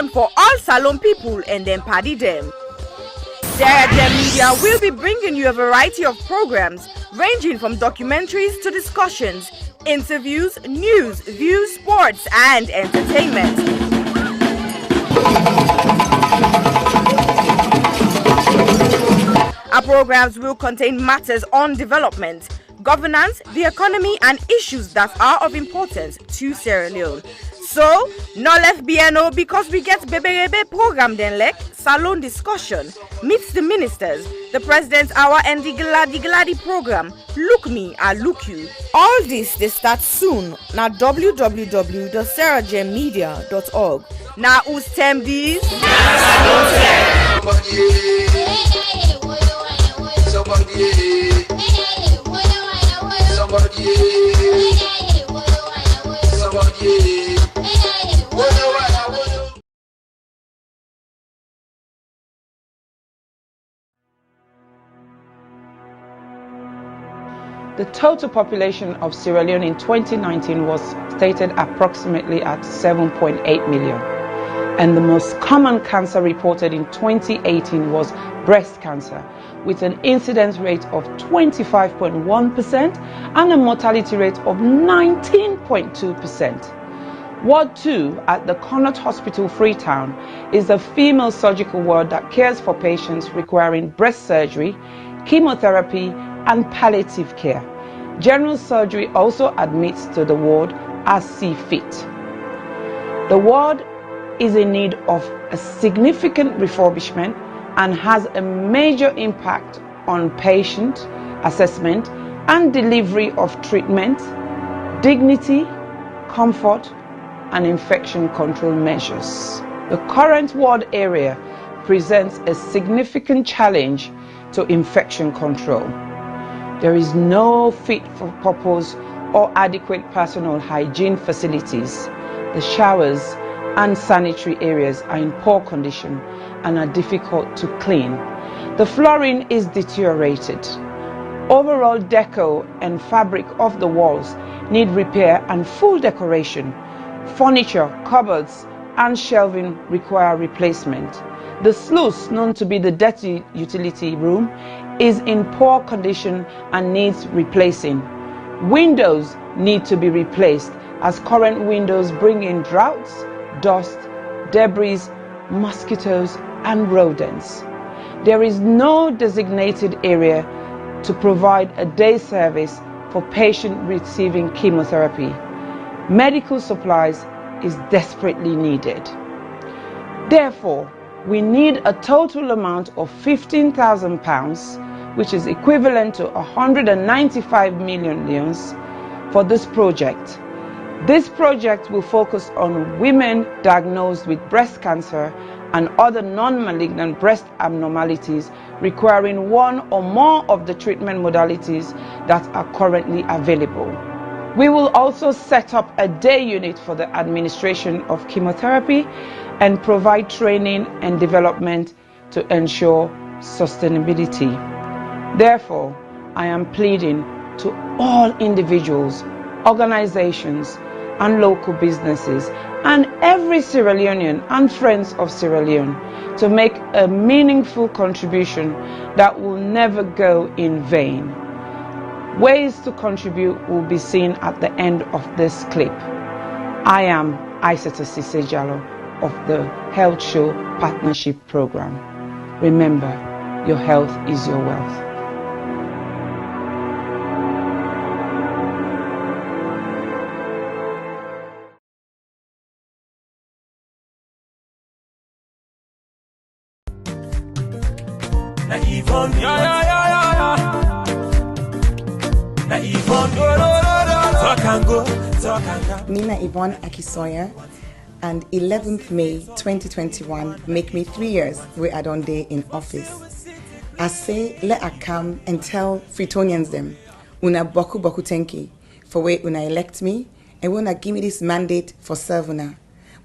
them for all Salone people and then party them. Sierra Media will be bringing you a variety of programs ranging from documentaries to discussions, interviews, news, views, sports, and entertainment. Our programs will contain matters on development, governance, the economy, and issues that are of importance to Sierra Leone. So, no left BNO because we get Bebe program then like Salon discussion, meets the ministers, the president's hour and the Gladi program. Look me, I look you. All this they start soon na www.sarahjmedia.org. Now who's tem these? The total population of Sierra Leone in 2019 was stated approximately at 7.8 million. And the most common cancer reported in 2018 was breast cancer, with an incidence rate of 25.1% and a mortality rate of 19.2%. Ward 2 at the Connaught Hospital, Freetown, is a female surgical ward that cares for patients requiring breast surgery, chemotherapy, and palliative care. General surgery also admits to the ward as see fit. The ward is in need of a significant refurbishment and has a major impact on patient assessment and delivery of treatment, dignity, comfort, and infection control measures. The current ward area presents a significant challenge to infection control. There is no fit for purpose or adequate personal hygiene facilities. The showers and sanitary areas are in poor condition and are difficult to clean. The flooring is deteriorated. Overall decor and fabric of the walls need repair and full decoration. Furniture, cupboards, and shelving require replacement. The sluice, known to be the dirty utility room, is in poor condition and needs replacing. Windows need to be replaced as current windows bring in draughts, dust, debris, mosquitoes, and rodents. There is no designated area to provide a day service for patients receiving chemotherapy. Medical supplies is desperately needed. Therefore, we need a total amount of £15,000, which is equivalent to 195 million leones for this project. This project will focus on women diagnosed with breast cancer and other non-malignant breast abnormalities requiring one or more of the treatment modalities that are currently available. We will also set up a day unit for the administration of chemotherapy and provide training and development to ensure sustainability. Therefore, I am pleading to all individuals, organizations, and local businesses, and every Sierra Leonean and friends of Sierra Leone to make a meaningful contribution that will never go in vain. Ways to contribute will be seen at the end of this clip. I am Aissata Sisejalo of the Health Show Partnership Program. Remember, your health is your wealth. Nina Yvonne Akisoya, and 11th May 2021 make me 3 years where I don't day in office. I say let I come and tell Freetonians them, una boku tenki for where una elect me and when I give me this mandate for serve una.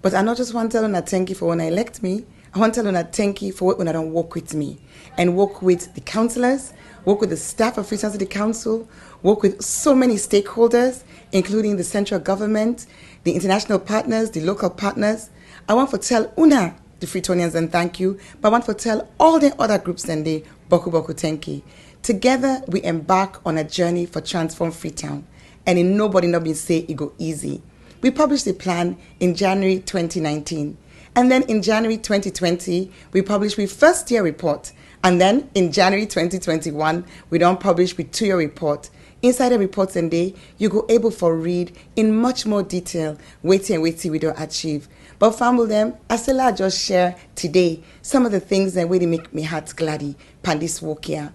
But I not just want to tell una thank you for when I elect me, I want to tell una thank you for when I don't work with me and work with the councillors, work with the staff of Freetown City Council, work with so many stakeholders, including the central government, the international partners, the local partners. I want to tell Una, the Freetonians, and thank you, but I want to tell all the other groups and the Boku Boku Tenki. Together, we embark on a journey for Transform Freetown, and in nobody not been say it go easy. We published the plan in January 2019, and then in January 2020, we published with first year report, and then in January 2021, we don't publish with 2-year report. Inside the reports and day, you go able for read in much more detail, waiting we don't achieve. But family them, I still I just share today some of the things that really make me heart gladdy pan this walk here.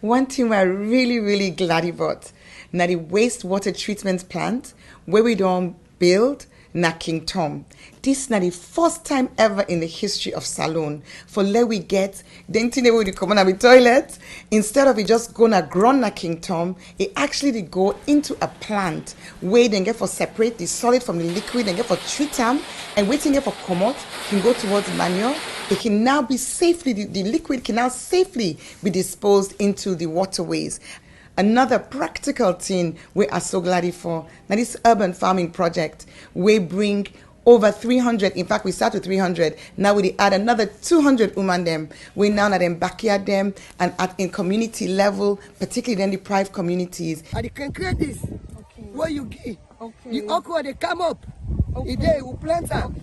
One thing we're really glad about, now the wastewater treatment plant where we don't build na King Tom. This is not the first time ever in the history of Salone for let we get the thing we come on the toilet. Instead of it just gonna grow na King Tom, it actually go into a plant where they get for separate the solid from the liquid and get for treat them and waiting for come out can go towards manure. It can now be safely the liquid can now safely be disposed into the waterways. Another practical thing we are so glad for. Now this urban farming project, we bring over 300, in fact we start with 300, now we add another 200 women them. We now at them backyard them and in community level, particularly in deprived communities. And you can create this, where you give, the okra they come up, they will plant them.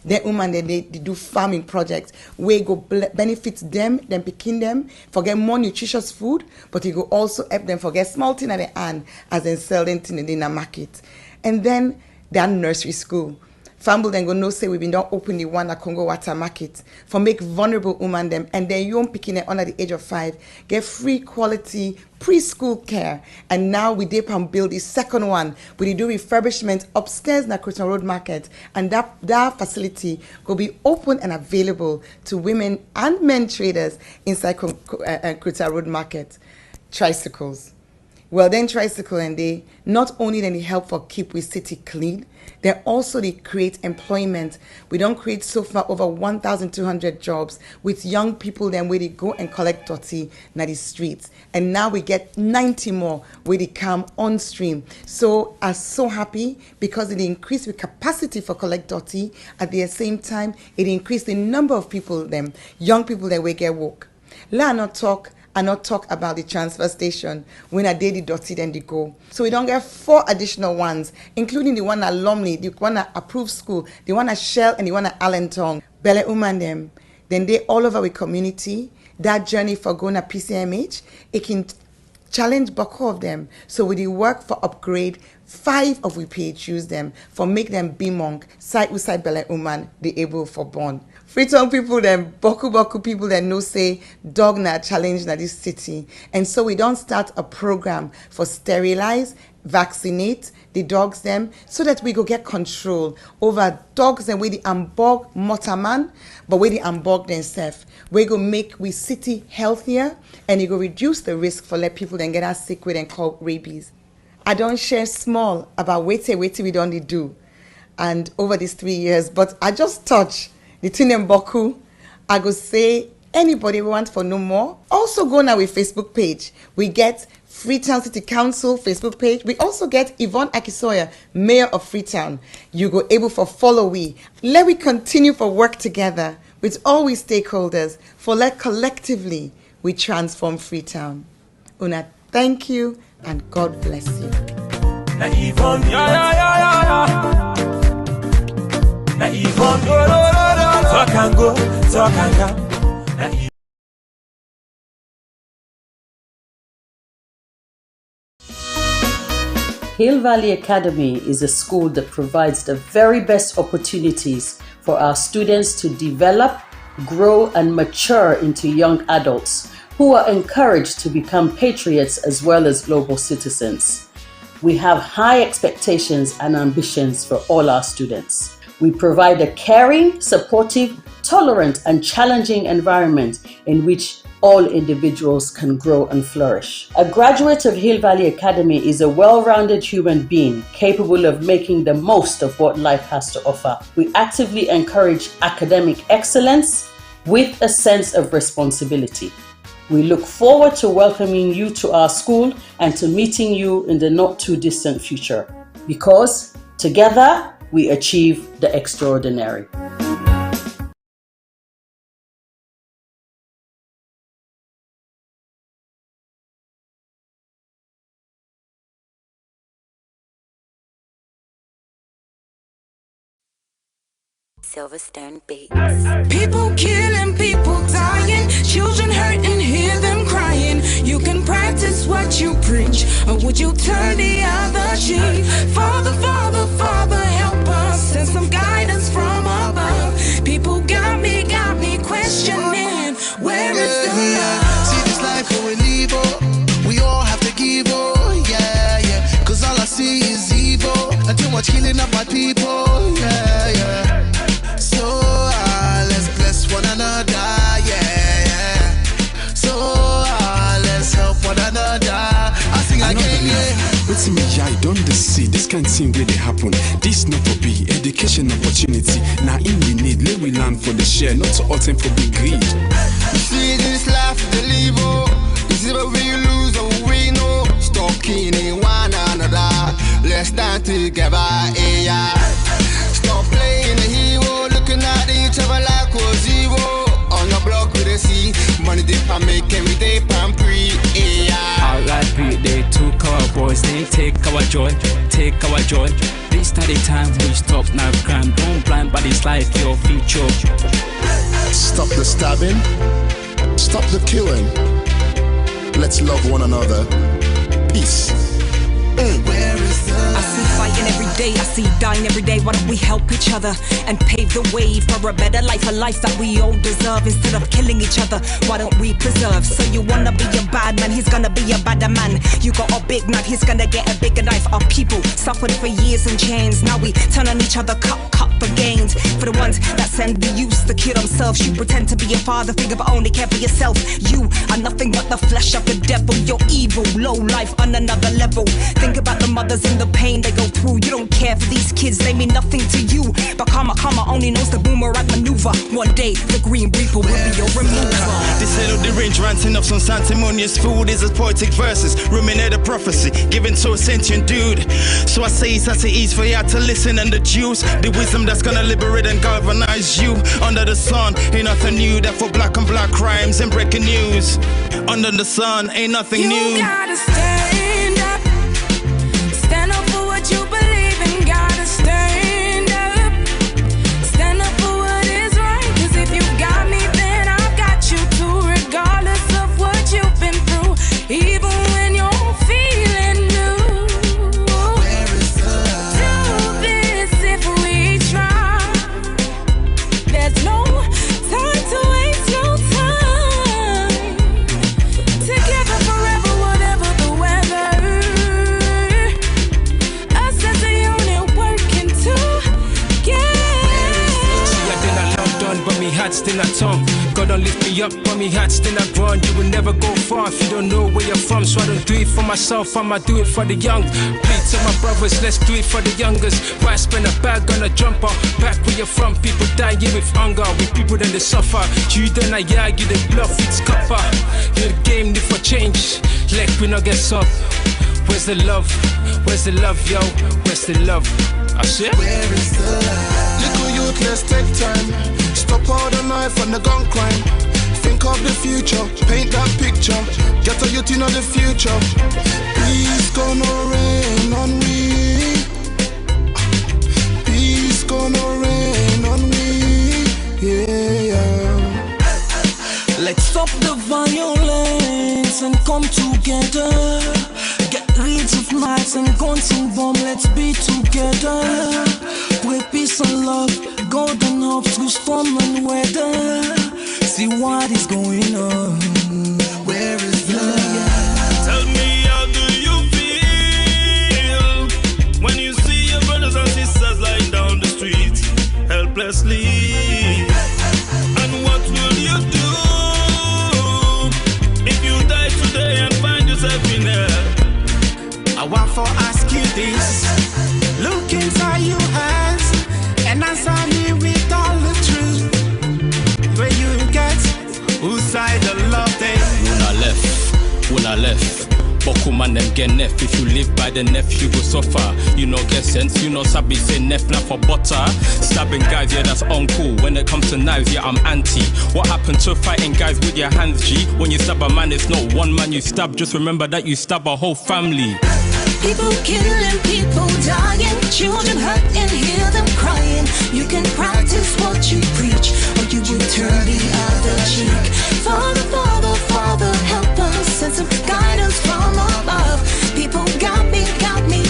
The women they do farming projects where go benefit them picking them for get more nutritious food, but it go also help them for get small thing at the hand as they sell them in the market. And then their nursery school. Family then go no say we've been done open the one at Congo Water Market for make vulnerable women them and then young picking it under the age of 5 get free quality preschool care. And now we dip and build the second one. We do refurbishment upstairs in the Freetown Road Market, and that facility will be open and available to women and men traders inside Freetown Road Market. Tricycles. Well, then tricycle and they not only then they help for keep we city clean, they also they create employment. We don't create so far over 1,200 jobs with young people then where they go and collect dirty na the streets. And now we get 90 more where they come on stream. So I'm so happy because it increased the capacity for collect dirty. At the same time, it increased the number of people them, young people that we get work. Let not talk and not talk about the transfer station when I did the dirty then they go. So we don't get 4 additional ones, including the one at Lumley, the one at Approved School, the one at Shell, and the one at Allentown. Bele Uman them. Then they all over the community. That journey for going to PCMH, it can challenge Boko of them. So we do work for upgrade 5 of we PHUs them for make them be monk, side with side Bele Uman, they able for born. Freetown people then, Boku people then know say dog na challenge na this city. And so we don't start a program for sterilize, vaccinate the dogs them so that we go get control over dogs and we the ambog motaman, but we the ambog themselves. We go make we city healthier and it go reduce the risk for let people then get us sick with and call rabies. I don't share small about wait we don't do and over these 3 years, but I just touch the thing in Boku. I go say anybody want for no more. Also go now with Facebook page. We get Freetown City Council Facebook page. We also get Yvonne Akisoya, Mayor of Freetown. You go able for follow we. Let we continue for work together with all we stakeholders for let collectively we transform Freetown. Una, thank you and God bless you. Na Yvonne, yeah. Na Yvonne, so I can go. Hill Valley Academy is a school that provides the very best opportunities for our students to develop, grow, and mature into young adults who are encouraged to become patriots as well as global citizens. We have high expectations and ambitions for all our students. We provide a caring, supportive, tolerant, and challenging environment in which all individuals can grow and flourish. A graduate of Hill Valley Academy is a well-rounded human being capable of making the most of what life has to offer. We actively encourage academic excellence with a sense of responsibility. We look forward to welcoming you to our school and to meeting you in the not too distant future, because together we achieve the extraordinary. Silverstone Beats. People killing, people dying, children hurting, hear them crying. You can practice what you preach, or would you turn the other cheek? Father, Father, Father, help us, send some guidance from above. People got me questioning, where is the love? See this life going evil, we all have to give, oh, yeah, yeah. Cause all I see is evil, and too much killing of my people, yeah, yeah. So let's bless one another, yeah, yeah. So let's help one another. I sing again, yeah. What's me, I don't see this can't seem where they happen. This not to be education opportunity. Now in we need, let we learn for the share, not to all time for big greed. You see this life, the live, is it we lose or we know? Stop killing one another, let's stand together, yeah. Stop playing the hero, looking at each other like we're zero. On the block with a C, money dip and make every day pan pre, yeah. R.I.P. they took our boys, they take our joy, take our joy. This study time we stop now crime, don't blind by this life, your future. Stop the stabbing, stop the killing. Let's love one another. Peace. Where is the I see fighting every day, I see dying every day. Why don't we help each other and pave the way for a better life, a life that we all deserve? Instead of killing each other, why don't we preserve? So you wanna be a bad man, he's gonna be a badder man. You got a big knife, he's gonna get a bigger knife. Our people suffered for years in chains. Now we turn on each other, cut for gains. For the ones that send the youth to kill themselves, you pretend to be a father figure but only care for yourself. You are nothing but the flesh of the devil. You're evil, low life on another level. Think about the mothers and the pain they go through. You don't care for these kids, they mean nothing to you. But karma only knows the boomerang maneuver. One day the green reaper will be your remover. This little the range ranting up some sanctimonious food is as poetic verses, ruminate a prophecy given to a sentient dude. So I say it's as it is for you to listen and the juice, the wisdom that's gonna liberate and galvanize you. Under the sun ain't nothing new, that for black on black crimes and breaking news. Under the sun ain't nothing new. You gotta stand up, stand up for what you believe in. Gotta stand up, stand up for what is right. Cause if you got me, then I've got you too. Regardless of what you've been through, even when you're feeling blue. Where is the do this if we try. There's no time to waste, no time. Together forever, whatever the weather. Us as a unit working together. See, I did not London, but me heart still at home. God don't lift me up, but me heart still at ground. You will never go far if you don't know where you're from. So I don't do it for myself, I'ma do it for the young. Plead to my brothers, let's do it for the youngest. Why spend a bag on a jumper? Back where you're from, people die here with hunger. With people then they suffer. You then I argue, they bluff, it's copper. You're the game, need for change. Like we not get up. Where's the love? Where's the love, yo? Where's the love? I said, where is the love? Little youth, let's take time. Stop all the knife and the gun crime. Think of the future, paint that picture. Get a youth in the future. Peace gonna rain on me. Peace gonna rain on me. Yeah, yeah. Let's stop the violence and come together. Get rid of knives and guns and bombs, let's be together. With peace and love, golden hopes through storm and weather. See what is going on. Where is the love? Tell me, how do you feel when you see your brothers and sisters lying down the street helplessly? And what will you do if you die today and find yourself in hell? I want to ask you this. Look inside your eyes and answer me with all the truth. Where you get, whose side the love they? When I left. Boku man them get nef. If you live by the nef, you go suffer. You know get sense, you know sabi say nef not for butter. Stabbing guys, yeah that's uncool. When it comes to knives, yeah I'm anti. What happened to fighting guys with your hands, G? When you stab a man, it's not one man you stab. Just remember that you stab a whole family. People killing, people dying, children hurt and hear them crying. You can practice what you preach, or you will turn the other cheek. Father, Father, Father, help us, send some guidance from above. People got me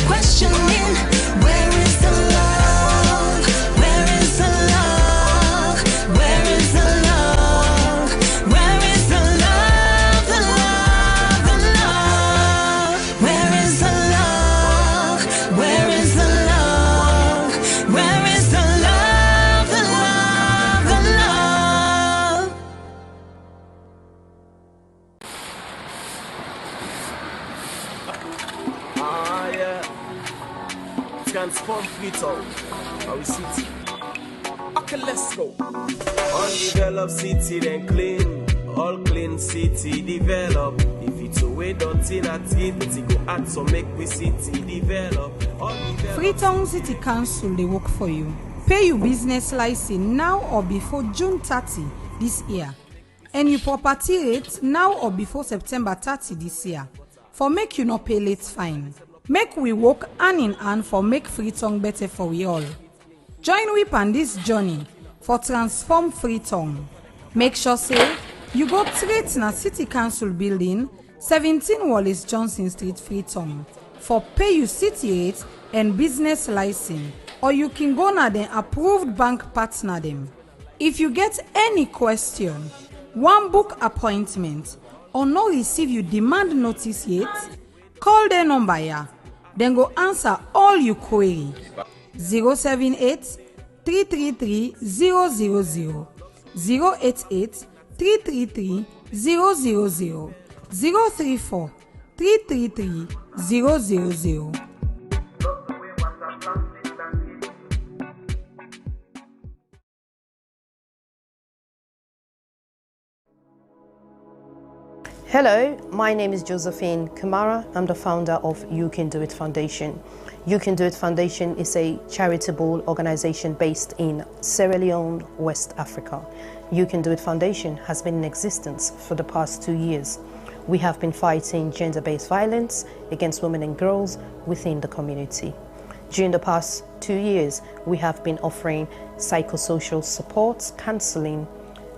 questioning, where is the love? Where is the love? Where is the love? Where is the love? The love, the love. Where is the love? Where is the love? Where is the love? The love, the love. Yeah. Transform Freetown, our city. Okay, let's go. Undeveloped city, then clean. All clean city develop. If it's a way dirty, not it go add so make we city develop. Freetown City Council, they work for you. Pay your business license now or before June 30 this year. And your property rate now or before September 30 this year. For make you not pay late fine. Make we work hand in hand for make Freetown better for we all. Join we on this journey for transform Freetown. Make sure say you go straight na City Council building 17 Wallace Johnson Street, Freetown for pay you city rate and business license, or you can go na the approved bank partner them. If you get any question, one book appointment, or no receive you demand notice yet, call their number here. Then go answer all your query. 078 333 000, 088 333 000, 034 333 000. Hello, my name is Josephine Kamara. I'm the founder of You Can Do It Foundation. You Can Do It Foundation is a charitable organization based in Sierra Leone, West Africa. You Can Do It Foundation has been in existence for the past 2 years. We have been fighting gender-based violence against women and girls within the community. During the past 2 years, we have been offering psychosocial support, counseling,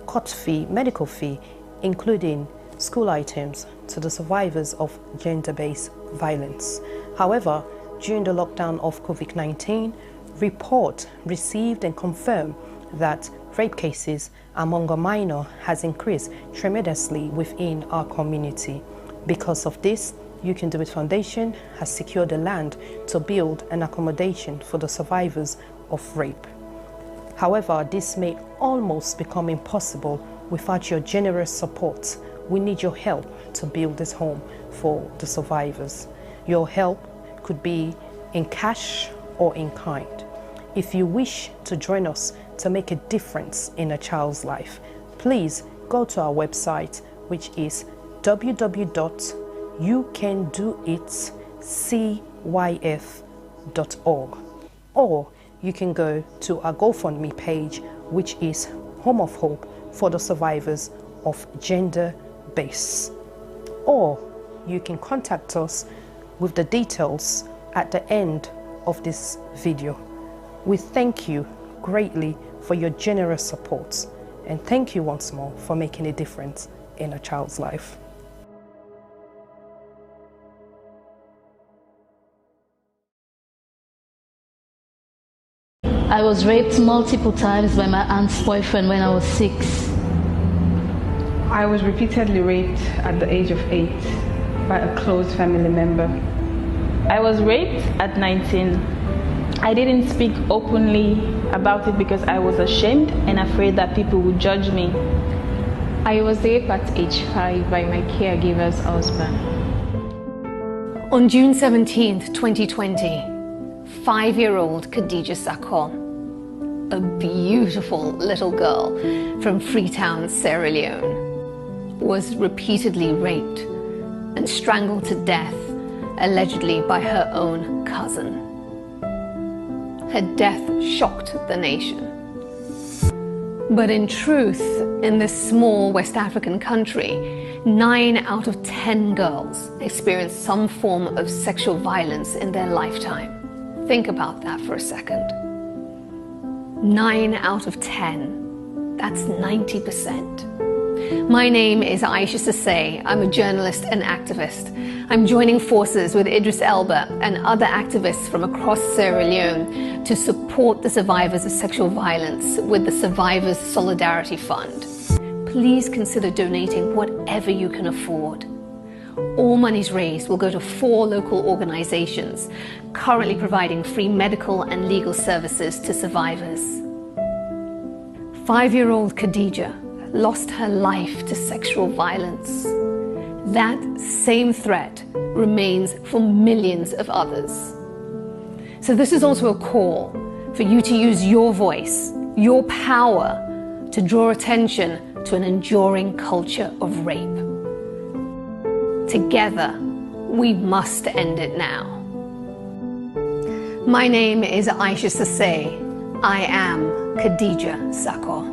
court fee, medical fee, including school items to the survivors of gender-based violence. However, during the lockdown of COVID-19, report received and confirmed that rape cases among a minor has increased tremendously within our community. Because of this, You Can Do It Foundation has secured the land to build an accommodation for the survivors of rape. However, this may almost become impossible without your generous support. We need your help to build this home for the survivors. Your help could be in cash or in kind. If you wish to join us to make a difference in a child's life, please go to our website, which is www.youcandoitcyf.org, or you can go to our GoFundMe page, which is Home of Hope for the survivors of gender-based. Or you can contact us with the details at the end of this video. We thank you greatly for your generous support, and thank you once more for making a difference in a child's life. I was raped multiple times by my aunt's boyfriend when I was 6. I was repeatedly raped at the age of 8 by a close family member. I was raped at 19. I didn't speak openly about it because I was ashamed and afraid that people would judge me. I was raped at age 5 by my caregiver's husband. On June 17th, 2020, 5-year-old Khadija Sakho, a beautiful little girl from Freetown, Sierra Leone, was repeatedly raped and strangled to death, allegedly by her own cousin. Her death shocked the nation. But in truth, in this small West African country, 9 out of 10 girls experience some form of sexual violence in their lifetime. Think about that for a second. 9 out of 10. That's 90%. My name is Aisha Sase. I'm a journalist and activist. I'm joining forces with Idris Elba and other activists from across Sierra Leone to support the survivors of sexual violence with the Survivors Solidarity Fund. Please consider donating whatever you can afford. All monies raised will go to 4 local organizations currently providing free medical and legal services to survivors. 5-year-old Khadija lost her life to sexual violence. That same threat remains for millions of others. So this is also a call for you to use your voice, your power, to draw attention to an enduring culture of rape. Together, we must end it now. My name is Aisha Sase. I am Khadija Sako.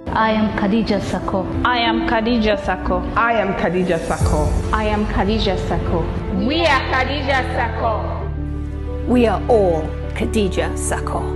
I am Khadija Sako. I am Khadija Sako. I am Khadija Sako. I am Khadija Sako. We are Khadija Sako. We are all Khadija Sako.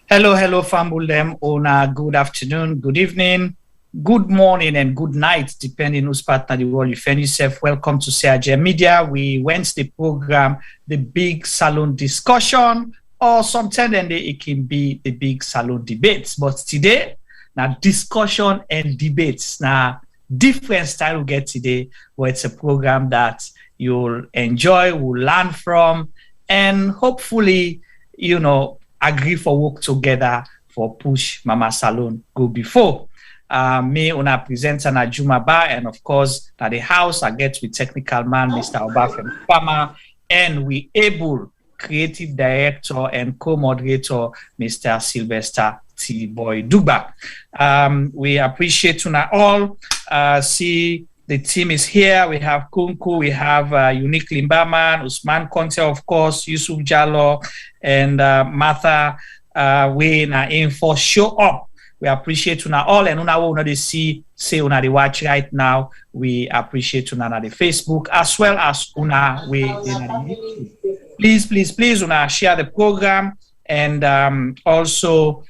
Hello, Fambulem. Ona, good afternoon, good evening, good morning, and good night, depending whose partner the world you find yourself. Welcome to CRJ Media. We went the program, the big salon discussion, or sometimes it can be the big salon debates. But today, now discussion and debates. Now, different style we get today, but it's a program that you'll enjoy, will learn from, and hopefully, agree for work together for push Mama Salon go before. Me, una presenter na Juma Ba, and of course, at the house, I get with technical man, Mr. Obafem Farmer, and we able creative director and co-moderator, Mr. Sylvester T. Boy Duba. We appreciate una all. See, the team is here. We have Kunku, we have Unique Limbaman, Usman Conte, of course, Yusuf Jallo, and Martha Wayne in for show up. We appreciate una all, and una will not see say una the watch right now. We appreciate una the Facebook as well as una we YouTube. Please una share the program, and also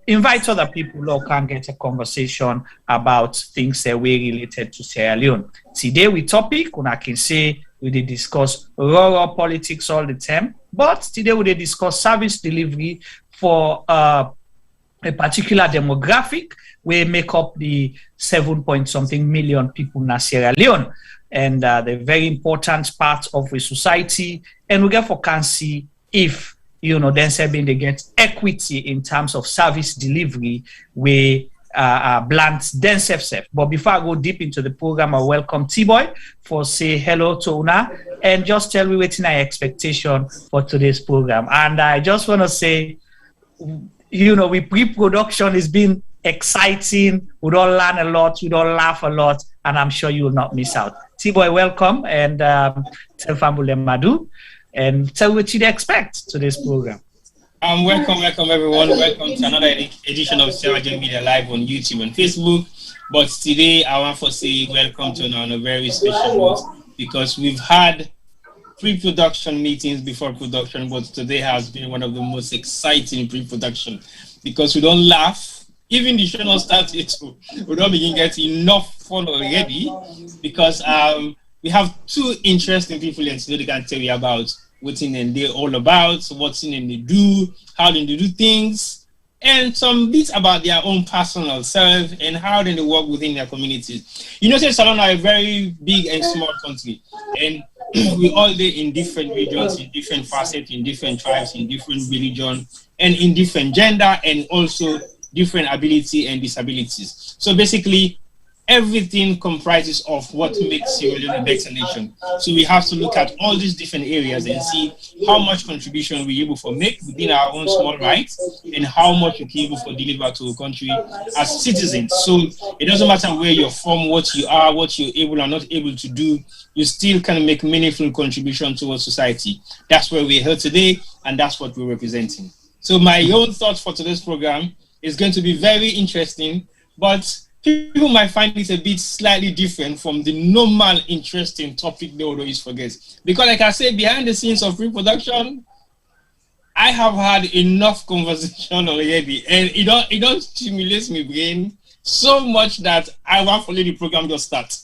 invite other people who can get a conversation about things that we related to Sierra Leone. Today we topic, una can say we did discuss rural politics all the time, but today we did discuss service delivery for a particular demographic. We make up the 7-point-something million people in Sierra Leone, and they're very important part of the society, and we therefore can see if then saying they get equity in terms of service delivery where Blunt themselves. But before I go deep into the program, I welcome T-Boy for say hello to Una and just tell me what's my expectation for today's program. And I just want to say, with pre-production has been exciting. We don't learn a lot, we don't laugh a lot, and I'm sure you will not miss out. T-Boy, welcome, and tell Fambule Madu and tell what you'd expect to this program. Welcome everyone. Welcome to another edition of CRJ Media Live on YouTube and Facebook. But today I want to say welcome to on a very special note, because we've had pre-production meetings before production, but today has been one of the most exciting pre-production, because we don't laugh, even the show not start it, we don't begin getting enough fun already, because we have two interesting people and today they can tell you about what's in and they're all about, what's in and they do, how they do things, and some bits about their own personal self and how they work within their communities. You know, Sierra Leone are a very big and small country, and we all live in different regions, in different facets, in different tribes, in different religion, and in different gender, and also different ability and disabilities. So basically, everything comprises of what makes Sierra Leone a better nation. So we have to look at all these different areas and see how much contribution we're able to make within our own small rights and how much we're able to deliver to a country as citizens. So it doesn't matter where you're from, what you are, what you're able or not able to do, you still can make meaningful contribution towards society. That's where we're here today, and that's what we're representing. So my own thoughts for today's program is going to be very interesting, but people might find it a bit slightly different from the normal interesting topic they always forget. Because like I said, behind the scenes of pre-production, I have had enough conversation already, and it don't stimulate my brain so much that I want to let the program just start.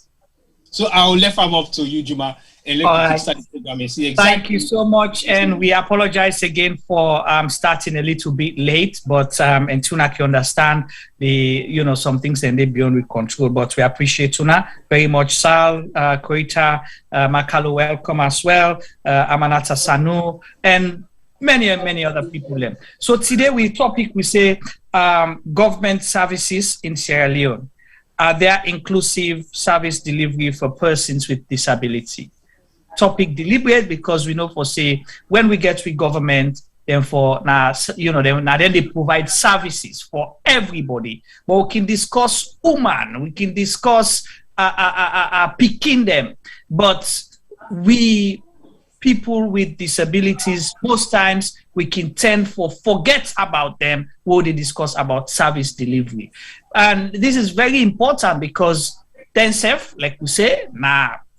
So I'll left them up to you, Juma, and let me start the program and see exactly. Thank you so much, and we apologize again for starting a little bit late, but and Tuna can understand the some things and they beyond with control. But we appreciate Tuna very much. Sal, Koita, Makalo, welcome as well. Amanata Sanu, and many other people. So today we say government services in Sierra Leone. Are there inclusive service delivery for persons with disability? Topic deliberate because we know for say when we get with government, then for now then they provide services for everybody. But we can discuss woman, we can discuss picking them, but we people with disabilities most times we can tend for forget about them when they discuss about service delivery. And this is very important because themselves, like we say,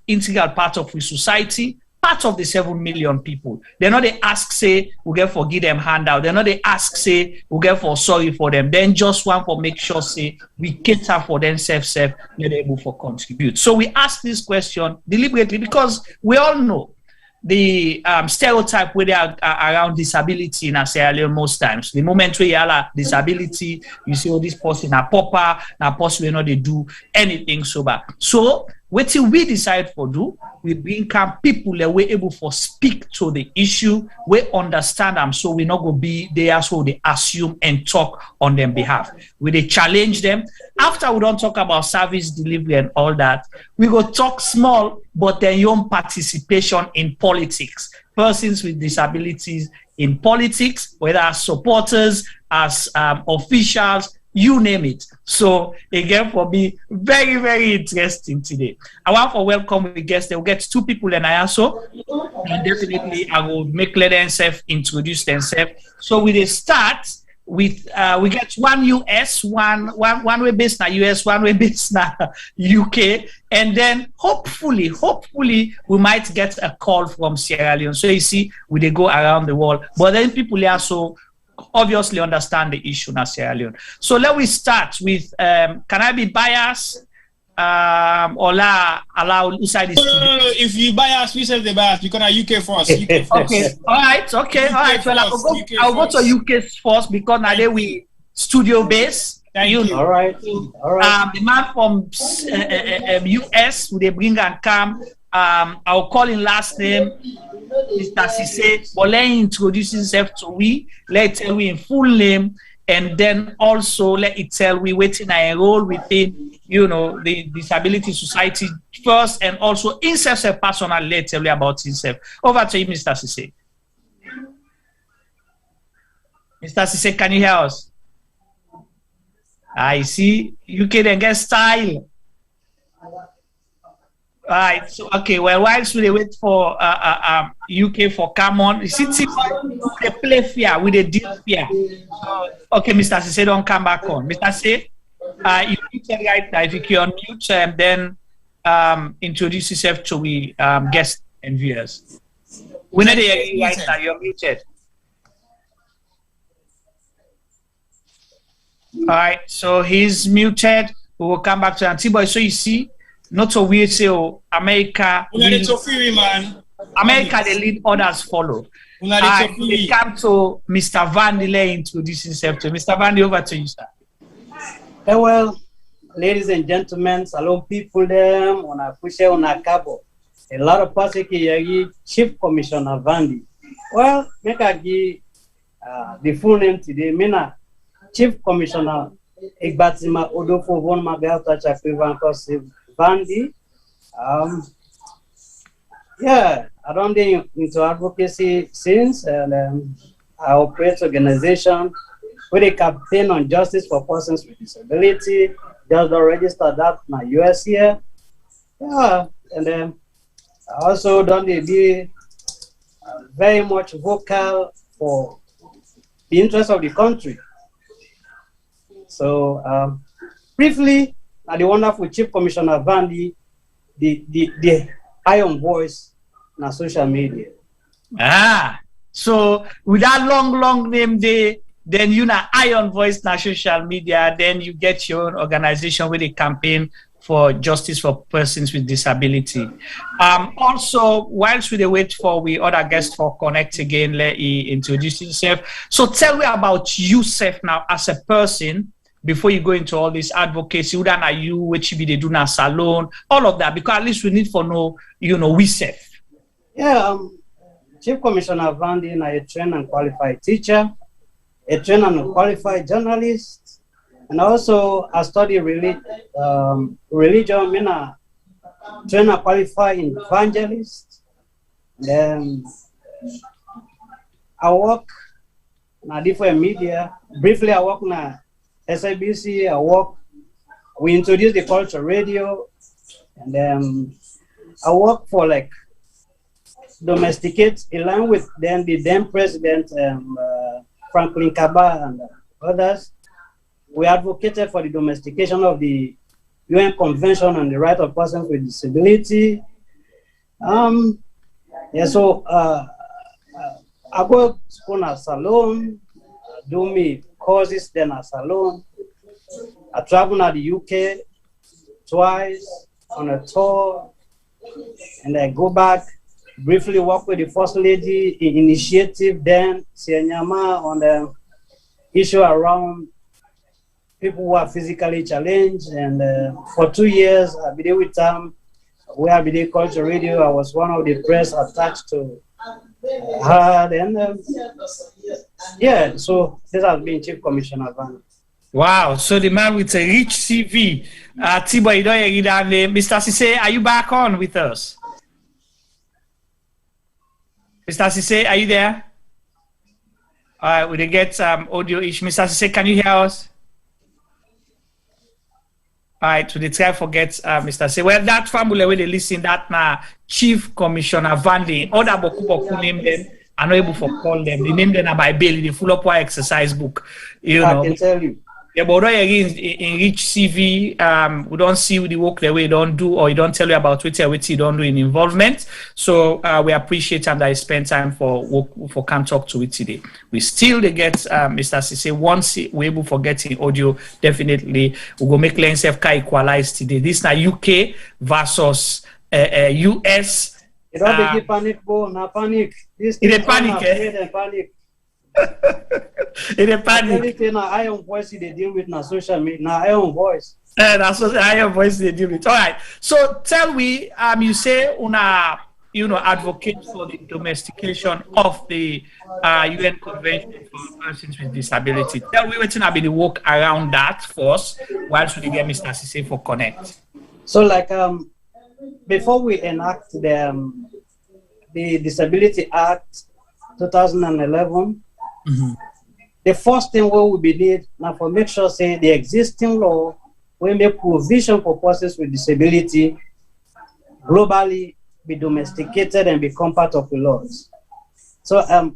integral part of the society, part of the 7 million people. They're not they ask, say, we get for give them handout. They're not they ask, say, we get for sorry for them. Then just want for make sure, say, we cater for themselves, they're able for contribute. So we ask this question deliberately because we all know the stereotype where they are around disability in Sierra Leone most times. The moment where you have disability, you see, oh, this person a pauper, now person will not they do anything sober. So what till we decide for do, we bring camp people that we're able for speak to the issue, we understand them, so we not go be there so they assume and talk on their behalf. We they challenge them. After we don't talk about service delivery and all that, we go talk small, but their own participation in politics. Persons with disabilities in politics, whether as supporters, as officials, you name it. So again, for me, very, very interesting today. I want to welcome the guests. They'll get two people and I also. And definitely I will let themselves introduce themselves. So we start with we get one US, one way based in US, one way based in UK, and then hopefully we might get a call from Sierra Leone. So you see, we they go around the world, but then people also obviously understand the issue in Sierra Leone. So let me start with can I be biased or allow inside this? If you bias, we say the bias because UK first. UK first. Okay, all right. Well, I'll go to UK first because now we studio base. Thank you. All right. The man from US, who they bring and come. I'll call him last name, Mr. Cisse, but let him introduce himself to we, let tell we in full name, and then also let it tell we waiting I enroll within, the Disability Society first, and also himself personal, let tell you about himself. Over to you, Mr. Cisse. Mr. Cisse, can you hear us? I see. You can get style. All right. So okay. Well, whilst we wait for UK for come on, you see, they play fair with the deal fair. Okay, Mr. Cisse, don't come back on. Mr. Cisse, you can right now. If you can unmute and then introduce yourself to we guests and viewers. When are they right now? You're muted. All right, so he's muted. We will come back to Antiboy. So you see, not so weird. So America, America, they lead, others follow. We come to Mr. Vandile introducing himself to Mr. Vandile. Over to you, sir. Hey, well, ladies and gentlemen, hello people them on a push on a cabo. A lot of persecute Chief Commissioner Vandi. Well, make I give the full name today. Mina Chief Commissioner Igbatima Odofo Von Magalta Chakrivan Vandi. Yeah, I don't get into advocacy since, and I operate organization with a campaign on justice for persons with disability. Just registered that in the US here. Yeah, and then I also done be very much vocal for the interest of the country. So briefly, the wonderful Chief Commissioner Vandi, the iron voice in social media. So with that long name there, then you know iron voice na social media, then you get your own organization with a campaign for justice for persons with disability. Also, whilst we wait for we other guests for connect again, let he introduce himself. So tell me about yourself now as a person before you go into all this advocacy. Who are you, which be they do na salon, all of that, because at least we need to know, we self. Yeah, Chief Commissioner Vandi, I'm a trained and qualified teacher, a trained and qualified journalist, and also I study religion. I'm a trained and qualified evangelist. Then I work in different media. Briefly, I work in SABC. We introduced the culture radio, and then I work for like domesticate in line with then the then president Franklin Kaba and others. We advocated for the domestication of the UN Convention on the Right of Persons with Disability. Yeah, so I go to school at salon, do me courses then at salon. I travel to the UK twice on a tour, and I go back, briefly work with the First Lady initiative, then Sienyama on the issue around people who are physically challenged. And for 2 years, I've been with them. We have been culture radio. I was one of the press attached to her. And yeah, so this has been Chief Commissioner Van. Wow, so the man with a rich CV. Tibo, you don't hear that name. Mr. Sise, are you back on with us? Mr. Sise, are you there? All right, we'll get audio issue. Mr. Sise, can you hear us? All right, so they try to forget Mr. Sise. Well, that family where they listen, that now Chief Commissioner Vandi, other boku name them, I'm not able to call them. The name them by Bailey, the full up exercise book. I can tell you. Yeah, but in rich CV, we don't see the work that we don't do, or you don't tell you about what you don't do in involvement. So we appreciate and I spend time for come talk to it today. We still get Mr. Sise once we're able for getting audio. Definitely, we will make lens FK equalize today. This now UK versus US. You don't be panic, no panic. This it a panic, panic. In a panic. I own voice they deal with na social media. Now I own voice. That's what I own voice they deal with. All right. So tell me, you say una advocate for the domestication of the UN Convention for Persons with Disability. Tell me what's gonna be the work around that first, whilst we get Mr. Sise for connect. So like before we enact the Disability Act 2011. Mm-hmm. The first thing we will be need now for make sure say the existing law will make provision for persons with disability globally be domesticated and become part of the laws. So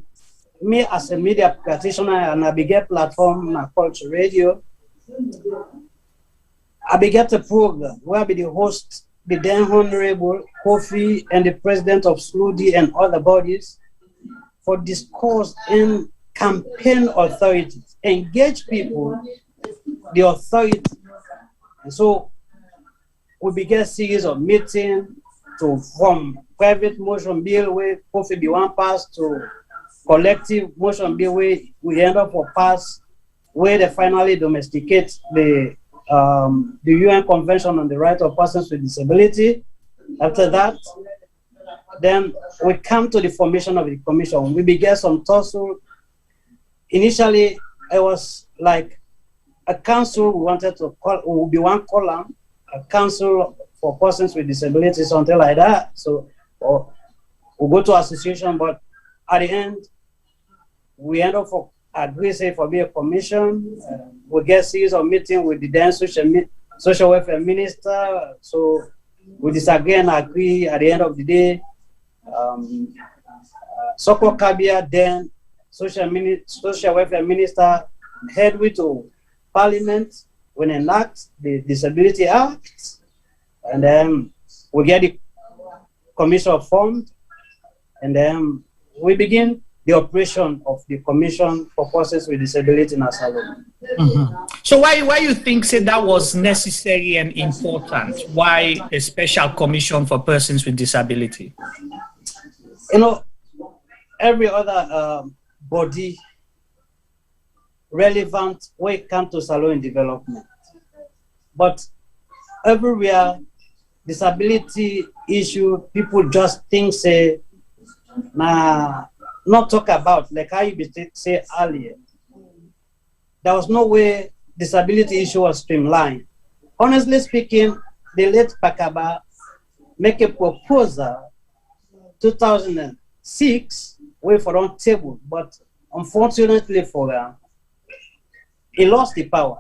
me as a media practitioner and I began platform na culture radio, I began a program where I be the host, the then Honorable Kofi and the president of SLUDI and other bodies for discourse in campaign authorities, engage people the authority. And so we began a series of meetings from private motion bill where could be one pass to collective motion bill where we end up for pass where they finally domesticate the UN Convention on the Rights of Persons with Disability. After that, then we come to the formation of the commission. We began some tussle. Initially, it was like a council we wanted to call, it would be one column, a council for persons with disabilities, something like that. So we'll go to association, but at the end, we end up for Advocacy for being a commission. We get series of meeting with the then social welfare minister. So we disagree and agree at the end of the day. Soko Kabia, then social welfare minister, headway to Parliament when enact the Disability Act, and then we get the commission formed, and then we begin the operation of the Commission for Persons with Disability in Asylum. So why you think that was necessary and important? Why a special commission for persons with disability? You know, every other body relevant when it comes to Salon development, but everywhere disability issue, people just think say, nah, not talk about, like how you say earlier. There was no way disability issue was streamlined. Honestly speaking, the late Pakaba make a proposal 2006 way for on table, but unfortunately for them, he lost the power.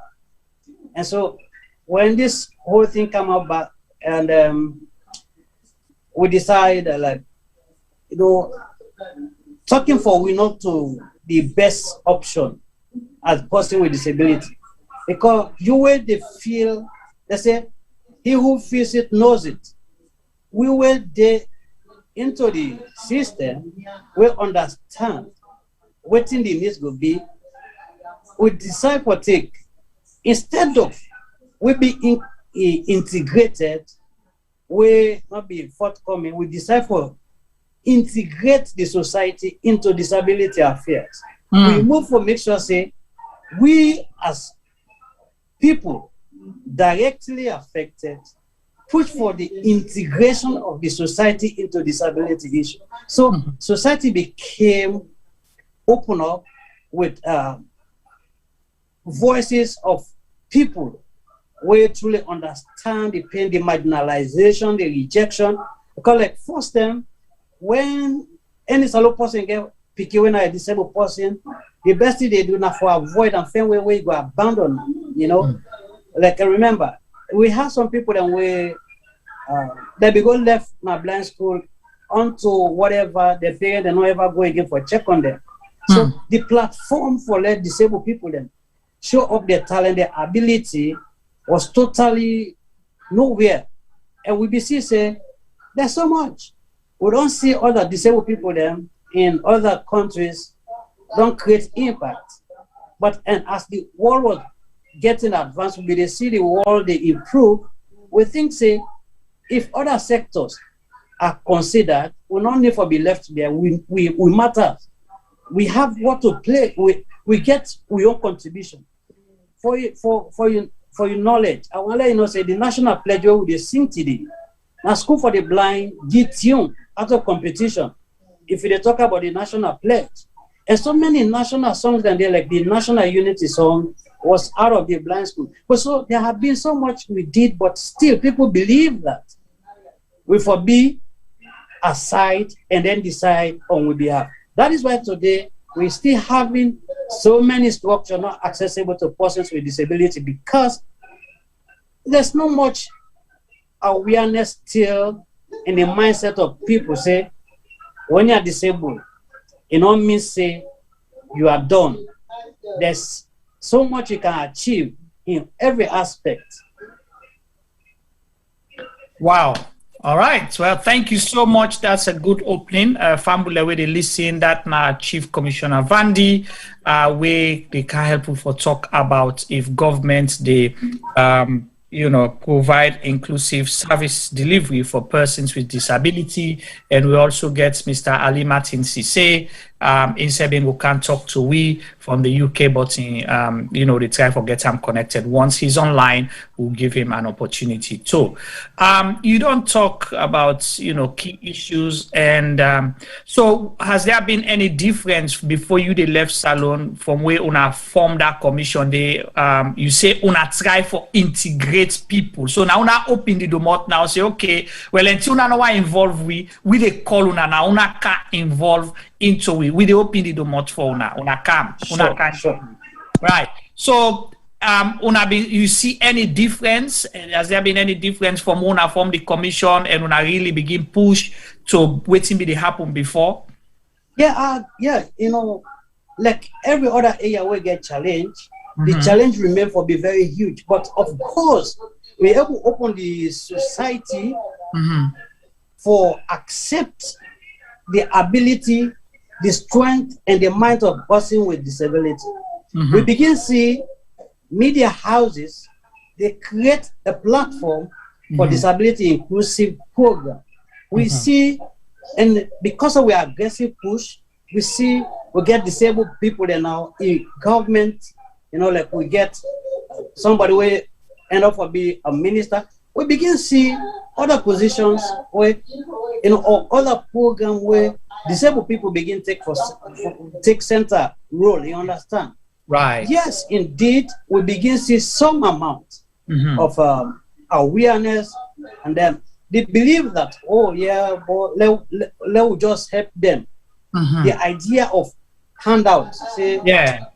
And so when this whole thing came up back, and we decided, like, you know, talking for we not to the best option as person with disability, because you will they feel, they say, he who feels it knows it. We will they into the system, we understand what the needs will be. We decide for take, instead of we be integrated, we not be forthcoming, we decide for integrate the society into disability affairs. We move for make sure say we as people directly affected push for the integration of the society into disability issue. So society became open up with voices of people who truly understand the pain, the marginalization, the rejection. Because like first time, when any solo person get picky when a disabled person, the best thing they do now for avoid and find where you go abandon, you know. Like I remember, we have some people that we they be go left my blind school onto whatever the parents they don't ever go again for check on them. So the platform for let disabled people then show up their talent, their ability was totally nowhere. And we be see say there's so much. We don't see other disabled people then in other countries don't create impact. But and as the world was getting advanced, we they see the world they improve, we think say if other sectors are considered, we don't need to be left there. We matter. We have what to play. We get our own contribution. For your knowledge, I want to let you know say the national pledge where we sing today. Now School for the Blind get tune out of competition. If they talk about the national pledge, and so many national songs and they like the national unity song was out of the blind school. But so there have been so much we did, but still people believe that we for be aside and then decide on we behalf. That is why today we still having so many structures not accessible to persons with disability, because there's not much awareness still in the mindset of people say when you are disabled, it don't mean say you are done. There's so much you can achieve in every aspect. Wow. All right. Well, thank you so much. That's a good opening. Fambula, where they listen, that now Chief Commissioner Vandi, where they can help you for talk about if government they provide inclusive service delivery for persons with disability. And we also get Mr. Ali Martin Sise, in Sebin who can talk to we from the UK, but they try to get him connected. Once he's online, we'll give him an opportunity too. You don't talk about key issues, and so has there been any difference before you they left Salon from where una formed that commission? They you say una try for integrate people. So now una open the door now say okay, well until una no involve we they call una now una can involve into we they open the door for una can sure. Right. So you see any difference? Has there been any difference from una form the commission and una really begin push to waiting be they happen before? Yeah, like every other area we get challenged, the challenge remain for be very huge. But of course, we have to open the society for accept the ability, the strength, and the mind of person with disability. We begin see media houses, they create a platform for disability inclusive program. We see, and because of our aggressive push, we see we get disabled people that now in government, like we get somebody who end up for be a minister. We begin see other positions where, or other program where disabled people begin take center role, you understand? Right. Yes, indeed, we begin to see some amount of awareness, and then they believe that, oh yeah, but let just help them. The idea of handouts, say,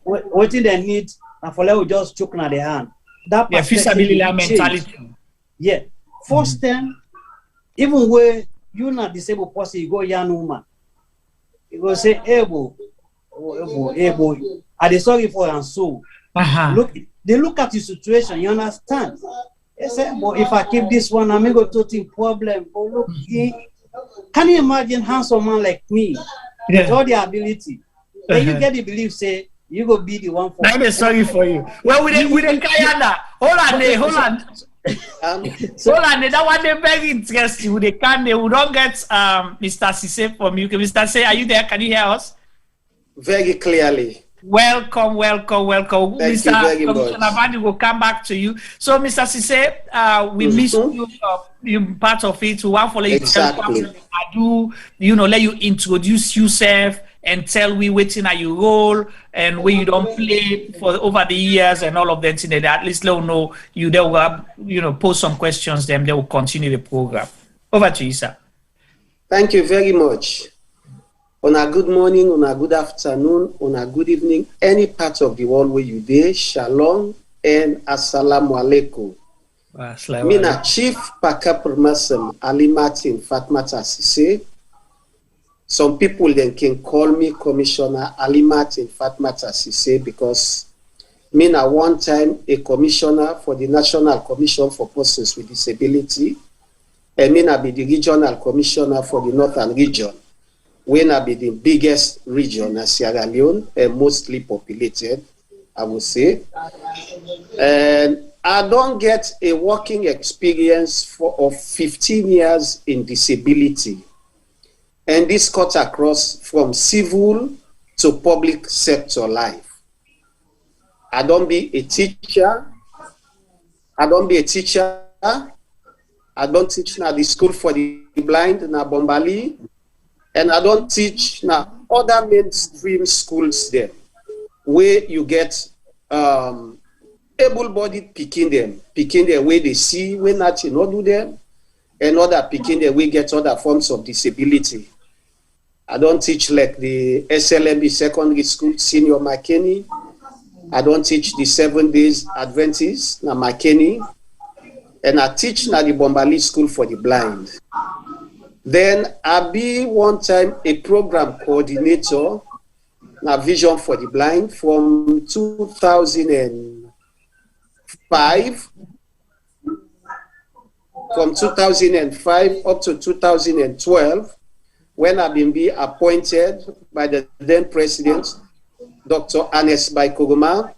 what do they need, and for let just choke on their hand. That mentality. Yeah. First time, even where you're not disabled person, you go young woman, you go say, hey boy, are they sorry for and so? They look at the situation, you understand? They say, but if I keep this one, I'm going to take problem. But look, can you imagine handsome man like me with all the ability? Then you get the belief, say, you go be the one for. I'm sorry for you. Well, we didn't hold on. Hold on, that one they very interesting. They don't get Mr. Sise from UK. Mr. Sise, are you there? Can you hear us? Very clearly. Welcome. Thank Mr. Commissioner Vandi will come back to you. So, Mr. Sise, we missed you part of it. We want to let you let you introduce yourself and tell we waiting at your role and where you don't play for over the years and all of that. At least let them know they will pose some questions. Then they will continue the program. Over to you, sir. Thank you very much. On a good morning, on a good afternoon, on a good evening, any part of the world where you there, shalom and assalamu alaikum. Mina Chief Pakapurmasam Ali Martin Fatmata Sise. Some people then can call me Commissioner Ali Martin Fatmata Sise because Mina one time a commissioner for the National Commission for Persons with Disability, and Mina be the regional commissioner for the Northern region. When I be the biggest region, Sierra Leone, mostly populated, I would say. And I don't get a working experience of 15 years in disability. And this cuts across from civil to public sector life. I don't be a teacher. I don't teach now the school for the blind, na Bombali. And I don't teach now other mainstream schools there, where you get able-bodied picking them where they see, where nothing not do them, and other picking them we get other forms of disability. I don't teach like the SLMB secondary school senior McKinney. I don't teach the 7 days Adventists na McKinney, and I teach now the Bombali school for the blind. Then I be one time a program coordinator, na Vision for the Blind from 2005 from 2005 up to 2012, when I've been appointed by the then president, Dr. Anes Baikoroma,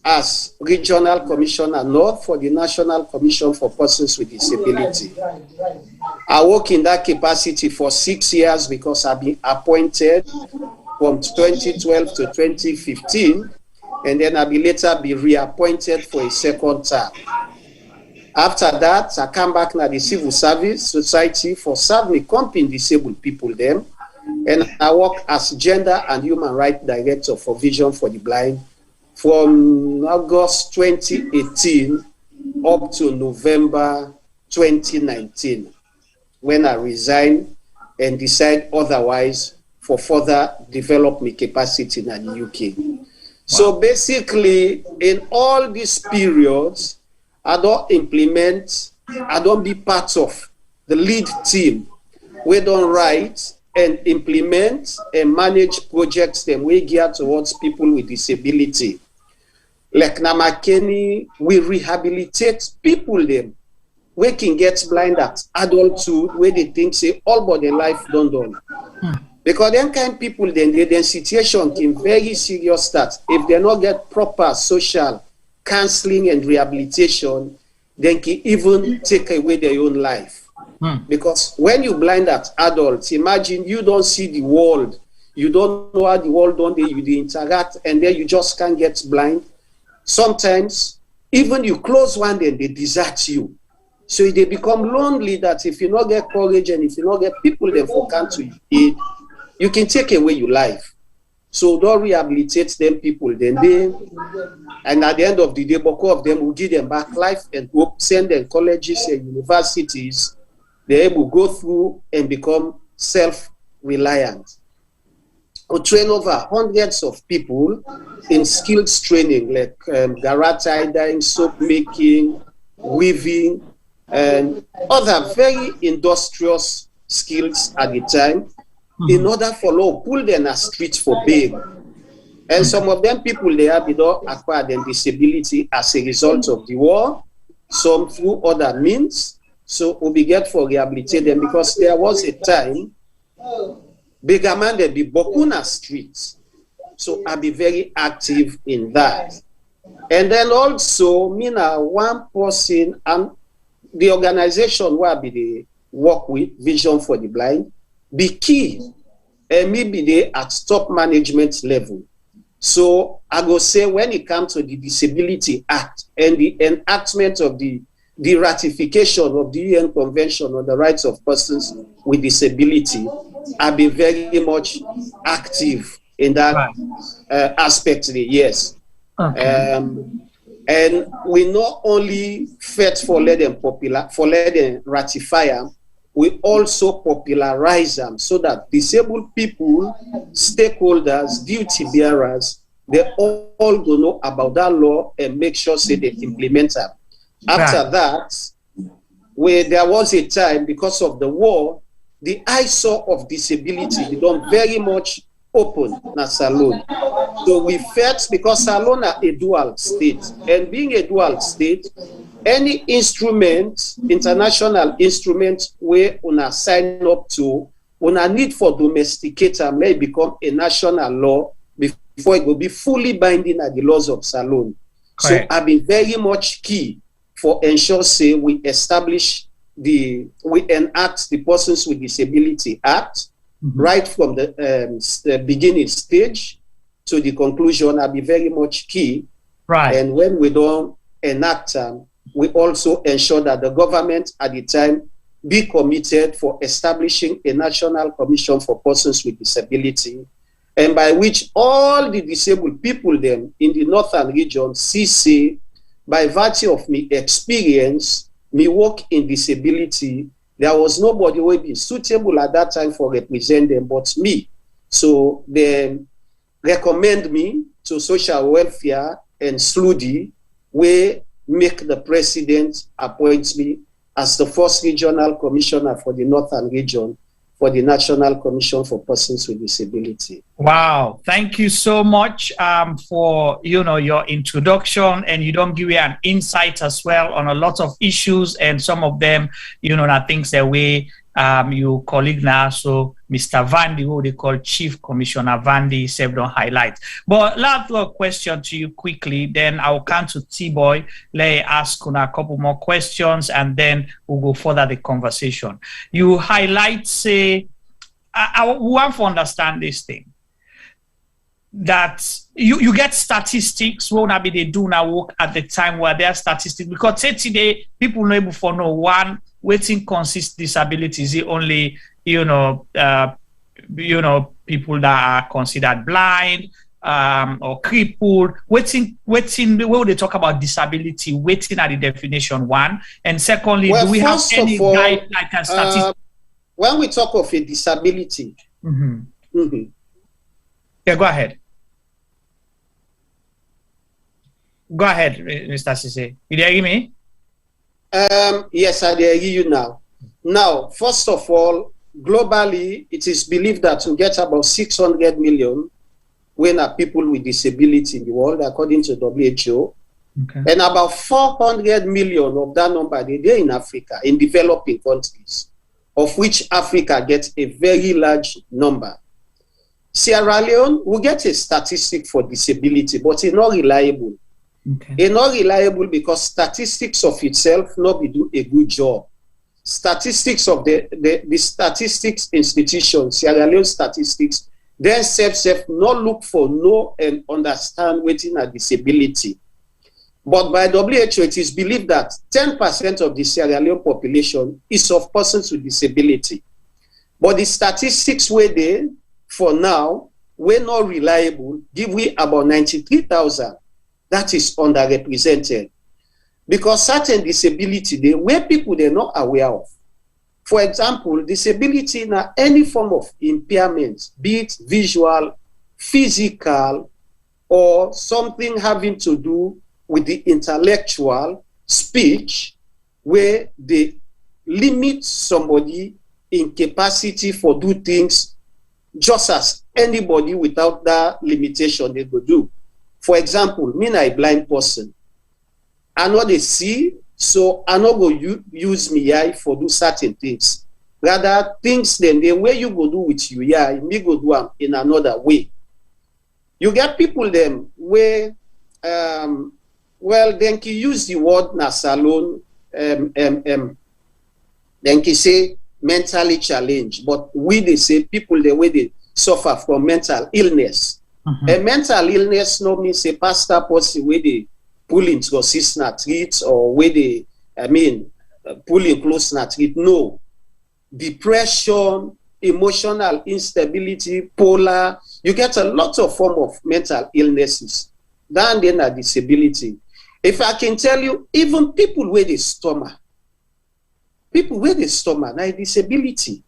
as Regional Commissioner North for the National Commission for Persons with Disability. I work in that capacity for 6 years because I've been appointed from 2012 to 2015, and then I'll later be reappointed for a second term. After that, I come back to the Civil Service Society for serve me company disabled people then, and I work as Gender and Human Rights Director for Vision for the Blind from August 2018 up to November 2019, when I resigned and decide otherwise for further develop my capacity in the UK. Wow. So basically, in all these periods, I don't be part of the lead team. We don't write and implement and manage projects that we gear towards people with disability. Like Namakeni, we rehabilitate people them. We can get blind at adulthood where they think say all but their life done. Because then kind of people then situation can very serious start. If they not get proper social counseling and rehabilitation, then can even take away their own life. Because when you blind at adults, imagine you don't see the world, you don't know how the world don't they you interact, and then you just can't get blind. Sometimes even you close one, then they desert you. So they become lonely that if you not get courage and if you not get people then for come to aid, you can take away your life. So don't rehabilitate them people, then and at the end of the day, bulk of them will give them back life and hope, send them colleges and universities, they're able to go through and become self-reliant. We train over hundreds of people in skills training, like garage tie-dyeing, soap making, weaving, and other very industrious skills at the time, in order for law pull them a street for bail. And some of them people they have acquired their disability as a result of the war, some through other means. So we get for rehabilitate them because there was a time bigger man they be Bokuna streets. So I'll be very active in that. And then also Mina one person and the organization where I be the work with Vision for the Blind be key and maybe they at top management level. So I go say when it comes to the Disability Act and the enactment of the ratification of the UN Convention on the Rights of Persons with Disability, I've been very much active in that aspect. Yes. Okay. And we not only fight for let them ratify them, we also popularize them so that disabled people, stakeholders, duty bearers, they all go know about that law and make sure say they implement them. After that, where there was a time because of the war, the eyesore of disability become very much open na Salone. So we felt because Salone are a dual state, and being a dual state, any instrument, international instrument where una sign up to, una need for domesticator may become a national law before it will be fully binding at the laws of Salone. So I've been very much key for ensure say we establish we enact the Persons with Disability Act right from the beginning stage to the conclusion. I'll be very much key. And when we don't enact them, we also ensure that the government at the time be committed for establishing a National Commission for Persons with Disability, and by which all the disabled people them in the northern region see by virtue of me experience, me work in disability, there was nobody who would be suitable at that time for represent them but me. So they recommend me to Social Welfare and SLUDI, where make the president appoint me as the first regional commissioner for the northern region for the National Commission for Persons with Disability. Wow, thank you so much for your introduction, and you don't give me an insight as well on a lot of issues, and some of them are things that you colleague now, so Mr. Vandy, who they call Chief Commissioner Vandy, said don't highlight. But last question to you quickly, then I'll come to T-Boy, let ask a couple more questions, and then we'll go further the conversation. You highlight, say, I want to understand this thing, that you get statistics, what maybe they do now work at the time where there are statistics, because today people know able for no one waiting consist disabilities, only people that are considered blind or crippled, waiting when they talk about disability, waiting at the definition one, and secondly, do we have any guide like a statistic? When we talk of a disability, yeah, go ahead. Go ahead, Mr. Sise. You hear me? Yes, I hear you now. Now, first of all, globally, it is believed that we get about 600 million when are people with disability in the world, according to WHO. Okay. And about 400 million of that number, they're in Africa, in developing countries, of which Africa gets a very large number. Sierra Leone will get a statistic for disability, but it's not reliable. Okay. It's not reliable because statistics of itself not be do a good job. Statistics of the statistics institution, Sierra Leone statistics, then self not look for, know and understand waiting a disability. But by WHO, it is believed that 10% of the Sierra Leone population is of persons with disability. But the statistics were there for now were not reliable, give we about 93,000. That is underrepresented. Because certain disability, they where people they're not aware of. For example, disability in any form of impairment, be it visual, physical, or something having to do with the intellectual speech, where they limit somebody in capacity for do things just as anybody without that limitation they could do. For example, me a blind person, I know they see, so I not go use me eye for do certain things. Rather, things then the way you go do with you, yeah, me go do them in another way. You get people them where, well, then can use the word na salon, then can say mentally challenged, but they say people the way they suffer from mental illness. A mental illness no means a pastor person where they pull into a na treat or where they, pull in close na treat. No. Depression, emotional instability, polar, you get a lot of form of mental illnesses. Then a disability. If I can tell you, even people with a stomach, na a disability.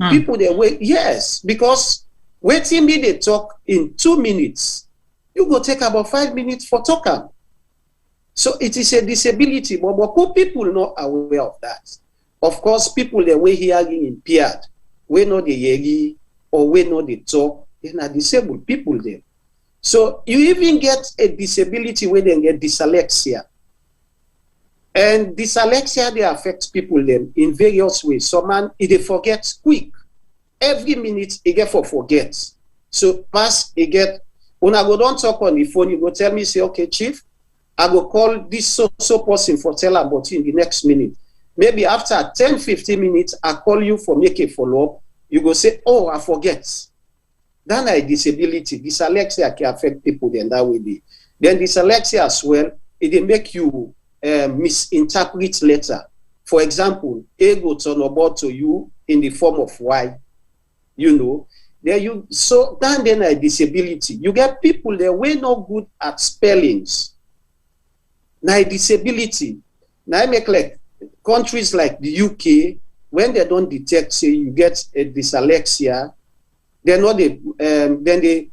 People they wait, yes, because waiting me they talk in 2 minutes, you go take about 5 minutes for talking. So it is a disability, but people not aware of that. Of course, people they were hearing impaired, we know the hearing or we know the talk, they are disabled people there. So you even get a disability where they get dyslexia. And dyslexia, they affect people them in various ways. So man, they forget quick. Every minute, they get forget. So pass, they get, when I go don't talk on the phone, you go tell me, say, okay, chief, I go call this so person for tell about you in the next minute. Maybe after 10, 15 minutes, I call you for make a follow-up. You go say, oh, I forget. Then a disability, dyslexia can affect people then that way. Then dyslexia as well, it make you misinterpret letter. For example, A go turn about to you in the form of Y. There you so then a disability. You get people that were not good at spellings. Now a disability. Now I make like countries like the UK, when they don't detect, say you get a dyslexia, they're not the then they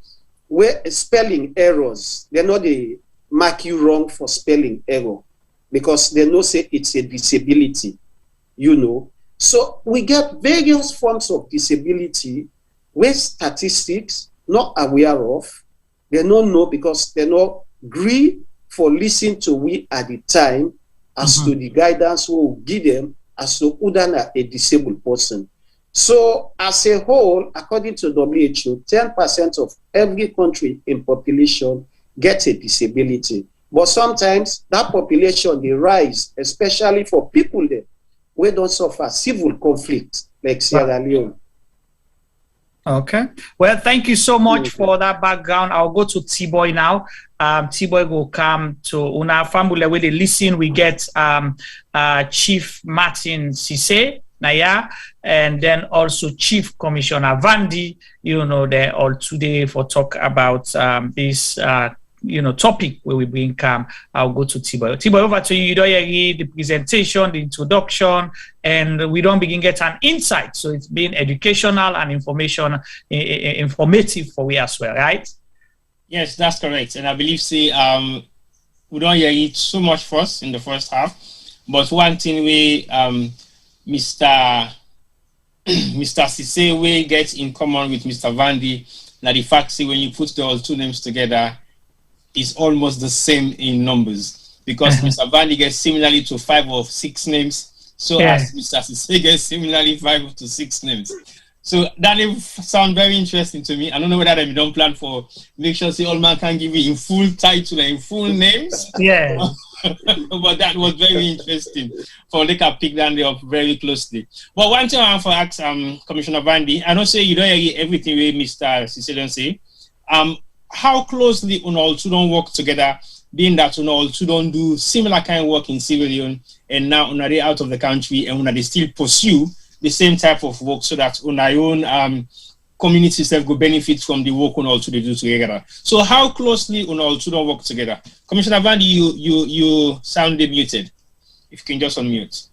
were spelling errors. They're not they mark you wrong for spelling error because they know say it's a disability, So we get various forms of disability where statistics not aware of, they don't know because they not agree for listening to we at the time as to the guidance we will give them as to who than a disabled person. So as a whole, according to WHO, 10% of every country in population gets a disability. But sometimes that population, they rise, especially for people there who don't suffer civil conflict like Sierra Leone. Okay. Well, thank you so much for that background. I'll go to T-Boy now. T-Boy will come to Una Family where they listen. We get Chief Martin Sise Naya, and then also Chief Commissioner Vandi, they're all today for talk about this topic where we bring I'll go to T-Boy. T-Boy, over to you. You don't hear the presentation, the introduction, and we don't begin get an insight. So it's been educational and informative for we as well, right? Yes, that's correct. And I believe we don't hear it so much first in the first half. But one thing we Mr. Sise we get in common with Mr. Vandi, that the fact when you put the two names together, is almost the same in numbers, because Mr. Vandi gets similarly to 5 or 6 names, so as Mr. Sise gets similarly 5 to 6 names. So that sounds very interesting to me. I don't know whether they don't plan for make sure all man can give you in full title and in full names. Yeah. But that was very interesting. For they can pick that up very closely. But one thing I want to ask Commissioner Vandi, I don't say you don't hear everything with Mr. Sise don't say. How closely on all two don't work together, being that on all two don't do similar kind of work in Sierra Leone, and now on they out of the country, and when they still pursue the same type of work, so that on our own community self go benefit from the work on all two they do together. So how closely on all two don't work together? Commissioner Vandi, you sounded muted. If you can just unmute.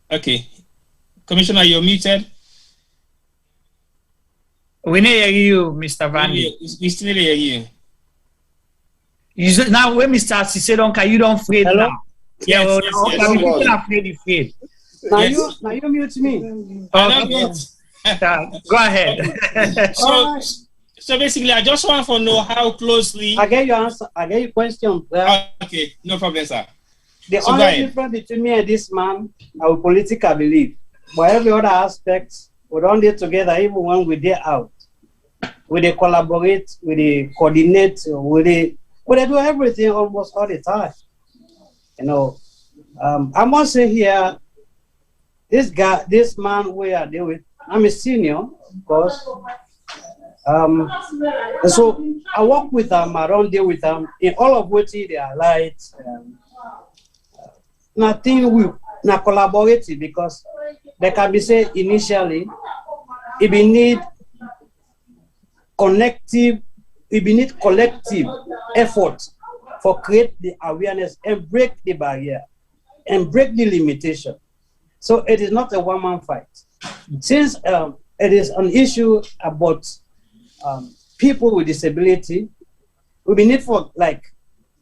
Okay, Commissioner, you're muted. We need hear you, Mr. Vandi. We still hear you. Now, when Mr. Sise don't can you don't afraid now? Yes, Now you mute me. Go ahead. So basically, I just want to know how closely. I get your answer. I get your question. Okay, no problem, sir. The only difference between me and this man, our political belief, but every other aspect, we don't do together even when we get out. We they collaborate, we they coordinate, we they do everything almost all the time. I must say here, this man we are dealing with, I'm a senior, of course. So I work with them, I don't deal with them in all of which they are light. Nothing we not collaborate because they can be said initially, if we need collective effort for create the awareness and break the barrier and break the limitation. So it is not a one-man fight. Since it is an issue about people with disability, we need for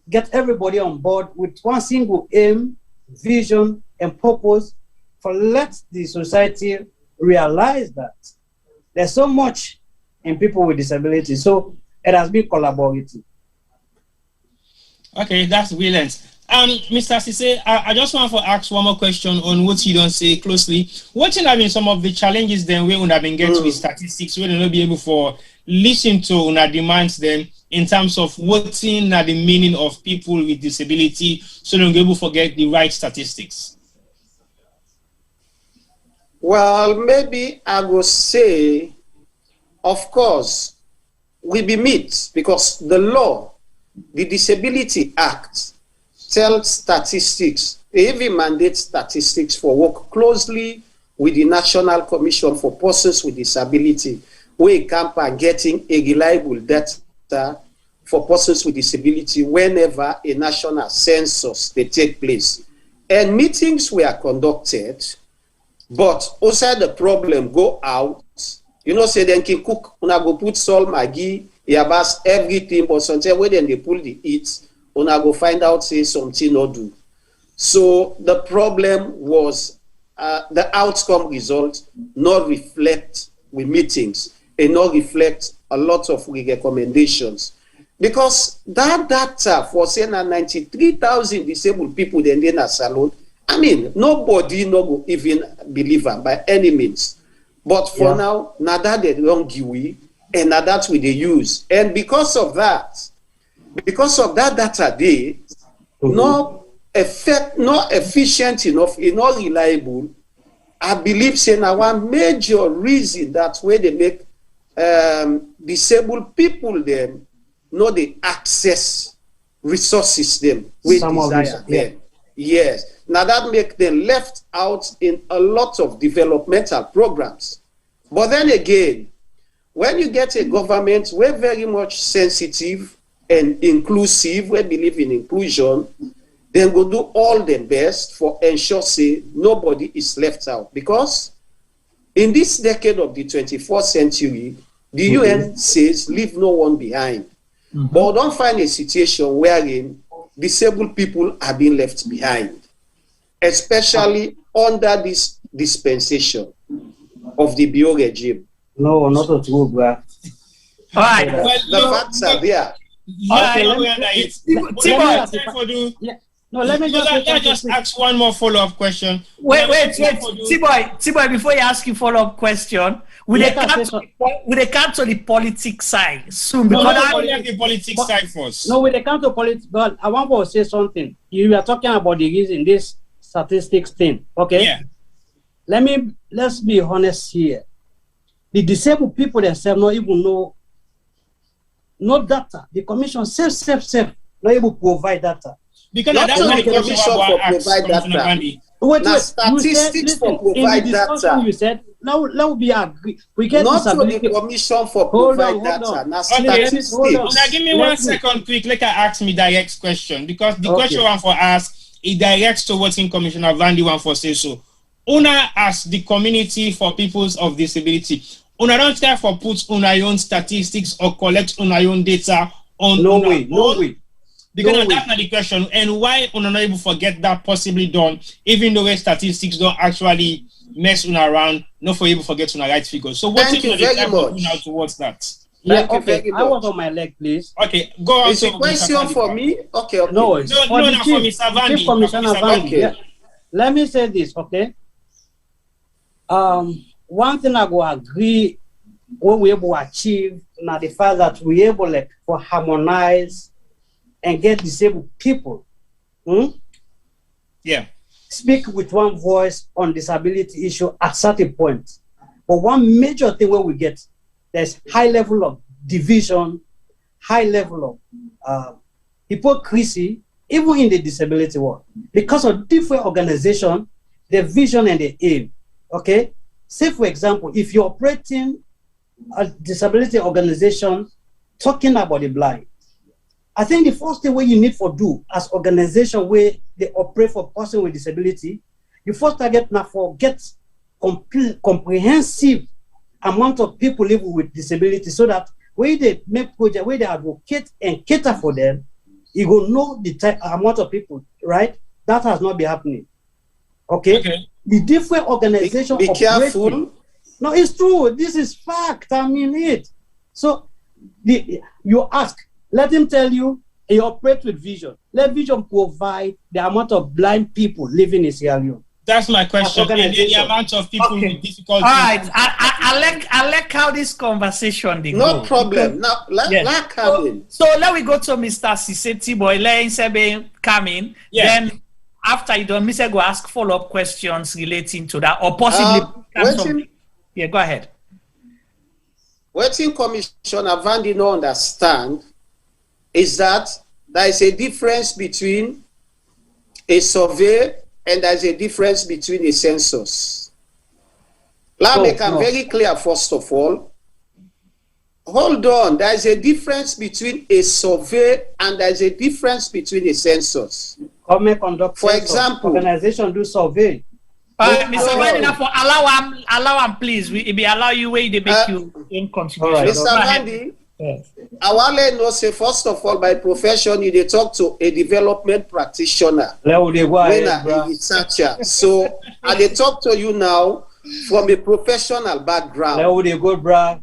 get everybody on board with one single aim, vision, and purpose for let the society realize that there's so much in people with disability. So it has been collaborative. Okay, that's brilliant. Mr. Sise, I just want to ask one more question on what you don't say closely. What have been some of the challenges then we would have been getting with statistics, we will not be able to listen to una demands then in terms of what's in the meaning of people with disability, so don't be able to get the right statistics? Well, maybe I will say, of course, we be meet because the law, the Disability Act, tells statistics, they even mandate statistics for work closely with the National Commission for Persons with Disability, where camp are getting a reliable data for persons with disability whenever a national census they take place. And meetings were conducted, but also the problem go out. Say then can cook, una go put salt, maggi, yabas, everything, but sometimes when they pull the eats, una go find out say something no do. So the problem was the outcome result not reflect with meetings and not reflect a lot of recommendations. Because that data for saying 93,000 disabled people then in a salon, I mean, nobody no go even believe them by any means. But for now that they don't give we, and now that we they use. And because of that data they not efficient enough, not reliable. I believe say now one major reason that way they make disabled people then no they access resources them with desire them. Yes. Now that make them left out in a lot of developmental programs. But then again, when you get a government, we're very much sensitive and inclusive, we believe in inclusion, then go do all the best for ensure say nobody is left out. Because in this decade of the 21st century, the UN says leave no one behind. But don't find a situation wherein disabled people are being left behind, especially under this dispensation of the bio regime. No, not at all, bro. All right. The facts are there. Let me just ask one more follow-up question. Wait, T-Boy, before you ask your follow-up question, will they come to the politics side soon? Because the politics side first. No, with the come to politics, but I want to say something. You are talking about the reason this statistics thing, okay? Yeah. Let's be honest here. The disabled people themselves not even know no data. The commission self not able to provide data. Because that's what the commission for provide data. Wait, statistics for provide data. You said now we agree. We get not to the commission for provide data. Now statistics. Now give me 1 second quick. Let I ask me direct question because the question one for ask it directs towards in Commissioner Vandy one for say so. Una as the community for peoples of disability. Una don't care for put una own statistics or collect una own data on no way. Because that's not the question. And why una not able to get that possibly done, even though statistics don't actually mess una around, not for able to get una right figures. So what Thank you very much. Now towards that? Yeah, okay. I was on my leg, please. Okay, go on. It's a question for me. Okay. No, it's for Mr. Vandy. Chief Commissioner Vandy. Okay. Yeah. Let me say this, okay? One thing I go agree what we able to achieve now the fact that we able like to harmonize and get disabled people. Yeah. Speak with one voice on disability issue at certain point. But one major thing where we get, there's high level of division, high level of hypocrisy, even in the disability world. Because of different organizations, their vision and their aim. Okay? Say, for example, if you're operating a disability organization talking about the blind, I think the first thing what you need to do as organization where they operate for person with disability, you first target now for get comprehensive amount of people living with disability so that when they make project, where they advocate and cater for them, you will know the amount of people, right? That has not been happening. Okay? The different organizations be careful. No, it's true. This is fact. I mean it. So you ask, let him tell you, he operates with vision. Let vision provide the amount of blind people living in Sierra Leone. That's my question. And the amount of people with difficulties. All right. I like how this conversation they no go. problem. Now, so let we go to Mr. Siseti Boy. Let him come in. Yeah. Then after you done, Mr. go ask follow-up questions relating to that or possibly. Yeah, go ahead. What in Commissioner Vandy no understand is that there is a difference between a survey and there is a difference between a census. Let me make it very clear first of all. Hold on, there is a difference between a survey and there is a difference between a census. For example, organization do survey. Mr. Vandy, allow him, please. We allow you where they make you in contribution. Mr. Vandy, Yes. I want to know, say, first of all, by profession, you dey talk to a development practitioner, when a researcher. So, I dey talk to you now from a professional background.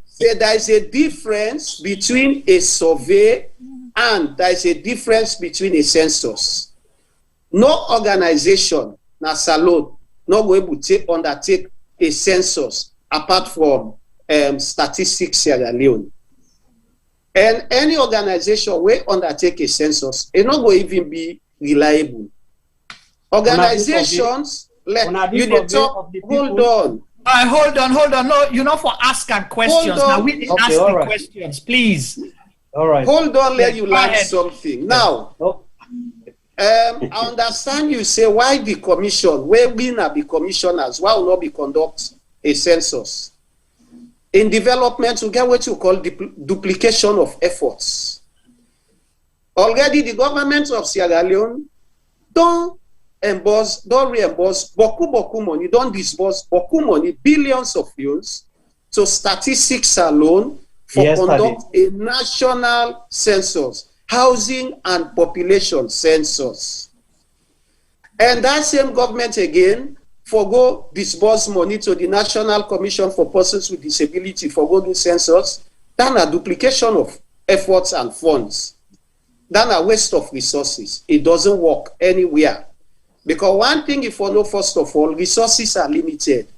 Say there is a difference between a survey and there is a difference between a census. No organization, na salon, not go able to undertake a census apart from Statistics Sierra Leone. And any organization will undertake a census, it not going to even be reliable. Organizations, like you dey talk, hold on. Hold on. No, you're not for asking questions. Now we ask the questions, please. All right. Hold on, let you learn something. Now, I understand you say why the commission, where we not be commissioners, why will not be conduct a census? In development, we get what you call duplication of efforts. Already, the government of Sierra Leone don't reimburse boku money, don't disburse boku money, billions of euros to statistics alone for conduct a national census, housing and population census. And that same government again for go disburse money to the National Commission for Persons with Disability for go do census, then a duplication of efforts and funds. Then a waste of resources. It doesn't work anywhere. Because one thing, if you know, first of all, resources are limited.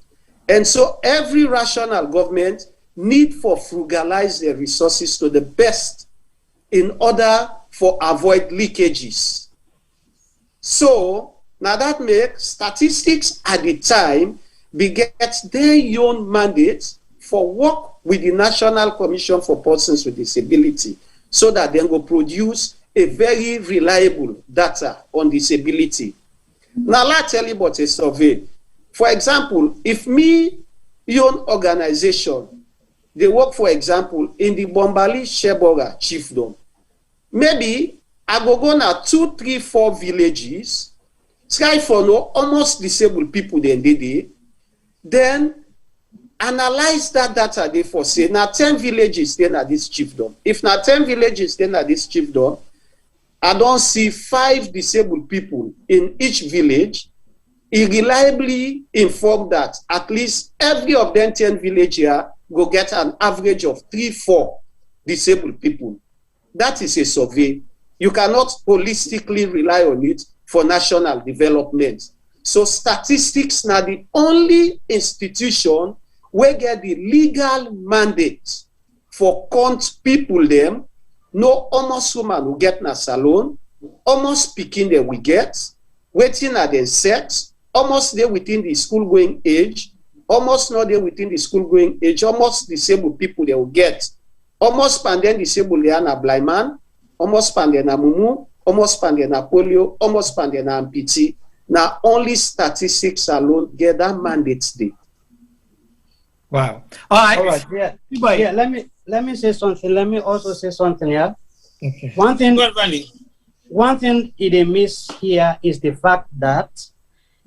And so every rational government need for frugalize their resources to the best in order for avoid leakages. So now that makes statistics at the time beget their own mandate for work with the National Commission for Persons with Disability so that they will produce a very reliable data on disability. Now let's tell you about a survey. For example, if me, your organization, they work, for example, in the Bombali Shebora chiefdom, maybe I go now 2, 3, 4 villages, try for no almost disabled people then analyze that data they for say now 10 villages then at this chiefdom. If now 10 villages then at this chiefdom, I don't see 5 disabled people in each village. He reliably informed that at least every of them 10 villages here go get an average of 3, 4 disabled people. That is a survey. You cannot holistically rely on it for national development. So statistics now the only institution where get the legal mandate for count people them. No almost woman who get na salon, almost speaking that we get, waiting at the sex, almost there within the school going age, almost not there within the school going age, almost disabled people they will get, almost pandemic disabled they are na blind man, almost pandemic na mumu, almost pandemic na polio, almost pandemic na amputee. Now only statistics alone get that mandate day. Wow. All right. Yeah. Let me say something. Let me also say something here. Okay. One thing it miss here is the fact that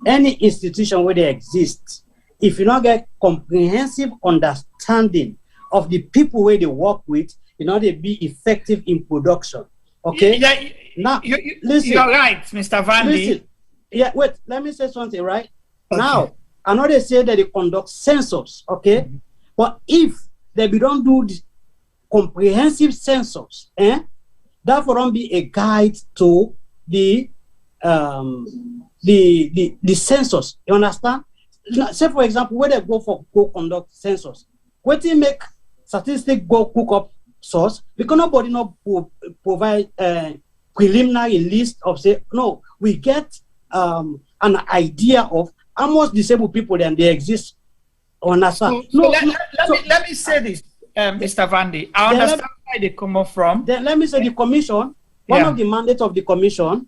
any institution where they exist, if you don't get comprehensive understanding of the people where they work with, they be effective in production. Okay. Yeah, now listen. You're right, Mr. Vandy. Listen. Yeah. Wait. Let me say something. Right now, I know they say that they conduct census. Okay, but if they don't do the comprehensive census, that will be a guide to the census. You understand? Say for example, where they go conduct census, where they make statistics go cook up source because nobody provide preliminary list of say no. We get an idea of how much disabled people then they exist. Understand? Let me say this. Mr. Vandy, I understand where they come from. Then let me say the commission, one of the mandates of the commission,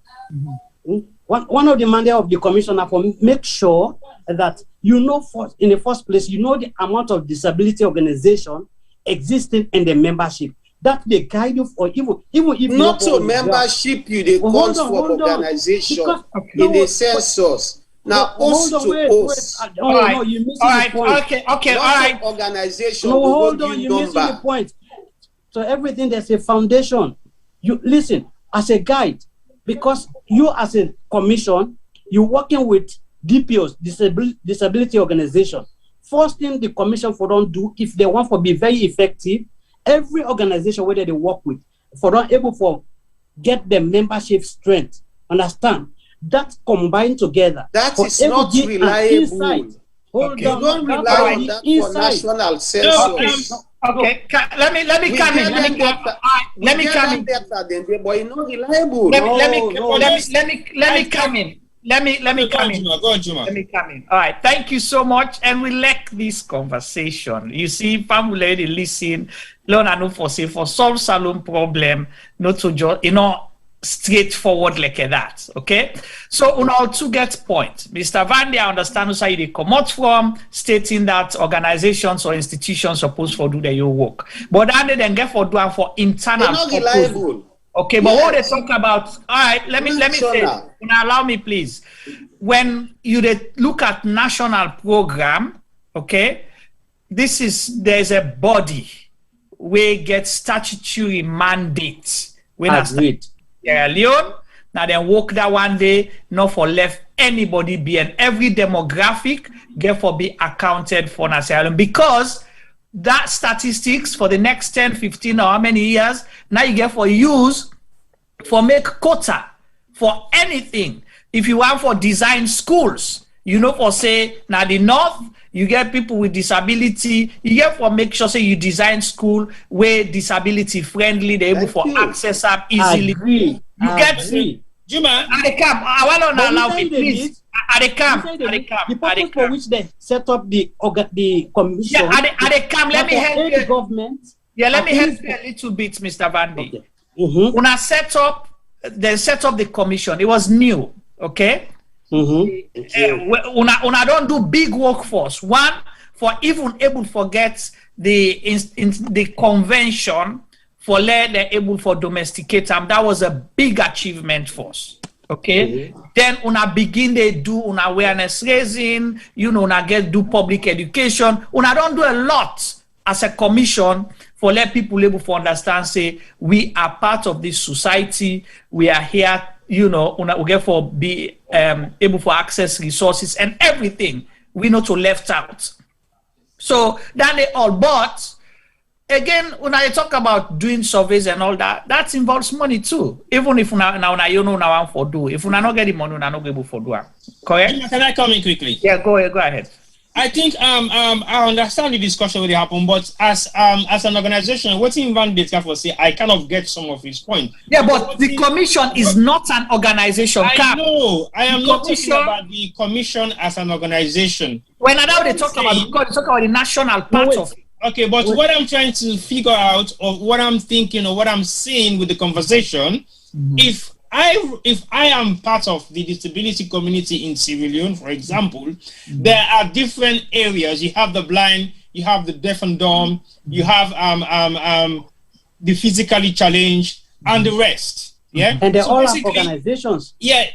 one of the mandates of the commission are for make sure that in the first place, the amount of disability organization existing in the membership. That they guide you for even if not to membership you they come from organization in the census. Now, host to host. All right. You missing the point. Okay. All right. Organization. No, hold on. You're missing the point. So everything, there's a foundation. You listen, as a guide, because you as a commission, you're working with DPOs, disability organization. First thing the commission for them do, if they want to be very effective, every organization whether they work with, for them able for get the membership strength. Understand? That combined together. That is not reliable. Hold okay. on. You don't rely on that for national census. Okay, let me come in. Let me come in. But it's not reliable. Let me come in. Let me come in. All right, thank you so much, and we like this conversation. You see, family listen, learn and know for solve salon problem, not to just straightforward like that. Okay, so on all to get point, Mr. Van I understand where they come out from, stating that organizations or institutions supposed to do their work, but then get for doing for internal. They're not reliable. Okay, but what they talk about, all right, let me say, allow me please. When you look at national program, okay, there's a body where gets statutory mandate. When Agreed. Sierra Leone, now then work that one day, not for left anybody be, and every demographic get for be accounted for in Sierra Leone, because that statistics for the next 10, 15 or how many years, now you get for use for make quota for anything. If you want for design schools, for say, now the North, you get people with disability, you get for make sure say you design school where disability friendly, they're able for access up easily. Agree. You get Juma, at the camp, I want to allow me, please. At the camp, the purpose for which they set up the commission. Yeah, at the camp, let me help you. Government. Yeah, let me help you a little bit, Mr. Vandy. Okay. When I set up the commission, it was new, okay? When I don't do big workforce, one, for even able to forget the convention for they're able for domesticate them, that was a big achievement for us. Okay, then una begin they do una awareness raising, una do public education. Una don't do a lot as a commission for let people able to understand, say we are part of this society, we are here, una we get for be able for access resources and everything. We not to left out. So that they all, but again, when I talk about doing surveys and all that, that involves money too. Even if now want for do, if una not get the money, una not able for do. Correct? Can I come in quickly? Yeah, go ahead. I think I understand the discussion will happen, but as an organization, what in Van Data for say, I kind of get some of his point. Yeah, but the commission is not an organization. I know. I am not talking about the commission as an organization. When now they talk about the national part of it. Okay, but what I'm trying to figure out, or what I'm thinking, or what I'm saying with the conversation, if I am part of the disability community in Sierra Leone, for example, there are different areas. You have the blind, you have the deaf and dumb, you have the physically challenged, and the rest. Yeah, and they all have organizations. Yeah,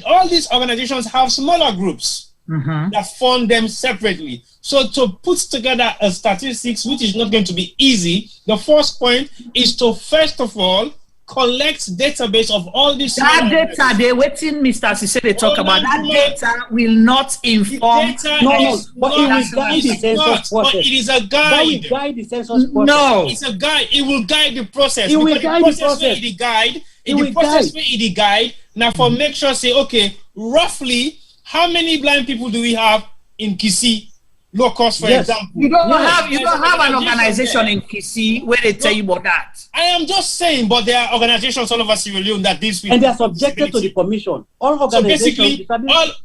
all these organizations have smaller groups that fund them separately. So to put together a statistics, which is not going to be easy, the first point is to first of all collect database of all these. That data, they waiting, Mr. Sise, they talk about that data will not inform. No, but it will guide the census process. But it is a guide. That will guide the census process. No, it's a guide. It will guide the process. It will guide the process. The guide. In the process, where the guide. Now, for make sure, say, okay, roughly, how many blind people do we have in Kisi? Low cost, for example. You don't have an organization in Kisi where they tell you about that. I am just saying, but there are organizations all over Sierra Leone that these people, and they are subjected to the commission. All organizations. So basically,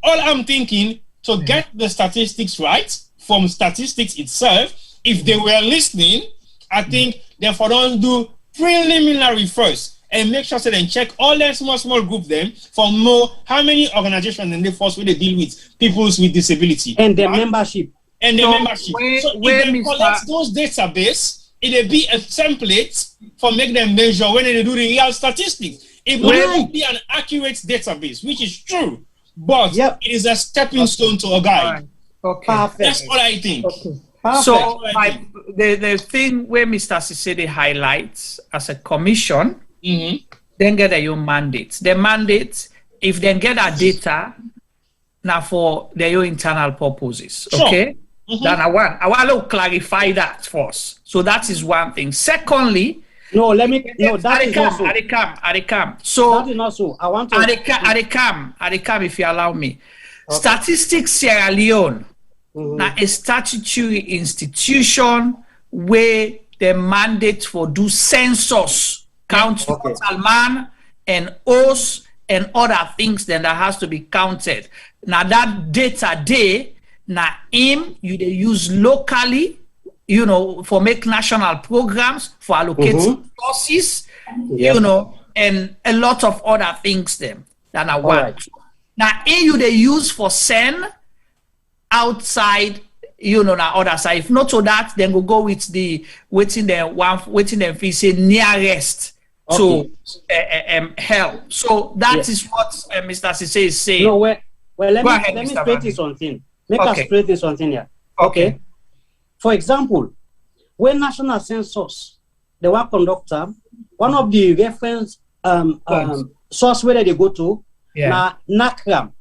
all I'm thinking to get the statistics right from statistics itself. If they were listening, I think therefore don't do preliminary first and make sure so they check all their small group them for more how many organizations in the force where they deal with people with disability and their membership. And the membership. So if they collect those database, it'll be a template for make them measure when they do the real statistics. It will not be an accurate database, which is true, but it is a stepping stone to a guide. Okay. Perfect. That's what I think. Okay. So the thing where Mr. Sisede highlights as a commission, then get their own mandate. The mandate, if they get our data, now for their own internal purposes, okay? Then I want to clarify that first. So that is one thing. Secondly, that is not so. So that is not so. I want to Adekam, if you allow me. Okay. Statistics Sierra Leone, now a statutory institution where the mandate for do census, count total man and horse and other things then that has to be counted. Now that data day, now you they use locally, you know, for make national programs, for allocating resources, you know, and a lot of other things them that are one. Right. Now they use for send outside, you know, now other side. If not to that, then we'll go with the waiting them fee say nearest to help. So that is what Mr. Sise is saying. No, well, let me straight this something. Make us straight this something here. Okay. For example, when national census, the one conductor, one of the reference source where they go to, na NACRAM.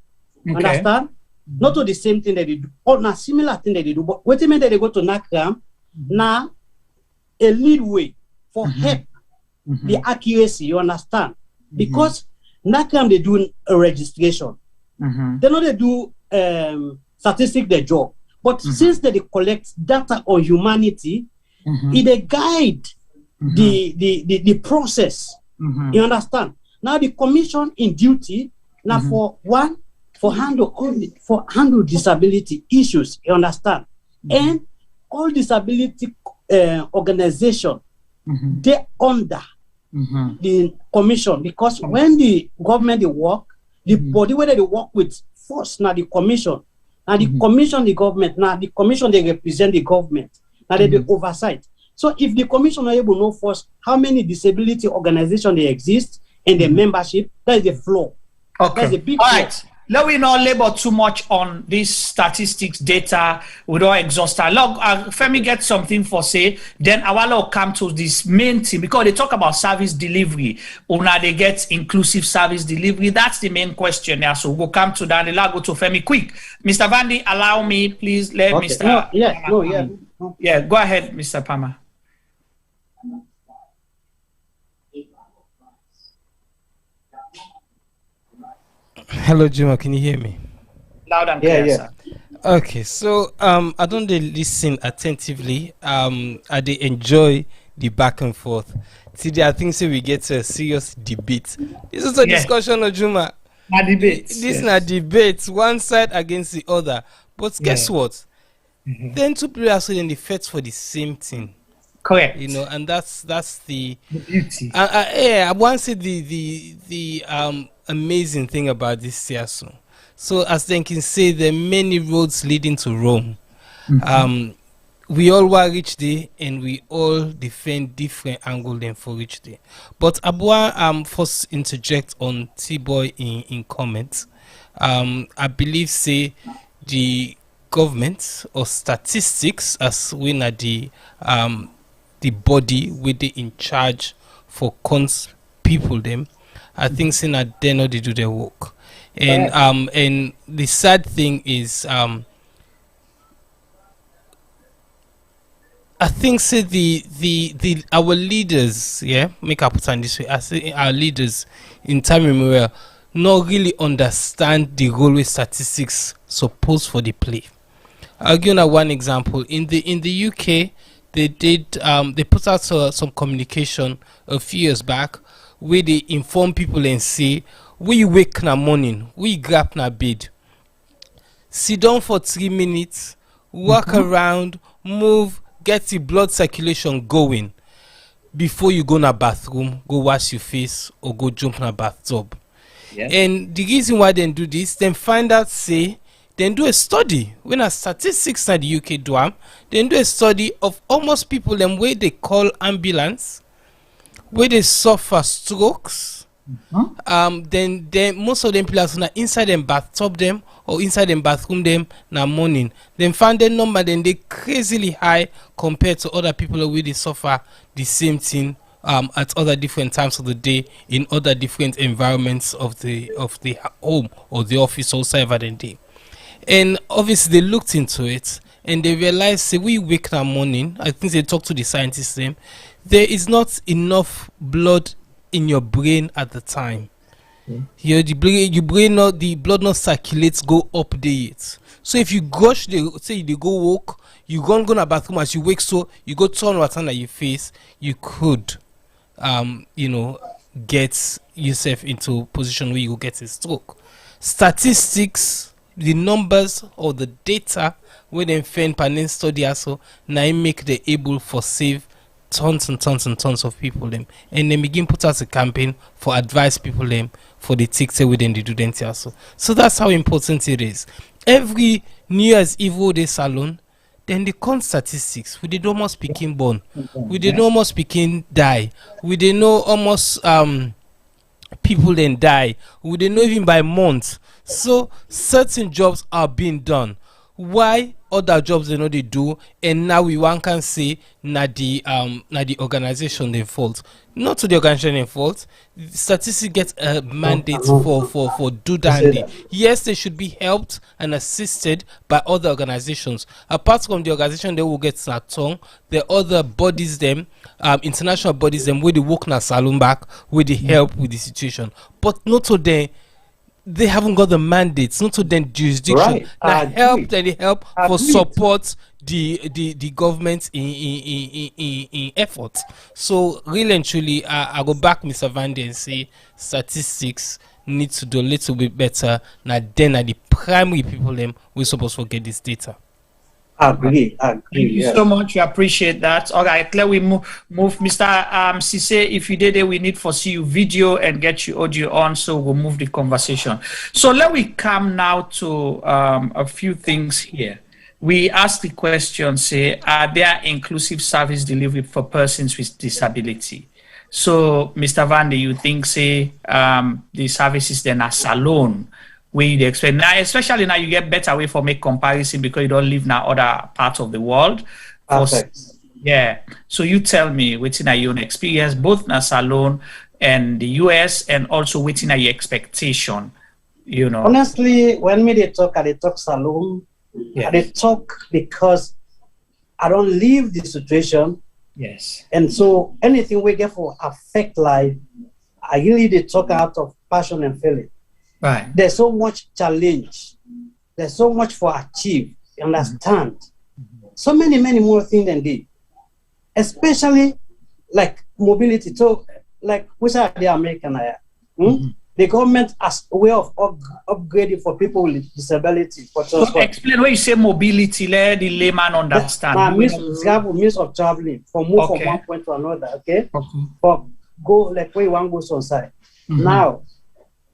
Understand? Not to the same thing that they do, or na similar thing that they do, but what do you mean that they go to NACRAM? Now, a lead way for help the accuracy, you understand? Because NACRAM they do a registration. They know they do statistic their job. But since they collect data on humanity, it guide the process. You understand? Now the commission in duty now for handle disability issues. You understand? And all disability organization they under the commission, because when the government they work, the body where they work with first now the commission. Now the commission, the government, now the commission they represent the government. Now they do oversight. So if the commission are able to know first how many disability organizations they exist and their membership, that is the flaw. Okay. That's a big All flaw. right. Let we not labor too much on this statistics data. We don't exhaust our log. Femi get something for say. Then I will come to this main thing because they talk about service delivery. Or now they get inclusive service delivery. That's the main question there. So we'll come to that. I'll go to Femi quick. Mr. Vandy, allow me, please. Let Mr. Yeah, go ahead, Mr. Palmer. Hello, Juma. Can you hear me? Loud and clear, sir. Okay, so I don't listen attentively. I they enjoy the back and forth. Today, I think so we get to a serious debate. This is a discussion of Juma. This is not debate. One side against the other. But guess what? Then two players are in the fight for the same thing. Correct. You know, and that's the beauty. I want to say the amazing thing about this CSO. So as they can say, there are many roads leading to Rome. We all want reach there, and we all defend different angle then for reach there. But Abua first interject on T-Boy in comments. I believe say the government or statistics as we are the body with the in charge for cons people them. I think saying that they know they do their work. And the sad thing is I think say the our leaders, make up put on this way. I say our leaders in time memorial not really understand the role with statistics supposed for the play. I'll give you one example. In the UK, they did they put out some communication a few years back where they inform people and say, we wake na morning, we grab na bed, sit down for 3 minutes, walk around, move, get the blood circulation going before you go na bathroom, go wash your face or go jump na bathtub. And the reason why they do this, then find out say then do a study. When a statistics in the UK do then do a study of almost people them where they call ambulance, where they suffer strokes, Then most of them pillars na inside them bathtub them or inside them bathroom them na morning. Then find the number then they crazily high compared to other people who really suffer the same thing at other different times of the day in other different environments of the home or the office or whatever they day. And obviously they looked into it and they realized, say, we wake that morning, I think they talked to the scientists, there is not enough blood in your brain at the time. Your the blood not circulates, go up there. So if you gush, say they go walk, you go in the bathroom as you wake, so you go turn water on your face, you could, get yourself into a position where you will get a stroke. Statistics, the numbers or the data where they find panel study also now make they able for save tons and tons and tons of people them, and then begin put out a campaign for advise people them for the tick within the student also. So that's how important it is. Every New Year's Eve day salon, then the con statistics we did almost speaking born, we did almost speaking die, we did know almost people then die, we did know even by month. So certain jobs are being done. Why other jobs they know they do, and now we one can say na the organization they fault. Not to the organization they fault. Statistics get a mandate for do that. Yes, they should be helped and assisted by other organizations. Apart from the organization they will get tongue, the other bodies them, international bodies them where they work na salon back, where they help with the situation. But not to them. They haven't got the mandates, not to then jurisdiction that help for support the government in effort. So really and truly, I go back, Mr. Vandy, and say statistics need to do a little bit better. Now then, the primary people them we're supposed to get this data. Agree. Thank you so much. We appreciate that. All right, let we move. Mr. Cisse, if you did it, we need to see you video and get you audio on, so we'll move the conversation. So let we come now to a few things here. We asked the question, say, are there inclusive service delivery for persons with disability? So, Mr. Vandy, you think, say, the services then are salon, where you expect now, especially now you get better way for make comparison because you don't live now other parts of the world. Perfect. Yeah. So you tell me within your own experience, both na salon and the US, and also within your expectation, you know. Honestly, when me they talk salon, they talk because I don't live the situation. Yes. And so anything we get for affect life, I really they talk out of passion and feeling. Right. There's so much challenge. There's so much for achieve. You understand? So many more things than this. Especially like mobility. So like which are the American the government as a way of upgrading for people with disability. So explain when you say mobility, let the layman understand. Means of traveling from move from one point to another, okay? For go like where you want to go on site. Now,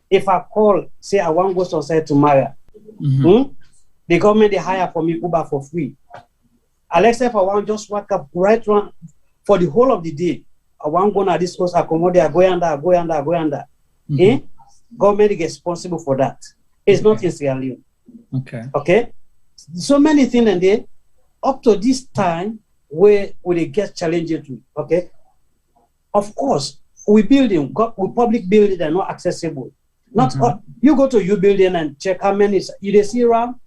if I call, say I want to go on site tomorrow, the government they hire for me Uber for free. Alexa, if I want just work up right one for the whole of the day, I want to go to this course, accommodate, go under. Government gets responsible for that. It's not in Sierra Leone. Okay. So many things and they up to this time where they get challenging to. Okay. Of course, we public buildings are not accessible. Not you go to U building and check how many you see ramp.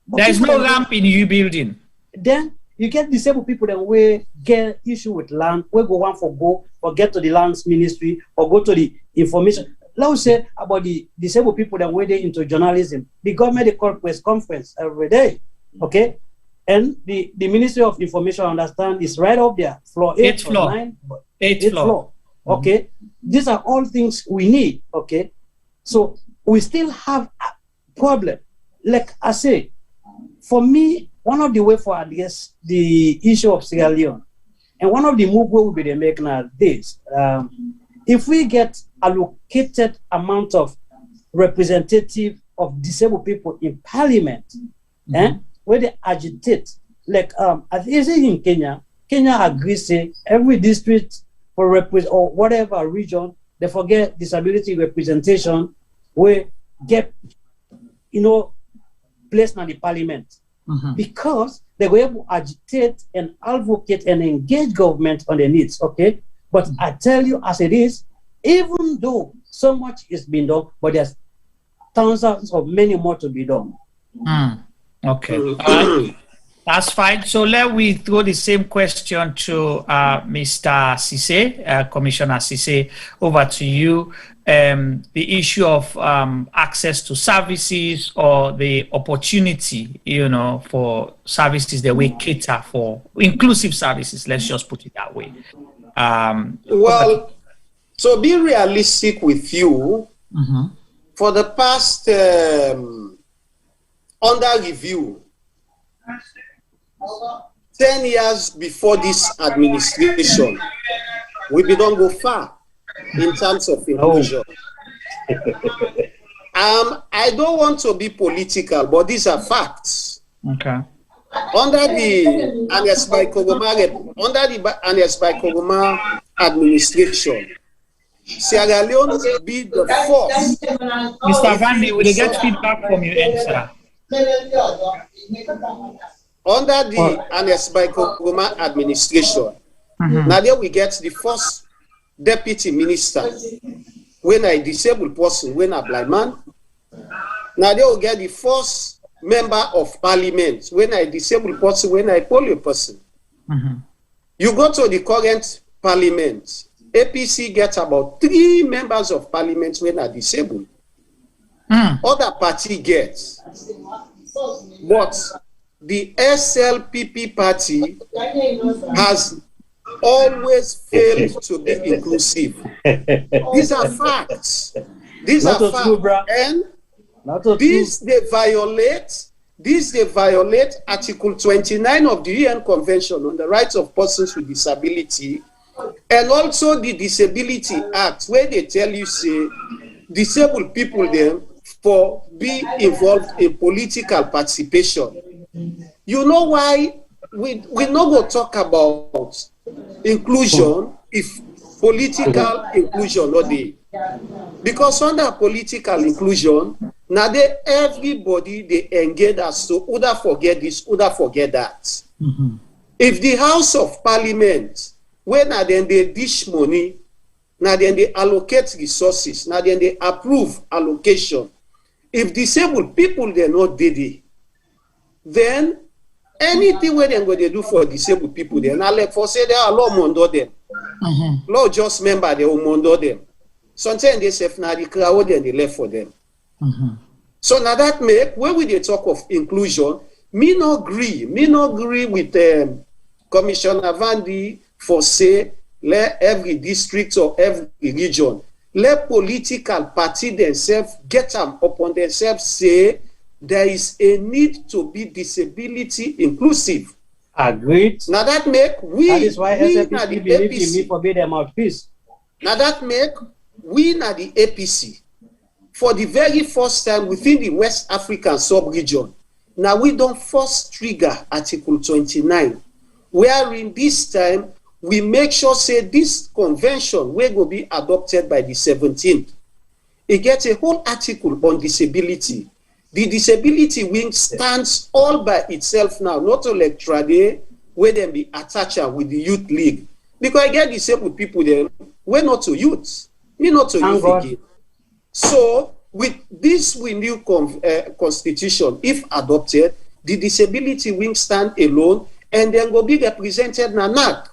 There is no ramp in U building. Then you get disabled people that we get issue with land. We go one for go or get to the lands ministry or go to the information. Let's say about the disabled people that were there into journalism. The government they call press conference every day. Okay. And the Ministry of Information, I understand, is right up there. Floor 8 or 9. 8th floor. Okay. These are all things we need. Okay. So we still have a problem. Like I say, for me, one of the way for address the issue of Sierra Leone, and one of the moves we will be making now this, if we get allocated amount of representative of disabled people in parliament, where they agitate, like as is in Kenya agrees say every district or whatever region they forget disability representation will get, placed in the parliament. Because they were able to agitate and advocate and engage government on their needs, okay? But I tell you as it is, even though so much is being done, but there's thousands of many more to be done. Okay. That's fine. So let we throw the same question to Mr. Sise, Commissioner Sise, over to you. The issue of access to services or the opportunity, for services that we cater for, inclusive services, let's just put it that way. Well, so be realistic with you. For the past, under review, 10 years before this administration, we don't go far in terms of inclusion. I don't want to be political, but these are facts. Okay. Under the Agnes Kogoma administration, Sierra Leone will be the first. Mr. Vandy, will you get feedback from your answer? Under the Agnes Kogoma administration, now there we get the first deputy minister when a disabled person, when a blind man. Now they will get the first member of parliament when a disabled person, when a polio person. You go to the current parliament, APC gets about 3 members of parliament when are disabled. Other party gets. But the SLPP party has always failed to be inclusive. These are facts. These are facts. And they violate Article 29 of the UN Convention on the Rights of Persons with Disability, and also the Disability Act, where they tell you, say, disabled people then for be involved in political participation. You know why we not going to talk about inclusion if political inclusion not there? Because under political inclusion, now they everybody they engage us to either forget this, either forget that. If the House of Parliament, when then they dish money, now then they allocate resources, now then they approve allocation. If disabled people they're not there, then anything where they're going to do for disabled people, then I like for say they are law mondo them. Law just member they will mondo them. Sometimes they say now the crowd then they left for them. So now that make when we they talk of inclusion, me not agree with Commissioner Vandy for say let every district or every region, let political party themselves get them upon themselves say there is a need to be disability inclusive. Agreed. Now that make we that is why SLPP believe in me forbid them out peace. Now that make we na the APC for the very first time within the West African sub-region. Now we don't first trigger Article 29, where in this time we make sure say this convention will be adopted by the 17th. It gets a whole article on disability. The disability wing stands all by itself now, not to like trade where they be attached with the youth league. Because I get disabled people there, we're not to youth. Me not to youth again. So with this new constitution, if adopted, the disability wing stand alone and then go be represented na NAC.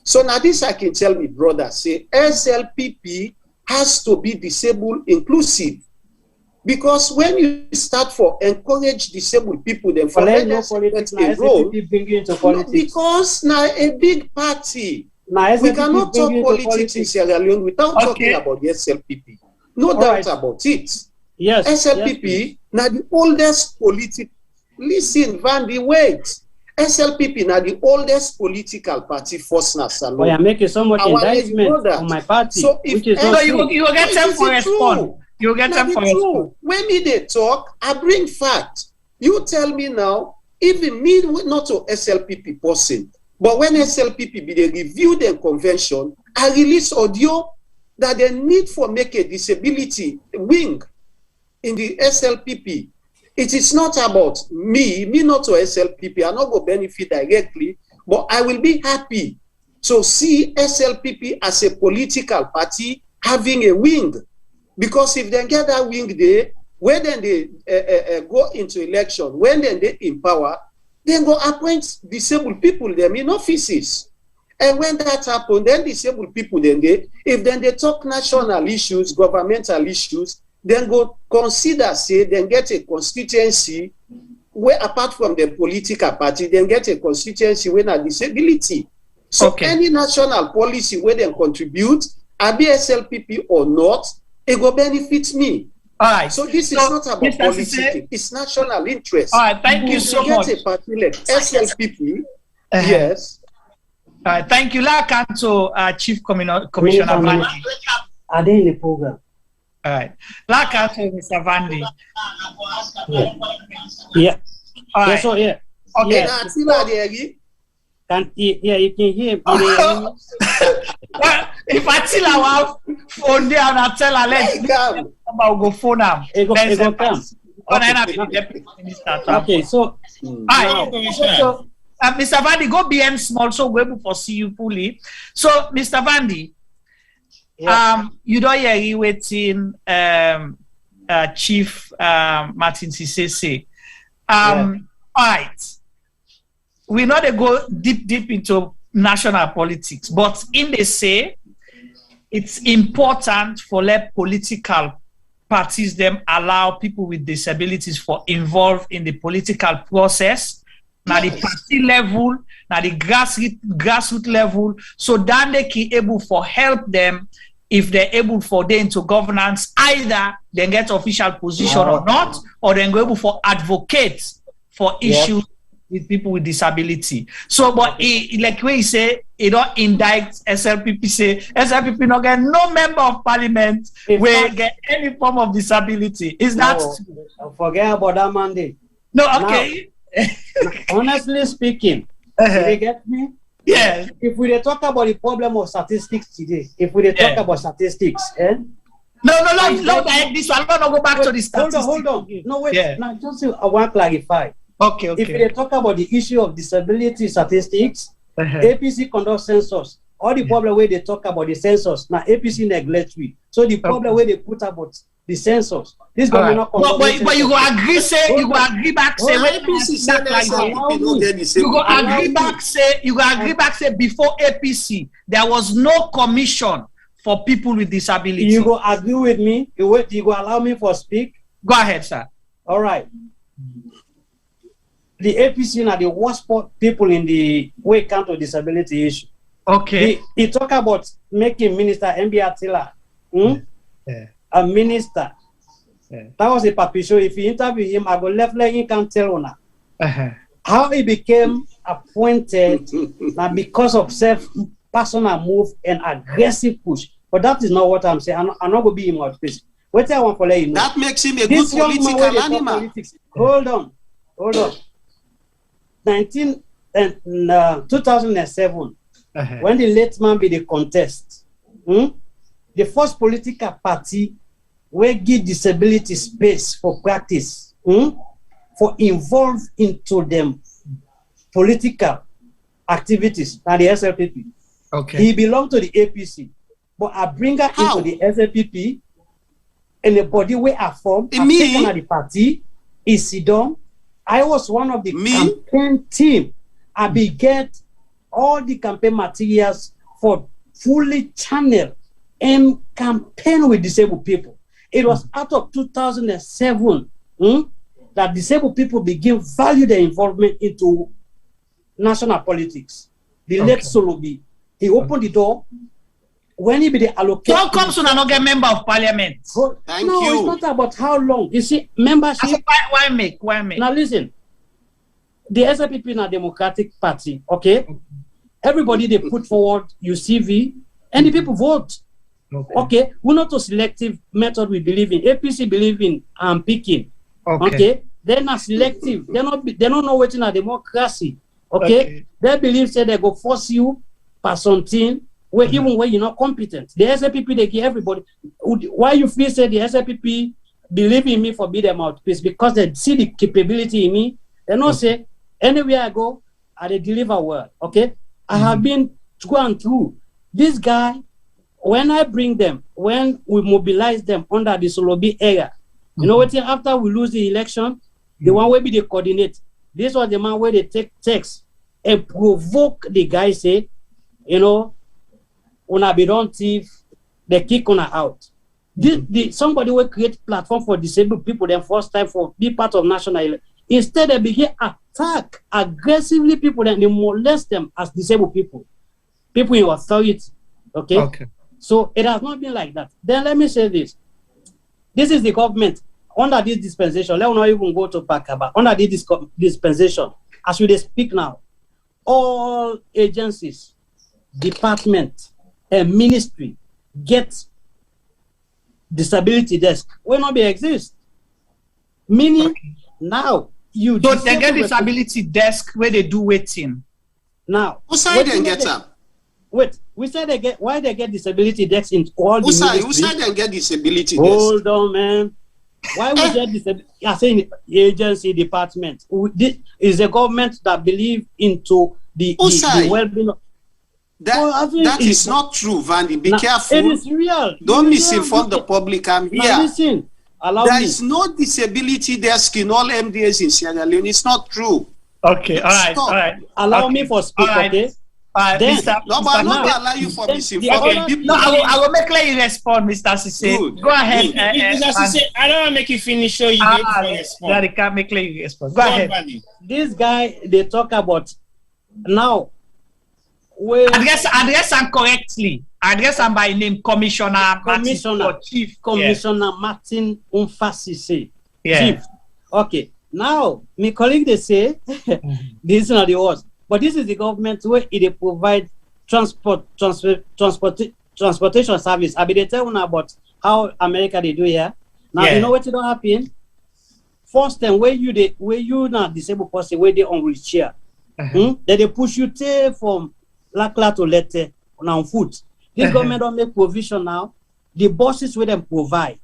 So now this I can tell me brother, say SLPP has to be disabled inclusive. Because when you start for encourage disabled people, then for them a role, because now a big party, we cannot talk politics in Sierra Leone without talking about the SLPP. No doubt about it. Yes, SLPP now the oldest political. Listen, Vandy, wait. SLPP now the oldest political party force na salon. But you're making so much indictment on my party, so if which is not you will get them for respond. You get them for respond. When me they talk, I bring fact. You tell me now, even me not to SLPP person, but when SLPP be they review their convention, I release audio. that they need for make a disability wing in the SLPP. It is not about me not to SLPP. I not go benefit directly, but I will be happy to see SLPP as a political party having a wing. Because if they get that wing there, when then they go into election, when then they in power, then go appoint disabled people them in offices. And when that happens, then disabled people then they talk national issues, governmental issues, then go consider, say, then get a constituency where, apart from the political party, then get a constituency with a disability. So any national policy where they contribute, be SLPP or not, it will benefit me. All right. So this is not about politics; it's national interest. All right. Thank you so much. Get a party like SLPP. Yes. All right. Thank you, Lakanto, Chief Commissioner Vandi. Are they in the program? All right. Lakanto, Mr. Vandi. Yeah. All right. Yeah, so yeah. Okay. Yeah, you can hear me. Well, if I tell our phone there and I tell her, let's go phone them. It go come. Okay, so Mr. Vandi, go BN small so we able to see you fully. So, Mr. Vandi, you don't hear you waiting Chief Martin Sisese. All right. We not go deep into national politics, but in they say it's important for let political parties them allow people with disabilities for involved in the political process, now the party level, now the grassroots level, so that they can able for help them if they're able for them into governance, either they get official position or not, or then go able for advocate for issues with people with disability. So, but like we say, it don't indict SLPP. Say SLPP not get no member of parliament will get any form of disability. Is that forget about that mandate? No, okay. Now, honestly speaking, they get me? Yes. If we talk about the problem of statistics today, if we talk about statistics, No, this one. I'm not go back to the statistics. Hold on. No, wait. Now, just I want to clarify. Okay. If they talk about the issue of disability statistics, APC conducts census. All the problem where they talk about the census, now APC neglects we. So the problem where they put about the census, this government not but you go agree say you go agree back say when APC you go agree back say before APC there was no commission for people with disability. You go agree with me? You go allow me for speak? Go ahead, sir. All right. The APC are the worst people in the way it comes to disability issue. Okay. He talk about making Minister MB Attila a minister. That was a papi show. If you interview him, I go left leg, he can tell on how he became appointed now because of personal move and aggressive push. But that is not what I'm saying. I'm not going to be in my face. What I want to let you know. That makes him a good political animal. Hold on. 2007, when the late man be the contest, the first political party will give disability space for practice, for involved into them political activities, and the SLPP. Okay. He belonged to the APC, but I bring her into the SLPP, and the body where I form, I taken at the party, is Sidon. I was one of the campaign team. I began all the campaign materials for fully channel and campaign with disabled people. It was out of 2007 that disabled people begin value their involvement into national politics. The late Solobi, he opened the door. When he be the allocation, how comes when I not get member of parliament? Thank you. It's not about how long. You see, membership. Why make? Now listen, the SLPP is a democratic party. Okay, everybody they put forward your CV, and the people vote. Okay, we're not a selective method we believe in. APC believe in picking. Okay, they're not selective. They don't know what's in a democracy. Okay, they believe say they go force you for something. where even when you're not competent. The SLPP, they give everybody. Why you feel say the SLPP believe in me for be their mouthpiece? Because they see the capability in me. They not say, anywhere I go, I deliver word, okay? I have been through and through. This guy, when I bring them, when we mobilize them under the Solobi area, you know what, after we lose the election, the one way be they coordinate. This was the man where they take text and provoke the guy, say, you know, una be don't thief, they kick una out. Somebody will create platform for disabled people, then first time for be part of national election. Instead, they begin attack aggressively people, and they molest them as disabled people in authority. Okay? So it has not been like that. Then let me say this. This is the government under this dispensation. Let us not even go to Pakaba. Under this dispensation, as we speak now, all agencies, department, and ministry get disability desk. Will not be exist. Meaning now you so they get disability desk where they do waiting. Now who side they get them? Wait, we said they get why they get disability desk in all the ministries? Who side they get disability desk? Hold on, man. Why we get disability? I say agency department. This is a government that believe into the well-being. That is not true, Vandy. Be careful. It is real. Don't misinform the public. I'm here. Now listen. There is no disability desk in all MDAs in Sierra Leone. It's not true. Okay, all right. Allow me for speak, okay? Then, no, but I'm not allow you for misinforming. No, I will make you respond, Mr. Sise. Go ahead. Mr. Sise, I don't want to make you finish so you can respond. Daddy can't make you respond. Go ahead. This guy, they talk about now. Address them correctly. Address them by name, Commissioner Chief Commissioner Martin Umfasise. Yeah. Chief. Okay. Now, my colleague they say this is not the words, but this is the government where it provide transportation service. I be they tell you about how America they do here. Now you know what don't happen. First time where you not disabled person where they on wheelchair, then they push you from Lakla to Lete on foot. This government don't make provision now. The buses where them provide,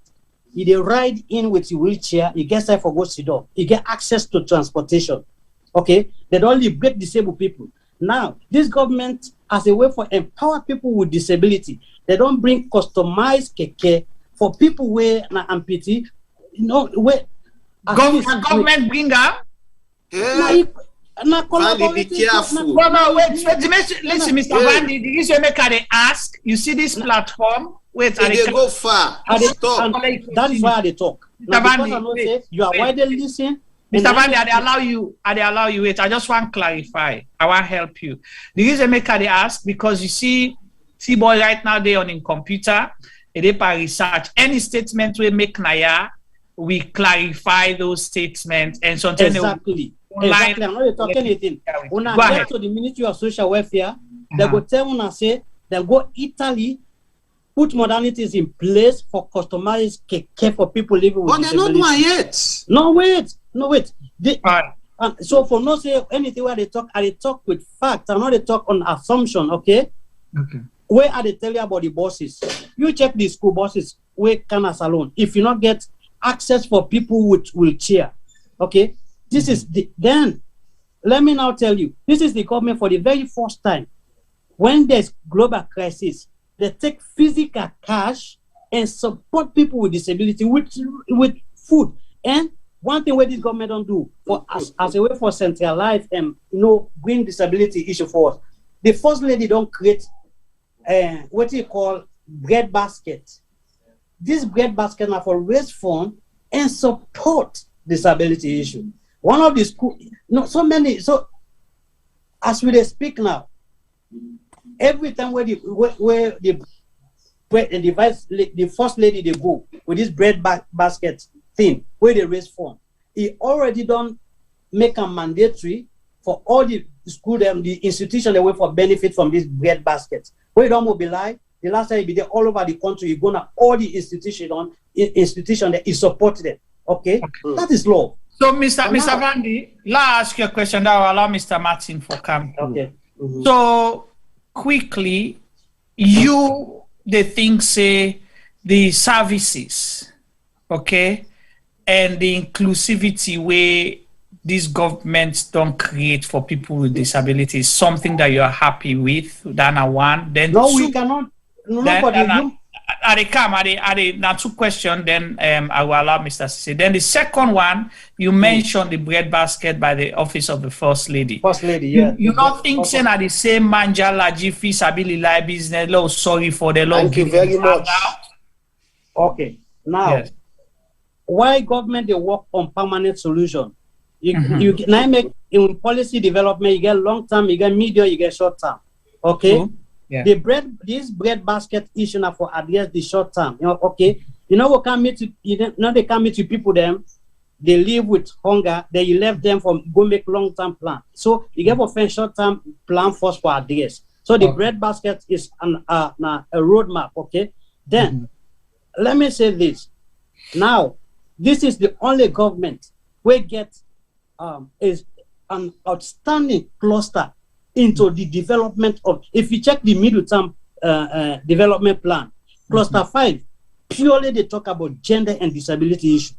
if they ride in with your wheelchair, you get time for go sit down. You get access to transportation. Okay, they don't liberate disabled people. Now, this government, as a way for empower people with disability, they don't bring customized keke for people where na amputee. You know where government bring up. Vandy, be careful. Listen, Mr. Vandy, the reason they ask, you see this platform? Wait, they go far. Stop. That is why they talk. Now, because I know say you are widely listening. Mr. Vandy, I allow you. Wait, I just want to clarify. I want to help you. The reason they ask, because you see, boy right now they on in computer, they by research. Any statement we make Naya, we clarify those statements and sometimes exactly. Exactly. I'm not talking anything. When I get to the Ministry of Social Welfare, they go tell una say they go Italy, put modalities in place for customized care for people living with disabilities. But they're not doing yet. No, wait. So for no say anything where they talk with facts. I'm not they talk on assumption, okay? Where are they tell you about the buses? You check the school buses where Canas alone. If you not get access for people with wheelchair, okay? This is then let me now tell you, this is the government for the very first time. When there's global crisis, they take physical cash and support people with disability with food. And one thing where this government don't do for as a way for centralize and bring disability issue for us. The first lady don't create what you call bread basket. This bread basket now for raise fund and support disability issue. One of the school, so as we speak now, every time where the first lady they go with this bread basket thing where they raise fund, he already done make a mandatory for all the school the institution that way for benefit from this bread basket. Where you don't mobilize, the last time you be there all over the country, you go now all the institution that is supported them. Okay? That is law. So, Mr. Vandy, let's ask you a question that will allow Mr. Martin for coming. Okay. So, quickly, they think say the services, okay, and the inclusivity way these governments don't create for people with disabilities, something that you are happy with, than a one. Then no, two, we cannot. Nobody. Now 2 questions, then I will allow Mr. Sisi. Then the second one, you mentioned the breadbasket by the Office of the First Lady. First Lady, yeah. You don't think saying at the same manjala jifi sabili lai business law sorry for the law. Thank you very much. Okay. Now, yes. Why government they work on permanent solution? You now make in policy development, you get long term, you get medium, you get short term. Okay. Yeah. This bread basket issue now for address the short term. You know, okay. You know what can meet to they can meet to people them, they live with hunger, then you left them from go make long term plan. So you get a short term plan first for address. So the bread basket is a roadmap, okay? Then let me say this. Now, this is the only government where get is an outstanding cluster into the development of, if you check the middle term development plan, cluster 5, purely they talk about gender and disability issue.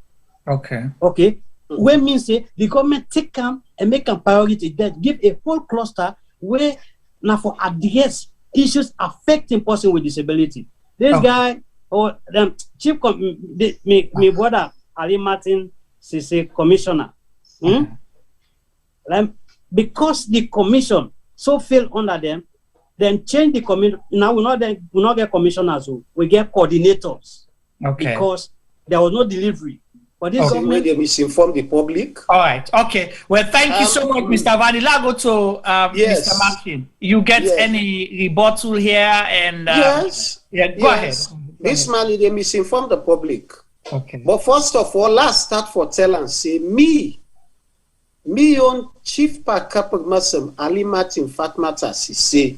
Okay. Okay. When means say the government take them and make a priority, that give a whole cluster where now for address issues affecting person with disability. This guy or the chief me brother Ali Martin Sisi commissioner. Because the commission so fail under them, then change the commission. Now we not get commissioners, we get coordinators. Okay. Because there was no delivery. But this government they misinform the public. All right. Okay. Well, thank you so much, Mr. Vanilla. Go to Mr. Martin. You get any rebuttal here? And yes. Yeah. Go ahead. This man they misinform the public. Okay. But first of all, let's start for tell and say me on Chief Pakapag Masam Ali Martin Fatmata Sisi.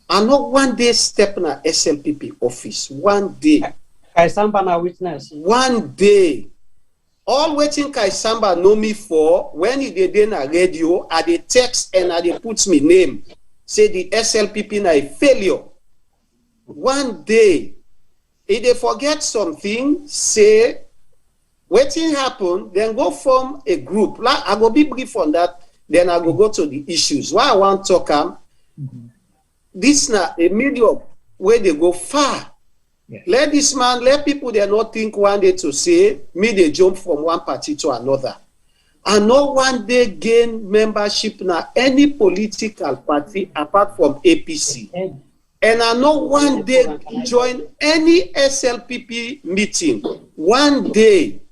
I know one day step in a SLPP office. One day. Kaisamba na witness. One day. All waiting Kaisamba know me for when he did in a radio, I they text and I they put me name. Say the SLPP na a failure. One day. If they forget something, say waiting happen, then go form a group. Like, I go be brief on that, then I go to the issues. Why I want to talk this now a medium where they go far. Yes. Let this man, let people they not think one day to say me they jump from one party to another. And no one day gain membership now any political party apart from APC. And I know one day join any SLPP meeting. One day.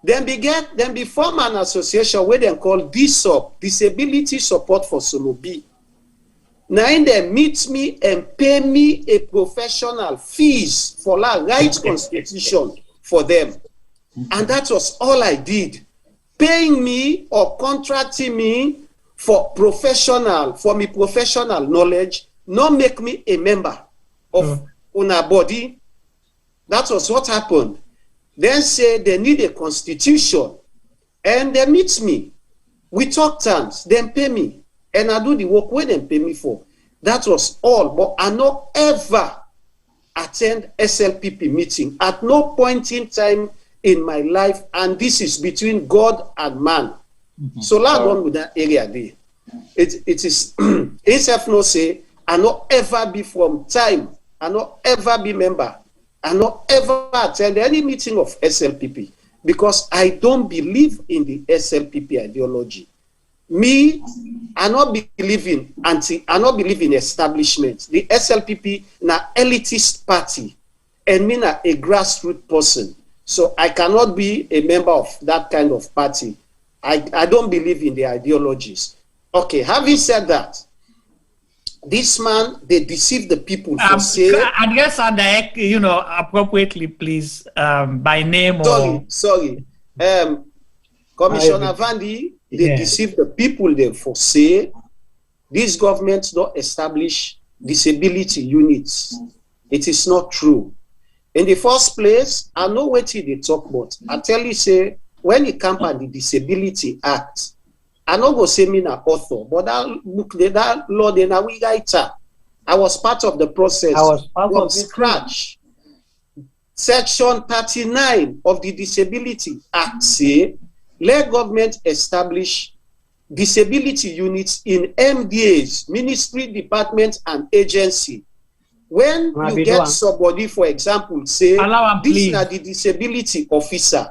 Then be form an association where they call DSOP, Disability Support for Solobi. Now in they meet me and pay me a professional fees for la right constitution for them. And that was all I did. Paying me or contracting me for me professional knowledge, not make me a member of una body. That was what happened. Then say they need a constitution. And they meet me. We talk terms, then pay me. And I do the work where they pay me for. That was all. But I not ever attend SLPP meeting at no point in time in my life. And this is between God and man. So let's go on with that area there. It is itself no say I not ever be from time. I not ever be member. I not ever attend any meeting of SLPP because I don't believe in the SLPP ideology. Me, I not believe in establishment. The SLPP na elitist party and me na a grassroots person. So I cannot be a member of that kind of party. I don't believe in the ideologies. Okay, having said that, this man, they deceive the people for say... Address appropriately, please, by name Sorry. Commissioner Vandi, they deceive the people there for say these governments don't establish disability units. It is not true. In the first place, I know what they talk about. I tell you, say, when it comes to the Disability Act, I not go say me na author, but that book, that law, then we writer. I was part of the process I was part from of it. scratch. Section 39 of the Disability Act say, let government establish disability units in MDAs, ministry, department, and agency. When you get somebody, for example, say, this is the disability officer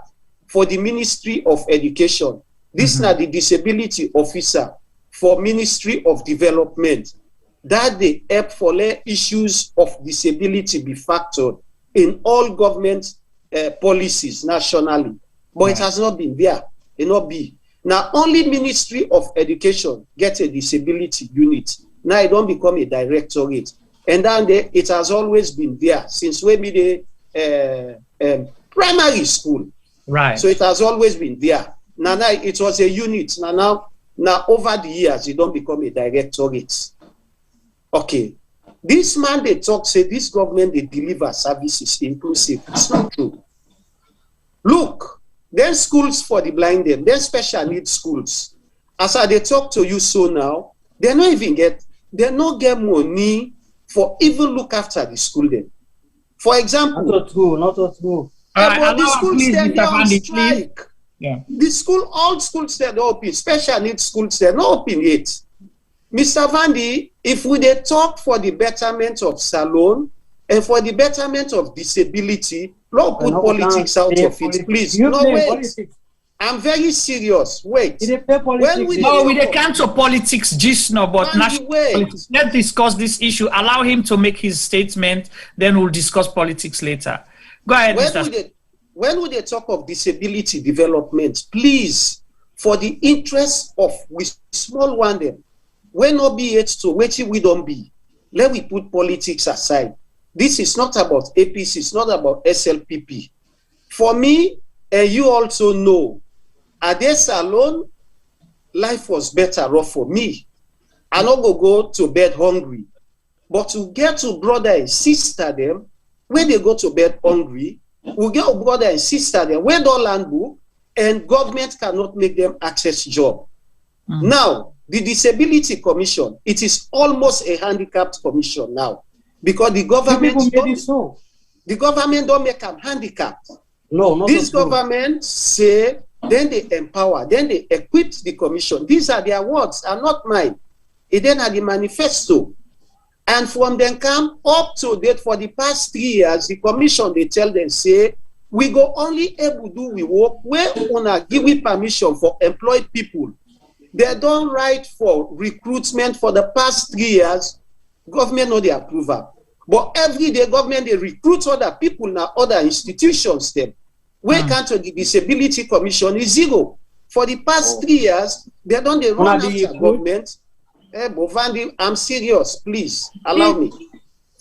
for the Ministry of Education. This is the disability officer for Ministry of Development. That they help for let issues of disability be factored in all government policies nationally. But it has not been there. It not be. Now, only Ministry of Education get a disability unit. Now it don't become a directorate. And then it has always been there since maybe the primary school. Right. So it has always been there. Now it was a unit. Now over the years, it don't become a directorate. Okay. This man they talk say this government they deliver services inclusive. It's not true. Look, then schools for the blind, then special needs schools. As they talk to you so now, they not get money for even look after the school then. For example, not true. The schools then they on strike. Yeah. All schools they open, special needs schools they not open yet. Mr. Vandy, if we dey talk for the betterment of Salone and for the betterment of disability, don't put politics out of it, please. No, wait. Politics. I'm very serious. Wait. When we can't to politics, just no, but national politics. Let's discuss this issue. Allow him to make his statement, then we'll discuss politics later. Go ahead, Mr. When we talk of disability development, please, for the interest of we small one them, when no be it to waiting we don't be. Let we put politics aside. This is not about APC, it's not about SLPP. For me, and you also know, at this alone, life was better off for me. I not go to bed hungry. But to get to brother and sister them, when they go to bed hungry, we get a brother and sister them, where don't land book, and government cannot make them access job. Now, the Disability Commission, it is almost a handicapped commission now. Because the government don't make them handicapped. No, this government say, then they empower, then they equip the commission. These are their words, are not mine. It then had the manifesto. And from them come up to date for the past 3 years, the commission, they tell them, say, we go only able to do we work where we wanna give we permission for employed people. They don't write for recruitment for the past 3 years. Government know the approval. But every day government they recruit other people now, other institutions them. Where can't the Disability Commission is zero. For the past 3 years, they don't they run after government. Bovandi, I'm serious, please. Allow me.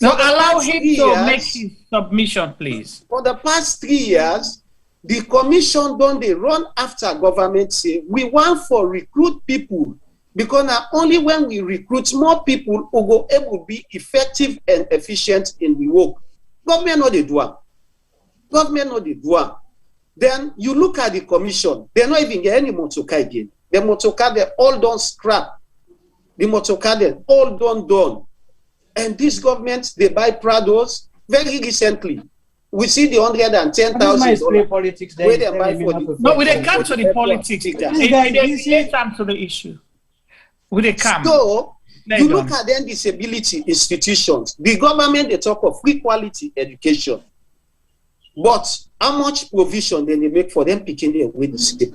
No, allow him to make his submission, please. For the past 3 years, the commission don't they run after government say we want for recruit people because now only when we recruit more people who go able to be effective and efficient in the work. Government know they do one. Government know they do one. Then you look at the commission, they not even get any motorcar again. The motorcar they all done scrap. The motorcar they all done. And this government they buy Prados very recently. We see the $110,000 politics. Where they buy for the no, we they come to the politics. They come to the issue. We they come. So you look at then disability institutions. The government they talk of free quality education, but how much provision then they make for them picking their way to sleep?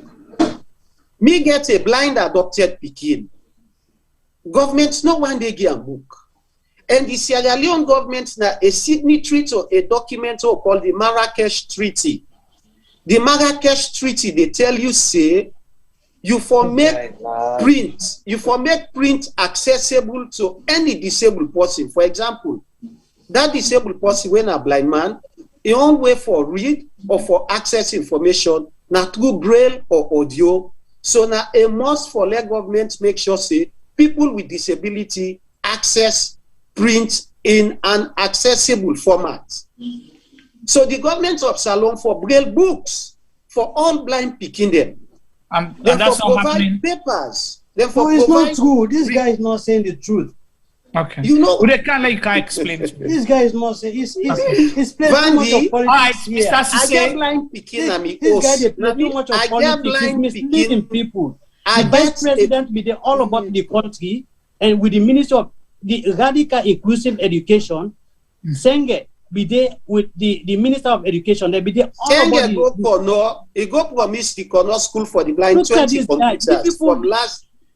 Me get a blind adopted picking. Government no one day get a book. And the Sierra Leone government now a signatory to a document called the Marrakesh Treaty. The Marrakesh Treaty, they tell you, say, you for make print accessible to any disabled person. For example, that disabled person when a blind man, the only way for read or for access information, now through braille or audio. So now a must for let government make sure say people with disability access print in an accessible format. So the government of Salone for braille books for all blind picking them. And that's not happening. Papers. No, it's not true. This guy is not saying the truth. Okay. You know, they can't let you explain it. This guy is more say he's playing too much of politics. All right, here. I get blind picking and me This guy they play too much of politics. He's misleading people. The vice president be there all about the country, and with the minister of the radical inclusive education, Senge be there with the minister of education. They be there all about he go promise the corner school for the blind 20 computers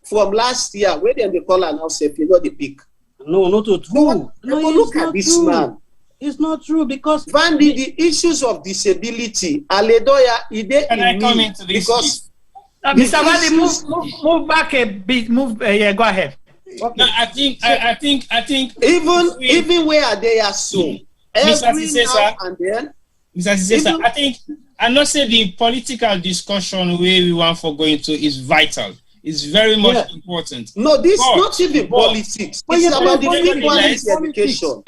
from last year. Where then they call and now say you know the pick. No, not true. No, look at this man. It's not true because the issues of disability, Aledoya, can I come into this? Because Mr. Vandi, move back a bit. Yeah, go ahead. Okay. No, I think even where they are so every now and then. Mr. Sisesa, I think I'm not saying the political discussion where we want for going to is vital. It's very much important. No, this is not even politics. It's about the equality education.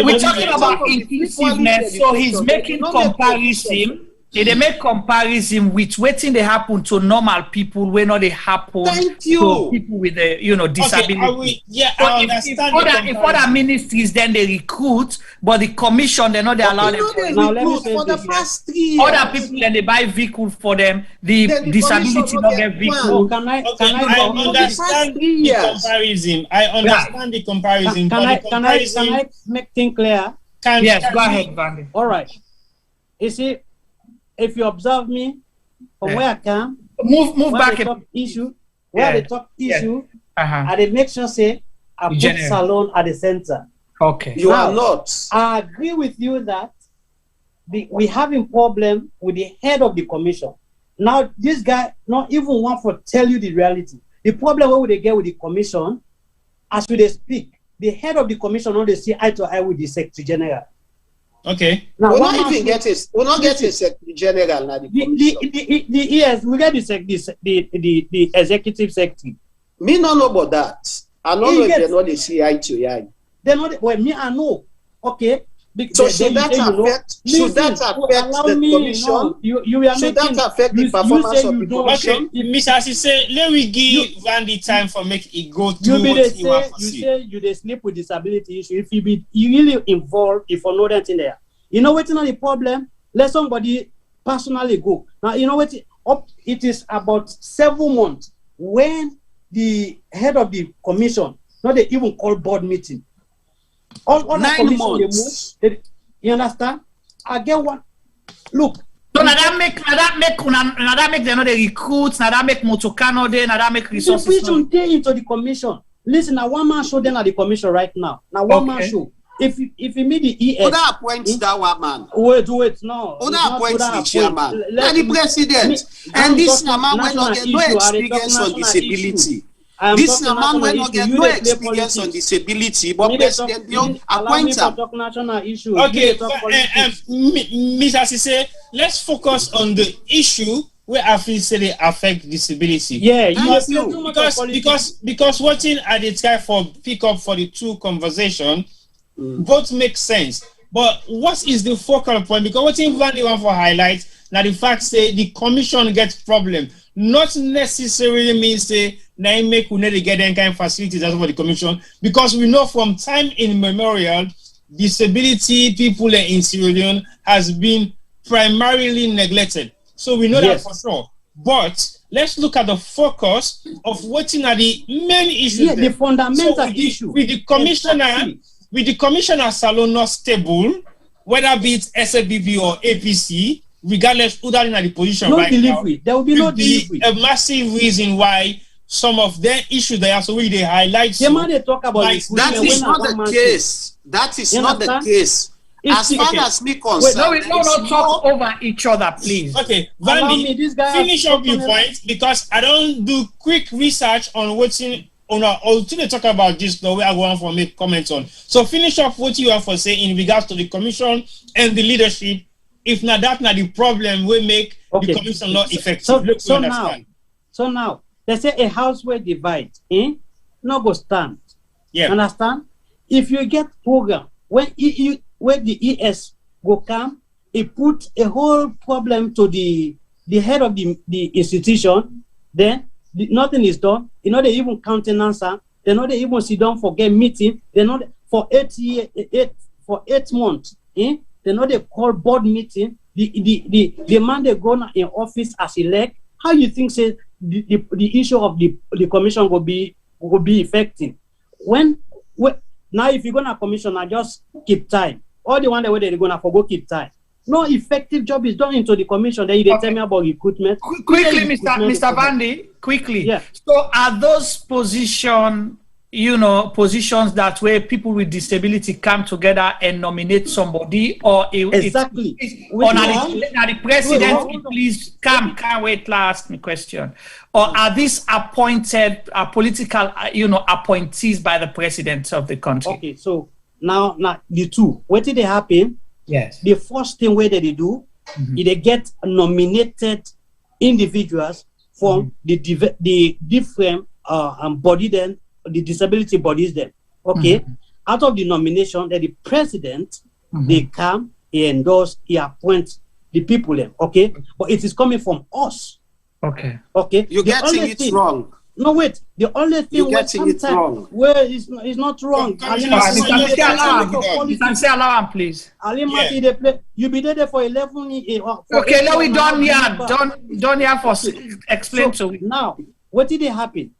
We're talking about inclusiveness, so he's making comparison. They make comparison with waiting they happen to normal people when not they happen to people with disability. I understand. If other ministries then they recruit, but the commission they not they allow them to recruit for the past 3 years. Other people then they buy vehicles for them. The disability not get vehicle. I understand the comparison. I understand the comparison. Can I make things clear? Yes, go ahead, Vandi. All right. You see. If you observe me from where I come, move back. The top issue, I did make sure say I put Salon at the center. Okay, you are not. I agree with you that we having problem with the head of the commission. Now this guy not even want to tell you the reality. The problem where would they get with the commission, as we they speak, the head of the commission not they see eye to eye with the Secretary General. Okay. Now, we'll not even get a Secretary General now. Yes, we get the executive secretary. Me no know about that. I know if they know they see eye to eye. They know well, me I know. Okay. So should that affect the commission? No, you are should that affect the performance of the commission? Okay, Mr. Asise, let me give Vandi time for make it go through what he want to see. You say you they sleep with disability issue. If you really involved, if you know that in there, you know what's not the problem? Let somebody personally go. Now you know what? It is about 7 months when the head of the commission, not they even call board meeting. All 9 months. You understand? I get one. Look. So now that make them know the recruits. Now that make Motokano there. Now that make resources. We should take into the commission. Listen, now one man show them at the commission right now. Now one man show. If you meet the ES, who that appoints that one man? Wait, no. Who that appoints the chairman? And the president. And this man will not get no experience on disability. This man will not get no experience on disability, but President Young appoints him. Okay, Mr. Sise, let's focus on the issue where I feel say they affect disability. Yeah, because watching at the time for pick up for the two conversation, both make sense. But what is the focal point? Because what in Vandi want for highlight now the fact say the commission gets problem, not necessarily means say they make we need to get any kind of facilities as for the commission, because we know from time immemorial disability people in Sierra Leone has been primarily neglected. So we know that for sure. But let's look at the focus of what are the main issues. Yeah, the fundamental issue. With the commissioner salon not stable, whether be it SABB or APC, regardless who that in the position no right delivery. now, there will be no delivery. A massive reason why some of their issues they are so really they highlight. They talk about that is not the case. That is not the case. As far as me concerned, no talk over each other, please. Okay, Vandi, finish up your point because I don't do quick research on what's in or to talk about this the way I want to make comments on. So finish up what you have for say in regards to the commission and the leadership. If not that, not the problem will make the commission not effective. So now, they say a house will divide, no go stand. Yeah. Understand? If you get program when the ES go come, it put a whole problem to the head of the institution, then nothing is done. You know, they even countenance They know they even sit down for get meeting. They know for 8 months. They know they call board meeting. The man they go in office as elect. How you think say the issue of the commission will be effective? When now if you're gonna commission, I just keep time. All the one that way they're gonna forgo keep time. No effective job is done into the commission. Then you tell me about recruitment. Quickly, Mr. Vandy, quickly. Yeah. So are those positions that where people with disability come together and nominate somebody, or exactly? Or now the president, please can't wait. Last question. Or are these appointed political, appointees by the president of the country? Okay, so now the two. What did they happen? Yes. The first thing where they do is they get nominated individuals from the different body then the disability bodies then. Okay. Out of the nomination that the president they come, he endorse, he appoint the people then. Okay. But it is coming from us. Okay. Okay. You're getting it wrong. No, wait. The only thing you're getting it wrong. Where it's not wrong. Allow please. You be there for 11 years. Okay, now we done here. Done here for explain to me. Now, what did it happen?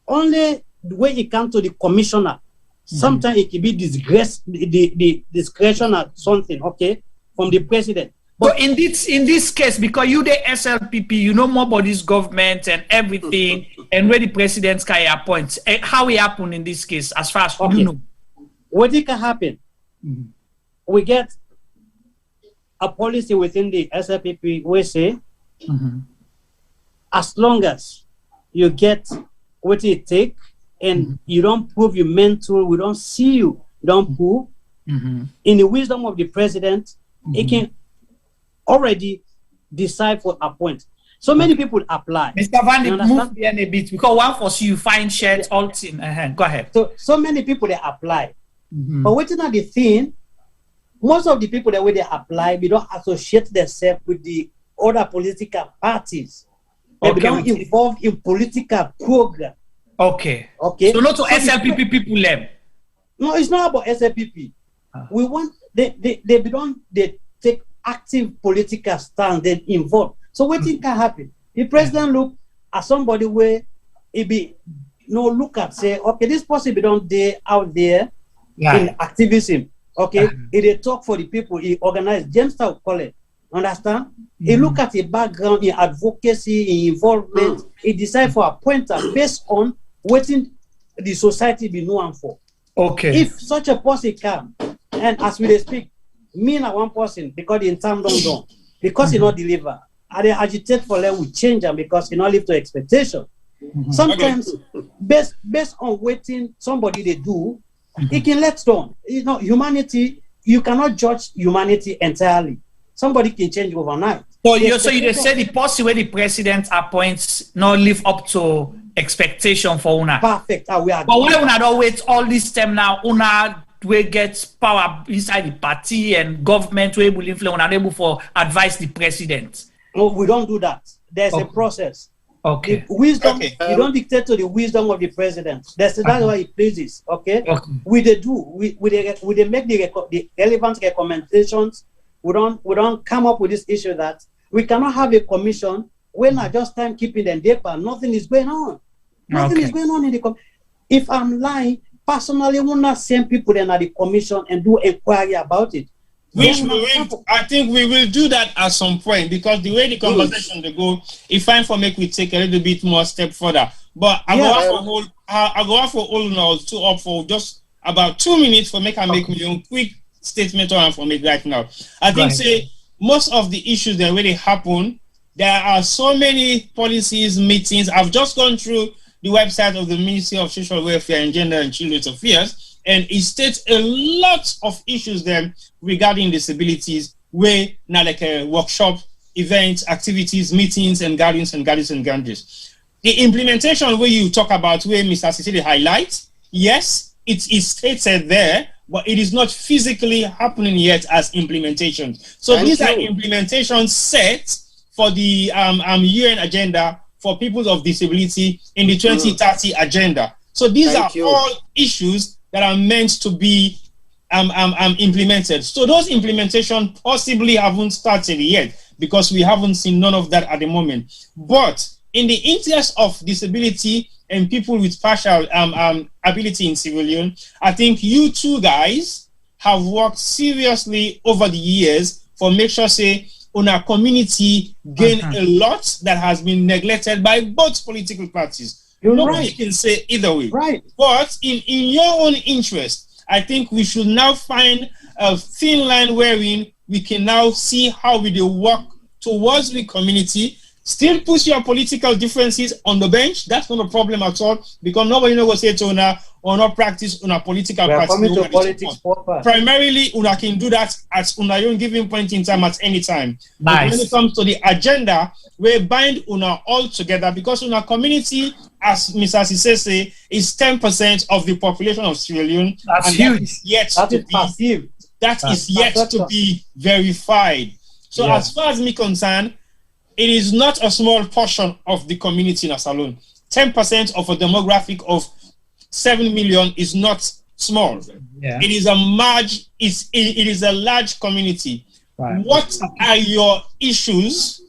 Only when it comes to the commissioner, sometimes it can be the discretion or something, okay, from the president. But in this case, because you the SLPP, you know more about this government and everything, and where the president can appoint. How it happen in this case, as far as you know? What it can happen? We get a policy within the SLPP we say, as long as you get what it take and you don't prove your mentor, we don't see you, don't prove, in the wisdom of the president, it can already decide for appoint. So many people apply. Mr. Vandy, move here a bit because one for you find shares all in. Go ahead. So many people they apply. But waiting at the thing, most of the people that way they apply, we don't associate themselves with the other political parties. They don't involve in political program. Okay. Okay. So not to SLPP people them. No, it's not about SLPP. We want they take active political stand, then involved. So what thing can happen? The president look at somebody where it be look at say, okay, this person be don't there out there in activism. Okay, they talk for the people, he organize James Town College. Understand? He look at the background in advocacy, in involvement, he decide for a pointer based on what the society be known for. Okay. If such a person come, and as we speak, me and one person, because the time don't done, because he not deliver, I they agitate for them, we change them because he not live to expectation. Sometimes, based on waiting somebody they do, it can let down. Humanity, you cannot judge humanity entirely. Somebody can change overnight. So you say the policy where the president appoints not live up to expectation for una. Perfect. We are. But we una don't wait all this time now. Una we get power inside the party and government we will influence unable for advise the president. No, we don't do that. There's a process. Okay. The wisdom, you don't dictate to the wisdom of the president. That's why he pleases. Okay. We make the relevant recommendations. We don't come up with this issue that we cannot have a commission when I just time keeping them there, but nothing is going on. Nothing is going on in the if I'm lying, personally, we will not send people in at the commission and do inquiry about it. I think we will do that at some point because the way the conversation they go, if I'm for make we take a little bit more step further. But I go out for all now to up for just about 2 minutes for make me own quick statement on for me right now. I think say most of the issues that really happen, there are so many policies, meetings. I've just gone through the website of the Ministry of Social Welfare and Gender and Children's Affairs, and it states a lot of issues there regarding disabilities, where now like a workshop, events, activities, meetings, and gatherings. The implementation where you talk about where Mr. Cecilia highlights, yes, it is stated there, but it is not physically happening yet as implementation. So these are implementations set for the UN agenda for people of disability in the 2030 agenda. So these Thank are you. all issues that are meant to be implemented. So those implementation possibly haven't started yet because we haven't seen none of that at the moment. But in the interest of disability and people with partial ability in Sierra Leone, I think you two guys have worked seriously over the years for make sure say on our community gain a lot that has been neglected by both political parties. Nobody can say either way. Right. But in your own interest, I think we should now find a thin line wherein we can now see how we do work towards the community. Still push your political differences on the bench. That's not a problem at all, because nobody knows what say to una or not practice on a political We are party. coming to politics proper. Primarily, una can do that at una own given point in time at any time. Nice. But when it comes to the agenda, we bind una all together because una community, as Mr. Sise say, is 10% of the population of Sierra Leone. That's and huge. That is yet That to is be passive. that is yet to be verified. So Yeah. as far as me concerned, it is not a small portion of the community in Salone. 10% of a demographic of 7 million is not small. Yeah. It is a large, it is a large community. Right. What are your issues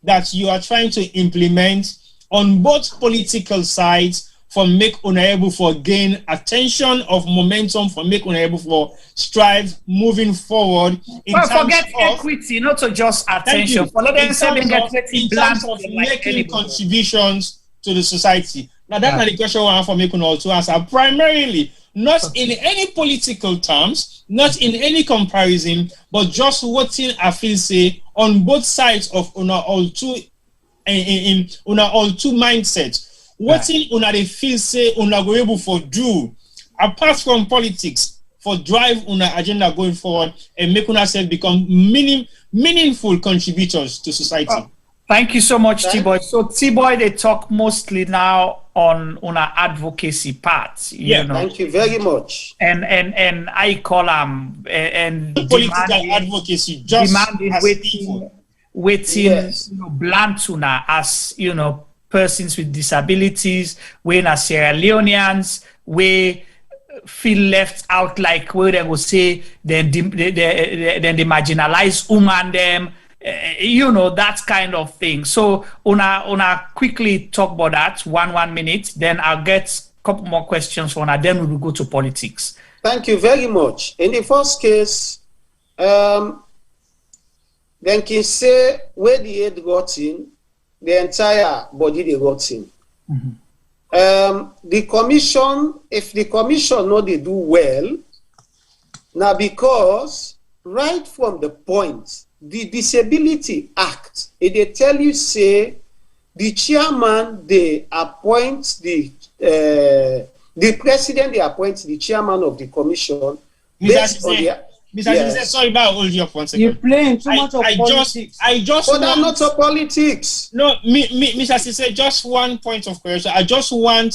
that you are trying to implement on both political sides for make unable for gain attention of momentum, for make unable for strive moving forward in Well, terms forget of equity, not to just Thank attention. you. For let them In say they terms get of- equity in bland terms of like making anybody. contributions to the society. Now that's Right. not the question I have for making all to answer. Primarily, not in any political terms, not in any comparison, but just what I feel say on both sides of una all two in una all two mindsets. What in una they feel say una go able for do apart from politics for drive una agenda going forward and make una self become meaningful contributors to society. Thank you so much, T-Boy. So T-Boy, they talk mostly now on our advocacy part. You know. Thank you very much. And I call and political advocacy, just demanding as waiting, Yes. blunt tuna as persons with disabilities, we as Sierra Leoneans, we feel left out, like where they will say then they marginalize woman them. That kind of thing. So una quickly talk about that 1 minute, then I'll get a couple more questions for una, then we will go to politics. Thank you very much. In the first case, then can say where the head got in, the entire body they got in. The commission, if the commission know they do well, now because right from the point, the Disability Act, they tell you say the chairman they appoint the president they appoint the chairman of the commission based on the. Mr. Yes. Sorry about hold you up 1 second. You're playing too much of politics. I just but I'm not of politics. No, Mr. Sise, just one point of correction. I just want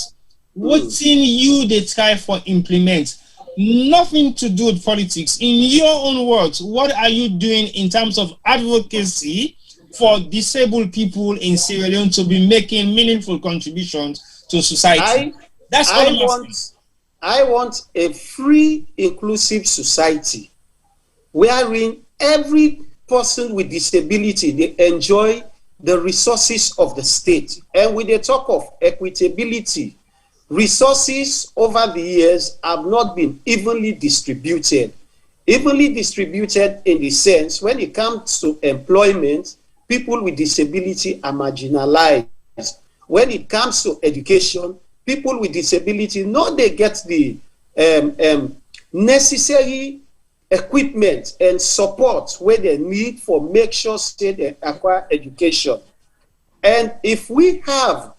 what's in you they try for implement. Nothing to do with politics. In your own words, what are you doing in terms of advocacy for disabled people in Sierra Leone to be making meaningful contributions to society? That's all I'm asking. I want a free, inclusive society wherein every person with disability they enjoy the resources of the state. And when they talk of equitability, resources over the years have not been evenly distributed. Evenly distributed in the sense when it comes to employment, people with disability are marginalized. When it comes to education, people with disability know they get the necessary equipment and support where they need for make sure they acquire education. And if we have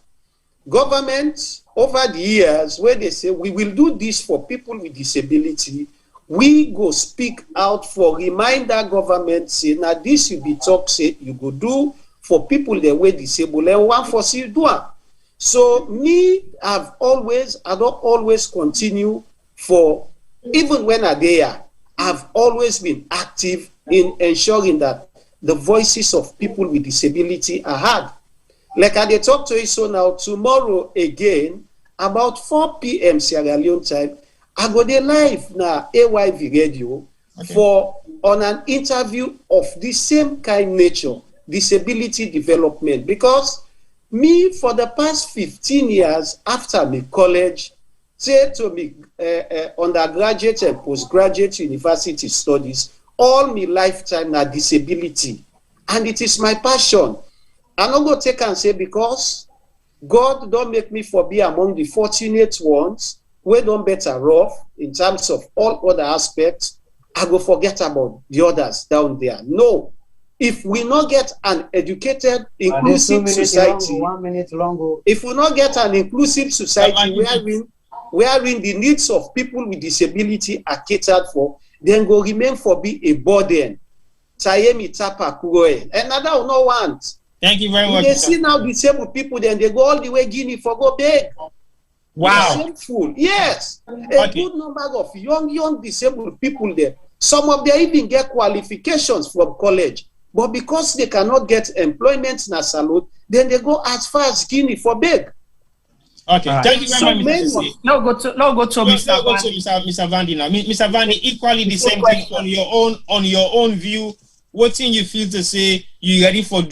government over the years where they say we will do this for people with disability, we go speak out for reminder government say now this will be talk say you go do for people that were disabled and one for see do. So me I don't always continue for even when I'm there, I've always been active in ensuring that the voices of people with disability are heard. Like I talk to you so now, tomorrow again, about 4 p.m. Sierra Leone time, I go there live na AYV radio on an interview of the same kind nature, disability development. Because me, for the past 15 years after me college, say to me undergraduate and postgraduate university studies, all my lifetime na disability. And it is my passion. I no go take and say because God don't make me for be among the fortunate ones, we don't better off in terms of all other aspects, I go forget about the others down there. No. If we not get an educated, inclusive society, 1 minute longer. If we not get an inclusive society wherein the needs of people with disability are catered for, then go remain for be a burden. Another will not want. Thank you very much. They see now disabled people, then they go all the way Guinea for go beg. Wow. Shameful. Yes. A good number of young disabled people there. Some of them even get qualifications from college. But because they cannot get employment in a salute, then they go as far as Guinea for beg. Okay, thank you very much, Mr. No, go to Mr. Vandy now. Mr. Vandy, equally the same thing on your own view. What thing you feel to say you ready for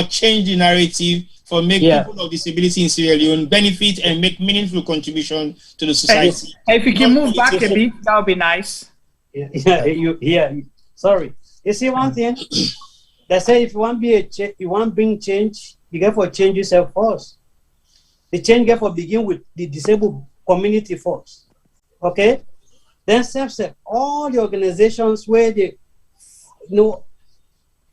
change the narrative, for make people of disability in Sierra Leone benefit and make meaningful contribution to the society? If you can move back a bit, that would be nice. Sorry. You see one thing? They say if you want to bring change, you got to change yourself first. The change got to begin with the disabled community first. Okay? Then all the organizations where they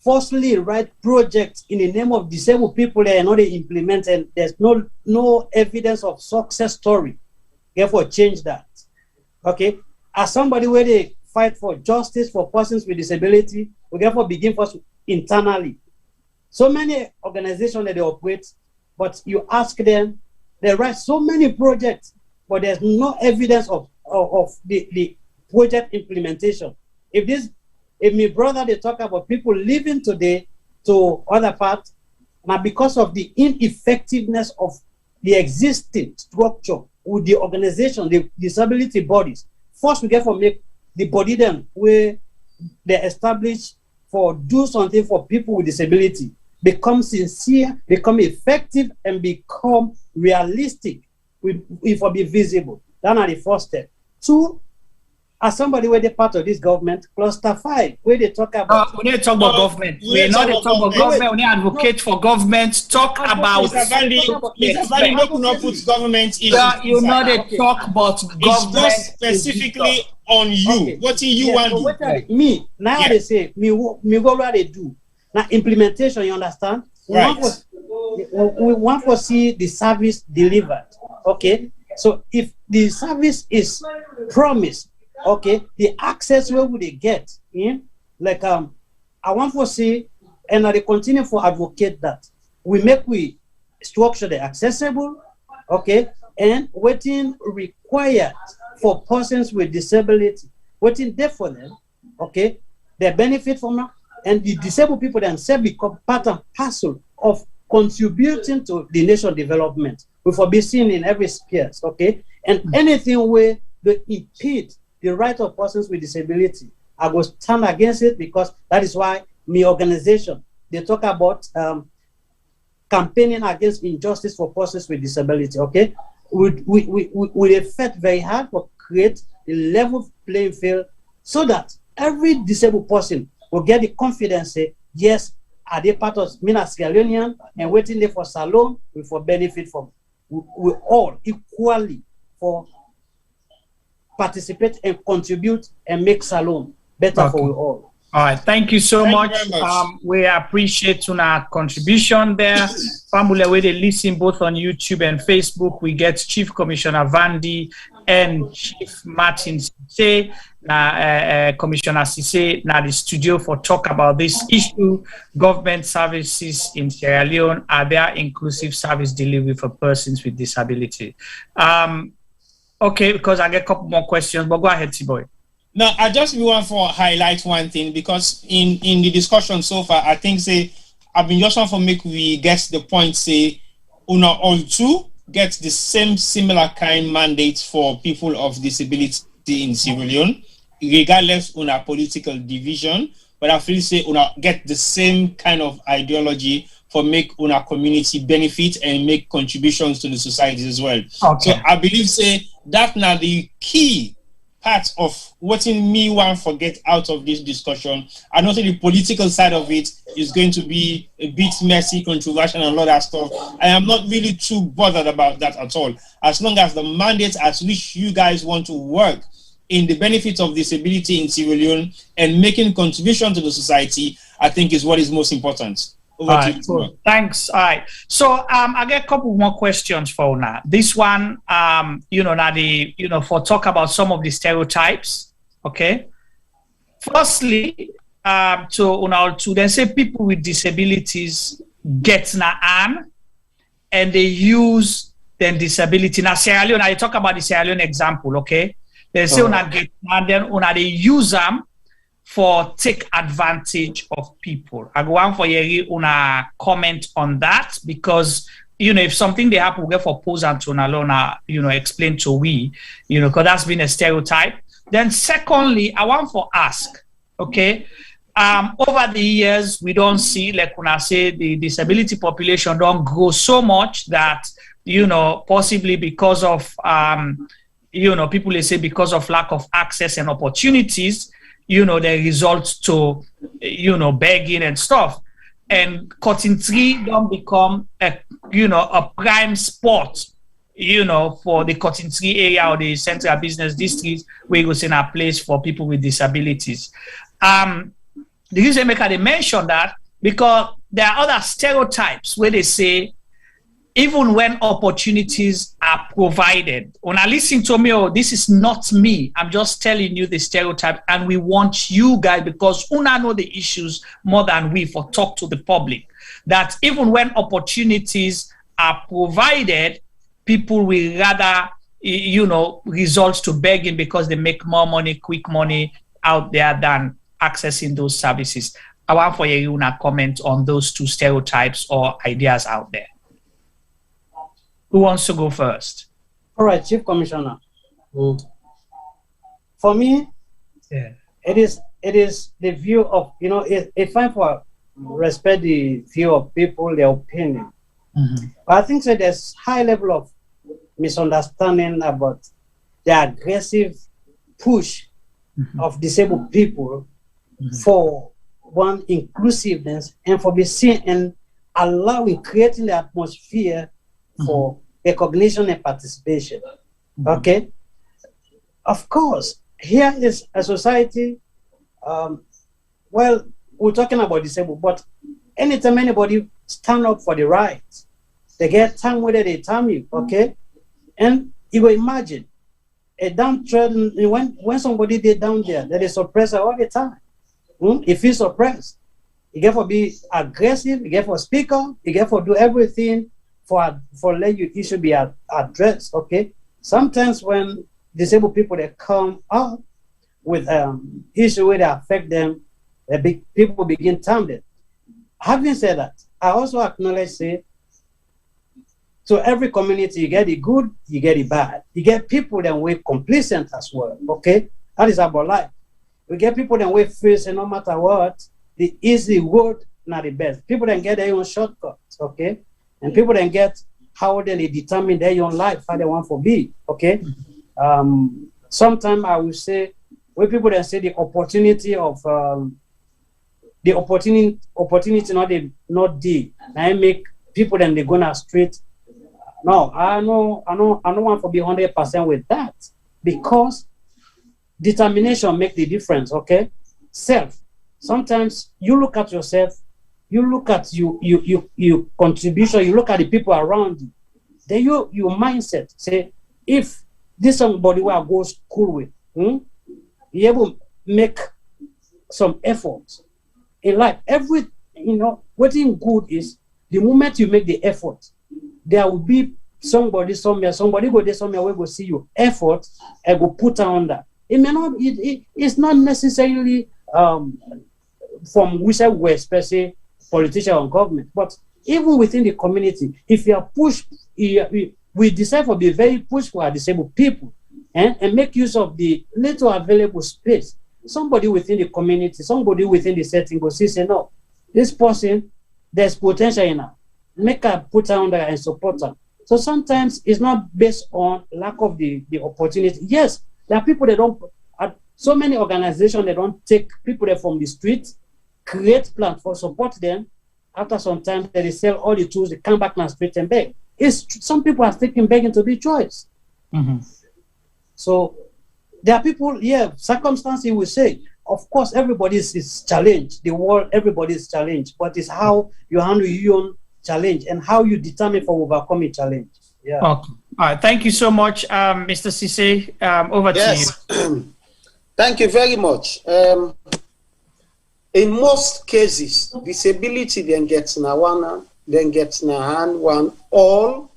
forcefully write projects in the name of disabled people and not they implement, and there's no evidence of success story. Therefore, change that. Okay? As somebody where they fight for justice for persons with disability, we therefore begin first internally. So many organizations that they operate, but you ask them, they write so many projects, but there's no evidence of the project implementation. If my brother, they talk about people living today to other parts, now because of the ineffectiveness of the existing structure with the organization, the disability bodies, first we get to make the body then where they establish for do something for people with disability, become sincere, become effective, and become realistic, if will be visible. That's not the first step. 2, as somebody where they part of this government, cluster 5, where they talk about we need to talk about government. We not to talk about government, we need to advocate for government, talk about Mr. Vandy, not put government in. You know they talk about government. It's just specifically on you. Okay. What do you want to do? Me, now they say, me go what they do. Now implementation, you understand? Right. We want to see the service delivered. Okay? So if the service is promised, okay, the access where would they get? Like I want to see, and I continue to advocate that we structure the accessible, okay, and waiting required for persons with disability, waiting there for them, okay, they benefit from that, and the disabled people themselves become part and parcel of contributing to the nation development. We will be seen in every sphere, okay, and anything where they impede the right of persons with disability, I will stand against it, because that is why my organization, they talk about campaigning against injustice for persons with disability, okay? We effort very hard to create a level playing field so that every disabled person will get the confidence, say, yes, are they part of Sierra Leonean and waiting there for salon, we for benefit from. We all equally for participate and contribute and make salon better for we all. All right, thank you so much. We appreciate our contribution there. Family, where they listen both on YouTube and Facebook, we get Chief Commissioner Vandy and Chief Martin Sise, Commissioner Sise, now the studio for talk about this issue. Government services in Sierra Leone, are there inclusive service delivery for persons with disability? Okay, because I get a couple more questions, but go ahead, T-Boy. No, I just want to highlight one thing, because in the discussion so far, I think I've been just want to make we get the point, say, all two, get the same similar kind mandates for people of disability in Sierra Leone, regardless on our political division, but I feel say una get the same kind of ideology for make una community benefit and make contributions to the society as well. Okay. So I believe say that now the key part of what in me want forget out of this discussion. I know the political side of it is going to be a bit messy, controversial, and a lot of stuff. I am not really too bothered about that at all. As long as the mandate at which you guys want to work in the benefit of disability in Sierra Leone and making contribution to the society, I think is what is most important. All right, cool. Thanks. All right. So I get a couple more questions for Una. This one, for talk about some of the stereotypes. Okay. Firstly, to then say people with disabilities get na an and they use then disability. Now Sierra Leone, I talk about the Sierra Leone example, okay? They say una get and then una they use them for take advantage of people. I go on for Yeri una comment on that because if something they happen, we get for pose and to Nalona, explain to we, because that's been a stereotype. Then secondly, I want for ask, okay, over the years, we don't see, like when I say the disability population don't grow so much that, possibly because of, people they say because of lack of access and opportunities, they result to, begging and stuff. And cutting tree don't become a prime spot, for the cotton tree area or the central business districts where you go send a place for people with disabilities. The reason they mention that because there are other stereotypes where they say even when opportunities are provided, when I listen to me, this is not me, I'm just telling you the stereotype, and we want you guys, because una know the issues more than we, for talk to the public, that even when opportunities are provided, people will rather, resort to begging because they make more money, quick money out there than accessing those services. I want for you to comment on those two stereotypes or ideas out there. Who wants to go first? All right, Chief Commissioner. For me, it is the view of, it's fine for respect the view of people, their opinion. But I think that there's high level of misunderstanding about the aggressive push of disabled people for one inclusiveness and for being seen and creating the atmosphere for recognition and participation. Okay? Of course, here is a society, well, we're talking about disabled, but anytime anybody stand up for the rights, they get time whether they time you, okay? And you will imagine a downtrodden, when somebody did down there, that is suppressed all the time. If he's suppressed, you get for be aggressive, you get for speak up, you get for do everything for let your issue be addressed, okay? Sometimes when disabled people, they come up with issue where they affect them, people begin timing. Having said that, I also acknowledge, say, so every community, you get the good, you get the bad. You get people that way complacent as well, okay? That is about life. We get people that way face, and no matter what, the easy road not the best. People that get their own shortcuts, okay? And people that get how they determine their own life, how they want to be, okay? Sometimes I will say, when people that say the opportunity of not the, I make people then they go on street. No, I don't want to be 100% with that, because determination make the difference, okay? Self. Sometimes you look at yourself, you look at your contribution, you look at the people around you. Then your mindset say, if this somebody where I go school with, you able make some efforts in life. What's good is the moment you make the effort, there will be somebody somewhere go there somewhere where go see your effort and go put on that. It may not, it's not necessarily from which I were especially politician or government, but even within the community, if you are pushed, we decide to be very push for our disabled people and make use of the little available space. Somebody within the community, somebody within the setting will say, no, this person, there's potential in her. Make her put her under and support her. So sometimes it's not based on lack of the opportunity. Yes, there are people that don't, so many organizations that don't take people that from the street, create plans for support them. After some time, they sell all the tools, they come back on the street and beg. Some people are taking begging to be choice. Mm-hmm. So there are people, circumstances we say, of course, everybody is challenged. The world, everybody is challenged, but it's how you handle your own challenge and how you determine for overcoming challenge. Yeah. Okay. All right. Thank you so much, Mr. Cisse. Over to you. Thank you very much. In most cases, disability then gets na one, then gets na hand one all.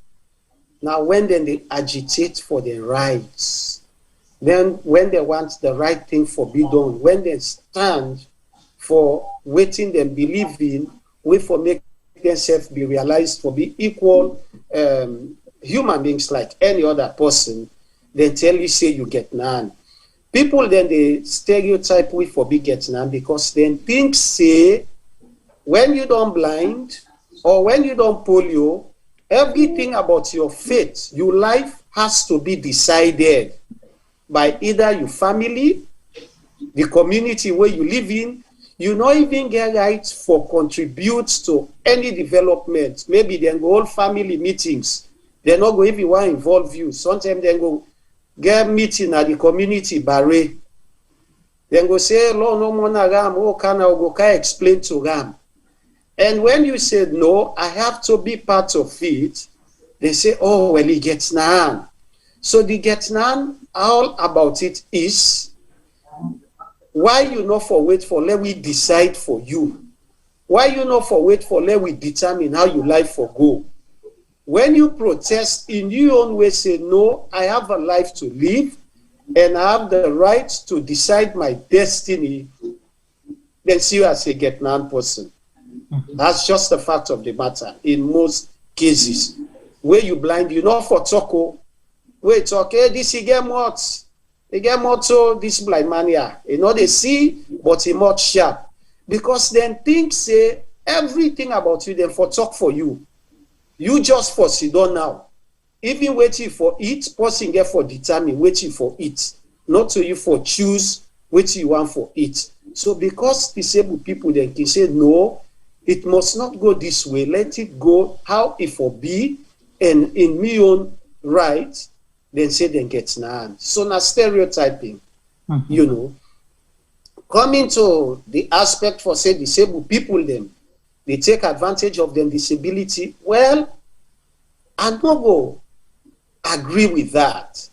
Now, when then they agitate for their rights, then when they want the right thing for be done, when they stand for waiting them believe in, wait for make themselves be realized for be equal human beings like any other person, then tell you say you get none. People then they stereotype we for be get none because then things say when you don't blind or when you don't polio, everything about your fate, your life has to be decided by either your family, the community where you live in. You not even get rights for contribute to any development. Maybe then go all family meetings. They're not going to even want to involve you. Sometimes they go get meeting at the community barre. Then go say, "Lord, no more ram. Oh, can I go? Can I explain to ram?" And when you said no, I have to be part of it. They say, "Oh, well, he gets none." So the get none, all about it is why you not for wait for let we decide for you. Why you not for wait for let we determine how your life for go. When you protest in your own way, say, no, I have a life to live and I have the right to decide my destiny, then see you as a get none person. That's just the fact of the matter in most cases. Where you blind, you know for talk, where talk, hey, this he get what? He get more so this blind man here. You know they see, but he much sharp. Because then things say everything about you, then for talk for you. You just for sit down now. Even waiting for it, person get for determine waiting for it. Not to you for choose what you want for it. So because disabled people then can say no, it must not go this way. Let it go how it for be, and in me own right, then say then gets none. So now stereotyping, you know. Coming to the aspect for say disabled people then, they take advantage of their disability. Well, I don't go agree with that.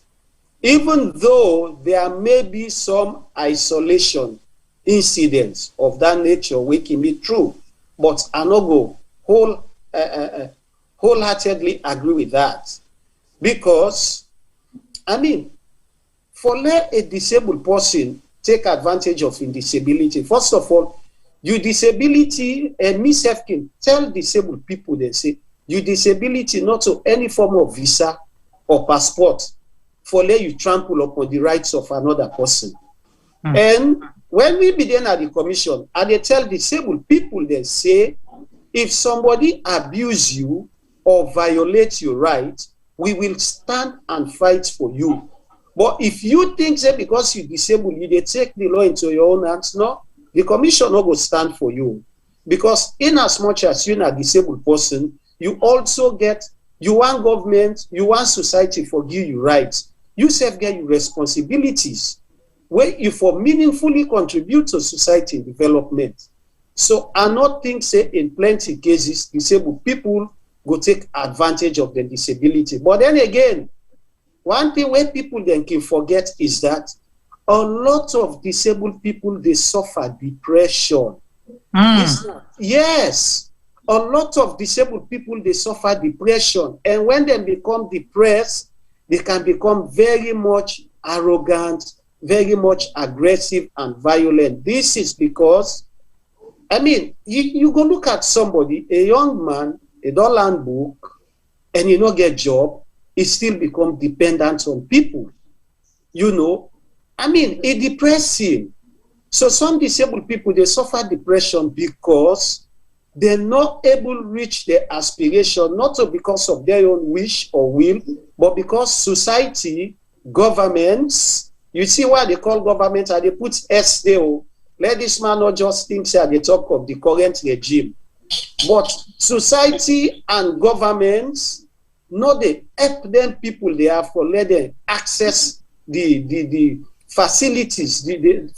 Even though there may be some isolation incidents of that nature which me true, but I don't go wholeheartedly agree with that. Because, I mean, for let a disabled person take advantage of in disability, first of all, your disability, and me self can tell disabled people, they say, your disability not to any form of visa or passport for let you trample upon the rights of another person. And when we begin at the commission, and they tell disabled people, they say, if somebody abuse you or violate your rights, we will stand and fight for you. But if you think that because you're disabled, you they take the law into your own hands, no, the commission will go stand for you. Because in as much as you're a disabled person, you also get, you want government, you want society forgive you rights. You self get your responsibilities where you for meaningfully contribute to society development. So I not think say in plenty cases, disabled people go take advantage of the disability. But then again, one thing where people then can forget is that a lot of disabled people, they suffer depression. Yes, a lot of disabled people, they suffer depression. And when they become depressed, they can become very much arrogant, very much aggressive and violent. This is because, I mean, you go look at somebody, a young man, a don't learn book, and you don't get job, it still become dependent on people. You know, I mean, it depressing. So some disabled people, they suffer depression because they're not able to reach their aspiration, not because of their own wish or will, but because society, governments, you see why they call government, and they put S there. Let this man not just think at the top of the current regime. But society and governments, no, they help them people they have for let them access the facilities,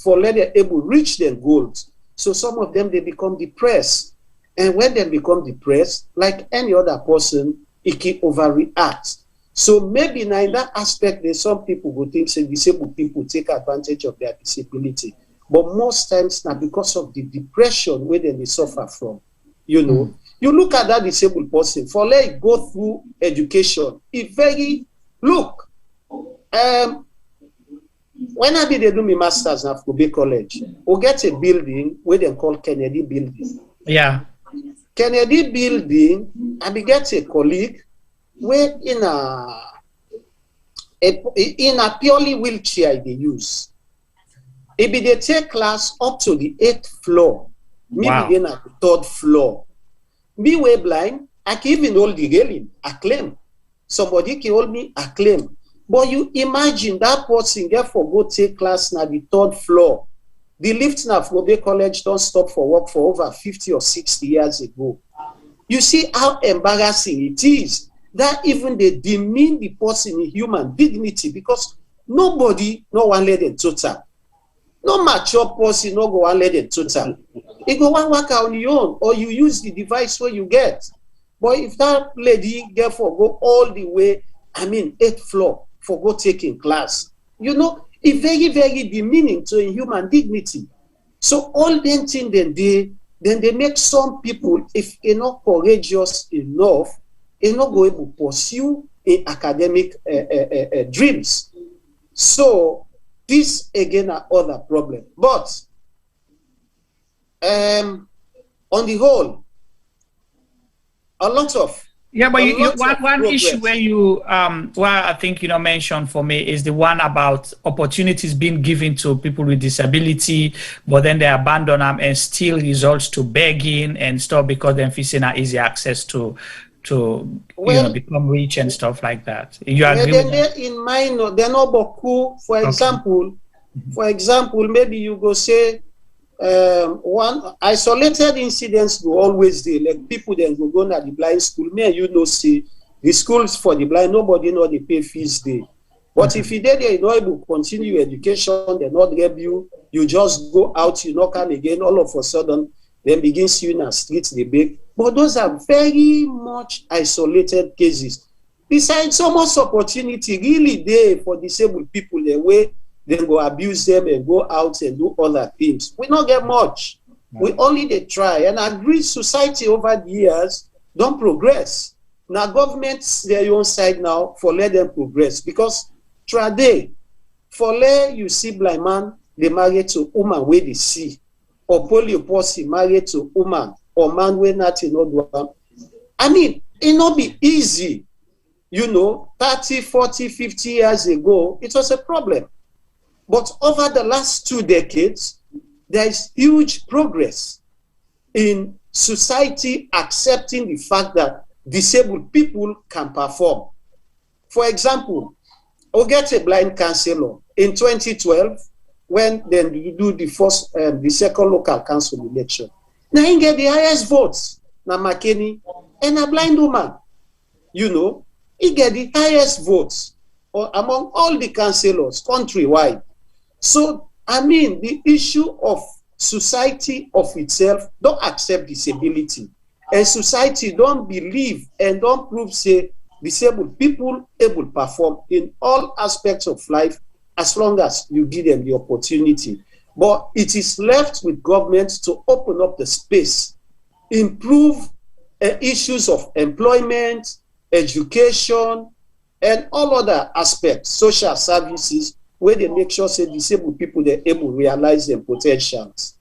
for let them able to reach their goals. So some of them, they become depressed. And when they become depressed, like any other person, it can overreact. So maybe now in that aspect, there's some people who think say disabled people take advantage of their disability. But most times now because of the depression where they suffer from, you know, you look at that disabled person, for let it go through education, it very, look, when I be they do my master's at Kobe College, we'll get a building where they call Kennedy Building. Yeah. Kennedy Building, I be get a colleague where in a purely wheelchair they use. It be they take class up to the 8th floor. Maybe then at the 3rd floor. Me way blind, I can even hold the railing, I claim. Somebody can hold me, I claim. But you imagine that person get for go take class na the 3rd floor. The lift now for Kobe College don't stop for work for over 50 or 60 years ago. You see how embarrassing it is that even they demean the person in human dignity because nobody no one let them total. No mature person no go one let them total. You go one work on your own or you use the device where you get. But if that lady get for go all the way, I mean 8th floor for go taking class, you know, it's very, very demeaning to human dignity. So all them things then they make some people, if they're not courageous enough, they're not going to pursue in academic dreams. So this again are other problem. But on the whole, a lot of one issue where you I think mentioned for me is the one about opportunities being given to people with disability, but then they abandon them and still results to begging and stuff because they're facing easy access to become rich and stuff like that. You agree with that? In minor, they're not beaucoup. For example, maybe you go say one isolated incidents will always be like people then go to the blind school. Me and you know see the schools for the blind, nobody know they pay fees there. But if you did you're not able to continue your education, they're not help you, you just go out, you knock on again, all of a sudden, then begin seeing the streets they beg. But those are very much isolated cases. Besides, so much opportunity really there for disabled people the way they go abuse them and go out and do other things. We don't get much. We only they try. And I agree society over the years don't progress. Now governments their own side now for let them progress. Because today, for let you see blind man, they marry to woman where they see. Or polio person married to woman or man where nothing not do. I mean, it not be easy. 30, 40, 50 years ago, it was a problem. But over the last 2 decades, there is huge progress in society accepting the fact that disabled people can perform. For example, I'll get a blind counselor in 2012 when then you do the second local council election. Now he get the highest votes, na McKinney, and a blind woman. He get the highest votes among all the councillors countrywide. So, I mean, the issue of society of itself don't accept disability. And society don't believe and don't prove, say, disabled people able to perform in all aspects of life as long as you give them the opportunity. But it is left with government to open up the space, improve issues of employment, education, and all other aspects, social services, where they make sure say disabled people they're able to realize their potentials.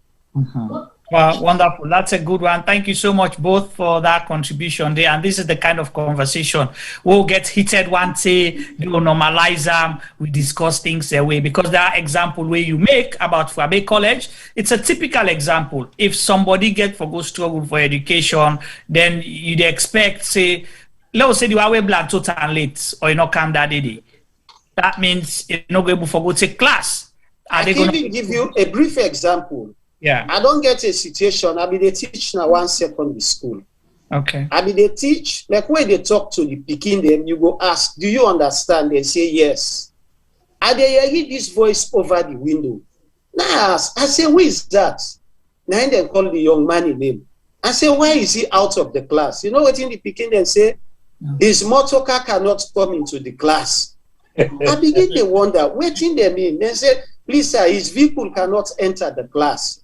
Wow, wonderful. That's a good one. Thank you so much both for that contribution there. And this is the kind of conversation we'll get heated one day, you know, normalize them, we discuss things away. Because there are example where you make about Frabe College, it's a typical example. If somebody get for go struggle for education, then you'd expect, say, let's say you are black total and late, or you not come that day. That means you're not going to go take class. I can even give you a brief example. Yeah. I don't get a situation. I be they teach now one secondary school. Okay. I be they teach, like when they talk to the picking them, you go ask, do you understand? They say yes. And they hear this voice over the window. Now I say, who is that? Now they call the young man in name. I say, why is he out of the class? You know what in the picking they say? His motor car cannot come into the class. I begin to wonder, what in they mean? They say, please sir, his vehicle cannot enter the class.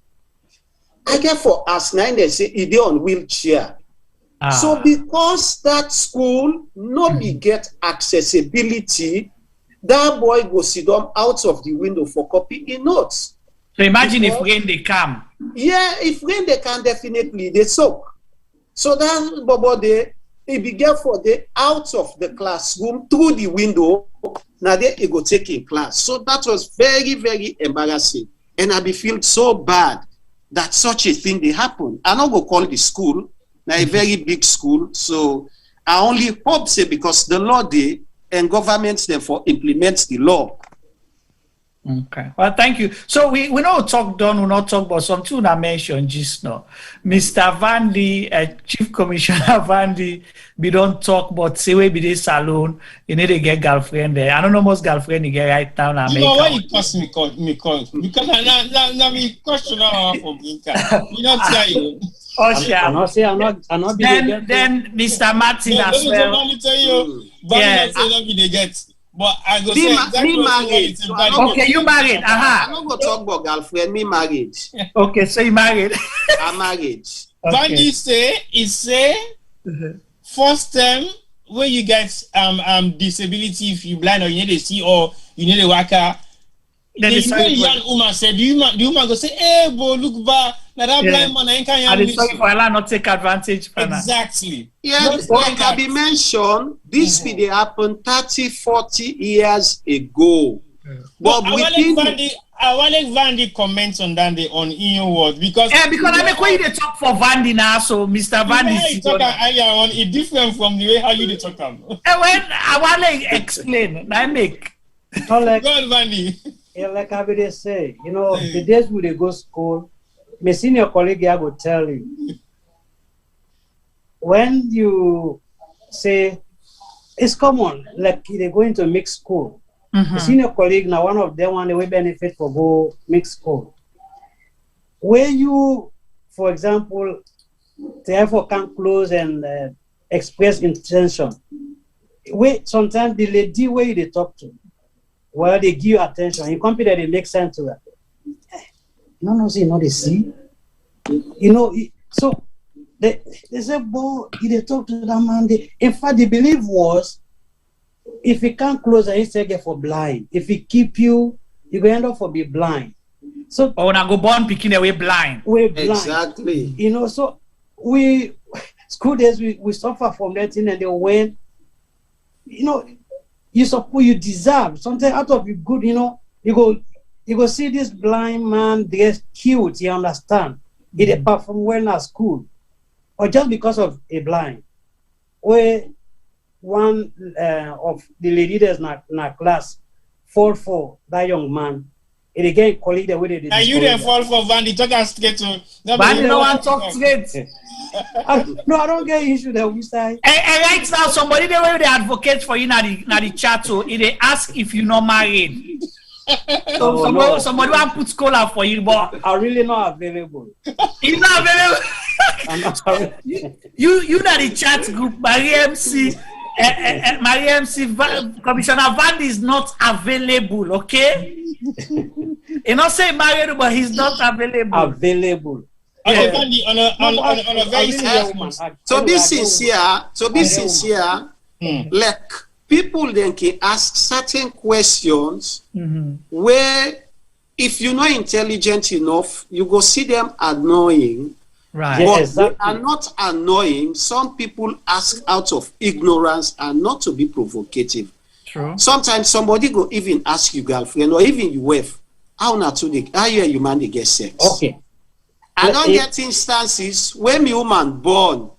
I get for us 9, they say he on wheelchair. So because that school nobody get accessibility, that boy go sit down out of the window for copying notes. So imagine if rain they come. Yeah, if rain they can, definitely they soak. So that Bobo they be for the out of the classroom through the window. Now they go take in class. So that was very, very embarrassing. And I be feel so bad that such a thing they happen. I not go call the school, now a very big school. So I only hope say because the law they and governments therefore implements the law. Okay. Well, thank you. So we not talk done, we not talk about something I mentioned just now. Mr. Vandy, Chief Commissioner Vandy, we don't talk about say we be this salon, you need to get girlfriend there. I don't know most girlfriend you get right now in America. You know why you cost me because now me question from Inca. You know tell you. Oh, sure. I'm not then Mr. Martin as well. Let me tell you, yeah. Not be the get. But I go say exactly me married. So okay, you married. I'm not gonna talk about girlfriend. Me married. Okay, so you married. I'm married. Vandy say first term when you get disability, if you blind or you need to see or you need a worker. The very young woman said, "Do you man go say, hey, boy, look back, now that blind man ain't can you sorry for Allah not take advantage." Exactly. Yeah, like I be mentioned, this video happened 30, 40 years ago. But I want Vandy comment on that on in word because I make way they talk for Vandy now, so Mr. Vandy is on it different from the way how you talk about. When I want to explain, I make. God, Vandy. Yeah, like I would say, you know, the days we they go school, my senior colleague I will tell you. When you say it's common, like they go into mixed school. The senior colleague now one of them want to benefit for go mixed school. Where you, for example, therefore can close and express intention. Wait, sometimes the lady where they talk to. Well, they give you attention. You compare they make sense to that. No, they see. You know, so they say, boy, they talk to that man. In fact, the belief was, if he can't close, he say get for blind. If he keep you, you go end up for be blind. So now go born picking away blind. We're blind. Exactly. You know, so we school days we suffer from that thing, and they went. You know. You suppose you deserve something out of you good, you know. You go see this blind man, they're cute, you understand. He they perform well at school. Or just because of a blind. Where one of the ladies in our class fall for that young man. And again, colleague the way they and you didn't fall for Vandy, talk us straight to Vandy no one talk straight. No, I don't get issue that we say. And right now, somebody the way they advocate for you now the chat, so they ask if you're not married. So somebody want put scholar for you, but I'm really not available. He's not available. I'm not sorry. You not the chat group, Marie MC. Marie MC Commissioner Vandy is not available, okay? He not say married, but he's not available. Available. Okay, Vandy, on a very serious. To be sincere, like people then can ask certain questions where if you're not intelligent enough, you go see them annoying. Right. But Exactly. they are not annoying. Some people ask out of ignorance and not to be provocative. True. Sometimes somebody go even ask you girlfriend or even your wife, how you man they get sex? Okay. I don't get instances when me woman born,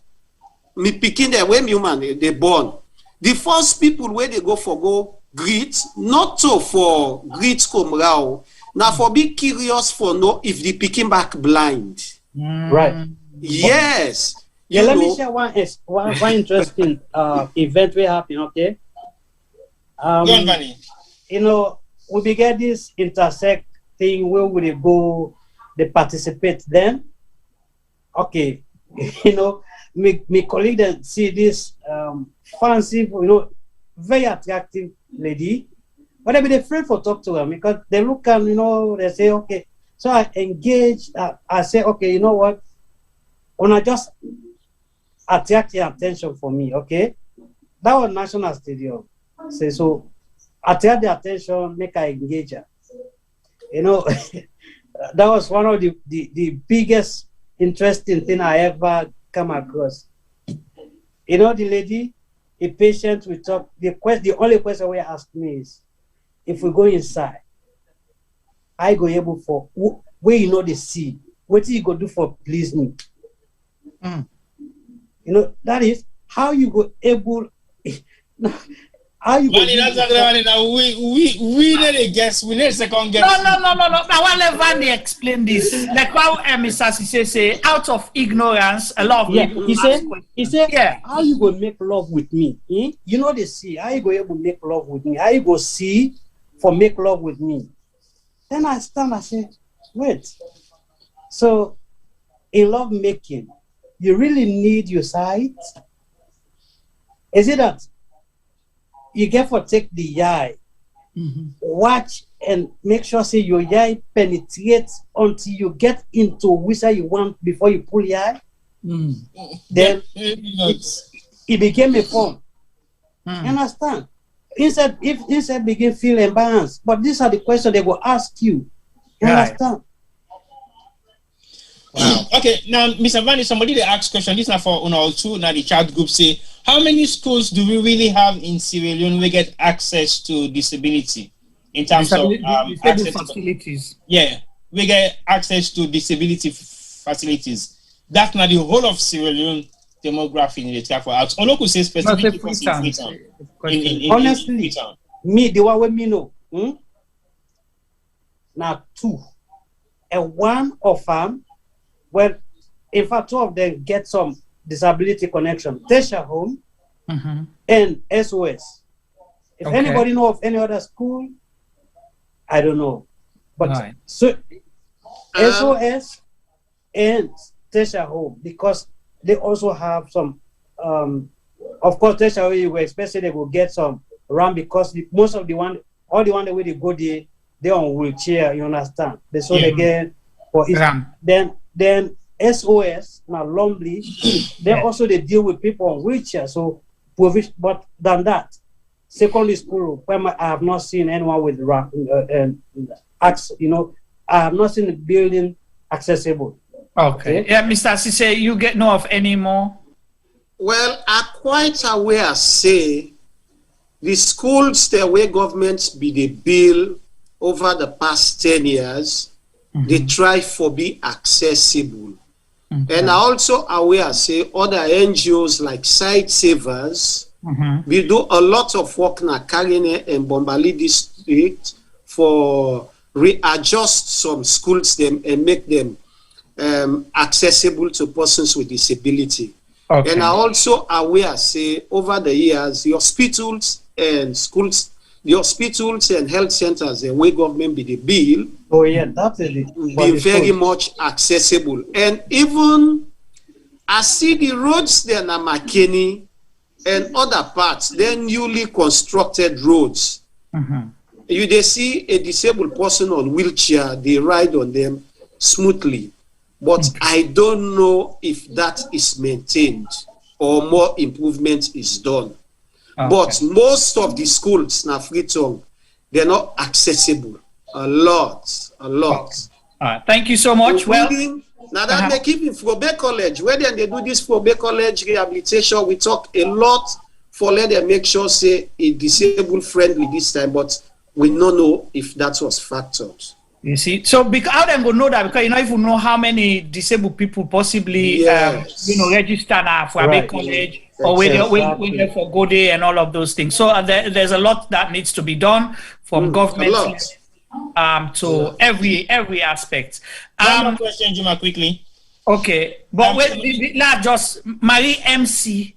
me picking there when me woman they born. The first people where they go greet, not to for greet come round, now for be curious for know if the picking back blind. Right. Yes. Yeah, let me share one interesting event we happen, okay? You know, we get this intersect thing where we go, they participate then. Okay, you know, my colleague then see this fancy, you know, very attractive lady, but they be afraid for talk to her because they look and, you know, they say, okay. So I engage, I say, okay, you know what? When I just attract your attention for me, okay? That was National Stadium. So attract the attention, make her engage her. You know, that was one of the biggest interesting thing I ever come across. You know, the lady, a patient we talk, the only question we ask me is, if we go inside, I go able for where you know the sea, what you go do for please me? You know, that is how you go able how you go we need a guess, we need a second guess. No. Now I'll let Vanny explain this. Like how Mr. Sise say, out of ignorance, a lot of people he said, yeah, how you go make love with me? You know the sea, how you go able to make love with me? How you go see for make love with me? Then I stand and say, wait. So in love making, you really need your sight? Is it that you get for take the eye, watch and make sure say your eye penetrates until you get into which you want before you pull your eye? Then it became a form. You understand? Instead begin feel embarrassed. But these are the questions they will ask you. You understand? Wow. Okay, now Mr. Vanny, somebody they asked question. This is not for two. Now the chat group say, how many schools do we really have in Sierra Leone we get access to disability in terms of access facilities? We get access to disability facilities. That's not the whole of Sierra Leone demographic in the track for out. All could say specifically for Freetown. Honestly, me the one with me know. Now two, and one of them. Well, in fact, two of them get some disability connection. Tesha Home and SOS. If anybody know of any other school, I don't know. But so SOS and Tesha Home, because they also have some, of course, Tesha Home, especially they will get some RAM because most of the one the way they go there, they're on wheelchair, you understand? So they get for then SOS, now Lonely, they also they deal with people on wheelchair. So, but than that, secondary school, where I have not seen anyone with access. You know, I have not seen the building accessible. Okay. Yeah, Mr. Sise, you get know of any more? Well, I'm quite aware. Say the schools the way governments be the bill over the past 10 years. They try for be accessible. And I also aware say other NGOs like Site Savers, we do a lot of work in Karine and Bombali district for readjust some schools them and make them accessible to persons with disability. And I also aware say over the years the hospitals and schools, the hospitals and health centers the way government be the bill be very much accessible. And even I see the roads there na McKinney and other parts, they're newly constructed roads. You they see a disabled person on wheelchair, they ride on them smoothly. But I don't know if that is maintained or more improvement is done. But most of the schools na Freetown, they're not accessible. A lot. Thank you so much. Including, now that they keep in Frobe College, where then they do this Frobe College rehabilitation, we talk a lot for let them make sure say it disabled friendly this time, but we don't know if that was factors. You see, so how them go know that? Because you know, if you know how many disabled people possibly register now for a college or wait for go there and all of those things. So there's a lot that needs to be done from government to every aspect. One more question, Juma, quickly. Okay, but wait, just Marie MC,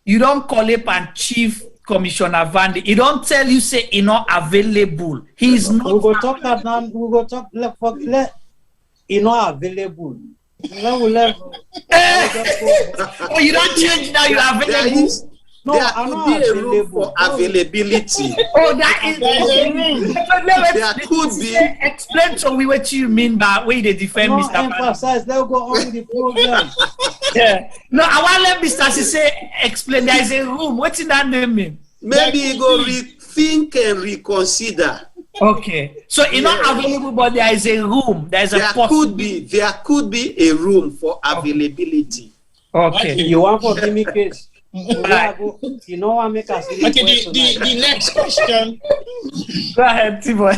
you don't call up and Chief Commissioner Vande. He don't tell you say he not available. He is not. We go talk that now. We go talk he not available. Oh, you don't change now. You are available. No, I'm not available for availability. Oh, that is there could be. Explain to me what you mean by way they defend Mr. Emphasize. Let's go on with the program. Yeah. No, I want let Mr. say explain. There is a room. What's in that name mean? Maybe you go rethink and reconsider. Okay. So it's not available, but there is a room. There could be a room for availability. Okay. You want for me case? You know what make us the next question. Go ahead, T-boy.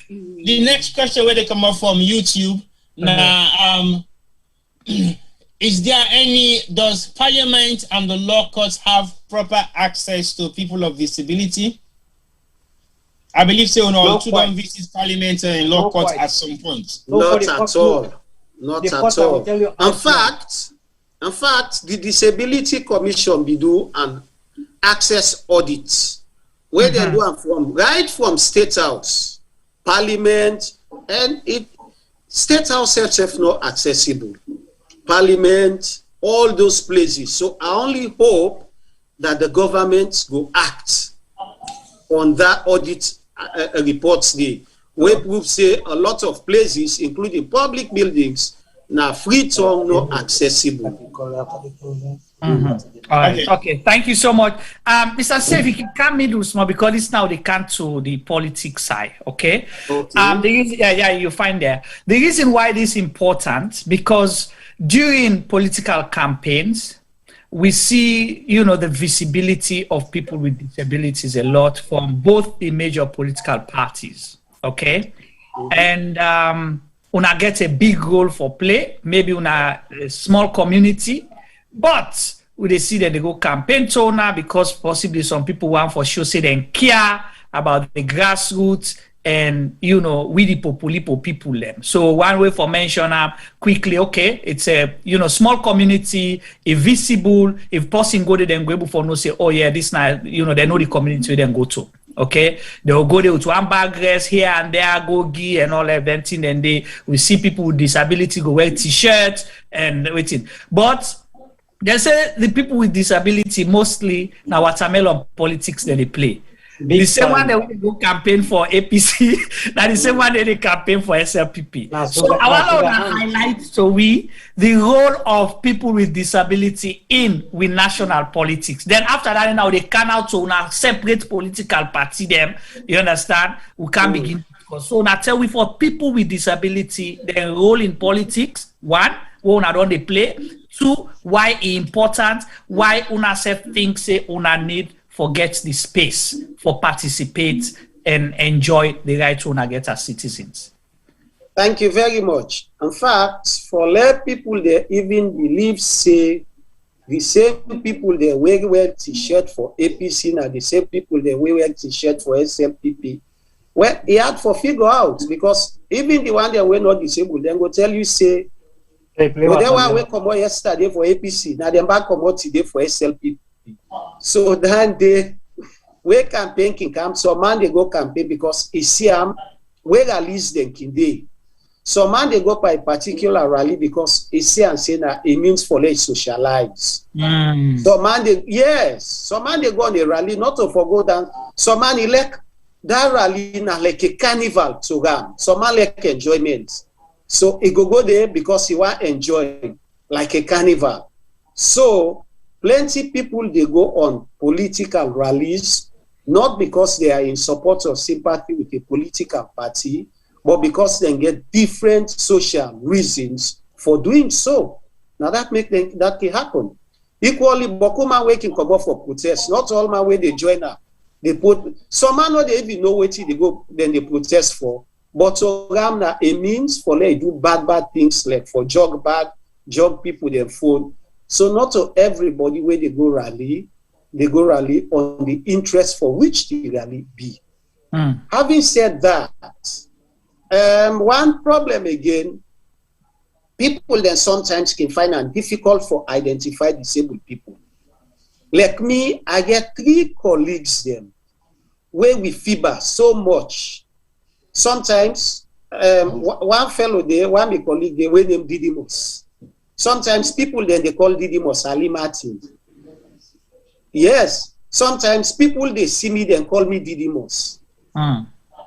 The next question where they come up from YouTube. Now, does Parliament and the law courts have proper access to people of disability? I believe so. No, two don't visit Parliament and law courts at some point. Not at all. Not at all. In fact, the Disability Commission be do an access audits where they do from State House, Parliament, and State House itself not accessible. Parliament, all those places. So I only hope that the government will act on that audit reports day. Where we say a lot of places, including public buildings, now Freetown not accessible. All right. Okay. Thank you so much, Mr. Safe. You can come in small because it's now they come to the politics side. Okay. The reason, you find there the reason why this is important because during political campaigns we see the visibility of people with disabilities a lot from both the major political parties. Okay, and una get a big role for play, maybe una a small community, but we see that they go campaign toner because possibly some people want for sure say they care about the grassroots and we the populipo people them. So one way for mention quickly, okay, it's a small community, if visible, if person go there then go able for no say, oh yeah, this now they know the community they then go to. Okay, they will go there to one bag dress here and there, go gi and all everything, and we see people with disability go wear t-shirts and everything. But they say the people with disability mostly now watermelon politics that they play. The same one that we go campaign for APC, that the same one that they campaign for SLPP. So I want to highlight the role of people with disability with national politics. Then after that, now they come out to a separate political party. Them, you understand? We can begin. So now tell we for people with disability, their role in politics. One, una don't they play. Two, why important? Why una self think say una need forget the space for participate and enjoy the right to get as citizens. Thank you very much. In fact, for let people they even believe say the same people they wear t-shirt for APC now the same people they wear t-shirt for SLPP. Well, he had for figure out because even the one that were not disabled, then go tell you say, well, they were come out yesterday for APC. Now they back come out today for SLPP. So then they where campaign can come, so man they go campaign because it's see where at least them can day. So man they go by a particular rally because it's see and say that it means for let's socialize. So man they go on a rally, not to forgo that. So man elect that rally now like a carnival to them. So man like enjoyment. So he go there because he want enjoy like a carnival. So plenty people they go on political rallies not because they are in support or sympathy with a political party, but because they get different social reasons for doing so. Now that can happen. Equally, Bokuma waking come up for protest. Not all man where they join up. They put some man know they even know what they go, then they protest for. But so Ramna, it means for they do bad things like for jog people their phone. So not to everybody where they go rally on the interest for which the rally be. Having said that, one problem again, people then sometimes can find it difficult for identify disabled people. Like me, I get 3 colleagues then where we fever so much. Sometimes one fellow there, one my colleague there, we name Didymos. Sometimes people then they call Didymos Ali Martin. Yes. Sometimes people they see me then call me Didymos.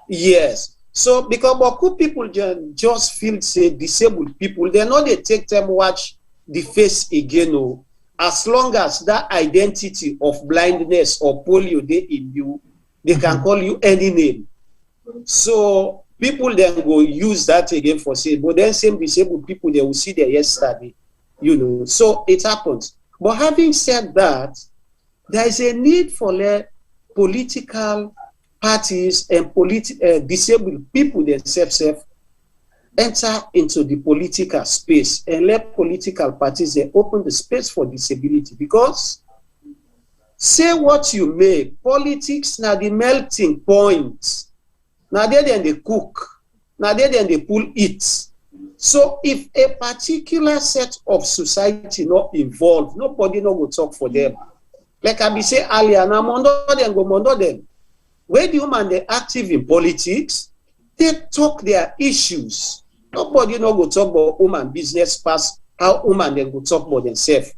Yes. So because Boku people just feel say disabled people, they know they take time watch the face again. Oh, as long as that identity of blindness or polio they in you, they can call you any name. So people then go use that again for say, but then same disabled people they will see there yesterday, you know. So it happens. But having said that, there is a need for political parties and disabled people themselves enter into the political space and let political parties they open the space for disability. Because say what you may, politics now the melting point. Now they then they cook. Now they then they pull it. So if a particular set of society not involved, nobody no go talk for them. Like I be say earlier, now mondo them. Where the woman they active in politics, they talk their issues. Nobody no go talk about woman business past how woman they go talk about themselves.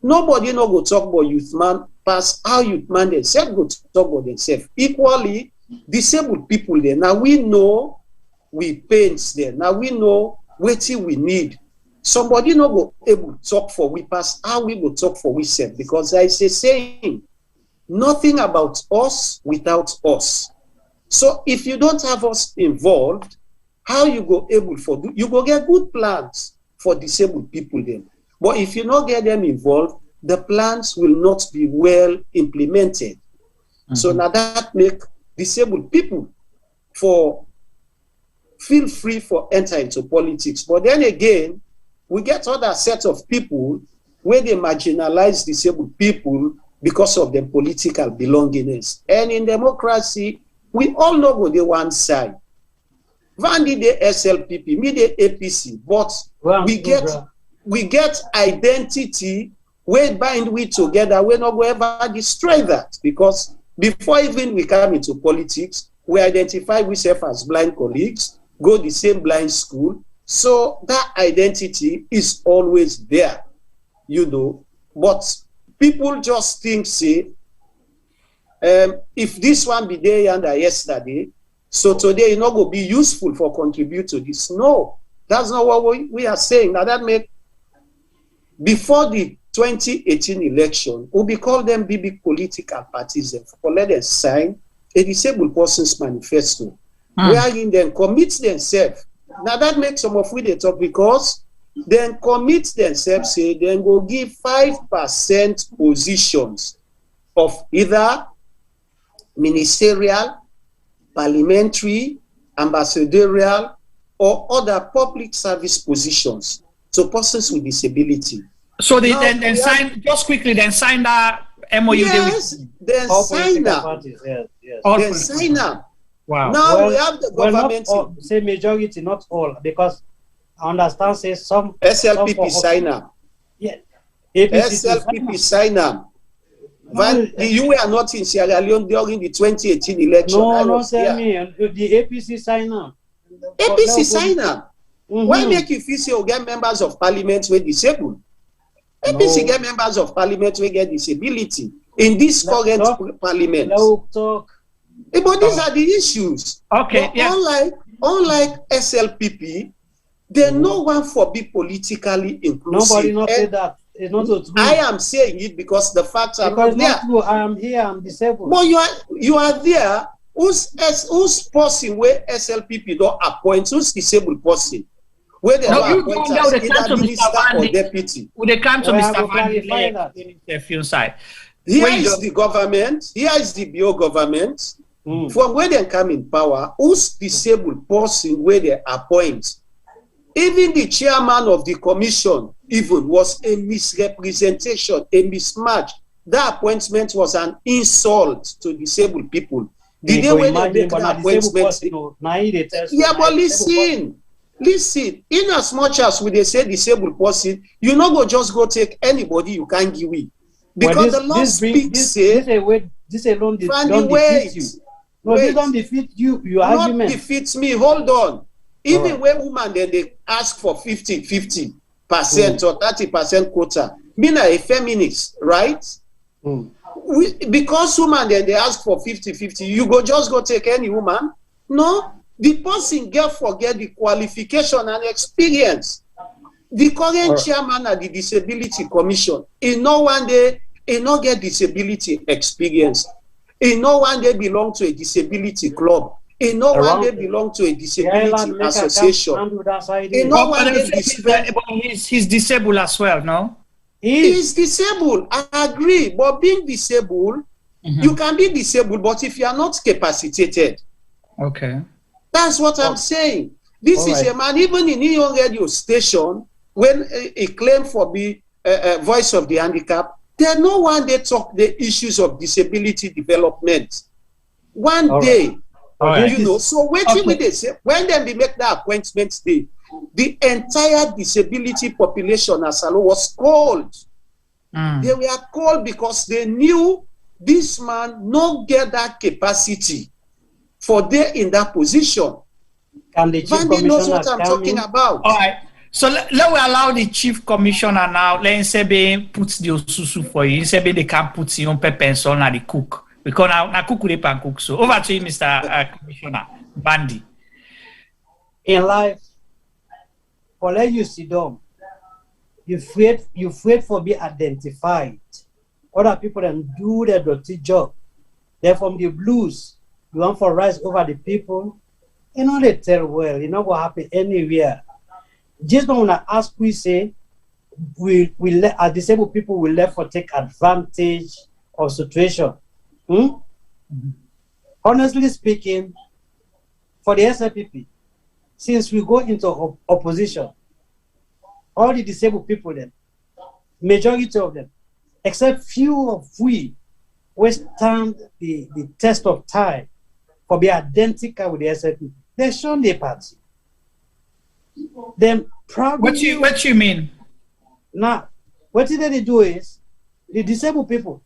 Nobody no go talk about youth man past how youth man themselves go talk about themselves. Equally, disabled people there. Now we know we pains there. Now we know what we need. Somebody no go able to talk for we past how we go talk for we self, because there is a saying, nothing about us without us. So if you don't have us involved, how you go able for you go get good plans for disabled people then. But if you not get them involved, the plans will not be well implemented. So now that make disabled people for feel free for enter into politics. But then again, we get other set of people where they marginalize disabled people because of their political belongingness. And in democracy, we all know go the one side. Vandy the SLPP, me the APC, but we get identity where bind we together. We're not going to ever destroy that, because before even we come into politics, we identify ourselves as blind colleagues, go the same blind school. So that identity is always there, you know. But people just think, say, if this one be there and yesterday, so today it not going to be useful for contribute to this. No, that's not what we are saying. Now that make, before the 2018 election, we call them big political parties for let them sign a disabled person's manifesto, wherein then commit themselves. Now that makes some of we they talk, because then commit themselves, say, then go give 5% positions of either ministerial, parliamentary, ambassadorial, or other public service positions to persons with disability. So they then sign, just quickly, then sign that MOU. Yes, then sign up. Then sign up. Wow. Now we have the government. All, say majority, not all, because I understand, say some SLPP sign up. Yeah. SLPP sign up. You were not in Sierra Leone during the 2018 election. No, tell me. The APC sign up. APC sign up. Why make you feel say you get members of parliament who are disabled? APC get members of parliament who get disability in this current parliament. But these are the issues. Okay. But unlike SLPP, they no one for be politically inclusive. Nobody not say that. It's not so true. I am saying it because the facts are not there. Not true. I am here. I'm disabled. But you are there, who's person where SLPP don't appoint, who's disabled person? Where they don't appoint as either minister or deputy. Would they come to Mr. Van side? Here is the government, here is the BO government. From where they come in power, who's disabled person where they appoint? Even the chairman of the commission even was a misrepresentation, a mismatch. That appointment was an insult to disabled people. The day when they make an appointment, yeah, but listen, in as much as we they say disabled person, you not go just go take anybody you can't give it. Because the law speaks, this alone don't defeat you. No, they don't defeat you, your argument. Not defeats me, hold on. Even when women then they ask for 50% or 30% quota, mean a feminist, right? Because women then they ask for 50-50, you just go take any woman? No, the person forget the qualification and experience. The current chairman of the Disability Commission, in no one day, he no get disability experience. In no one day belong to a disability club. In no one day belong to a disability association. In no one day he's disabled as well, no? He's disabled. I agree. But being disabled, you can be disabled, but if you are not capacitated. Okay. That's what I'm saying. This is a man, even in your own radio station, when he claimed for the voice of the handicap, there's no one they talk the issues of disability development. One day, you know, so waiting with this, when they make that appointment day, the entire disability population as Salo was called. They were called because they knew this man not get that capacity for there in that position. Vandy knows what I'm talking about. All right. So let we allow the chief commissioner now. Let him put the osusu for you. They can put your pepper and salt and the cook. Because now cook they can cook. So over to you, Mr. Commissioner Bandy. In life, for let you sit down, you afraid for be identified. Other people then do their dirty job. They're from the blues. You want for rise over the people. You know they tell well. You know what happen anywhere. Just don't want to ask. We say we let our disabled people will let for take advantage of situation. Honestly speaking, for the SLPP, since we go into opposition, all the disabled people then, majority of them, except few of we stand the test of time for be identical with the SLPP. They shown their party. Then probably what you mean? Now, what did they do is the disabled people.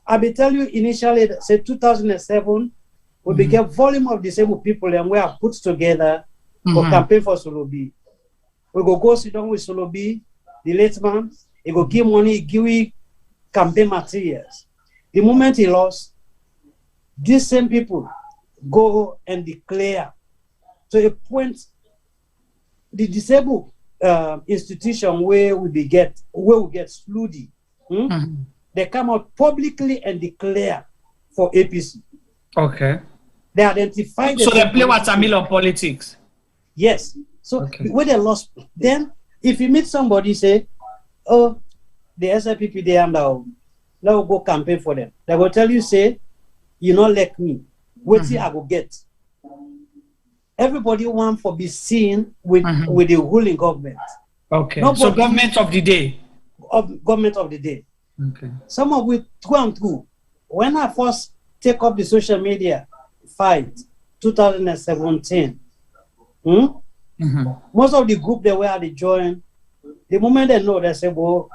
I will tell you initially, say 2007, we became volume of disabled people and we are put together for campaign for Solobi. We go sit down with Solobi, the late man, he go give money, give campaign materials. The moment he lost, these same people go and declare to a point the disabled institution where we get sluddy. They come out publicly and declare for APC. Okay. They identify. So they play watermelon politics. Yes. So when they lost, then if you meet somebody say, "Oh, the SLPP they are now, now go campaign for them," they will tell you, "Say, you not like me. What I go get." Everybody want for be seen with the ruling government. Okay. So government of the day. Government of the day. Okay. Some of it through. When I first take up the social media fight, 2017, most of the group they were they join. The moment they know, they say, "Well,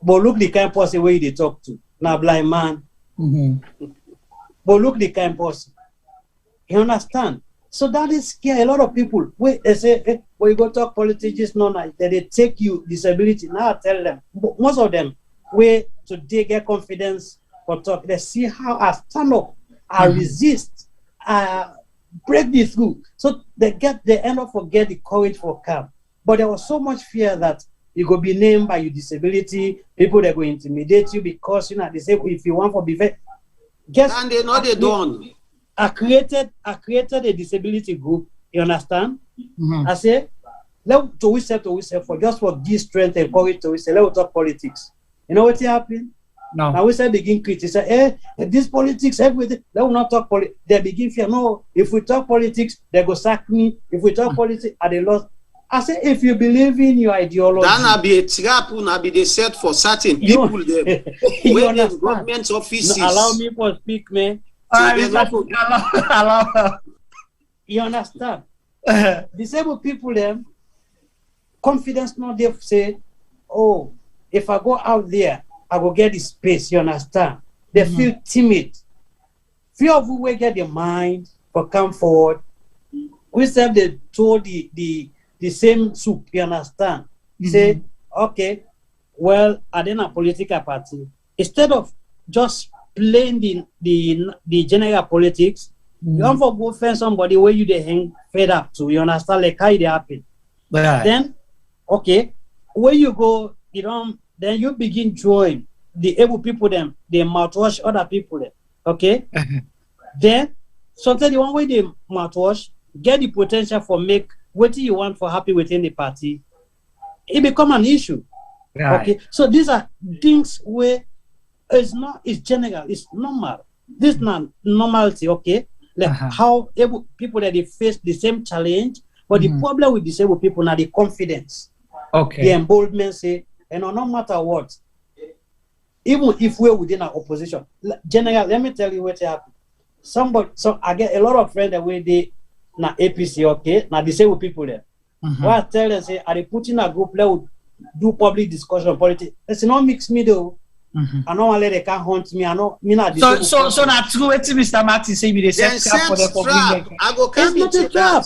look the kind of person where they talk to. Now blind man. But look the kind of person." You understand? So that is scary. A lot of people, wait, they say, "Hey, when you go talk politics, no, they take you disability." Now I tell them, most of them, where today get confidence for talk, they see how I stand up, I resist, I break the through. So they end up forget the courage for camp. But there was so much fear that you go be named by your disability, people that go intimidate you because you're not disabled. If you want for be Guess and they know they done. I created a disability group. You understand? Mm-hmm. I say, let to we say for just for give strength and courage to we say, let we talk politics. You know what happened? No. Now we say begin criticize. This politics, everything. Let we not talk politics. They begin fear. No, if we talk politics, they go sack me. If we talk politics, are they lost? I say, if you believe in your ideology, that na be a trap, na be they set for certain people. Them when the government offices. No, allow me to speak, man. Allow. You understand? Disabled people, them confidence not they say, oh, if I go out there, I will get the space. You understand? They feel timid. Few of who will get their mind for come forward. We said they told the same soup. You understand? Say, okay, well, I then a political party. Instead of just playing the general politics, you want to go find somebody where you they hang fed up to. You understand? Like how it happen. Right. Then, okay, where you go, you don't. Then you begin join the able people. Them they mouthwash other people. Them, okay. Then sometimes the one way they mouthwash get the potential for make what you want for happy within the party. It become an issue. Right. Okay. So these are things where it's general, it's normal. This is not normality, okay? Like how able people that they face the same challenge, but the problem with disabled people now the confidence. Okay. The emboldenment say, and no matter what, even if we're within our opposition, general, let me tell you what happened. So I get a lot of friends that way they na APC, okay, now disabled people there. What I tell them say, are they putting a group that would do public discussion on politics? It's not mix me though. I know let they can't hunt me. I know me not. So not true. What Mr. Martin say? Me they set trap for the public. I go it's not a trap.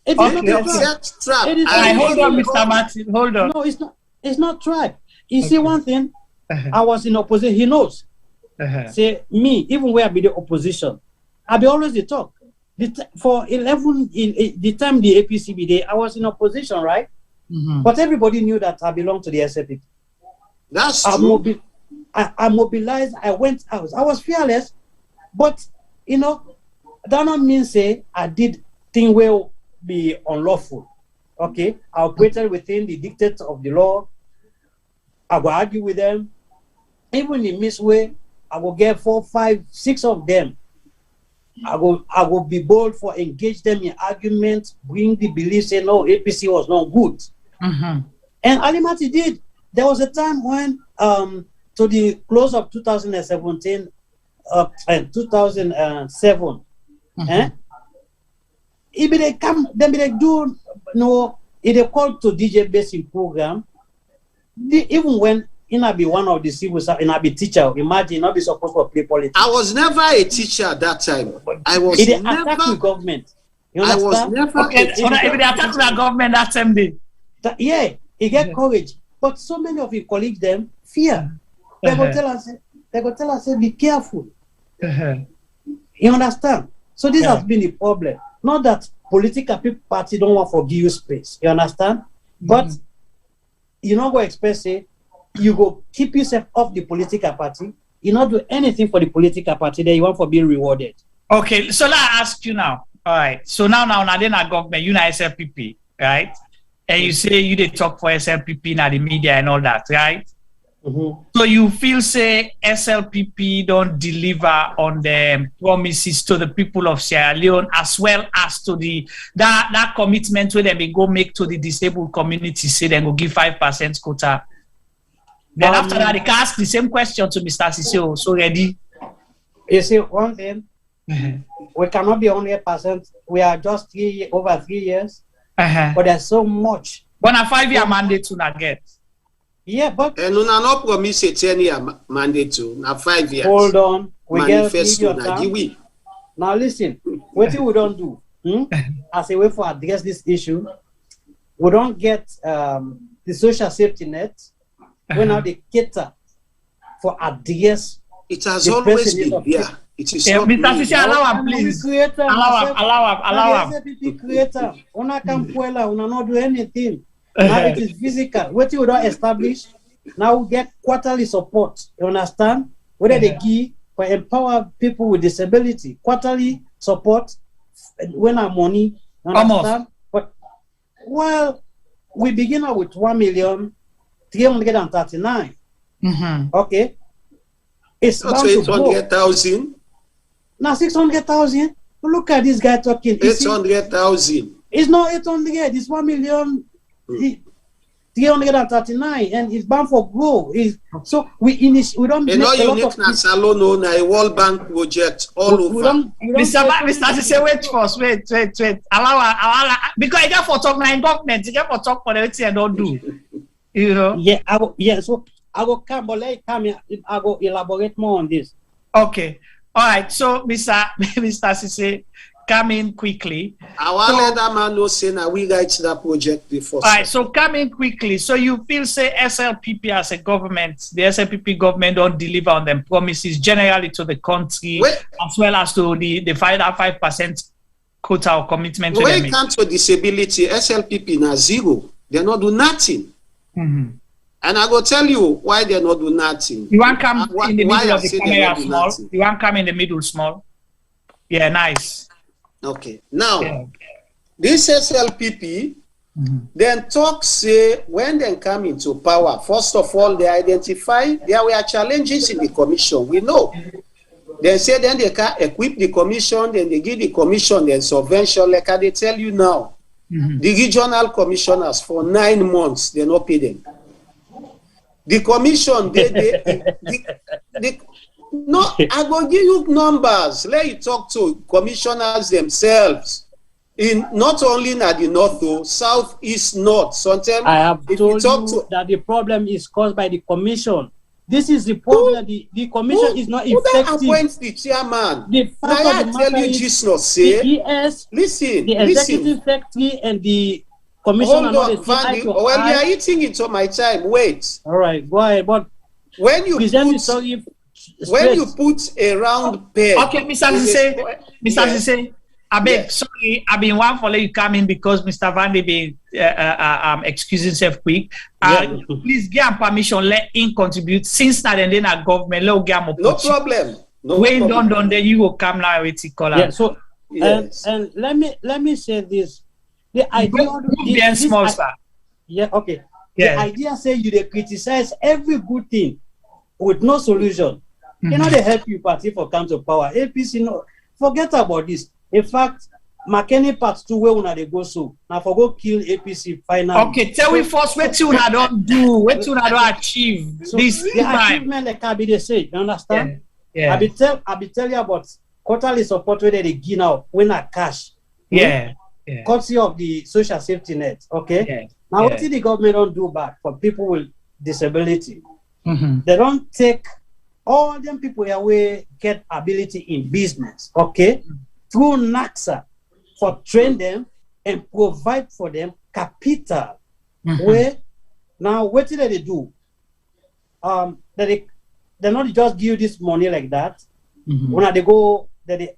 It is not a trap. Hold on, Mr. Martin. Hold on. No, it's not. It's not trap. You see one thing. I was in opposition. He knows. Say me, even where I be the opposition, I be always the talk. For 11 in the time the APC be there, I was in opposition, right? But everybody knew that I belonged to the SFP. That's true. I mobilized. I went out. I was fearless, but you know that not mean say I did thing will be unlawful. Okay, I operated within the dictates of the law. I will argue with them, even in this way. I will get 4, 5, 6 of them. I will be bold for engage them in arguments, bring the belief, say no, APC was not good. And Alimati did. There was a time when to the close of 2017 and 2007, if they come, then they do no. If they call to DJ basic program, even when I be one of the civil service, and I be teacher. Imagine not be supposed to play politics. I was never a teacher at that time. I was never attack with government. You understand? I was never. Okay, so if they attack the government that same day, yeah, he get courage. But so many of his colleagues them fear. They go tell us, say, be careful. You understand? So this has been the problem. Not that political party don't want to give you space. You understand? But you not go expect say you go keep yourself off the political party. You not do anything for the political party that you want for being rewarded. Okay, so let I ask you now. All right. So now then a government, you know SLPP, right? And you say you did talk for SLPP now the media and all that, right? So you feel say SLPP don't deliver on the promises to the people of Sierra Leone as well as to the that commitment where they go make to the disabled community, say they go give 5% quota. Then after that, they can ask the same question to Mr. Sisio. So ready? You see, one thing, we cannot be 100%. We are just over 3 years. But there's so much. But a 5-year mandate to not get. Yeah, but and una no promise a 10-year mandate to na 5 years. Hold on, we Manifesto get now. Listen, what we don't do as a way for address this issue, we don't get the social safety net. When now they cater for address. It has always been here. It is not Mr. Fisher, allow him, please. Allow him. Creator. Una can puela, una not do anything. Now it is physical. What you don't establish, now we get quarterly support. You understand? Whether they give for empower people with disability. Quarterly support when our money. Understand? But well, we begin out with 1,339,000. Okay, it's not 800,000. Now 600,000. Look at this guy talking. 800,000. It's not 800. It's 1,339,000, and it's bound for growth. So we don't. You know, uniqueness alone on a World Bank project all over. Mr. Say wait first. Wait. Allow. Because I get for talk my government. You get for talk for the I don't do. You know. Yeah. So I will come, but let come here. I will elaborate more on this. Okay. All right. So, Mr. Sise, come in quickly. I want to let that man know say now we write that project before. All right. So, come in quickly. So, you feel say SLPP as a government, the SLPP government don't deliver on them promises generally to the country, as well as to the 5% quota or commitment. When it comes to disability, SLPP now zero. They not do nothing. And I go tell you why they not do nothing. You want come in the middle of the camera small? You want come in the middle small? Yeah, nice. Okay. Now, this SLPP, then talk say when they come into power, first of all, they identify there were challenges in the commission. We know. They say then they can equip the commission, then they give the commission the subvention. Like they tell you now, the regional commissioners for 9 months, they not pay them. The commission, no, I will give you numbers. Let you talk to commissioners themselves. In not only in the north, though, south, east, north. Sometimes I have told you that the problem is caused by the commission. This is the problem. The commission is not effective. Who appoints the chairman? The fact of the matter is, Jesus say, the ES, listen, the executive secretary and the commission. Hold on, Vandy. Well, you are eating into my time. Wait. All right, go ahead. But when you put a round pen. Okay, Mr. Sise, I beg, sorry, I've been one for let you come in because Mr. Vandy been excusing himself quick. Please give him permission, let him contribute. Since that and then our government, let get him. No problem. When done, then you will come now with the color. Yeah. So and let me say this. The idea okay. Yeah. The idea say you they criticize every good thing with no solution. You know they help you party for come to power. APC no forget about this. In fact, McKinney part 2 where una they go so now for go kill APC finally. Okay, tell me first what you don't do, what you don't achieve. So this the achievement like can be they say, you understand? Yeah. I be tell you about quarterly support where they give now when I cash. Yeah. Courtesy of the social safety net. Okay. Now what did the government don't do back for people with disability? They don't take all them people away get ability in business. Okay. Through NACSA for train them and provide for them capital. Where now what did they do? That they not just give you this money like that. When they go that they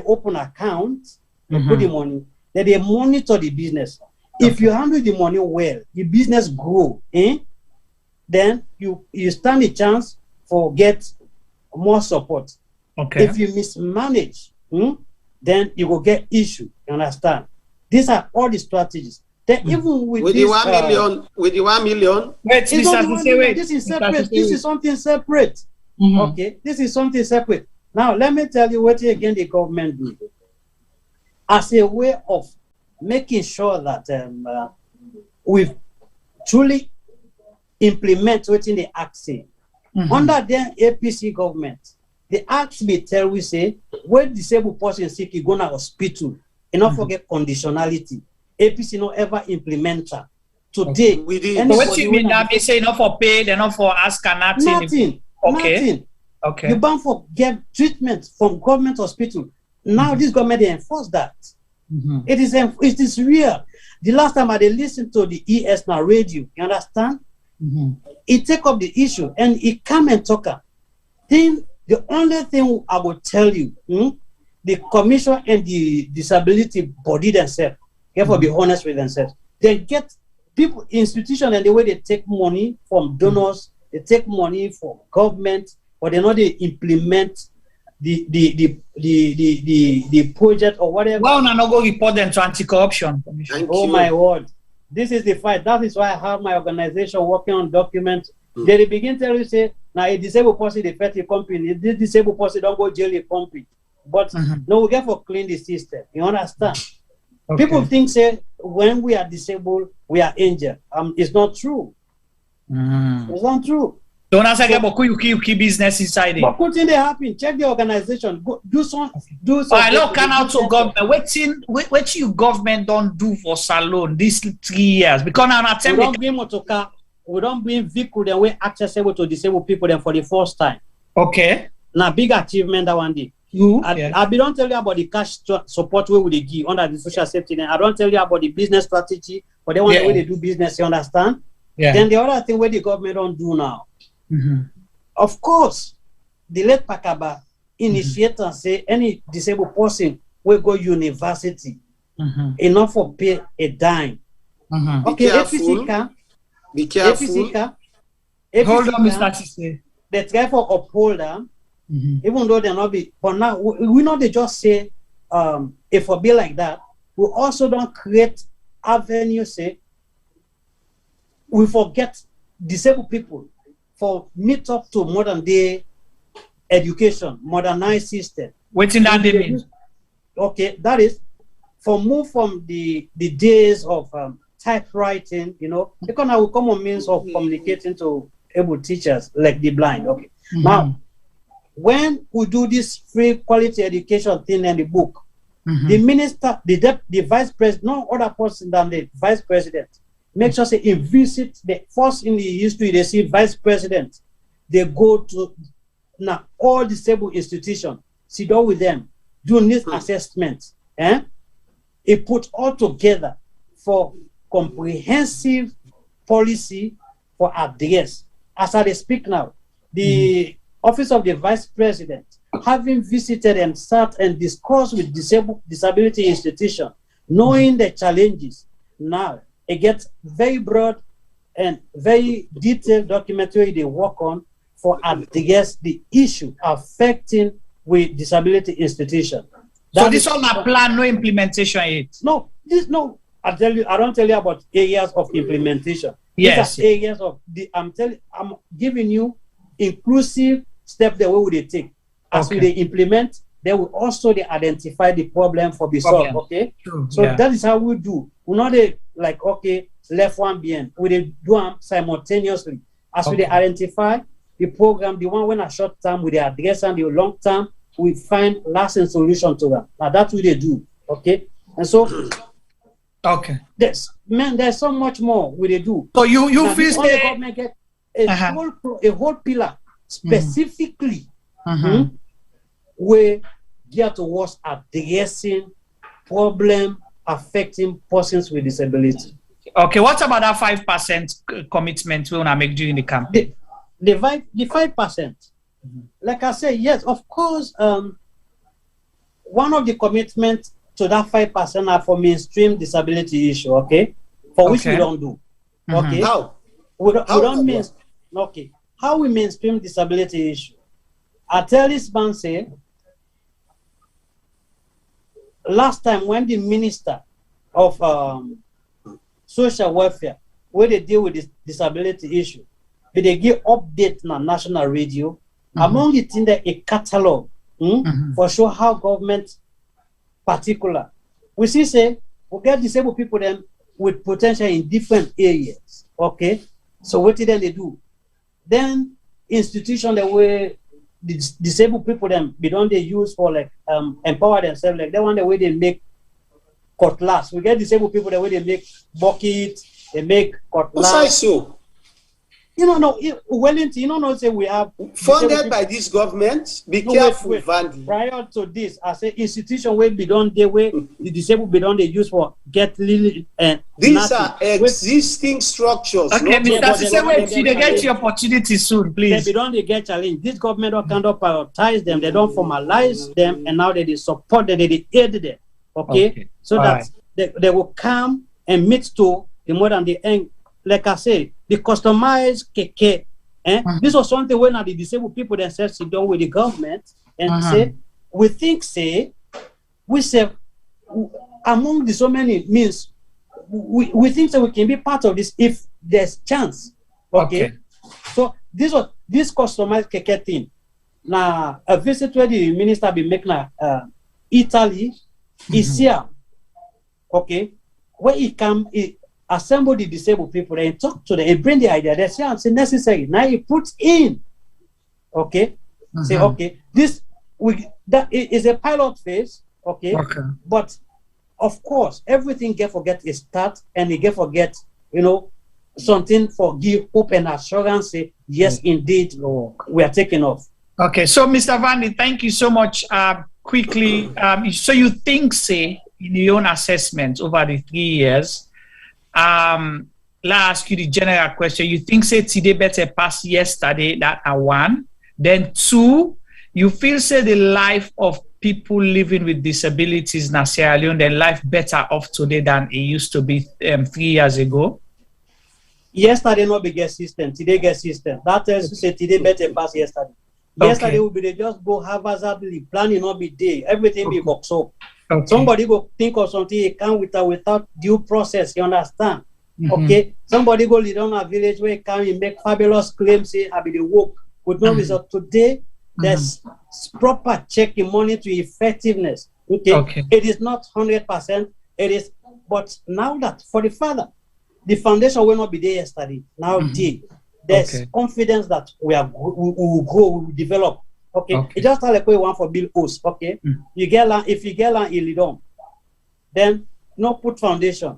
open account, they put the money, that they monitor the business. If you handle the money well, the business grow, then you stand a chance for get more support. Okay. If you mismanage, then you will get issue. You understand? These are all the strategies. Then even with this, the 1 million, with the 1 million. Wait, this is separate. This is something separate. Okay, this is something separate. Now let me tell you what again the government do as a way of making sure that we truly implement what in the act say. Under the APC government, the act be tell we say when disabled person sick, you go to hospital. And not forget conditionality. APC no ever implement that. Today, so what you mean that they say not for pay, they're not for ask and nothing. Okay. You bound for get treatment from government hospital. Now this government they enforce that. It is real. The last time I listened to the ES now radio, you understand? It take up the issue and it come and talk. Then the only thing I will tell you, the commission and the disability body themselves, therefore be honest with themselves. They get people, institution, and the way they take money from donors, they take money from government, but they know they implement the project or whatever. Well, I'm not going to report them to anti-corruption commission. Oh my word. This is the fight. That is why I have my organization working on documents. They begin to tell you, say, now a disabled person, they fed the company. This disabled person don't go jail a company. But no, we get for clean the system. You understand? Okay. People think, say, when we are disabled, we are injured. It's not true. It's not true. Don't answer about you keep business inside it. But what thing they happen? Check the organization. Go, do some. I look can out to government. What you government don't do for salon these 3 years? Because now we don't bring motorcar. We don't bring vehicle that way accessible to disabled people then for the first time. Okay. Now big achievement that one day. I don't tell you about the cash support we will give under the social safety net. I don't tell you about the business strategy for the one way they do business. You understand? Yeah. Then the other thing where the government don't do now. Of course, the late Pakaba initiate and say any disabled person will go university enough for pay a dime. Okay, APC can. Be careful. APC can. Hold on, Mr. Chise. They try for uphold them, even though they're not be. But now we know they just say if a bill like that, we also don't create avenue. Say we forget disabled people. For meet up to modern day education, modernized system. What's in that mean? Okay, that is for move from the days of typewriting, you know, because now we come on means of communicating to able teachers like the blind. Okay. Now, when we do this free quality education thing in the book, the minister, the vice president, no other person than the vice president. Make sure say visit the first in the history they see vice president. They go to now all disabled institutions, sit down with them, do needs assessment, it put all together for comprehensive policy for address. As I speak now, the office of the vice president, having visited and sat and discussed with disability institutions, knowing the challenges now. It gets very broad and very detailed documentary they work on for address the issue affecting with disability institution. So this all a plan, no implementation yet. No, I don't tell you about areas of implementation. Yes. These are areas of I'm giving you inclusive step the way they take. As we they implement, they will also identify the problem for the solved. Okay. True. So that is how we do. We're not like okay, left one behind. We do them simultaneously. As we identify the program, the one when a short term with the address and the long term, we find lasting solution to them. Now that's what they do. Okay. And so there's so much more we they do. So you feel the government get a whole pillar specifically we get towards addressing problem affecting persons with disability. Okay, what about that 5% commitment we want to make during the campaign? The 5%. Like I say, yes, of course. One of the commitments to that 5% are for mainstream disability issue. Okay, for which we don't do. Okay, how we don't okay, how we mainstream disability issue? I tell this man say. Last time when the minister of social welfare, where they deal with this disability issue, they give update on national radio. Among it in there a catalog for sure how government particular. We see say we get disabled people then with potential in different areas. Okay, so what did they do? Then institution the way the disabled people them don't they use for like empower themselves, like that one the way they make cutlass. We get disabled people the way they make bucket, they make cutlass. So Wellington, say we have funded by this government. Be careful, Vandy. Prior to this, I say institution where be done the way the disabled be done they use for get little and these are existing structures. Okay, Mr. They get your opportunity soon, please. They don't get challenged. This government don't kind of prioritize them, they don't formalize them, and now they support them, they aid them. Okay? So that they will come and meet to the more than the end. Like I say, the customized KK. This was something when the disabled people themselves sit down with the government and say, we think, say, we say, among the so many means, we think that we can be part of this if there's chance. Okay. So this customized keke thing. Now, a visit where the minister be making Italy is here. Okay. Where he come, he assemble the disabled people and talk to them and bring the idea. They say, it's necessary. Now he puts in. Okay. Say, okay, that is a pilot phase. Okay. But of course, everything get forget is start and you get forget, something for give hope and assurance. Say, yes, indeed, we are taking off. Okay, so Mr. Vandy, thank you so much. Quickly, so you think, say, in your own assessment over the 3 years, let's ask you the general question. You think, say, today better pass yesterday, that are one. Then two, you feel, say, the life of people living with disabilities in Sierra Leone, their life better off today than it used to be 3 years ago? Yesterday not be get system, today get system. That tells you say today better pass yesterday. Yesterday will be they just go haphazardly, planning not be day, everything be boxed up. Somebody go think of something he can without due process, you understand? Okay, somebody go lead on a village where he can make fabulous claims, say I be the work with no result. Today there's proper checking money to effectiveness. Okay. It is not 100%. It is, but now that for the father, the foundation will not be there yesterday. Now there's confidence that we will grow, we will develop. Okay. It just like we want for build host. Okay. You get land, if you get land in Lidon, then no put foundation.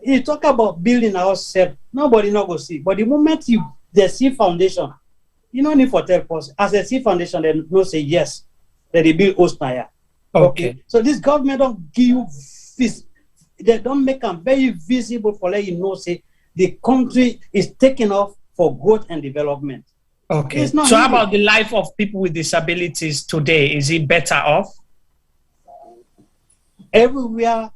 You talk about building a house self, nobody not go see. But the moment they see foundation, you don't need for tell person. As they see foundation, they no say yes, that they build host now. Okay. So this government don't give you this. They don't make them very visible for let you know, say the country is taking off for growth and development. Okay. So how about the life of people with disabilities today? Is it better off? Everywhere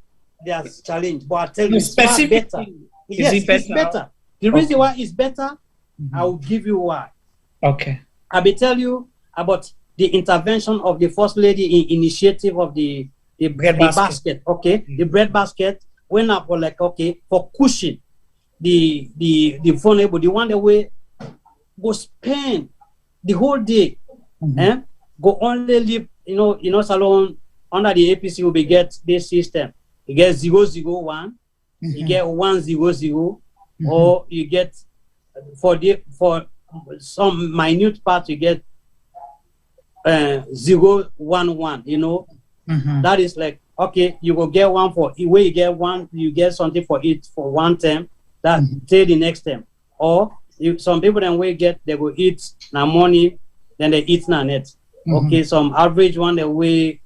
there's challenge, but I tell you, it's far better. Yes, it's better. The reason why it's better, I will give you why. Okay. I will tell you about the intervention of the First Lady in initiative of the bread basket. Okay, the bread basket went up for like, okay, for cushion the vulnerable, the one that we go spend the whole day, go only live, salon under the APC will be get this system. You get 001, you get 100, or you get for some minute part you get 011. That is like, okay, you will get one for where you get one, you get something for it for one term, that till the next term. Or some people then we get, they will eat na money, then they eat na net. Okay, some average one that we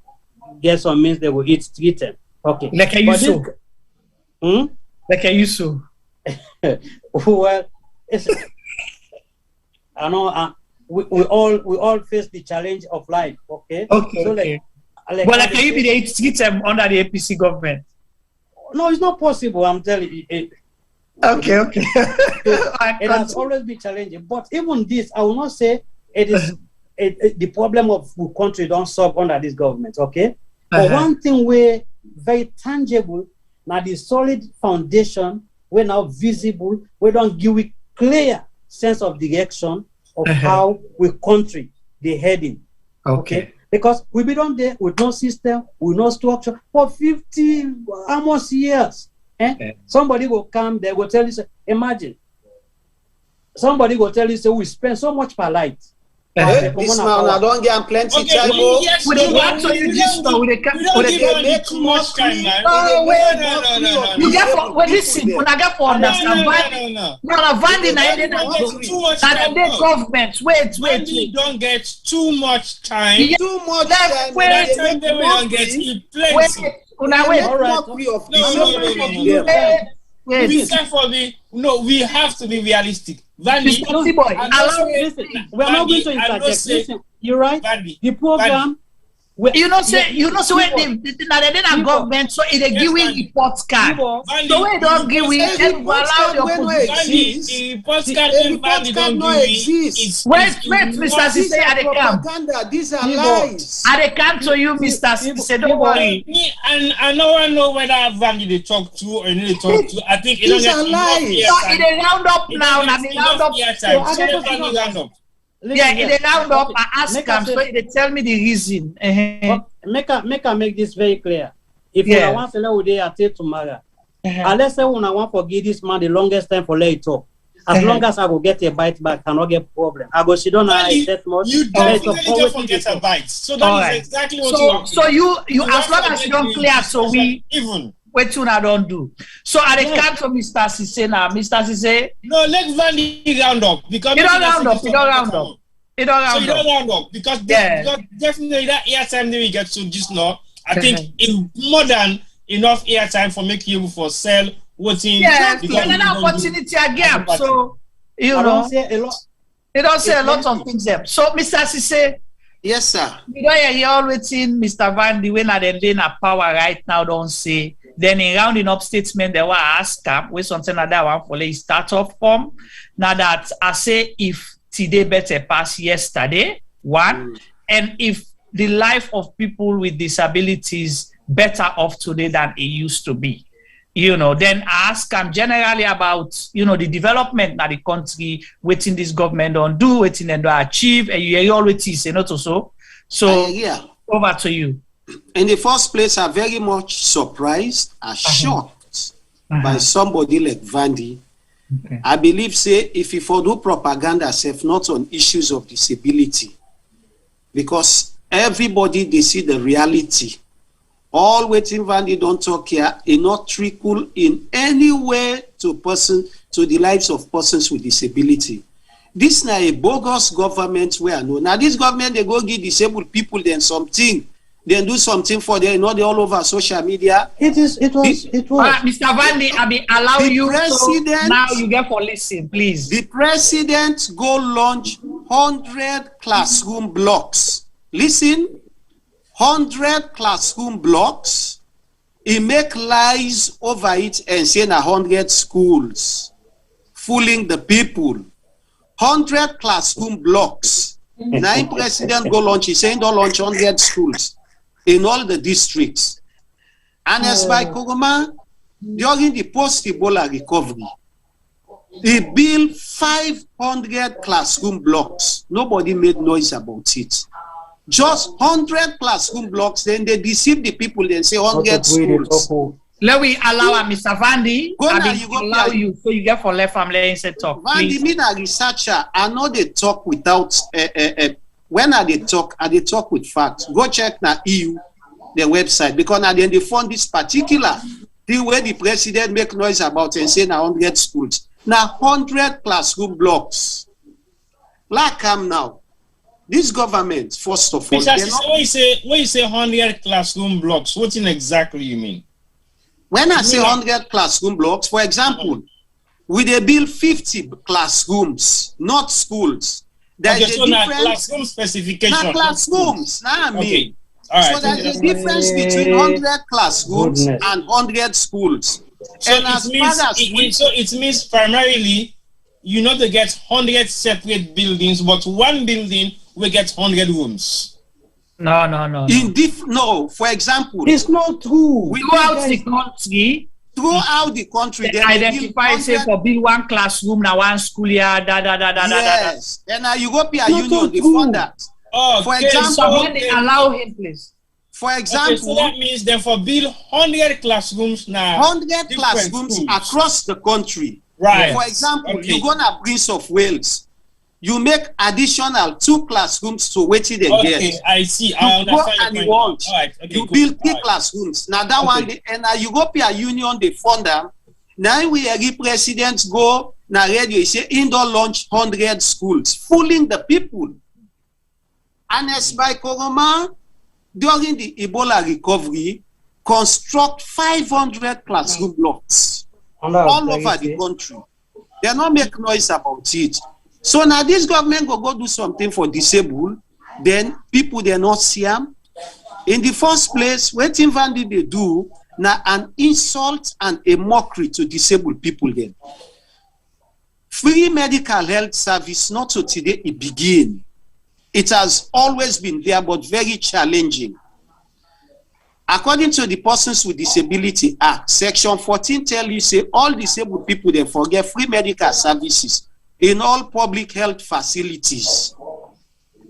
get some means they will eat 3 term. Okay. Like a Yusu. Like a Yusu. Well, it's, I know we all face the challenge of life. Okay. Okay. So like can you be the 3 term under the APC government? No, it's not possible. I'm telling you. Okay. It has always been challenging. But even this, I will not say it is the problem of the country don't solve under this government. Okay. But one thing we're very tangible, now the solid foundation, we're now visible, we don't give a clear sense of direction of how we country the heading. Okay. Because we be done there with no system, with no structure for 50 almost years. Somebody will come, they will tell you, imagine. Somebody will tell you, say, we spend so much per light. This man, I don't get plenty time. We don't want to use this stuff. We don't give too much time, man. No. You get for listen. When I get for understand, no, Vandy na government. Wait. You don't get too much time. Too much time. Wait. They don't get plenty. We have to be realistic. Vandy, we are not going to interject. Listen, you're right. Vandy, the program You know, say when the government, so it give we report card. So we don't give we report card when we exist. The report card no exist. Wait, Mr. Sise, at the camp. These are lies. At the camp to you, Mr. Sise, don't worry. And I don't know whether Vandy they talk to or they talk to. I think it don't get lies. So it is round up now. Yeah, in the round up, I ask them, so they tell me the reason. Make this very clear. If you want to know day until tomorrow, unless I want to give this man the longest time for let talk. As long as I will get a bite back, I cannot get problem. I go sit down and I set much. You definitely don't forget a bite. So that is exactly what you want. So you as long as you don't clear, so we even. What I don't do. So at the camp of Mr. Sise now, Mr. Sise. No, let Vandy round up because you don't round up. You don't round up. You don't round up. So you don't round up because definitely that airtime that we get to just now. I think in more than enough airtime for making you for sell waiting. Yeah, another opportunity again. So you know, it don't say a lot of things there. So Mr. Sise. Yes, sir. You know, you always seen Mr. Vandy when they na power right now. Don't say. Then in rounding up statement, they were asked with something like that one for a start-off form. Now that I say if today better pass yesterday, one, and if the life of people with disabilities better off today than it used to be. You know, then I ask them generally about, you know, the development that the country waiting this government on do, waiting and do achieve, and you always say not so. So over to you. In the first place, I'm very much surprised and shocked by somebody like Vandy. I believe, say, if you for do propaganda, self not on issues of disability, because everybody they see the reality. All waiting Vandy don't talk here, it not trickle in any way to the lives of persons with disability. This now a bogus government where no. Now this government they go give disabled people then something. Then do something for them, you know, they all over social media. It was. Mr. Vandy, I mean, allow you to, now you get for listen, please. The president go launch 100 classroom blocks. Listen, 100 classroom blocks. He make lies over it and say 100 schools, fooling the people. 100 classroom blocks. Now, president go launch, he saying don't launch 100 schools in all the districts. And as by Kogoma, during the post-Ebola recovery, he built 500 classroom blocks. Nobody made noise about it. Just 100 classroom blocks, then they deceive the people and say 100 schools. Let me allow Mr. Vandy. Allow you, so you get for left family and say talk. Vandy, me a researcher, I know they talk without when I talk with facts. Go check na EU, the website, because now they fund this particular the way the president make noise about and say 100 schools. Now 100 classroom blocks. Like now. This government, first of all, when you say 100 classroom blocks, what in exactly you mean? When I say 100 classroom blocks, for example, we they build 50 classrooms, not schools. There is a difference. Classroom specification. Not classrooms. I mean. Okay. All right. So there is a difference between 100 classrooms and 100 schools. So it means primarily you not to get 100 separate buildings, but one building will get 100 rooms. No. For example, it's not true. Throughout the country, they identify say for build one classroom, now one school year, Yes. And now European Union they fund that. For example, allow him, please. For example, so that means then for build 100 classrooms now. 100 classrooms across the country. Right. For example, you go to Prince of Wales. You make additional 2 classrooms to wait till they get. Okay, I see. I understand your point. You build 3 classrooms. Now that one, and now European Union they fund them. Now we presidents go now radio say indoor launch 100 schools, fooling the people. And as by Koroma, during the Ebola recovery, construct 500 classroom blocks all over the country. They not make noise about it. So now this government go do something for disabled, then people they not see them. In the first place, what Vandy they do now an insult and a mockery to disabled people then. Free medical health service not to today it begin. It has always been there, but very challenging. According to the Persons with Disability Act, Section 14 tell you say all disabled people they forget free medical services in all public health facilities.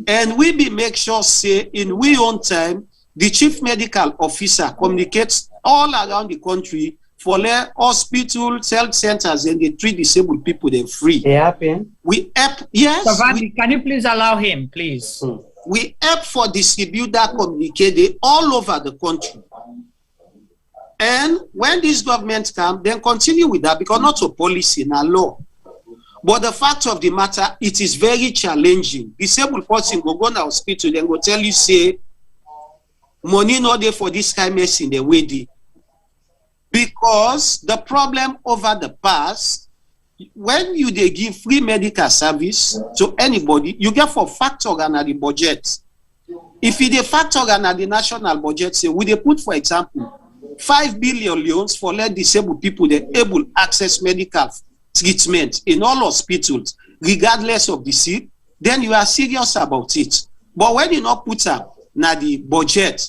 And we be make sure say in we own time, the chief medical officer communicates all around the country for their hospitals, health centers, and they treat disabled people then free. They happen. We help, yes. Savandi, can you please allow him, please? We help for distribute that communique all over the country. And when this government come, then continue with that because not a policy, not law. But the fact of the matter, it is very challenging. Disabled person go to the hospital, then go tell you, say, money not there for this kind of medicine, the way they. Because the problem over the past, when you they give free medical service to anybody, you get for factor and the budget. If you the factor and the national budget, say we they put, for example, 5 billion loans for let disabled people they able access medical treatment in all hospitals, regardless of the seat, then you are serious about it. But when you not put up na the budget,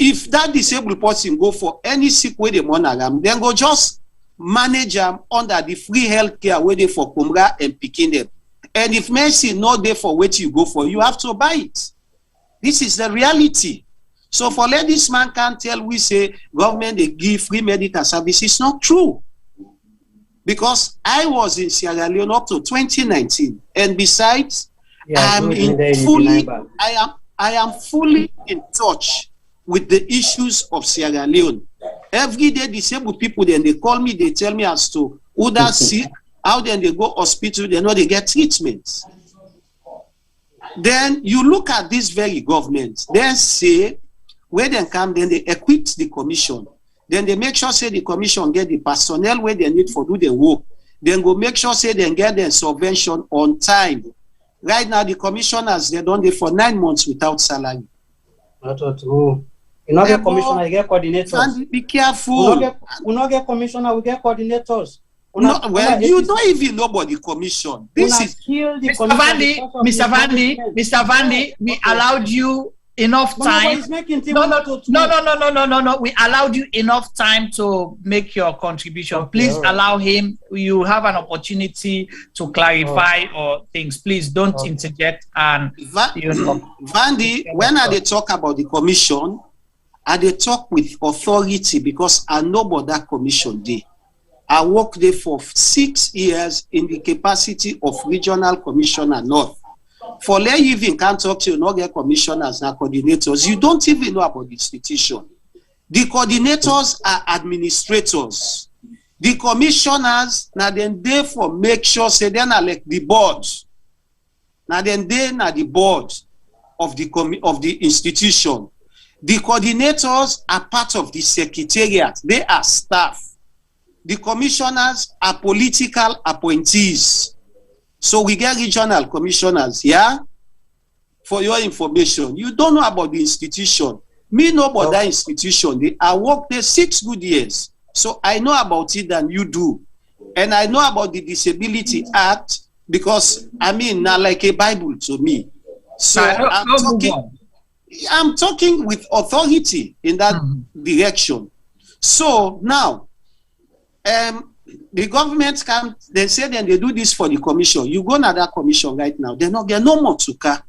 if that disabled person go for any sick way they monogam, then go just manage them under the free health care where they for Kumra and picking them. And if medicine not there for what you go for, you have to buy it. This is the reality. So for let this man can't tell we say government they give free medical service, it's not true. Because I was in Sierra Leone up to 2019, and besides, I am fully in touch with the issues of Sierra Leone. Every day, disabled people, then they call me, they tell me as to who that's sick, how then they go hospital, they know they get treatments. Then you look at this very government, then say, where they come, then they equip the commission. Then they make sure say the commission get the personnel where they need for do the work. Then go make sure say they get their subvention on time. Right now, the commissioners, they done it for 9 months without salary. Not at all. You not get commissioner, you get coordinators. Be careful. We not get commissioner, we get coordinators. No, well, you don't even know about the commission. This is Mr. Vandy, we allowed you enough time. No. We allowed you enough time to make your contribution. Please allow him. You have an opportunity to clarify or things. Please don't interject. And Vandy, when I they talk about the commission, I they talk with authority because I know about that commission day. I worked there for 6 years in the capacity of regional commissioner North. For lay you even can't talk to you, not get commissioners and coordinators. You don't even know about the institution. The coordinators are administrators. The commissioners, now then they for make sure say then are like the board. Now then they are the board of the institution. The coordinators are part of the secretariat. They are staff. The commissioners are political appointees. So we get regional commissioners, yeah? For your information, you don't know about the institution. Me know about that institution. I worked there 6 good years. So I know about it than you do. And I know about the Disability Act because, I mean, not like a Bible to me. So I'm talking with authority in that direction. So now, the government come, they say then they do this for the commission. You go to that commission right now, they not get no motoka.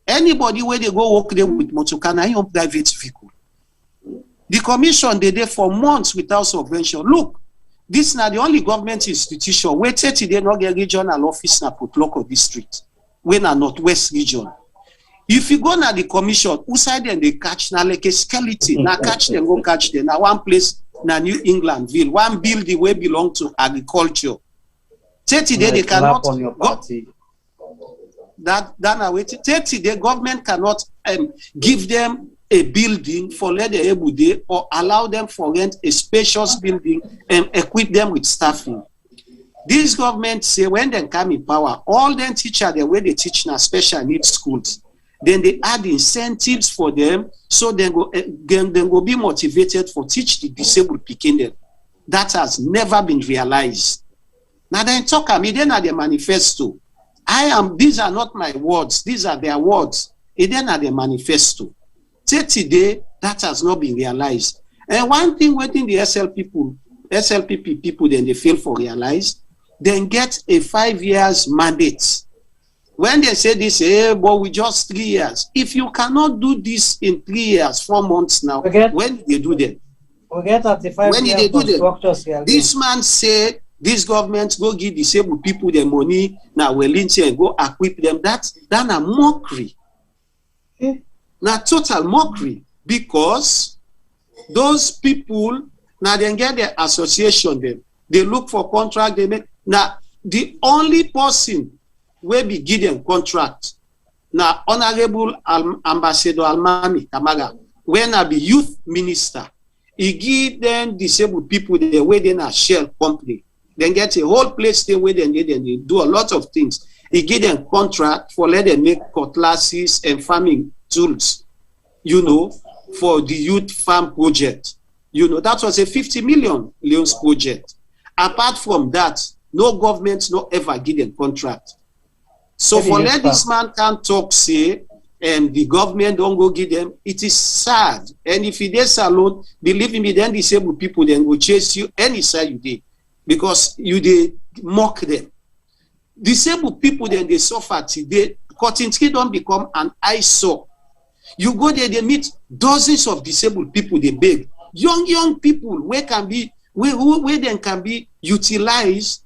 Anybody where they go work there with motoka, now your private vehicle. The commission they there for months without subvention. Look, this is not the only government institution where 30 they not get regional office na put local district. When a Northwest region. If you go na the commission, who side then they catch na like a skeleton, na catch them, go catch them. Now one place na New Englandville, one building where belong to agriculture. 30 days they cannot go. That 30 days government cannot give them a building for let the able day or allow them for rent a spacious building and equip them with staffing. This government say when they come in power, all them teachers the way they teach na special needs schools. then they add incentives for them, so then go be motivated for teach the disabled picking them. That has never been realized. Now then talk at me, then at the manifesto. These are not my words, these are their words. It then at the manifesto. Say today, that has not been realized. And one thing within the SLPP people, then they fail for realize, then get a 5 years mandate. When they say this, but we just 3 years. If you cannot do this in 3 years, 4 months now, when did they do them? We get at the 5 when did they do them? This man say this government go give disabled people the money now Wellington and go equip them. That's a mockery. Now total mockery, because those people now they get their association them. They look for contract, they make. Now the only person will be given contract. Now Honorable Ambassador Almami Kamaga, when I be youth minister, he give them disabled people the way they na shell company. Then get a whole place there where they do a lot of things. He give them contract for let them make cutlasses and farming tools, for the youth farm project. That was a 50 million Leone's project. Apart from that, no government no ever give them contract. So for let this man can talk, say, the government don't go give them, it is sad. And if it is alone, believe me, then disabled people then will chase you any side you did, because you did mock them. Disabled people then they suffer today. Cotton tree don't become an eyesore. You go there, they meet dozens of disabled people, they beg. Young people where then can be utilized,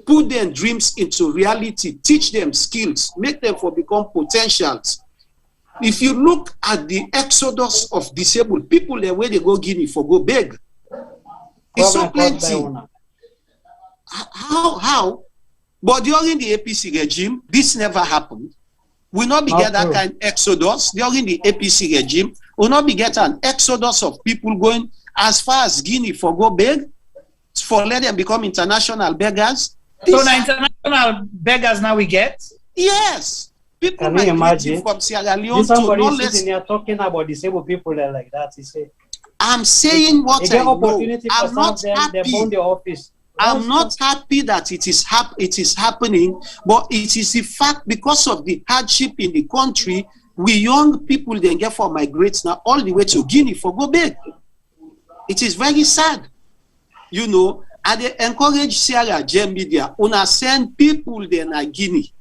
put their dreams into reality, teach them skills, make them for become potentials. If you look at the exodus of disabled people, the way they go Guinea for go beg, it's so plenty. How? But during the APC regime, this never happened. We not be get that kind of exodus during the APC regime. We not be get an exodus of people going as far as Guinea for go beg, for let them become international beggars. So now international beggars now we get? Yes. People can you imagine from Sierra Leone somebody to no less. Sitting here talking about disabled people like that. He say, I'm saying what I know. I'm not happy. The office. I'm not happy that it is happening, but it is the fact because of the hardship in the country, we young people then get for migrate now all the way to Guinea for go beg. It is very sad. And they encourage Sierra Leone media, una send people there na Guinea.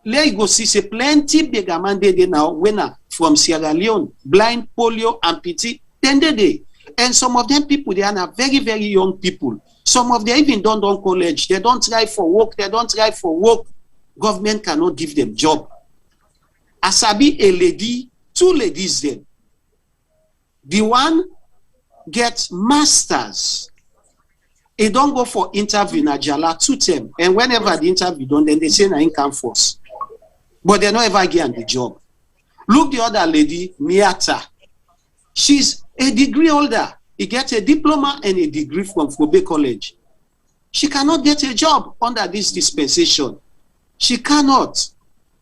Let you go see say plenty bigger man they now when from Sierra Leone, blind, polio, amputee, then they. And some of them people, they are very, very young people. Some of them even don't college. They don't try for work. Government cannot give them job. Asabi, a lady, 2 ladies then. The one gets masters. They don't go for interview in Ajala 2 term. And whenever the interview done, then they say na income force. But they don't ever get the job. Look the other lady, Miata. She's a degree holder. He gets a diploma and a degree from Kobe College. She cannot get a job under this dispensation. She cannot.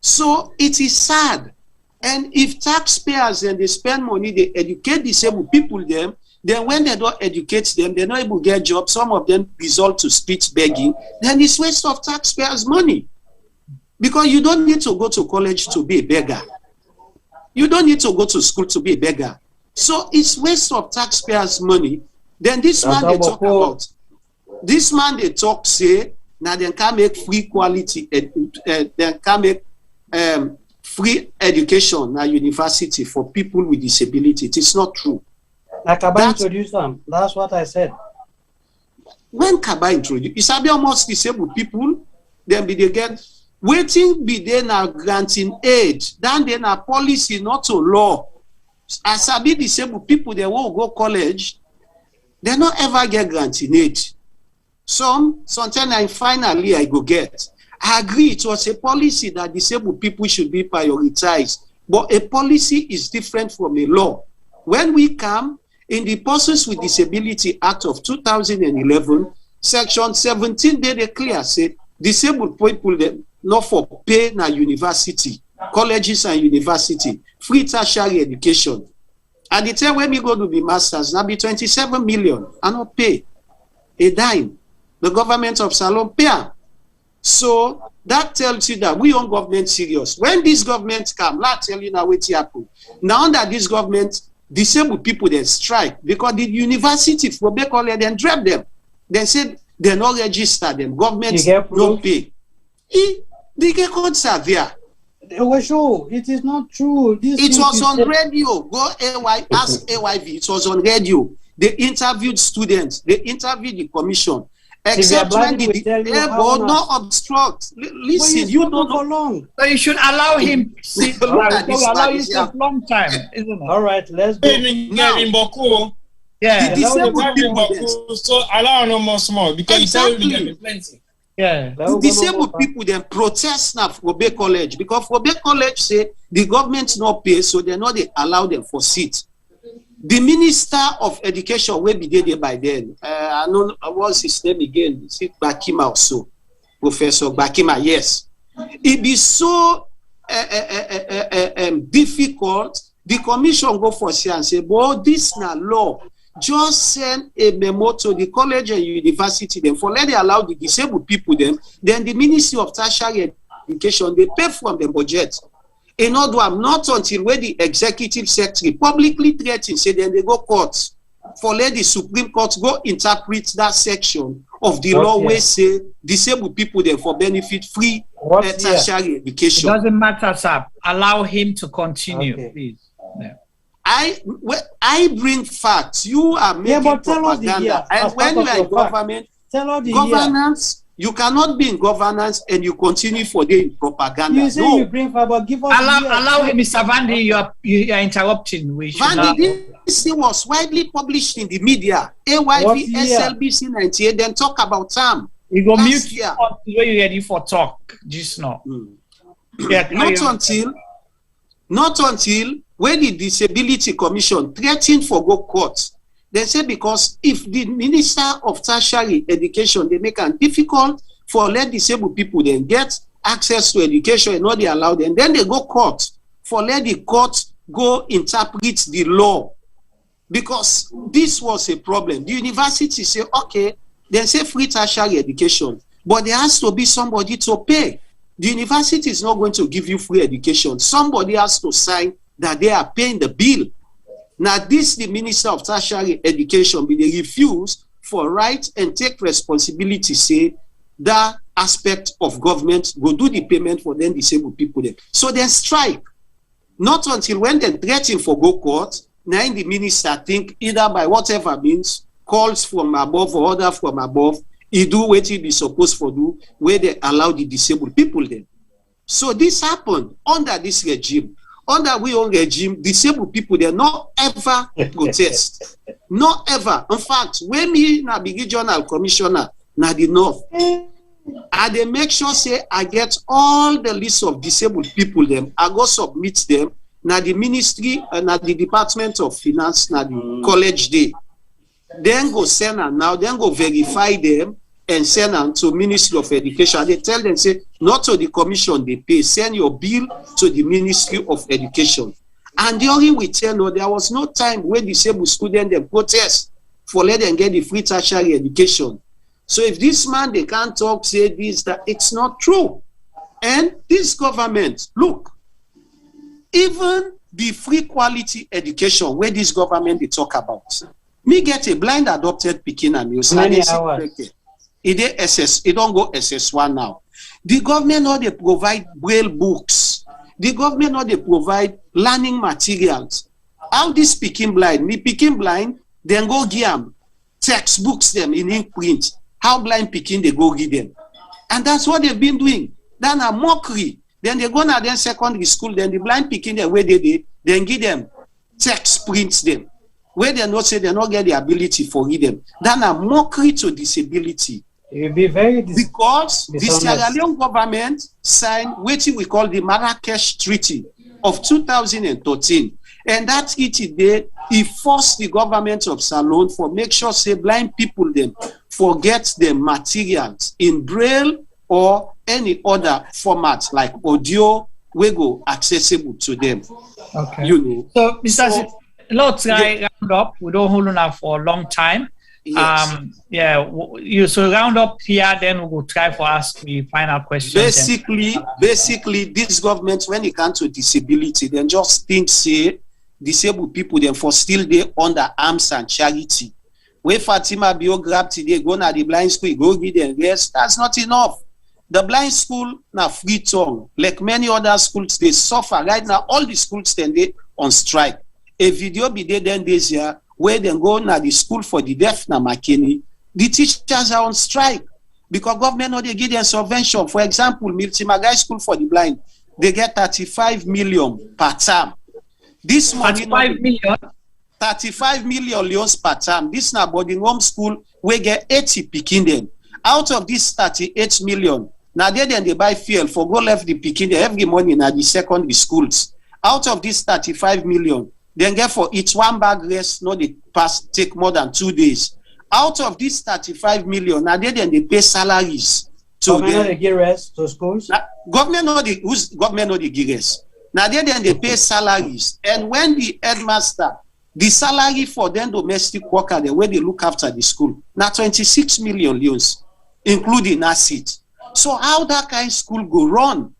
So it is sad. And if taxpayers and they spend money, they educate disabled people then when they don't educate them, they're not able to get jobs. Some of them resort to street begging. Then it's waste of taxpayers' money. Because you don't need to go to college to be a beggar. You don't need to go to school to be a beggar. So it's waste of taxpayers' money. Then this man they talk about. This man they talk say, now they can make free quality, they can make free education at university for people with disability. It is not true. Like Kaba introduced them. That's what I said. When Kaba introduced, it's almost disabled people, then they get waiting be there now granting aid, then they na policy not to law. As I be disabled people, they won't go college, they not ever get granting aid. Sometimes finally I go get. I agree it was a policy that disabled people should be prioritized, but a policy is different from a law. When we come in the Persons with Disability Act of 2011, Section 17, they clear say disabled people they not for pay na university. colleges and university, free tertiary education. At the time when we go to the masters, now be 27 million, I not pay a dime. The government of Salon pay. So that tells you that we own government serious. When this government come, let's tell you now what happen. Now under this government, disabled people they strike because the university for Bekole then drop them. They said they not register them. Government no pay. The records are there. Sure, it is not true. It was on radio. Go ask AYV. It was on radio. They interviewed students. They interviewed the commission. Except when the not obstruct. Listen, you don't know long. So you should allow him to sit. Allow him to long time, isn't it? All right, let's go. Yeah. The disabled people. So allow no more small because exactly. You said plenty. Yeah. The disabled people then protest now for Bay College because for Bay College say the government not pay, so they know they allow them for seat. The Minister of Education will be there by then. I know what's his name again. Is it Bakima also? Professor Bakima, yes. It be so difficult. The commission go for say and say, but this na law. Just send a memo to the college and university then for let they allow the disabled people them. Then the Ministry of Tertiary Education, they pay from the budget. In other words, not until when the executive secretary publicly threatens, say then they go court for let the Supreme Court go interpret that section of the law where say disabled people then for benefit free tertiary education. It doesn't matter, sir. Allow him to continue, please. Yeah. I bring facts. You are making propaganda. And when you are in government, governance. You cannot be in governance and you continue for the propaganda. You say you bring but give us allow him, Mr. Vandy. You are interrupting. Vandy, this thing was widely published in the media. AYV, SLBC 98. Then talk about time. You go mute where you ready for talk. Just now. Yeah, not until when the Disability Commission threatened for go court. They say because if the Minister of Tertiary Education, they make it difficult for let disabled people then get access to education and not they allow them, then they go court for let the court go interpret the law. Because this was a problem. The university say, okay, they say free tertiary education, but there has to be somebody to pay. The university is not going to give you free education. Somebody has to sign that they are paying the bill. Now, this the Minister of Tertiary Education, but they refuse for right and take responsibility, say that aspect of government go do the payment for them disabled people then. So they strike. Not until when they threaten for go court, now the minister think either by whatever means, calls from above or order from above, he do what he be supposed to do, where they allow the disabled people then. So this happened under this regime. Under we own regime, disabled people, they're not ever protest. Not ever. In fact, when me na be regional commissioner, na the north, I they make sure say I get all the list of disabled people them, I go submit them, na the ministry, na the Department of Finance, na the college day. Then go send them now, then go verify them and send them to Ministry of Education. They tell them, say, not to the commission they pay, send your bill to the Ministry of Education. And during we tell no, there was no time when disabled students they protest for let them get the free tertiary education. So if this man they can't talk, say this, that it's not true. And this government, look, even the free quality education where this government they talk about, me get a blind adopted Pekin and you say it don't go SS1 now. The government know they provide braille books. The government know they provide learning materials. How this Pekin blind? Me Pekin blind, then go give them textbooks them in ink print. How blind Pekin they go give them. And that's what they've been doing. Then a mockery. Then they go now then secondary school, then the blind Pekin they where they then give them text prints them. Where they not say they not get the ability for read them. Then a mockery to disability. It will be very because the Sierra Leone government signed what we call the Marrakesh Treaty of 2013. And that treaty there, he forced the government of Salone for make sure say blind people them forget the materials in braille or any other format like audio, we go accessible to them. Okay. You know. So, Mr. Let's round up. We don't hold on for a long time. Yes. So round up here, then we will try for us the final question. Basically, this government, when it comes to disability, then just think, say, disabled people, then for still they under arms and charity. Where Fatima Bio grab today, go na the blind school, go give them rest. That's not enough. The blind school na Freetown, like many other schools, they suffer right now. All the schools then they on strike. A video be there then this year where they go na the school for the deaf na Makeni. The teachers are on strike because government no they give them subvention. For example, Miltimagai School for the Blind, they get 35 million per term. This money 35 million leons per term. This na boarding home school we get 80 picking them. Out of this 38 million, now they buy fuel for go left the picking them every morning at the secondary schools. Out of this 35 million, then get for each one bag rest, no they pass take more than 2 days. Out of this 35 million, now they pay salaries to government. They give rest to schools. Now, government no they give rest. Now they pay salaries, and when the headmaster, the salary for them domestic worker, the way they look after the school, now 26 million leons, including assets. So how that kind of school go run?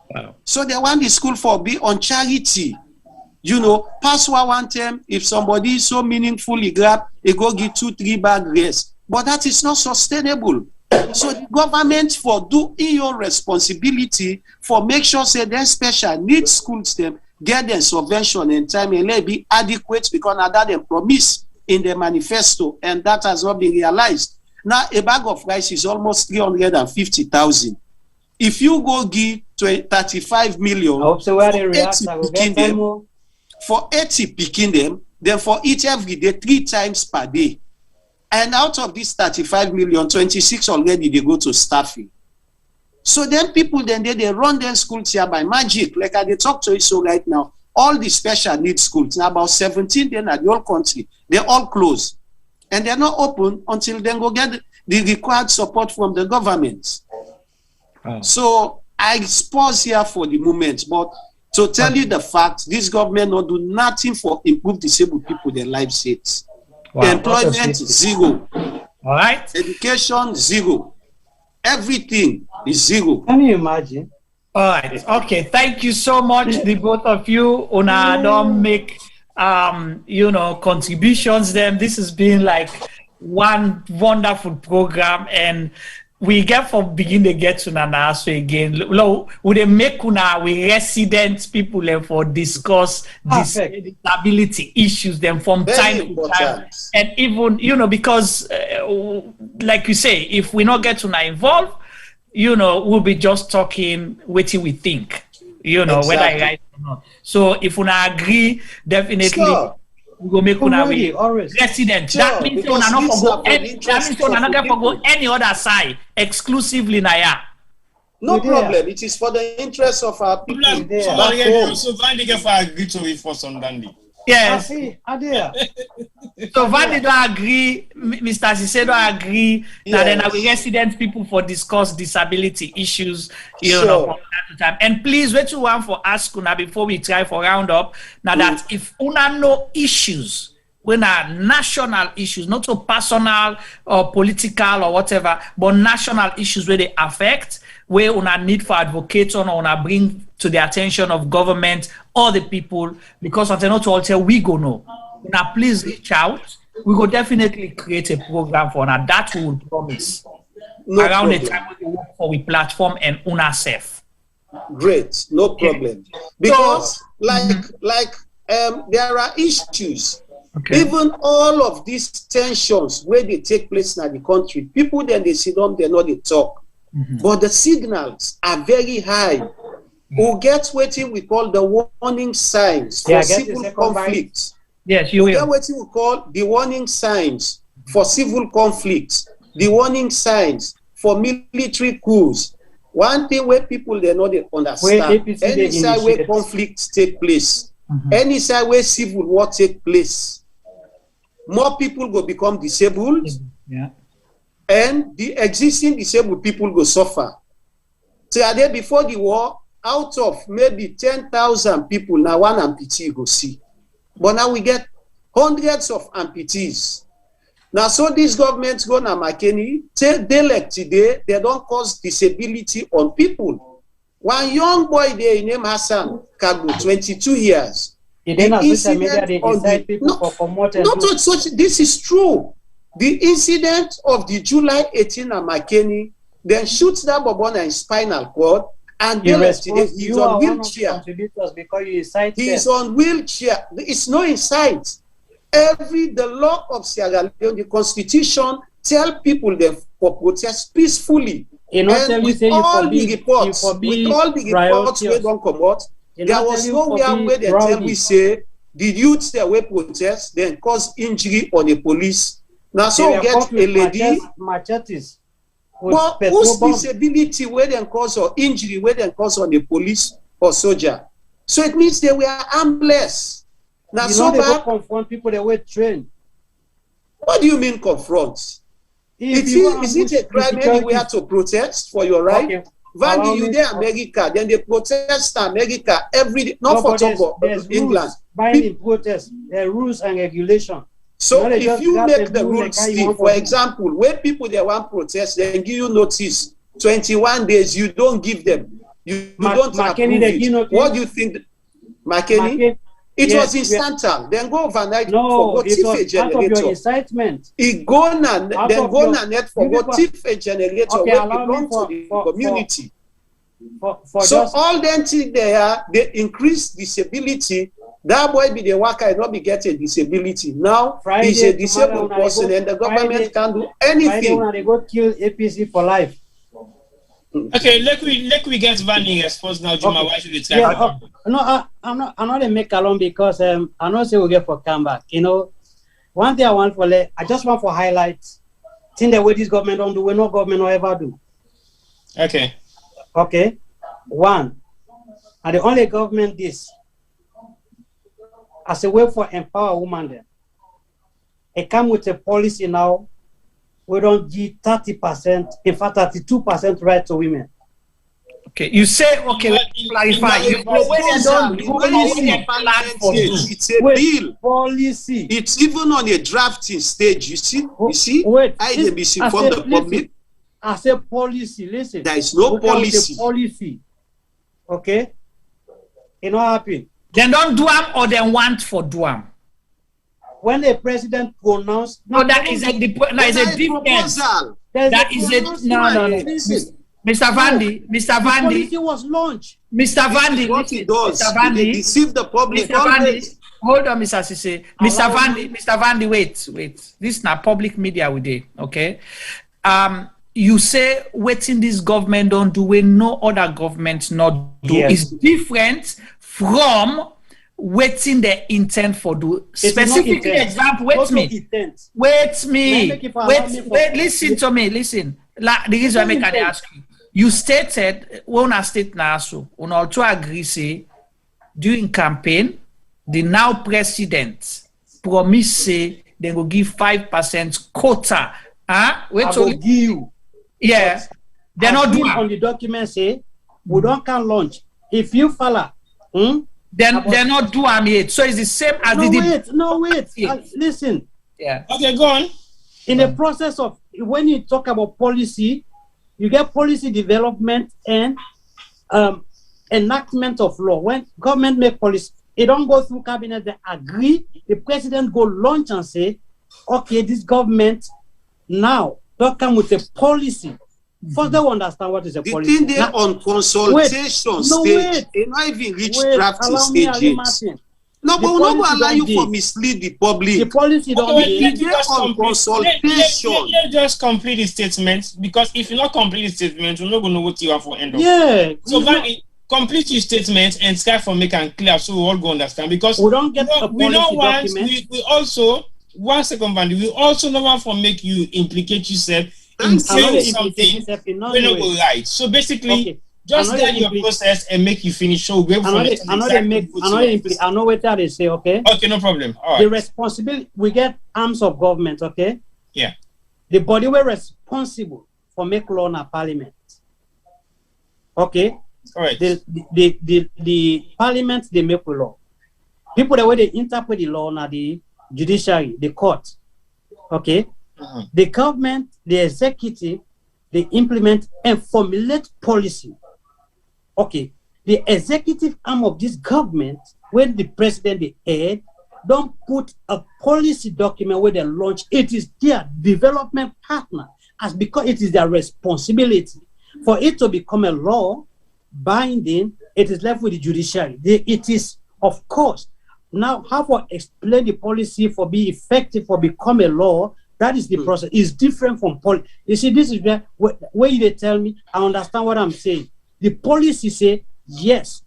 Wow. So they want the school for be on charity. You know, pass one term, if somebody is so meaningfully grab, they go give 2-3 bag rest. But that is not sustainable. So the government for do your responsibility for make sure say them special needs schools them get them subvention in time and let be adequate because now that they promise in the manifesto and that has not been realized. Now a bag of rice is almost 350,000. If you go give 35 million for 80 picking them, then for each every day 3 times per day. And out of this 35 million, 26 already they go to staffing. So then people then they run their schools here by magic. Like I they talk to you so right now, all the special needs schools, now about 17 then at the whole country, they're all closed. And they're not open until then go get the required support from the government. Oh. So I pause here for the moment, but to tell you the fact, this government not do nothing for improve disabled people their life states. Wow. Employment zero. All right. Education zero. Everything is zero. Can you imagine? All right. Okay. Thank you so much, the both of you. Una don't make contributions. Then this has been like one wonderful program, and we get for begin to get to Nana so again. We make we resident people for discuss disability issues them from time to time, and even because like you say, if we not get to now involved, we'll be just talking what we think, whether I right or not. So if we agree, definitely. Sure. We go make una resident. Sure, that means una not go any other side exclusively na ya. No problem. It is for the interest of our people. So Vandy get for agree to it for some dandy. Yes. So Vandy don't agree, Mr. Cisse don't agree that then we resident people for discuss disability issues, from time to time. And please wait to one for ask una before we try for round up. Now that if una know issues, when are national issues, not so personal or political or whatever, but national issues where they affect, where una need for advocates or una bring to the attention of government or the people, because until not all tell we go know. Now please reach out. We will definitely create a program for una that we will promise. Around the time we work for we platform and una safe. Great, no problem. Because there are issues. Okay. Even all of these tensions where they take place in the country, people then they sit down, they know they talk. But the signals are very high. We'll get what we call the warning signs for civil conflicts. Yes, you will. Get what we call the warning signs for civil conflicts, the warning signs for military coups. One thing where people they know they understand, any side where conflicts take place, any side where civil war take place, more people go become disabled, and the existing disabled people go suffer. So before the war, out of maybe 10,000 people, now one amputee go see. But now we get hundreds of amputees. Now, so this government go na Makeni, they like today, they don't cause disability on people. One young boy there named Hassan Kago, 22 years. This is true. The incident of the July 18 at Makeni, then shoots that Bobona in spinal cord, and he's on wheelchair. He's on wheelchair. It's not in sight. The law of Sierra Leone, the constitution, tell people them for protest peacefully. And with all the reports we don't come out, there was nowhere where they tell we say the youths that were protest then cause injury on the police. Now so we get a lady. But whose disability where they cause or injury where they cause on the police or soldier? So it means they were harmless. Now so they go confront people that were trained. What do you mean confront? Is it a crime anywhere to protest for your right? Okay. Vandy, you there America, then they protest America every day, not for top of England. Binding protest, there are rules and regulations. So if you make the rules stiff, for example, when people they want protest, they give you notice 21 days, you don't give them. You don't approve it. What do you think? McKinney? It was incidental. Then go overnight for what if a generator. Incitement. It go and then go and net for what if a generator will belong to the community. So all them things they increase disability. That boy be the worker not be getting disability. Now he's a disabled person and the government can't do anything. They go kill APC for life. Okay, let we get Vanny response now, Juma. Why should it no, I'm not a make alone because I know say we get for comeback. You know, one thing I just want for highlights. Thing the way this government don't do, we no government will ever do. Okay. Okay. One, and the only government this as a way for empower women there. It come with a policy now. We don't give 30%, in fact 32% right to women. Okay, you say okay. Clarify. It's a bill. Policy. It's even on a drafting stage. You see. Wait. IDBC from the public. As a policy, listen. There is no policy. Policy. Okay. It not happen. They don't do them or they want for do them. When the president pronounced, that is a difference. That is a no. Mr. Vandy, the policy was launched. Mr. Vandy, what he does, they deceive the public. Mr. Vandy, hold on, Mr. Sise. Mr. Vandy, wait. This is not public media we do, okay? You say waiting this government don't do when no other government not do is different from waiting the intent for do. Specific example, wait me. Listen to me, listen. The reason I make I ask you stated, one state now, so on also agree say during campaign, the now president promise say they will give 5% quota. Wait till give you. Yeah, they're not doing on the document say we don't can launch. If you follow, then they're not doing yet. So it's the same as wait. Listen. Yeah. Okay, go on. In the process of when you talk about policy, you get policy development and enactment of law. When government make policy, it don't go through cabinet. They agree. The president go launch and say, "Okay, this government now don't come with a policy." First, they understand what is a policy. The thing they're on consultation stage. They not even reach drafting stage yet. No, but we don't allow you to mislead the public. The policy don't on consultation. Let's just complete the statement, because if you not complete the statement, we're not going to know what you have for end of. Yeah. So complete your statement and start from make and clear so we all go understand, because we don't get we don't want we also 1 second, Vandy, we also don't want to make you implicate yourself in saying something when not go right. So basically, just get your process and make you finish. So we I know what they say. Okay. Okay, no problem. All right. The responsibility, we get arms of government. Okay. Yeah. The body were responsible for make law in parliament. Okay. Correct. The parliament, they make the law. People, the way they interpret the law now, the judiciary, the court, okay? The government, the executive, they implement and formulate policy. Okay, the executive arm of this government, when the president, the head, don't put a policy document where they launch. It is their development partner, as because it is their responsibility. For it to become a law, binding, it is left with the judiciary. It is, of course, now how to explain the policy for be effective, for become a law, that is the process. It's different from policy. You see, this is where they tell me, I understand what I'm saying. The policy say, yes,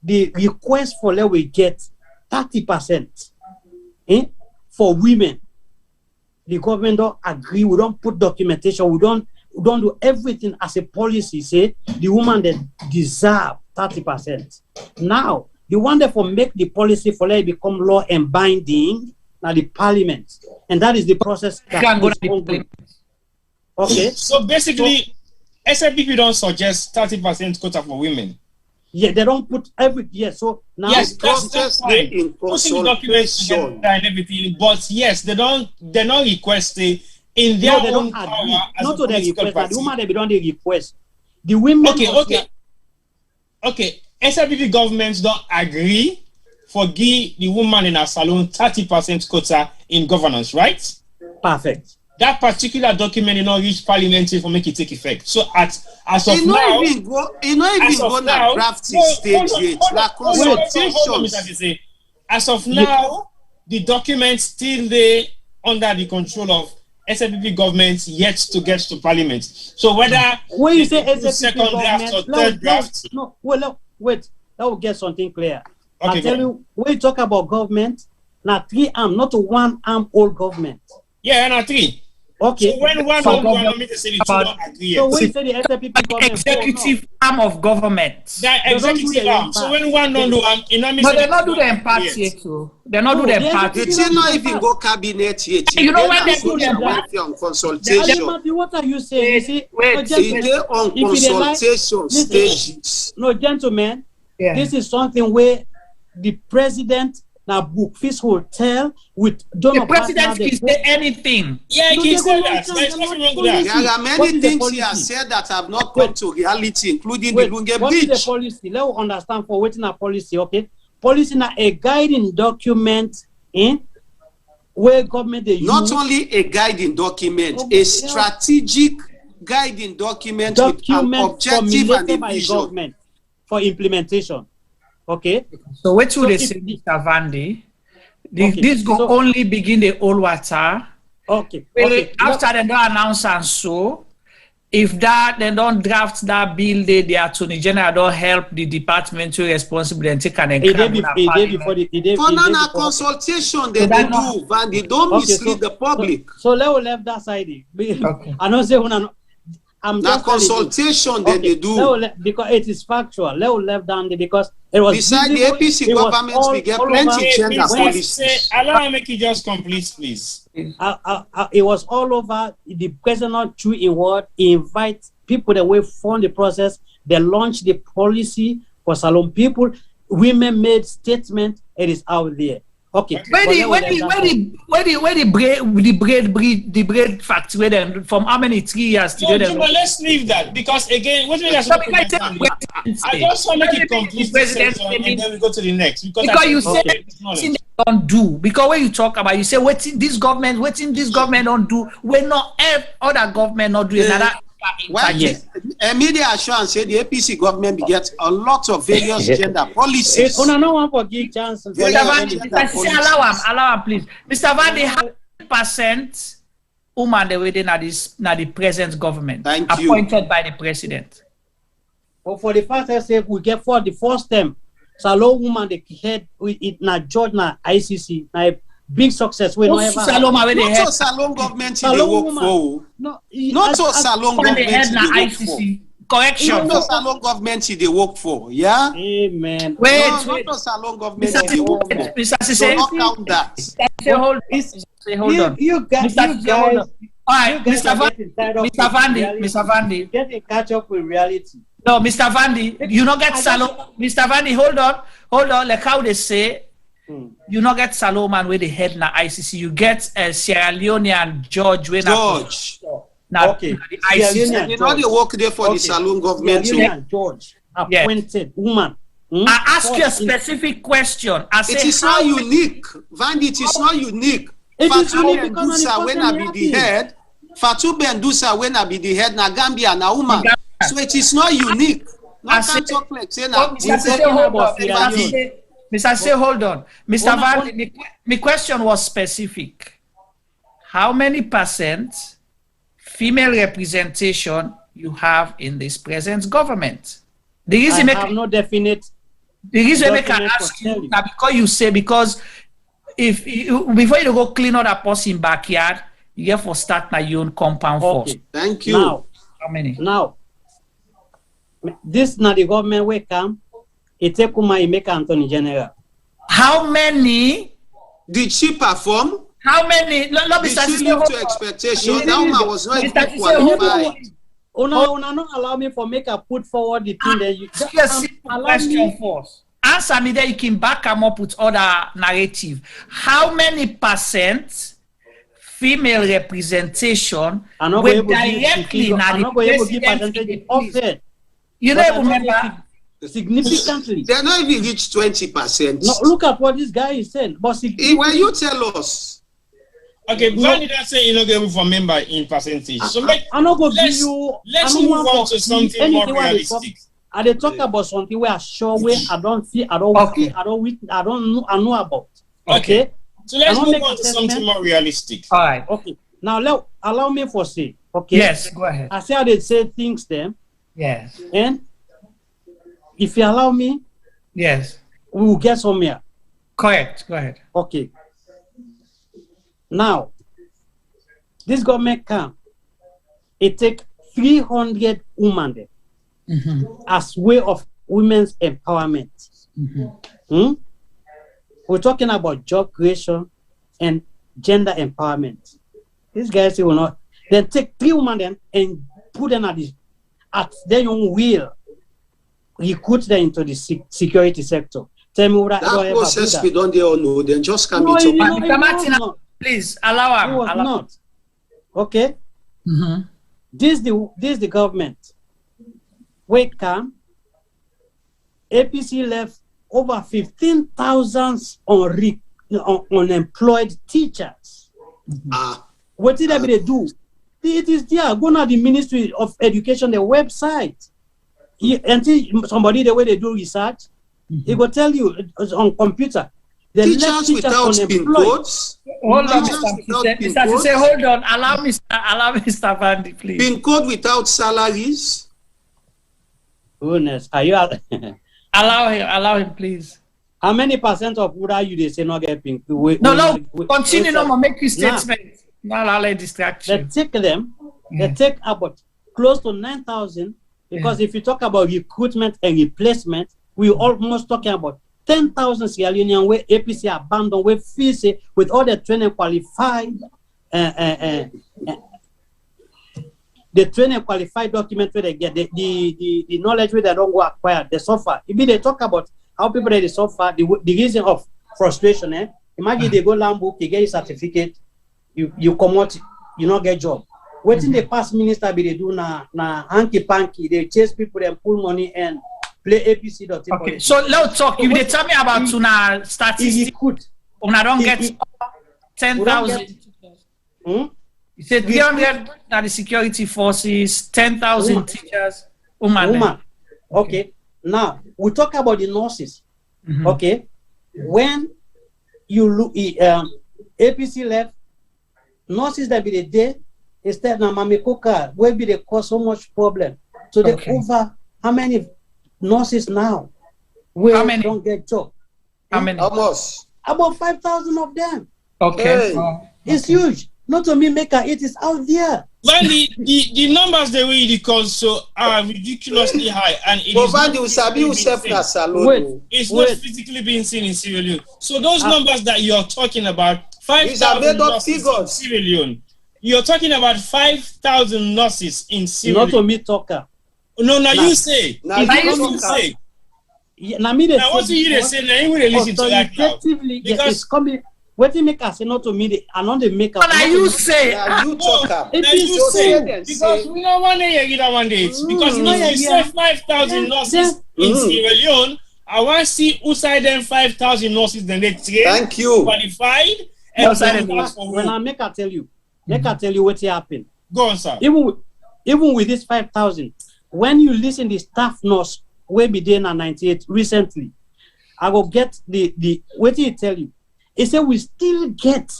the request for let we get 30% for women. The government don't agree. We don't put documentation. We don't do everything as a policy. Say the woman that deserve 30%. Now, the one that for make the policy for let it become law and binding, now the parliament. And that is the process that is ongoing. Okay. So basically, SLPP don't suggest 30% quota for women. Yeah, they don't put every so now yes, that's fine. Putting documents together and everything, but yes, they're not requesting in their own power. Not to the request, but the woman they don't request. The women. Okay. SLPP governments don't agree for give the woman in a salon 30% quota in governance, right? Perfect. That particular document did not reach parliament for make it take effect. So as of now, the drafting stage yet. La consultation. As of now, the document still there under the control of SLPP government yet to get to parliament. So whether when you say SLPP second draft or third draft, wait, that will get something clear. Okay, I tell you, when you talk about government, now 3 arm, not 1 arm all government. Yeah, not 3. Okay. So when one don't meet the city, don't agree. So when you say the SLPP government, executive arm of government. That executive arm. So when one don't do but they not do the party too. They not do the party. They not even go cabinet yet. You know when they do them on consultation. What are you saying? You see, they on consultation stages. No, gentlemen, this is something where the president now book this hotel with the president can say anything. Yeah, he can say that. There's nothing wrong with that. There are many things he has said that have not come to reality, including the Lunge What Beach. is the policy? Let us understand for waiting a policy, okay? Policy now a guiding document where government they not use. only a guiding document, a strategic guiding document with an objective and a vision. Government for implementation. Okay. So what should they say, Mr. Vandy? This go only begin the old water. Okay. After they don't announce and so, if that they don't draft that bill, the Attorney General don't help the department to responsible and take an exam. For non consultation, they do, Vandy. Don't mislead the public. So let us left that side. Okay. I don't say that consultation that they do because it is factual. Let us left down there because it was beside the APC government. We get plenty gender policies. Allow me to just complete, please. It was all over. The president through in word invite people that will fund the process. They launched the policy for salon people. Women made statement. It is out there. Okay. Where the bread factory where then from how many 3 years together? No, let's leave that because again, what we are supposed to do, I just want to make it complete this section and then we go to the next because you said they don't do because when you talk about you say waiting this government don't do when not other government not doing another. Well, media assurance said the APC government gets a lot of various gender policies. No one for give chance. Allow him, please. Mr. Vandy, 100% woman the way now the present government appointed by the president. But for the first say we get for the first term, salon woman the head with it na judge na ICC na big success. We not so salon government they work for. Not so salon government they work for. Correction. Not salon government they work for. Yeah. Amen. Wait. Not salon government they work for. So not count that. Hold on. You guys. All right, Mr. Vandy. Get in catch up with reality. No, Mr. Vandy, you not get salon. Mr. Vandy, hold on. Like how they say, you not get Salomon where the head na ICC. You get Sierra Leone and George. Now, okay. You know they work there for the saloon government. Sierra Leone and George appointed woman. I ask you a specific question. It is not unique. Vandy, it is not unique. Fatou Bendusa when I be the head. Fatou Bendusa when I be the head na Gambia na woman. So it is not unique. Not can talk like say na. Mr. Say, hold on. Mr. Vandy, my question was specific. How many percent female representation you have in this present government? The reason I have no definite. The reason I can ask you now because if you, before you go clean out a person backyard, you have to start your own compound force. Thank you. Now, how many? Now, this not the government will come. It take make Anthony General. How many did she perform? How many? Did she live to expectation? That woman was not even qualified. Una not allow me for make a put forward the thing that you question first. Answer me, then you can back them up with other narrative. How many percent female representation were directly in the president? You don't remember? Significantly. They're not even reached 20%. No, look at what this guy is saying. But when you tell us. Okay, why did I say you know get for member in percentage? So I'm not going to give you. Let's move on to something more realistic. I they talk about something where I sure way I don't feel, I don't know about. Okay. So let's move on to something more realistic. All right. Okay. Now allow me for say. Okay. Yes, go ahead. I say how they say things then. Yes. And if you allow me, yes, we will get somewhere. Correct. Go ahead. Okay. Now, this government can it take 300 women there as way of women's empowerment. We're talking about job creation and gender empowerment. These guys will not then take 3 women then and put them at their own will. Recruit them into the security sector. Tell me what that process we don't all know. Then just come into please allow him. It was not. Okay. This the government. Wait, come. APC left over 15,000 unemployed teachers. What did they do? It is there. Go to the Ministry of Education, the website. Until somebody the way they do research, he will tell you on computer. The teachers without pin codes. Hold on, Mr. Say, hold on. Allow Mr. Vandy, please. Pin code without salaries. Goodness, are you allow him, please. How many percent of who are you they say not get pin code? No, continue. No more. Make your statement. Now I'll let distract you. They take them. They take about close to 9,000. Because if you talk about recruitment and replacement, we're almost talking about 10,000 Sierra Leonean where APC abandoned, where fees with all the training qualified, the training qualified document where they get the knowledge where they don't go acquire, they suffer. If they talk about how people they suffer, the reason of frustration, imagine they go land book, you get a certificate, you come out, you not get job. Waiting the past minister be they do na hanky panky, they chase people and pull money and play APC. Okay, so let's talk. If they tell me about tuna statistics, when I don't get 10,000, you said 300 are the security forces, 10,000 teachers, woman. Okay, now we talk about the nurses. Okay, when you look, APC left, nurses that be the day. Instead, now Mamikoka, where be they cause so much problem? So they over how many nurses now? Where don't get job? How many? Almost about 5,000 of them. Okay, it's huge. Not to me, it is out there. Well, the numbers they really cause so are ridiculously high, and it is not physically being seen in Sierra Leone. So those numbers that you're talking about, 5,000 nurses in Sierra Leone. You're talking about 5,000 nurses in Sierra Leone. Not to me, talker. No, now you say. Now you say. Now me they now what you they say? Now you will listen to that now. Because it's coming. What you make us say not to me? They are not the make up. Now you say. Now you talk up. Now you say because we don't want to hear you don't want it because if you say 5,000 nurses in Sierra Leone, I want to see who side them 5,000 nurses then they train. Thank you. Qualified. When I make I tell you, let I tell you what happened. Go on, sir. Even with this 5,000, when you listen the staff nurse way be there in 98 recently, I will get the what did he tell you? He said we still get,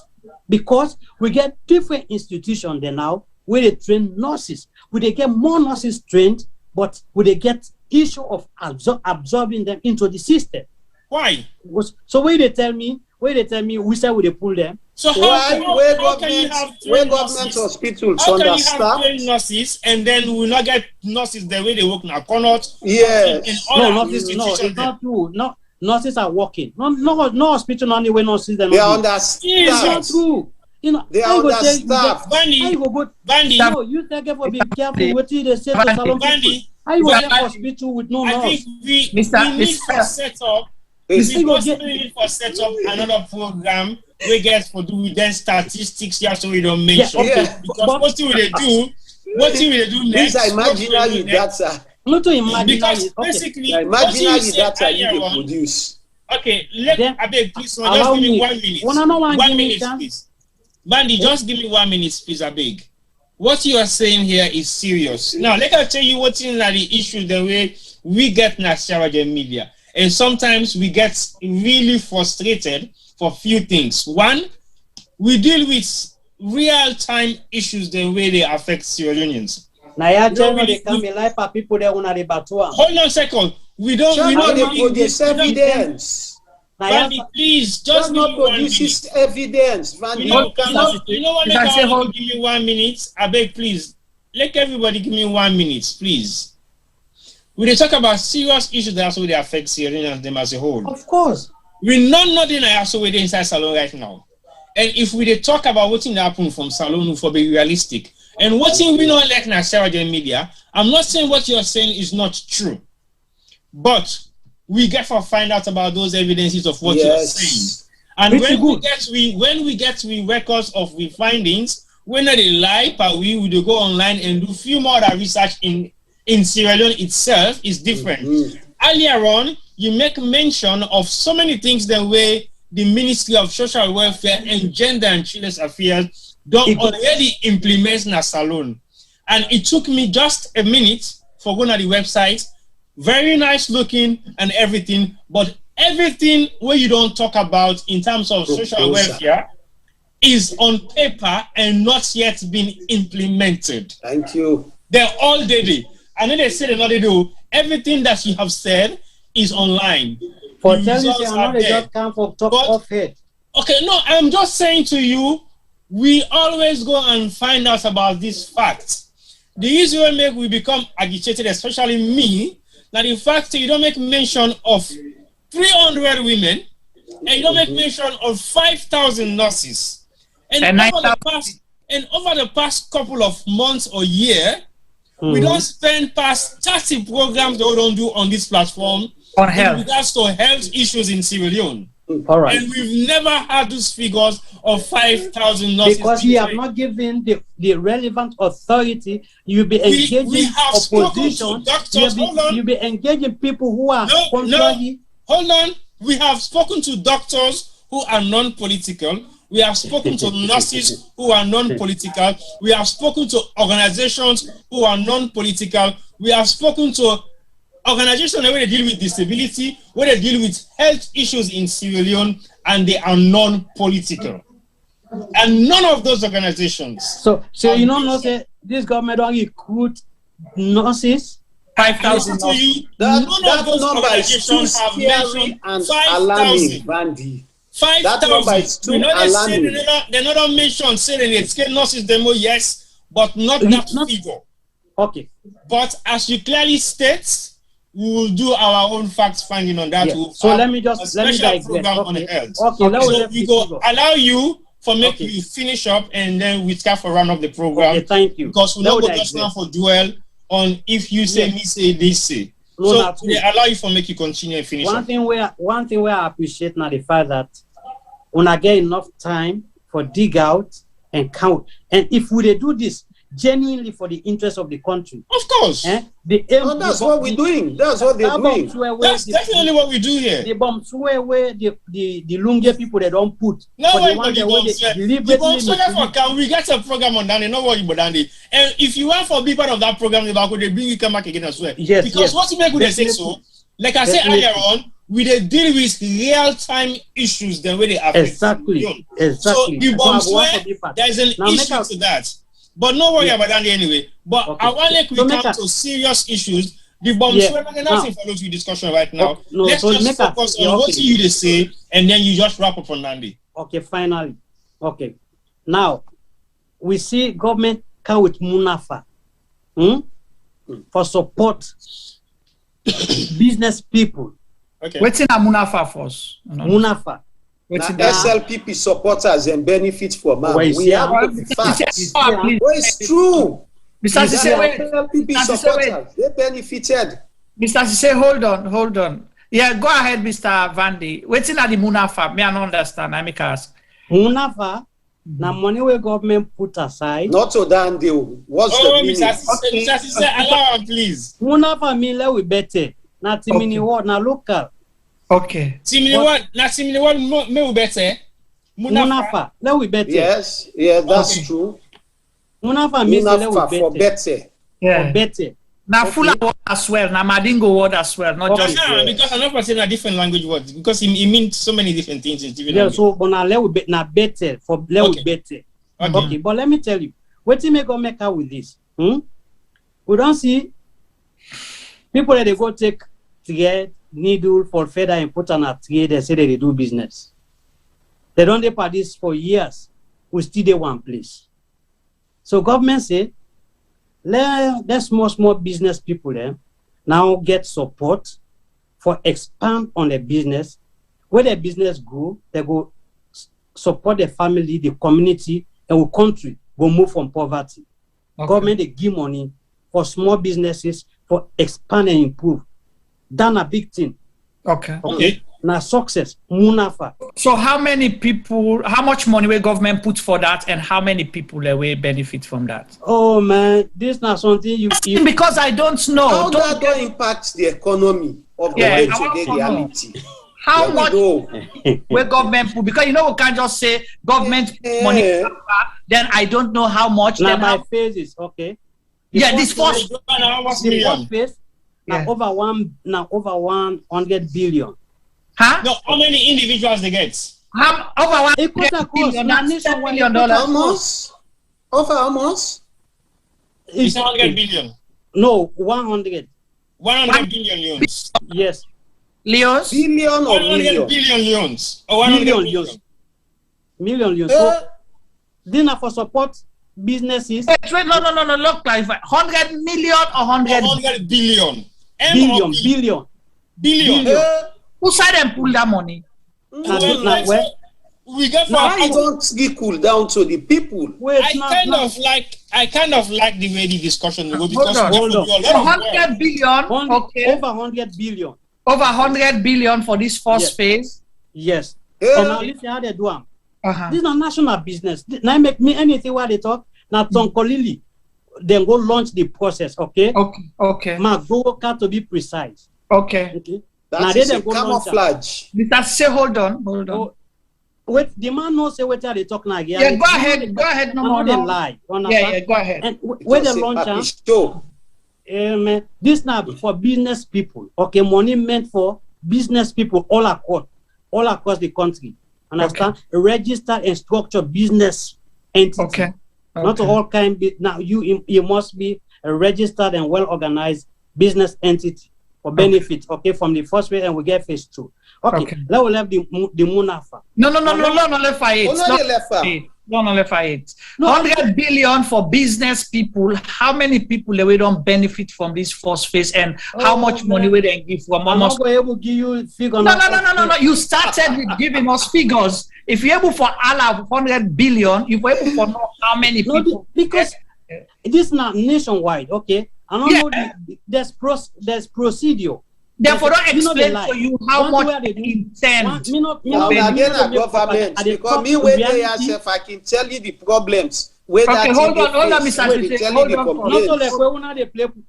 because we get different institutions there now where they train nurses. Will they get more nurses trained, but will they get issue of absorbing them into the system? Why? So where they tell me we say we they pull them. So how can you have government hospitals understaffed? How can you have nurses and then we will not get nurses the way they work now? Yes. No, it's not true. No, nurses are working. No hospital no way nurses they are understaffed. It's not true. You know, they are understaffed. Bandy. No, you take it for be careful. What they say to Salon people. How you go get hospital with no nurse? I think we need to set up. We need to set up another program we get for do with then statistics here so we don't mention. Because what will they do? What will they do next? These are imaginary data. Not to imaginary. Because basically, imaginary data you they produce. Okay, I beg please, just give me 1 minute. 1 minute, please. Bandy, just give me 1 minute, please. I beg. What you are saying here is serious. Now, let me tell you what's in the issue the way we get in Sierra Leone media. And sometimes we get really frustrated for few things. One, we deal with real-time issues the way they affect Sierra Leoneans. People there on the batua. Hold on a second. We don't produce evidence. Bandy, please, just not produce evidence. You know what? Give me 1 minute. I beg, please. Let everybody give me 1 minute, please. We talk about serious issues that also they affect Sierra Leone and them as a whole. Of course. We know nothing I also wait inside Salon right now. And if we talk about what's happened from Salon for be realistic, and what we don't like in Sierra Leone media, I'm not saying what you're saying is not true. But we get to find out about those evidences of what you're saying. And when we get records of the findings, when they lie, but we would go online and do few more research in Sierra Leone itself is different. Earlier on, you make mention of so many things the way the Ministry of Social Welfare and Gender and Children's Affairs don't already implement in a salon. And it took me just a minute for going to the website. Very nice looking and everything, but everything where you don't talk about in terms of social welfare is on paper and not yet been implemented. Thank you. They're all daily. And then they say they're not do. Everything that you have said is online. For telling you, I'm not just come for talk off it. Okay, no, I'm just saying to you, we always go and find out about these facts. The easier make we become agitated, especially me, that in fact you don't make mention of 300 women and you don't make mention of 5,000 nurses. And over the past couple of months or year, we don't spend past 30 programs that we don't do on this platform on health. In regards to health issues in Sierra Leone. All right. And we've never had those figures of 5,000 nurses. Because you have not given the relevant authority. You'll be engaging opposition. You'll be engaging people who are contrary. Hold on. We have spoken to doctors who are non-political. We have spoken to nurses who are non-political. We have spoken to organizations who are non-political. We have spoken to organizations where they deal with disability, where they deal with health issues in Sierra Leone, and they are non-political. And none of those organizations. So you know, this government don't recruit nurses. 5,000 nurses. None of those organizations have mentioned and 5,000. Bandy. 5,000. They're not mentioned saying it's nurses demo, yes, but not that figure. Okay. But as you clearly state, we will do our own fact finding on that. Yeah. So let me digress. Program on health. Okay. So we go allow you for you finish up and then we start for run up the program. Okay, thank you. Because we don't go just now for duel on if you say, me say, they say. No, so they allow you for make you continue and finish. One thing where I appreciate now the fact that when I get enough time for dig out and count, and if we do this genuinely for the interest of the country, of course, that's what we're doing. That's what they're doing. That's definitely what we do here. The bomb swear where the Lunge people they don't put. No way, the bomb swear for can we get a program on that? No worry, but Dandy. And if you want to be part of that program, they bring you come back again as well. Yes, because what you make with the say so, like I said earlier on, we deal with real-time issues the way they affect. Exactly. So the bomb swear, there's an issue to that. But no worry about that anyway. But I want to come to serious issues. The bomb swear, nothing follows the discussion right now. Let's just focus on what you say, and then you just wrap up on Nandi. Okay, finally. Okay. Now, we see government come with Munafa for support business people. Okay. What's in a Munafa for us? Munafa. SLPP supporters and benefits for man. We have the facts. It's true. Mr. Sise, SLPP supporters, they benefited. Mr. Sise, hold on. Yeah, go ahead, Mr. Vandy. What's in the Munafa? Me, I don't understand. I make ask. Munafa, now money where government put aside. Not so damn deal. What's the meaning? Mr. Sise, allow him, please. Munafa mean let we better. Not mini word, na local. Okay. Simili me better. Munafa, let we better. Yes, that's true. Munafa means for better. Yeah. For better. Now full word as well. Now Madingo word as well. Not just because I'm not saying a different language words because it means so many different things in different language. So but now let we na better for let we better. Okay, but let me tell you, what you make out with this? We don't see people that they go take thread, needle for feather and put on a thread. They say that they do business. They don't do this for years. We still do one place. So government say, let small business people there now get support for expand on their business. Where their business grow, they go support their family, the community, and the country go move from poverty. Okay. Government they give money for small businesses for expand and improve. That's a big thing. Okay. Now success, Munafa. So how many people, how much money will government put for that, and how many people will benefit from that? Oh man, this is not something you because I don't know. How that impacts the economy of the day-to-day reality. How much will government put? Because we can't just say government money, then I don't know how much. Now my phases, okay. This first phase. Now over 100 billion. Huh? No, how many individuals they get? Over $100 billion. Almost. Over almost. It's 100 billion. No, 100. 100 billion loans. Yes. Leons? Billion or 100 million? billion loans. Or 100 million. Million. So, dinner for support businesses. Wait, no. Look, clarify. 100 million or 100 billion? Billion. Who said them pull that money? We get I don't trickle down to the people. I kind of like the way the discussion will go because hold on. 100 billion. Okay. Over 100 billion. Over 100 billion for this first phase. Yes. So now listen how they do them. This is not national business. Now make me anything where they talk. Now Tonkolili, then go launch the process. Okay. Ma go to be precise. Okay. That is a camouflage. Mr. Say, hold on. Wait, the man knows say what they talk now. Yeah, go ahead. No. They lie. Yeah, go ahead. And when they launch this now for business people. Okay, money meant for business people all across the country. Understand? Okay. Registered and structured business entity. Okay. Not all kind. Now you must be a registered and well organized business entity for benefit. Okay, from the first phase and we get phase 2. Okay. Now we'll have the Munafa. No, left it. No, left it. 100 billion for business people. How many people we don't benefit from this first phase, and how much money we then give from? I'm not able to give you figures. No. You started with giving us figures. If you're able for all of 100 billion, if you're able for know how many people. Because this is not nationwide. Okay, I don't know there's procedure. Therefore, don't explain to you how much they intend. Now, again, a government, because me, when they ask if I can tell you the problems. Okay, hold on, Mr. Sise. Hold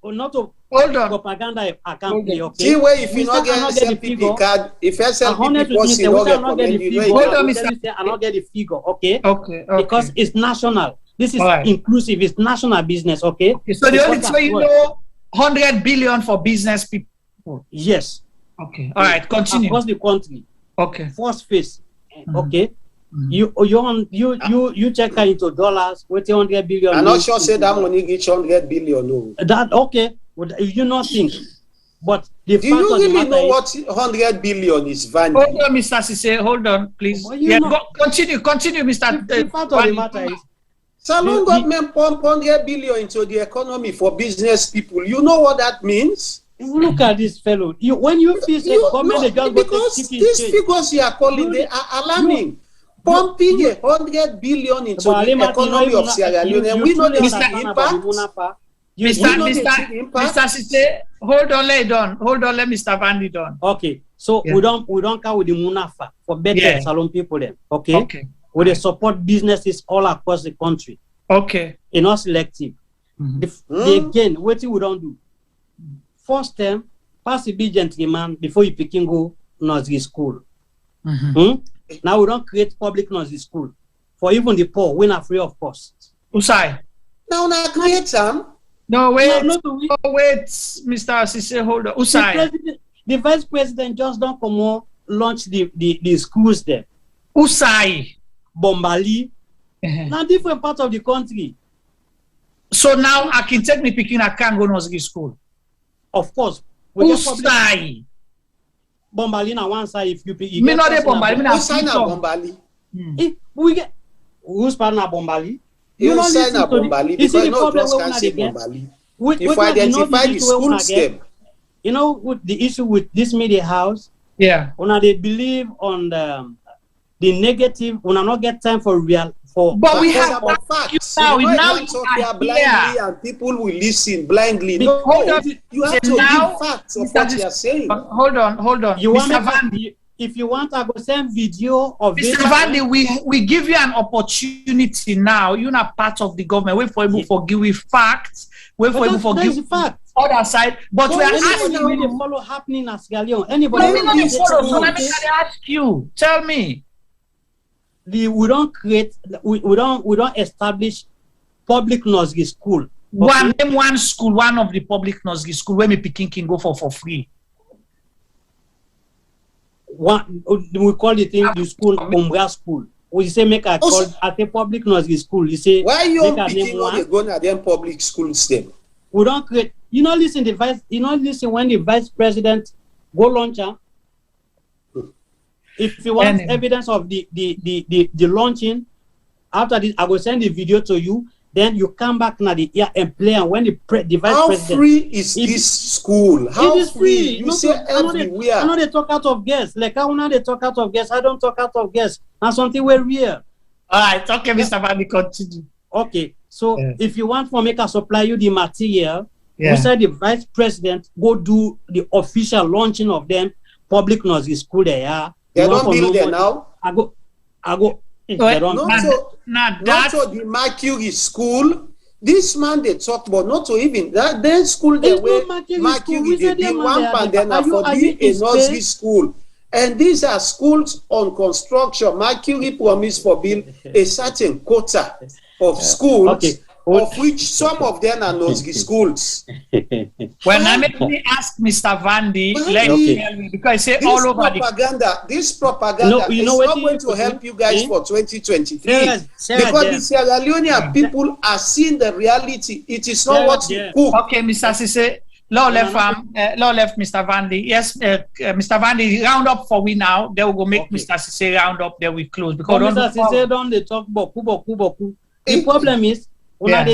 on. Not to propaganda I can't play, okay? See where if you not get SLPP card, if SLPP policy not recommend you, hold on, Mr. I not get the figure, okay? Okay. Because it's national. This is inclusive. It's national business, okay? So the only so you know 100 billion for business people. Yes. Okay. All right. Continue. Across the country. Okay. First phase. Okay. You check into dollars with 100 billion. I'm not sure say that money reach 100 billion. No. That okay. You not think. But the do you really know what 100 billion is value? Hold on, Mr. Sise. Hold on, please. Continue, Mr. The fact of the matter is, Salon government pump 100 billion into the economy for business people. You know what that means? Look at this fellow. When you feel government, no, because these figures you are calling, they are alarming. Pumping 100 billion into the economy of Sierra Leone, and we know the impact. Mr. Sise, hold on, let Mr. Vandy done. Okay, so we don't come with the Munafa for better salon people then. Okay. We they support businesses all across the country. Okay. It's not selective. Again, what we don't do. First term, pass the big gentleman before you picking go nursery school. Now we don't create public nursery school for even the poor. We're not free of cost. Usai. Now create some. No wait, wait, Mr. Sise, hold on. Usai. The vice president just don't come on launch the schools there. Usai. Bombali. Now different parts of the country. So now I can take me picking, I can't go nursery school. Of course. Usai. Bombali na one side if you me not a Bombali, me na Bombali. We get who's partner Bombali? You don't sign a Bombali because no trust can say Bombali. If I identify the school step. You know what the issue with this media house? Yeah. When they believe on the negative, when I not get time for real for. But we have facts. Now talk here blindly and people will listen blindly. No, you have to give facts of what you are saying. Hold on. You want if you want, I go send video of Mr. Vandy, we give you an opportunity now. You're not part of the government. Wait for you for give you facts. Wait for you for give facts. Other side, but we are asking you to follow happening at Sierra Leone. Anybody? Let me ask you. Tell me. We don't create. We don't establish public nursery school. Okay? One school, one of the public nursery school where me picking can go for free. One we call the thing the school Umbra school. We say make a call at a public nursery school. You say why you picking when they go to them public schools then? We don't create. You know, listen when the vice president go launch. If you want evidence of the launching, after this, I will send the video to you. Then you come back now the year and play. And when the vice how president, free is this school? How it is free? You say everywhere. I know they talk out of guess. Like how now they talk out of guess. I don't talk out of guess. That's something we're real. All right, okay, Mr. Vandy, continue. Okay, so if you want for make us supply you the material, we said the vice president go do the official launching of them public nursery school there. They don't build there now. I go. Not to the Mercury school. This man they talk about not to even that then school they where Mercury they build one and then for be a nursery school. And these are schools on construction. Mercury promised for build a certain quota of schools. Of which some of them are nursery schools. When I make me ask Mr. Vandy, let me tell me because I say all over this propaganda is not going to help you guys for 2023 because the Sierra Leonean people are seeing the reality. It is not what you cook. Okay, Mr. Sise, law left Mr. Vandy. Yes, Mr. Vandy, round up for we now. They will go make Mr. Sise round up. Then we close because Mr. Sise don't they talk boku. The problem is. Una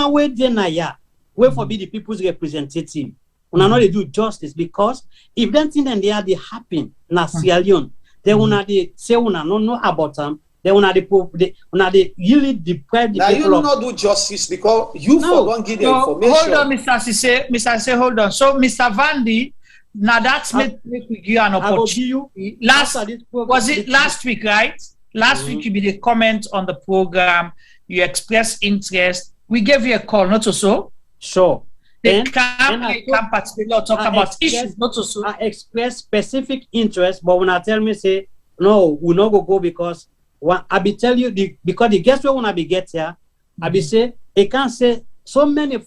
way denaya wait for be the people's representative. Una know they do justice because if that thing then they are the happen na Sierra Leone, then una they say una no know about them. Then when they really deprive the now people you of... not do justice because you forgot give the information. Hold on, Mr. Sise, hold on. So, Mr. Vandy, now that's make we give you an opportunity. Last week, right? Last week you made a comment on the program. You expressed interest. We gave you a call, not so. Sure. They can participate or talk about issues, not so. I express specific interest, but when I tell me say no, we not go because I be tell you because the guest when I be get here, I be say they can't say so many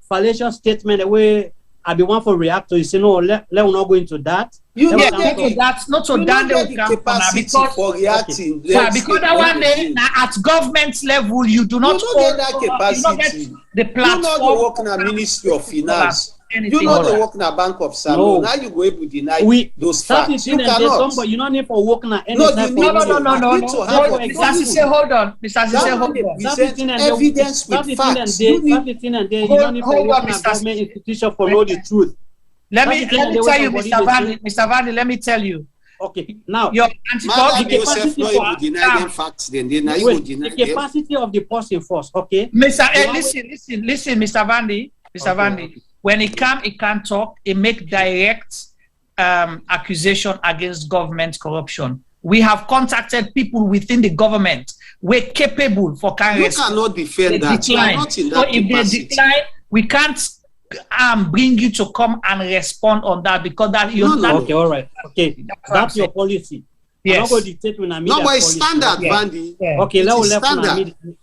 fallacious statements the way I be one for react to. You say no, let we not go into that. You not so that the capacity for reacting. Yeah, because that one day at government level you do not get that capacity. The platform. You know they work in a Ministry of Finance. You know they work in a Bank of Salon. Now you go able to deny those facts. You cannot. But you don't need for working at any no. Mr. Sise, hold on. Mr. Sise, hold on. Evidence with facts. You don't need for working at government institution for know the truth. Let me tell you, Mr. Vandy, let me tell you. Okay, now your capacity of the person first, okay? Listen, Mr. Vandy. Vandy. When he can't talk, he make direct accusation against government corruption. We have contacted people within the government. We're capable for Congress. You cannot defend that. You are not in that so if they decline, we can't bring you to come and respond on that because that you're not. Okay, all right. Okay, that's your policy. Yes. I'm not going to dictate with a media but it's policy. standard, Bandy. Yeah. Okay,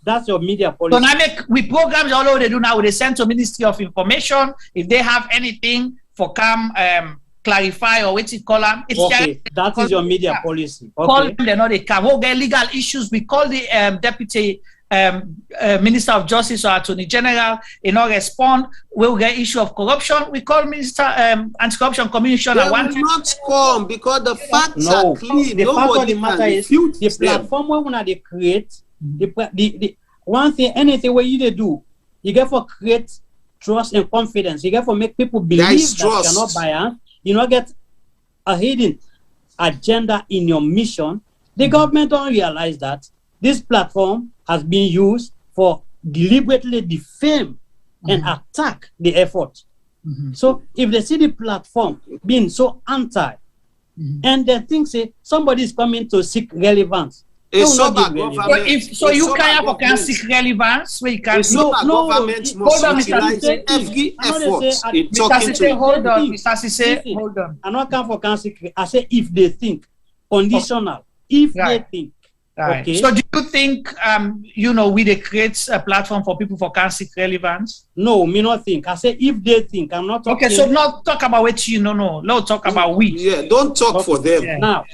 that's your media policy. So now we programs all over they do now. They send to Ministry of Information if they have anything for clarify or what you call them. Okay, that is your media policy. Okay. Call them, they know they come. We'll get legal issues. We call the Deputy Minister of Justice or Attorney General. They not respond. We'll get issue of corruption. We call Minister Anti-Corruption Commissioner. They will not come because the facts are clean. The fact of the matter is the platform where they create the one thing, anything where you do, you get for create trust and confidence. You get for make people believe that you're not biased. You not get a hidden agenda in your mission. The government don't realize that this platform has been used for deliberately defame and attack the effort. So if they see the platform being so anti, and they think say somebody is coming to seek relevance, so you can seek relevance. We can government hold on, Mr. every effort in talking to hold on, Mr. Sise, hold on. I not come for council. I say if they think conditional. If they think. Right. Okay. So do you think we they create a platform for people for can seek relevance? No, me not think. I say if they think. I'm not talking. Okay, so not talk about what let's talk about we. Yeah, don't talk for them. Yeah. Now,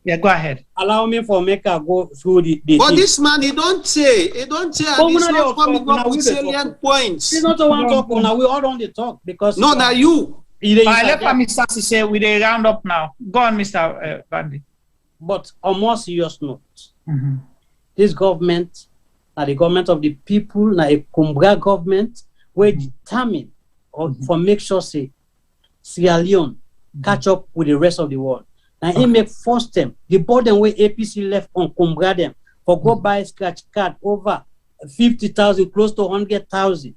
go ahead. Allow me for make her go through the but this man he don't say and it's not coming up with salient points. He's not the one talk now. We all on the talk because no, now you. Let Mr. Sise we they round up now. Go on, Mr. Vandy. But on more serious note, this government, the government of the people, a Cumbria government, were determined for make sure say Sierra Leone catch up with the rest of the world. Now it make first them the burden where APC left on Cumbria them for go buy scratch card over 50,000, close to 100,000.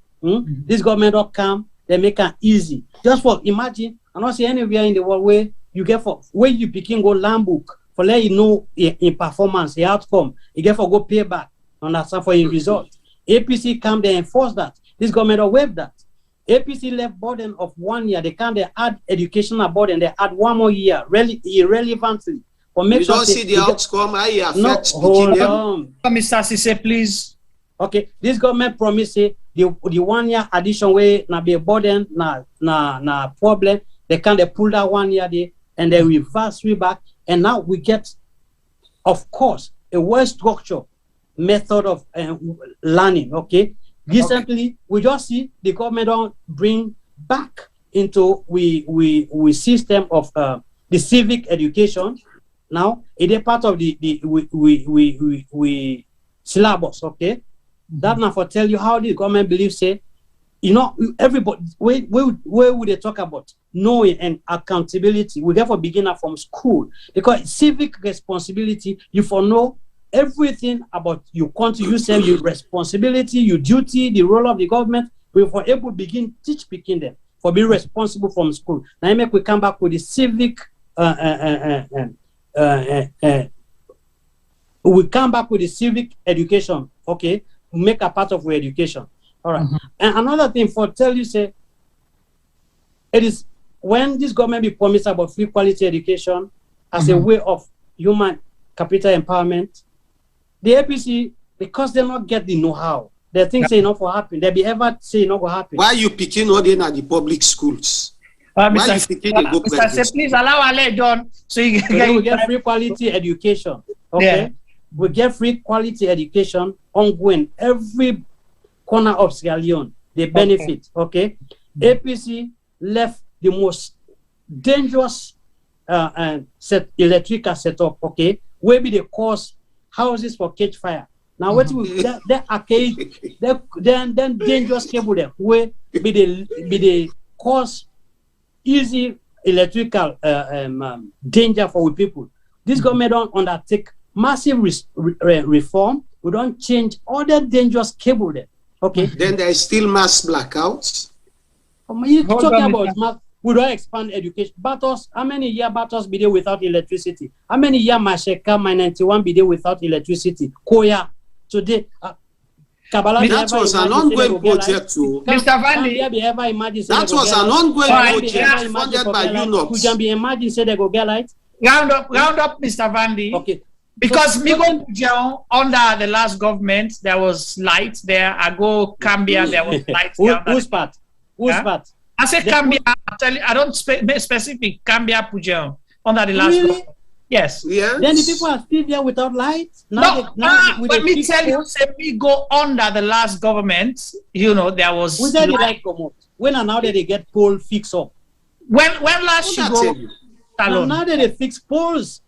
This government don't come, they make it easy. Just for imagine, I don't see anywhere in the world where you get for where you begin go land book. For let you know in performance, the outcome, you get for go pay back, understand for your result. APC come they enforce that. This government will waive that. APC left burden of 1 year. They can't add educational burden. They add 1 more year, really irrelevantly. For make you sure don't see the outcome. I affect hold on, Mr. Sise, please. Okay, this government promise the 1 year addition way na be a burden na problem. They can't pull that 1 year there and they reverse back. And now we get, of course, a well-structured method of learning, okay? Recently, we just see the government don't bring back into we system of the civic education. Now, it is part of the syllabus, okay? That now for tell you how the government believes, say, everybody, where would they talk about knowing and accountability? We get for beginner from school because civic responsibility, you for know everything about your country, you say your responsibility, your duty, the role of the government, we for able to begin teach picking them for being responsible from school. Now I make we come back with the civic we come back with the civic education, okay? Make a part of our education. All right. And another thing for tell you, say, it is when this government be promised about free quality education as a way of human capital empowerment, the APC, because they not get the know-how, they think say not for happen. They be ever say not going happen. Why you picking all in at the public schools? Why you picking the go private? Please allow Ale John so you we get free quality education. Okay. Yeah. We get free quality education ongoing every corner of Sierra Leone. They benefit. Okay. APC left the most dangerous electrical setup. Okay, where be they cause houses for catch fire. Now what we that arcade, then dangerous cable there where be they cause easy electrical danger for we people. This government don't undertake massive reform. We don't change all that dangerous cable there. Okay. Then there is still mass blackouts. You talking about mass? We don't expand education. Battles, how many years battles be there without electricity? How many years Masheka, my 91 be there without electricity? Koya, today. Kabbalah, that was an ongoing project too. Mr. Vandy, that was an ongoing project funded by UNOPS. Could you be imagine say they go get light? Round up, Mr. Vandy. Okay. Because Migo Pujao, under the last government, there was light there. I go Cambia, there was light there. Whose part? Whose part? I said Cambia. I don't specific Cambia Pujao under the last government. Yes. Yeah. Then the people are still there without light. Let me tell you, say we go under the last government. You know there was. Who said the light come out? When and now that they get pole fix up? When last you go? Now that they fix poles.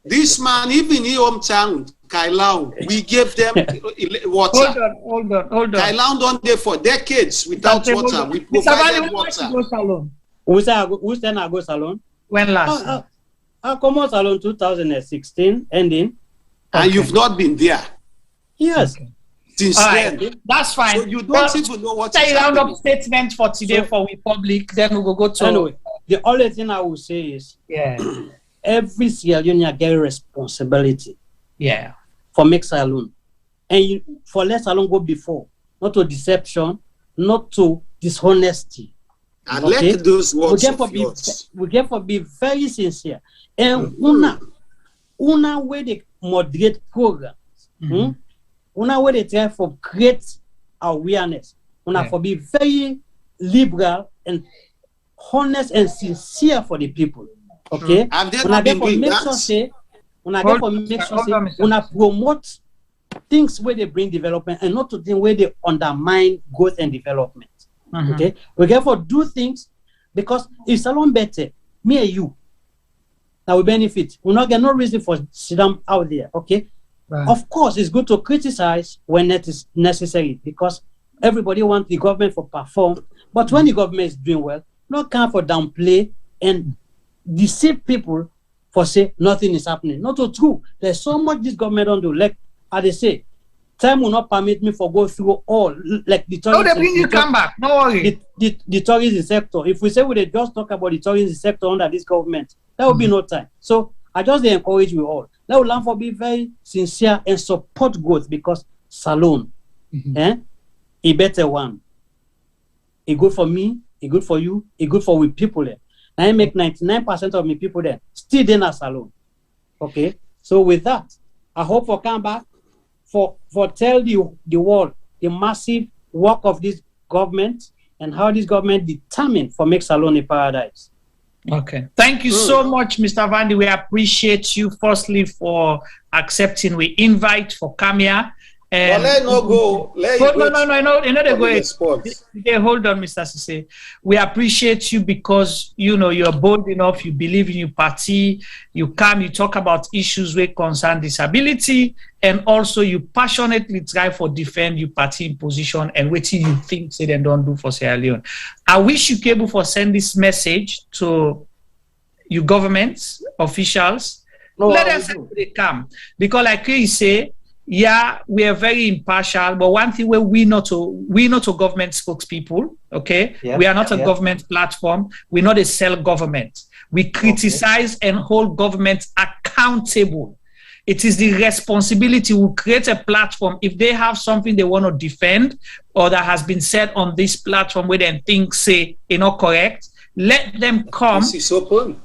This man, even in hometown, Kailau, we gave them water. Hold on. Kailau don't there for decades without water. We provided water. Who's then I go salon? When last? I come out salon 2016 ending. And you've not been there? Yes. Okay. Since then. That's fine. So you don't even know what is round up statement for today for we public, then we will go to... Anyway, the only thing I will say is every Sierra Leonean get responsibility for make salon. And for let salon go before. Not to deception, not to dishonesty. And let those words we get for be very sincere. And una way they moderate programs. Una way they try for create awareness. Una for be very liberal and honest and sincere for the people. Okay? Una get for make sure say una promote things where they bring development and not to things where they undermine growth and development. Okay, we therefore do things because it's a lot better. Me and you, now we benefit. We not get no reason for sit down out there. Okay, of course it's good to criticize when it is necessary because everybody wants the government to perform. But when the government is doing well, not come for downplay and deceive people for say nothing is happening. Not so true. There's so much this government don't do. Like as they say. Time will not permit me for go through all like the tourism. No, they bring you come back. No worry. The tourism sector. If we say we just talk about the tourism sector under this government, there will be no time. So I just encourage you all. Let us learn for be very sincere and support growth because salon, a better one. It good for me. It good for you. It good for we people there. I make 99% of me people there still in a salon. Okay. So with that, I hope for come back. For tell the world the massive work of this government and how this government determined for make Salon a paradise. Okay. Thank you so much, Mr. Vandy. We appreciate you firstly for accepting we invite for Kamia. Well, let no go. Hold on, Mr. Sise. We appreciate you because you're bold enough, you believe in your party, you come, you talk about issues that concern disability, and also you passionately try for defend your party in position and what you think say they don't do for Sierra Leone. I wish you could able for send this message to your governments officials. No, Let them say they come. Because like you say, yeah, we are very impartial, but one thing where we not a government spokespeople, okay? Yeah, we are not a government platform. We're not a self-government. We criticize and hold government accountable. It is the responsibility to create a platform. If they have something they want to defend or that has been said on this platform where they think, say, not correct, let them come. This is open.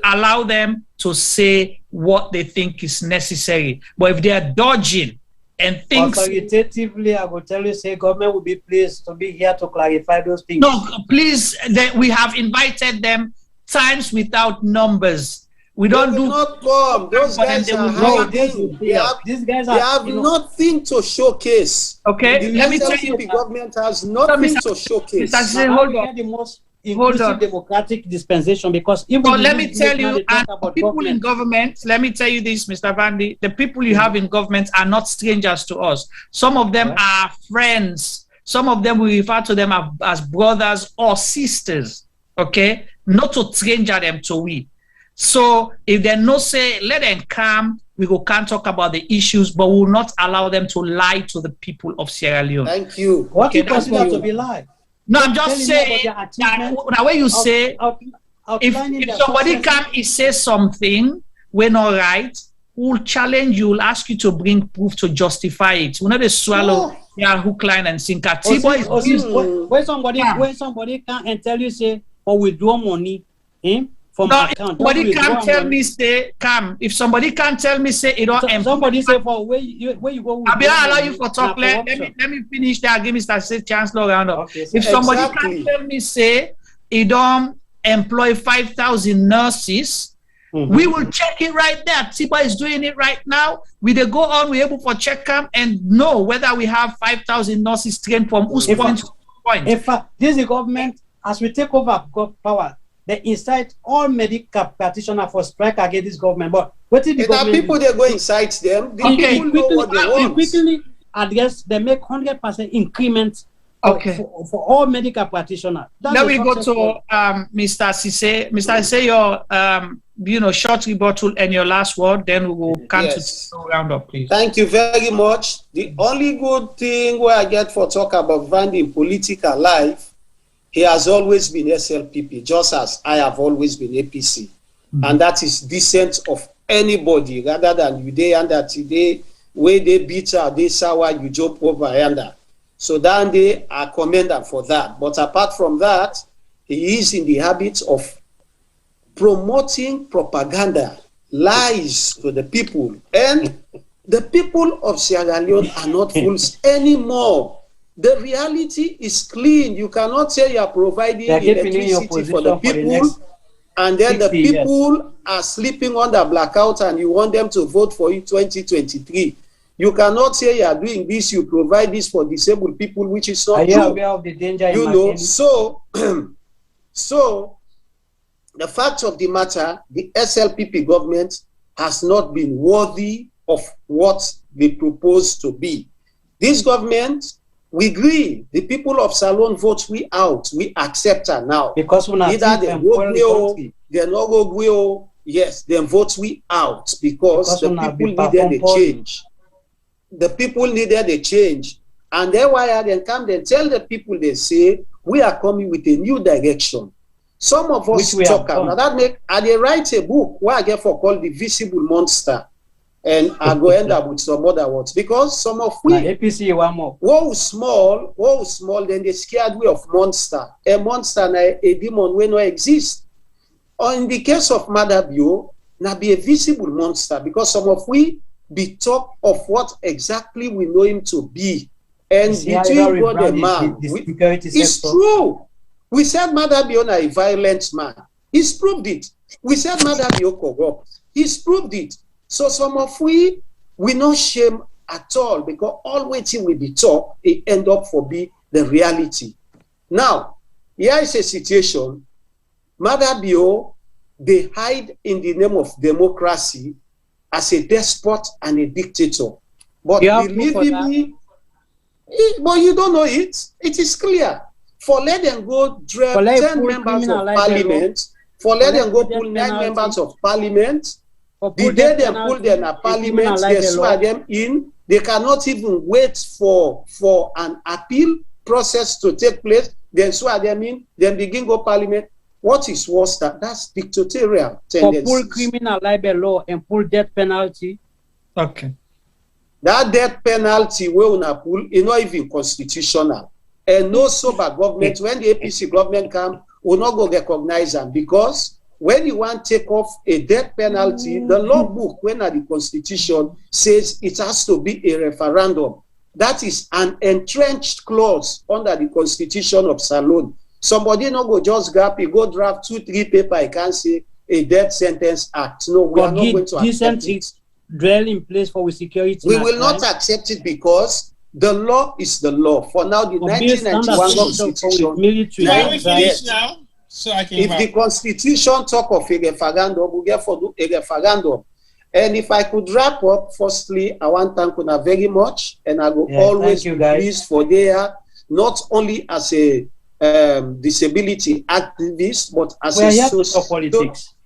Allow them to say what they think is necessary. But if they are dodging and things... Authoritatively, I will tell you, say, government will be pleased to be here to clarify those things. No, please, we have invited them times without numbers. We don't do... not come. Those guys are hiding. These guys they have nothing to showcase. Okay, let me tell you. The government has nothing to showcase. Hold on. The most inclusive democratic dispensation, because even let me tell you, and people in government, let me tell you this, Mr. Vandy, the people you have in government are not strangers to us. Some of them are friends. Some of them, we refer to them as brothers or sisters, okay? Not to stranger them to we. So if they no say, let them come, we can't talk about the issues, but we will not allow them to lie to the people of Sierra Leone. Thank you. What you consider to be lie? No, I'm just saying that way you say, if somebody come and say something, we're not right, we'll challenge you, we'll ask you to bring proof to justify it. We're not a swallow, hook, line, and sinker. When somebody come and tell you, say, or withdraw money from account. Somebody can't tell me, say, come. If somebody can't tell me, say, it don't employ. Somebody say, for where you go. I'll allow you for talk. Let me finish there. Give me Mr. Chancellor round up. Okay, if somebody can't tell me, say, it don't employ 5,000 nurses, we will check it right there. Tiba is doing it right now. We they go on, we're able to check them and know whether we have 5,000 nurses trained from whose point to point. If this is the government, as we take over power, they incite all medical practitioners for strike against this government. But what is the government? People they go incite them. The people know what they want. Quickly address. They make 100% increment. For all medical practitioners. Let me go to Mr. Sise. Mr. Sise, your short rebuttal and your last word. Then we will come to the roundup, please. Thank you very much. The only good thing where I get for talk about Vandy in political life, he has always been SLPP, just as I have always been APC. And that is decent of anybody, rather than you day and that today, where they beat her, they sour, you jump over yonder. So then they are commended for that. But apart from that, he is in the habit of promoting propaganda, lies to the people. And the people of Sierra Leone are not fools anymore. The reality is clean. You cannot say you are providing electricity for the people, and then the people are sleeping under blackout and you want them to vote for you 2023. You cannot say you are doing this, you provide this for disabled people, which is not true. Are you aware of the danger? You know, so the fact of the matter, the SLPP government has not been worthy of what they propose to be. This government, we agree, the people of Salon vote we out, we accept her now. Because either they go they no go, yes, then vote we out because the people needed a change. The people needed a change. And then why they come, they tell the people, they say, we are coming with a new direction. Some of us talk now that make, and they write a book, why I get for called The Visible Monster. And I go end up with some other words because some of we APC one more. Whoa small, then they scared we of monster. A monster na a demon when no exist. Or in the case of Madabio, na be a visible monster because some of we be talk of what exactly we know him to be. And between God and man, it's true. We said Madabio na a violent man. He's proved it. We said Madabio corrupt. He's proved it. So some of we no shame at all because all waiting will be talk, it end up for be the reality. Now, here is a situation. Madabio, they hide in the name of democracy as a despot and a dictator. But believe me, but you don't know it. It is clear. For let them go drive 10 members of parliament For let them go pull 9 members of parliament. The day they pull them at parliament, they swear them in. They cannot even wait for an appeal process to take place. Then swear them in. Then begin go parliament. What is worse? That's dictatorial tendencies. For pull criminal libel law and pull death penalty. Okay. That death penalty we una pull is not even constitutional. And no sober government, when the APC government come, will not go recognize them, because when you want to take off a death penalty, the law book, when the Constitution says it has to be a referendum. That is an entrenched clause under the Constitution of Salone. Somebody not go just grab, he go draft 2-3 paper, I can't say a death sentence act. No, we are not going to accept it. Dwell in place for security. We will not accept it because the law is the law. For now, the 1991 Constitution. Can we finish now? So I can if the Constitution talk of a referendum, we get for a referendum. And if I could wrap up, firstly, I want to thank you very much, and I will always be pleased for there, not only as a disability activist, but as a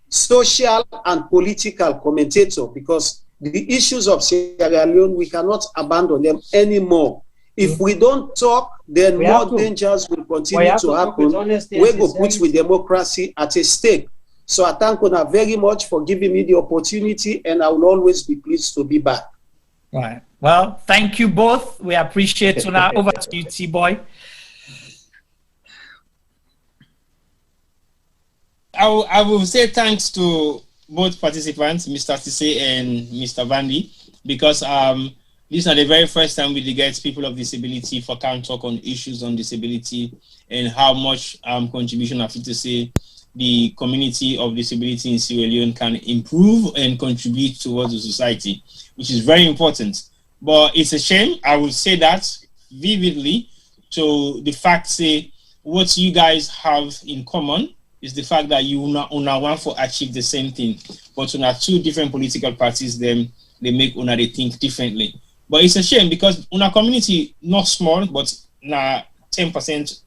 social and political commentator, because the issues of Sierra Leone, we cannot abandon them anymore. If we don't talk, then more dangers will continue to happen. We go put with democracy at a stake. So I thank you very much for giving me the opportunity, and I will always be pleased to be back. Right. Well, thank you both. We appreciate it. Now over to you, T-Boy. I will say thanks to both participants, Mr. Tise and Mr. Vandy, because this is the very first time we get people of disability for can talk on issues on disability and how much contribution I feel to say the community of disability in Sierra Leone can improve and contribute towards the society, which is very important. But it's a shame, I will say that vividly, to the fact say what you guys have in common is the fact that you una want to achieve the same thing, but una two different political parties, them they make una they think differently. But it's a shame because una community not small, but na 10%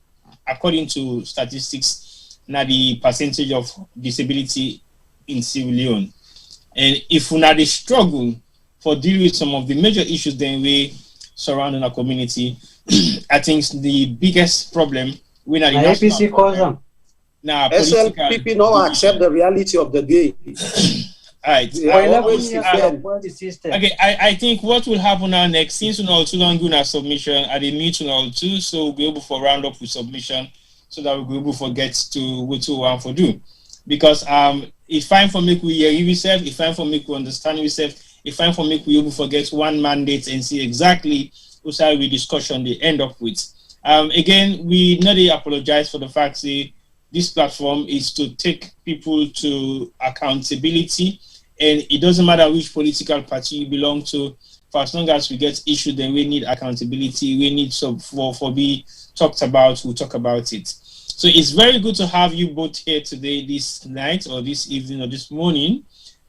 according to statistics. Now the percentage of disability in Sierra Leone, and if we not struggle for dealing with some of the major issues then we surrounding our community, I think the biggest problem we not APC cause them. Now SLPP now accept the reality of the day. All right. Okay, I think what will happen now next, since we know too long doing our submission at the meeting all too, so we'll be able to round up with submission, so that we'll be able to get to what we want to do. Because it's fine for me we hear yourself, it's fine for me to understand yourself, it's fine for me we able to get one mandate and see exactly what we discussion they end up with. Again, we not apologize for the fact that this platform is to take people to accountability, and it doesn't matter which political party you belong to. For as long as we get issues, then we need accountability. We need for be talked about. We'll talk about it. So it's very good to have you both here today, this night or this evening or this morning.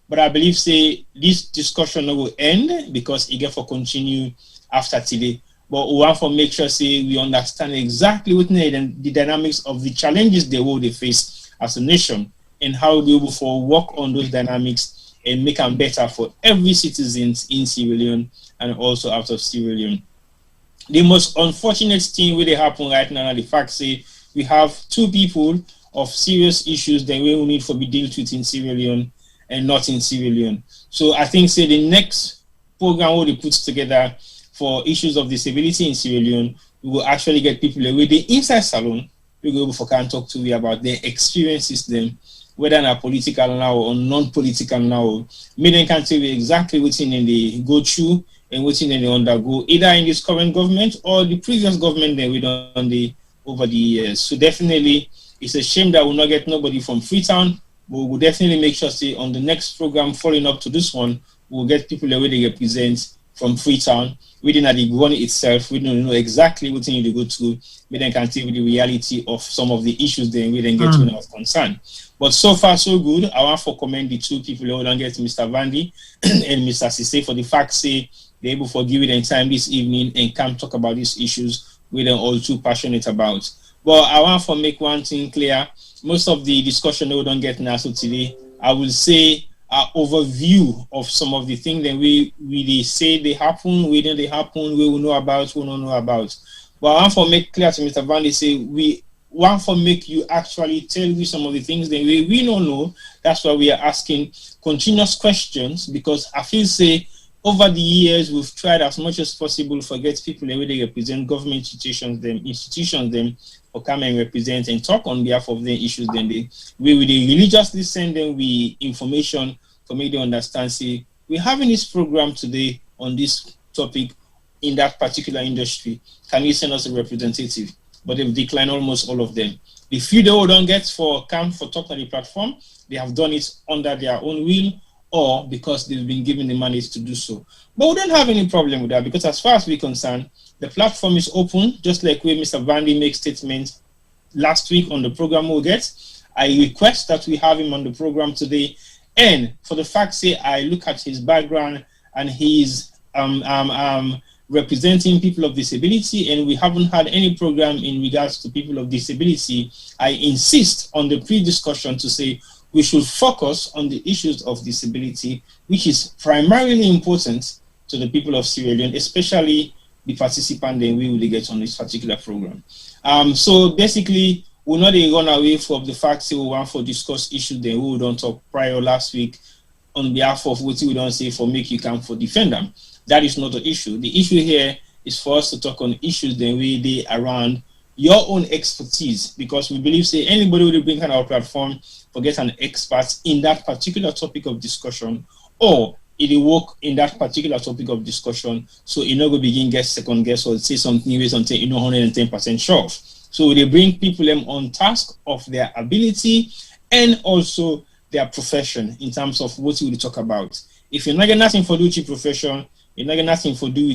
But I believe say this discussion will end because it get for continue after today. But we want to make sure say we understand exactly what the dynamics of the challenges they face as a nation, and how we'll be able to work on those dynamics and make them better for every citizen in Sierra Leone and also out of Sierra Leone. The most unfortunate thing really happen right now, the fact say we have two people of serious issues that we will need to be dealt with in Sierra Leone and not in Sierra Leone. So I think say the next program will be put together for issues of disability in Sierra Leone, we will actually get people with the inside salon, we will go for can talk to you about their experiences, them, whether they're political now or non-political now. Maybe they can tell you exactly what's in they go through and what's in they undergo, either in this current government or the previous government that we done over the years. So definitely, it's a shame that we'll not get nobody from Freetown, but we'll definitely make sure say on the next program following up to this one, we'll get people that they represent from Freetown. Within the one itself, we don't know exactly what you need to go through. We then can tell you the reality of some of the issues then we then get to our concern. But so far, so good. I want to commend the two people who don't get Mr. Vandy and Mr. Sise for the fact say they're able to give them time this evening and come talk about these issues we're all too passionate about. But I want to make one thing clear. most of the discussion we don't get now. So today, I will say an overview of some of the things that we really say they happen, we know they happen, we will know about, we don't know about. But I want to make clear to Mr. Vandy, say we want to make you actually tell you some of the things that we don't know. That's why we are asking continuous questions, because I feel say over the years we've tried as much as possible to get people the way they represent government institutions them or come and represent and talk on behalf of their issues. Then we religiously send them the information to make them understand. Say we're having this program today on this topic in that particular industry. Can you send us a representative? But they've declined almost all of them. The few they don't get for come for talk on the platform, they have done it under their own will or because they've been given the mandate to do so. But we don't have any problem with that, because as far as we're concerned, the platform is open, just like where Mr. Vandy makes statements last week on the program we'll get. I request that we have him on the program today. And for the fact, say, I look at his background and he's representing people of disability, and we haven't had any program in regards to people of disability, I insist on the pre-discussion to say we should focus on the issues of disability, which is primarily important to the people of Sierra Leone, especially the participant that we will get on this particular program. So basically, we'll not run away from the fact that we want to discuss issues that we don't talk prior last week on behalf of what we don't say for make you come for defend them. That is not the issue. The issue here is for us to talk on issues that we do around your own expertise, because we believe, say, anybody will bring on our platform for get an expert in that particular topic of discussion, or it will work in that particular topic of discussion, so you know go begin get second guess or say something based on 110% sure of. So they bring people on task of their ability and also their profession in terms of what we will talk about. If you're not getting nothing for do with your profession, you're not getting nothing for do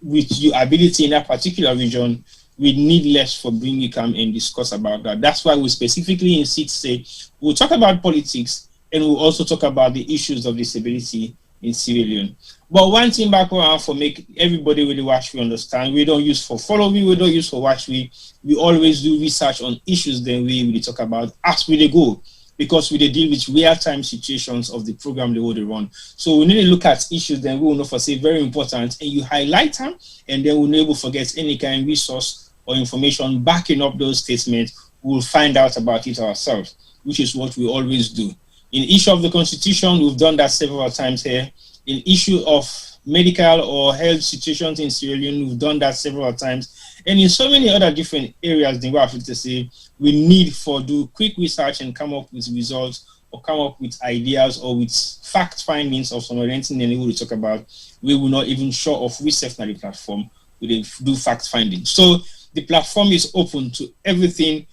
with your ability in that particular region, we need less for bringing you come and discuss about that. That's why we specifically insist, say, we'll talk about politics and we'll also talk about the issues of disability in Sierra Leone. But one thing back around for make everybody really watch, we understand, we don't use for follow me, we don't use for watch we always do research on issues then we really talk about as we go, because we deal with real-time situations of the program they will run. So we need to look at issues then we will know for say very important, and you highlight them, and then we'll never forget any kind of resource or information backing up those statements. We'll find out about it ourselves, which is what we always do. In issue of the Constitution, we've done that several times here. In issue of medical or health situations in Sierra Leone, we've done that several times. And in so many other different areas, then we have to say we need for do quick research and come up with results or come up with ideas or with fact findings of some of the things we will talk about. We will not even show off research on the platform. We do fact finding. So the platform is open to everything,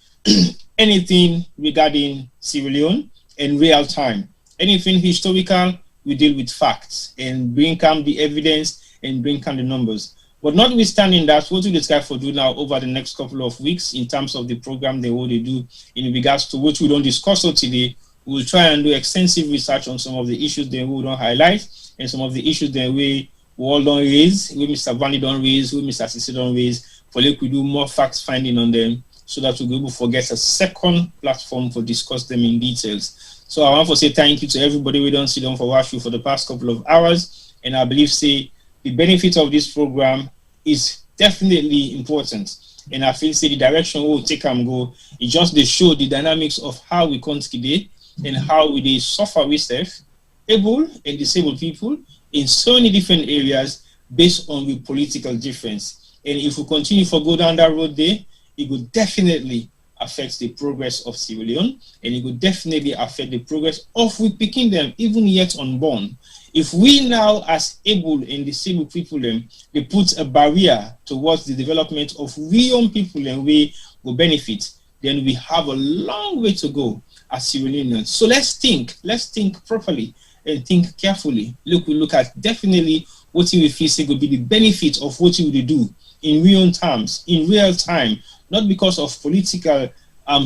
anything regarding Sierra Leone in real time. Anything historical, we deal with facts and bring come the evidence and bring come the numbers. But notwithstanding that, what we decide for do now over the next couple of weeks in terms of the program they will do in regards to what we don't discuss today, we'll try and do extensive research on some of the issues that we don't highlight and some of the issues that we all don't raise, we Mr. Vandy don't raise, we Mr. Sisi don't raise, for like we do more facts finding on them so that we'll be able to get a second platform for discuss them in details. So I want to say thank you to everybody we don't see them for watching for the past couple of hours, and I believe say the benefit of this program is definitely important, and I feel say the direction we'll take and go is just to show the dynamics of how we come today and how we suffer with self, able and disabled people in so many different areas based on the political difference. And if we continue to go down that road there, it will definitely affect the progress of Sierra Leone, and it will definitely affect the progress of we picking them even yet unborn. If we now as able and disabled people they put a barrier towards the development of we young people and we will benefit, then we have a long way to go as Sierra Leoneans. So let's think properly and think carefully. We look at definitely what we feel will be the benefit of what we will do in real terms, in real time, not because of political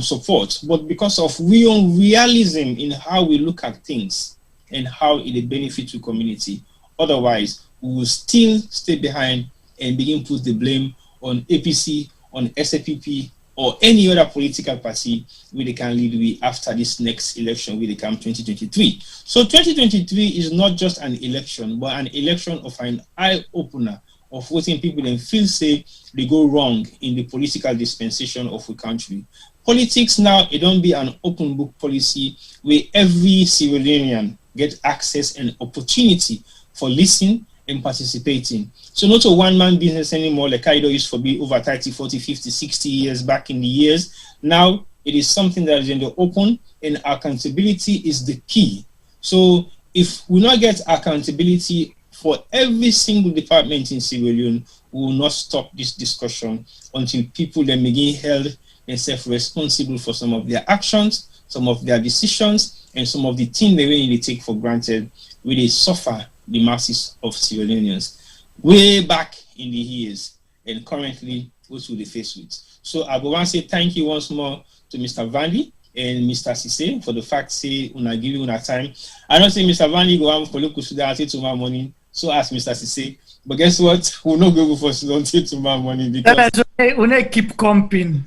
support, but because of real realism in how we look at things and how it benefits the community. Otherwise, we will still stay behind and begin to put the blame on APC, on SAPP, or any other political party where they can lead we after this next election where they come 2023. So 2023 is not just an election, but an election of an eye-opener of what people then feel say they go wrong in the political dispensation of the country. Politics now, it don't be an open book policy where every Sierra Leonean get access and opportunity for listening and participating. So not a one-man business anymore, like I used to be over 30, 40, 50, 60 years back in the years. Now it is something that is in the open, and accountability is the key. So if we not get accountability for every single department in Sierra Leone, we will not stop this discussion until people then begin held themselves responsible for some of their actions, some of their decisions, and some of the things they really take for granted, where they suffer the masses of Sierra Leoneans way back in the years and currently what will they face with. So I want to say thank you once more to Mr. Vandy and Mr. Sise for the fact say una give you time. I don't say Mr. Vandy go out for local Sudan tomorrow morning. So ask Mr. Sise. But guess what? We'll not go for Sudan tomorrow morning because we keep comping.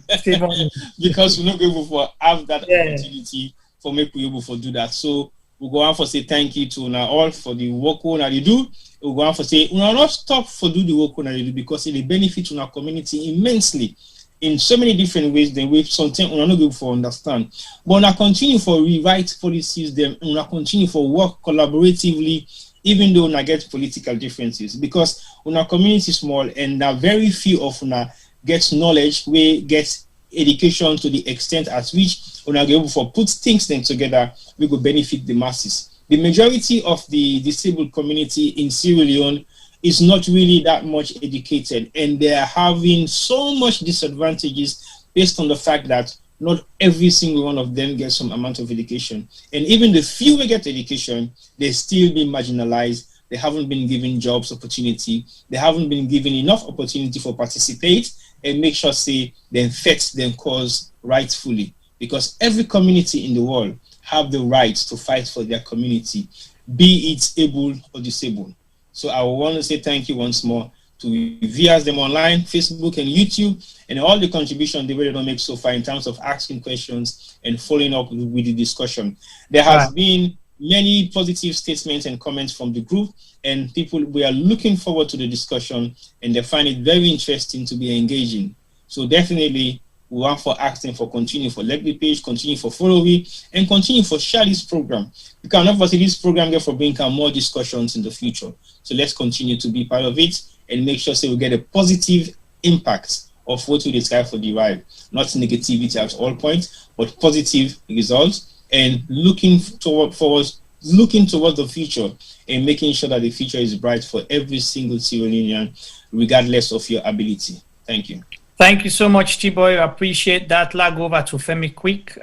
because we're not able for have that opportunity for make we able for do that. So we'll go on for say thank you to una all for the work that you do. We'll go on for say una not stop for do the work that you do because it benefits our community immensely in so many different ways. Then we something una not able for understand. But una continue for rewrite policies. Then una continue for work collaboratively. Even though una get political differences, because una community is small and very few of una get knowledge, we get education to the extent at which una be able to put things then together, we will benefit the masses. The majority of the disabled community in Sierra Leone is not really that much educated, and they are having so much disadvantages based on the fact that not every single one of them gets some amount of education. And even the few who get education, they still be marginalized. They haven't been given jobs opportunity. They haven't been given enough opportunity for participate and make sure say they fit their cause rightfully. Because every community in the world have the right to fight for their community, be it able or disabled. So I want to say thank you once more to viewers them online, Facebook and YouTube, and all the contribution they really don't make so far in terms of asking questions and following up with the discussion. There has been many positive statements and comments from the group, and people, we are looking forward to the discussion, and they find it very interesting to be engaging. So definitely, we want for asking for continue for like the page, continue for follow me, and continue for share this program. You can offer this program there for bringing more discussions in the future. So let's continue to be part of it and make sure so we get a positive impact of what we describe for the ride, not negativity at all points, but positive results, and looking towards the future and making sure that the future is bright for every single Sierra Leonean, regardless of your ability. Thank you. Thank you so much, T-Boy. I appreciate that. Lag over to Femi quick.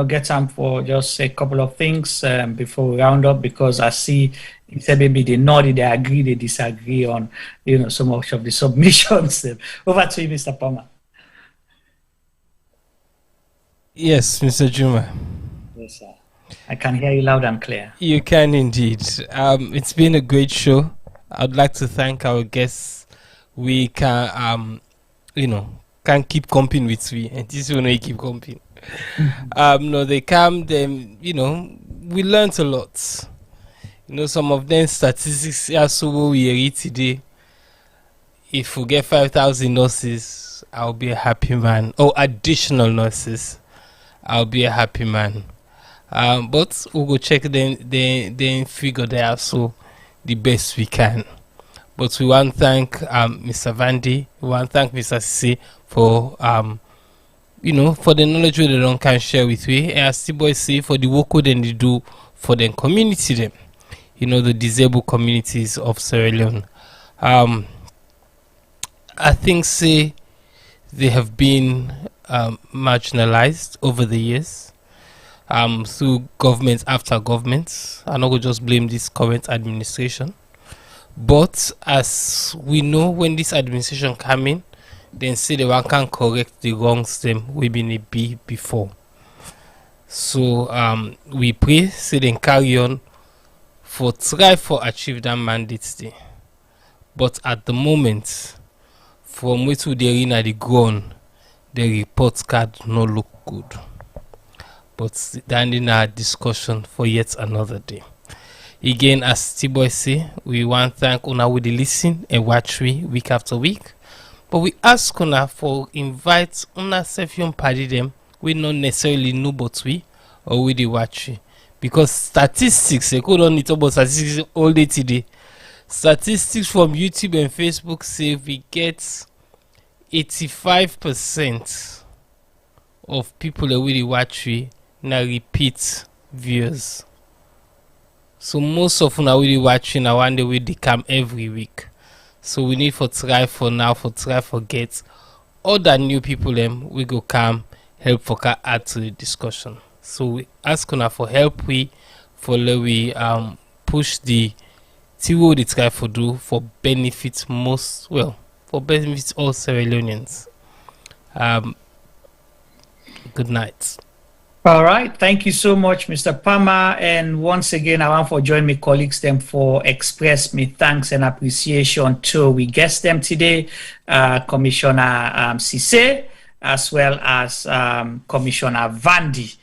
Get time for just a couple of things before we round up, because I see he said maybe they nodded, they agree, they disagree on so much of the submissions. Over to you, Mr. Palmer. Yes, Mr. Juma. Yes, sir. I can hear you loud and clear. You can indeed. It's been a great show. I'd like to thank our guests. We can can keep comping with we, and this will not keep comping. No, they come, them, we learned a lot. Some of them statistics are so we read today. If we get 5,000 nurses, I'll be a happy man. Or additional nurses, I'll be a happy man. But we'll go check then figure they are so the best we can. But we want to thank Mr. Vandy. We want to thank Mr. Sise for for the knowledge they don't can share with we. And as the boys say, for the work they do for the community them. The disabled communities of Sierra Leone. I think they have been marginalized over the years through government after government. I'm not going to just blame this current administration. But as we know, when this administration come in, then say the one can correct the wrongs them we been be before. So we pray, say then carry on for try for achieve that mandate day. But at the moment, from which we are in at the ground, the report card no look good. But standing our discussion for yet another day. Again, as T-Boy say, we want to thank una with the listen and watch we week after week. But we ask una for invite una self young party them we not necessarily know but we or we the watch we. Because statistics, they could only talk about statistics all day today. Statistics from YouTube and Facebook say we get 85% of people that we watch we now repeat viewers. So most of now we watching now one day we come every week. So we need for try for get other new people them we go come help for add to the discussion. So we ask una for help we push the what they try for do for benefit for benefit all Sierra Leoneans. Good night. All right, thank you so much, Mr. Palmer. And once again, I want to join my colleagues them for express me thanks and appreciation to we guest them today, Commissioner Cisse, as well as Commissioner Vandy,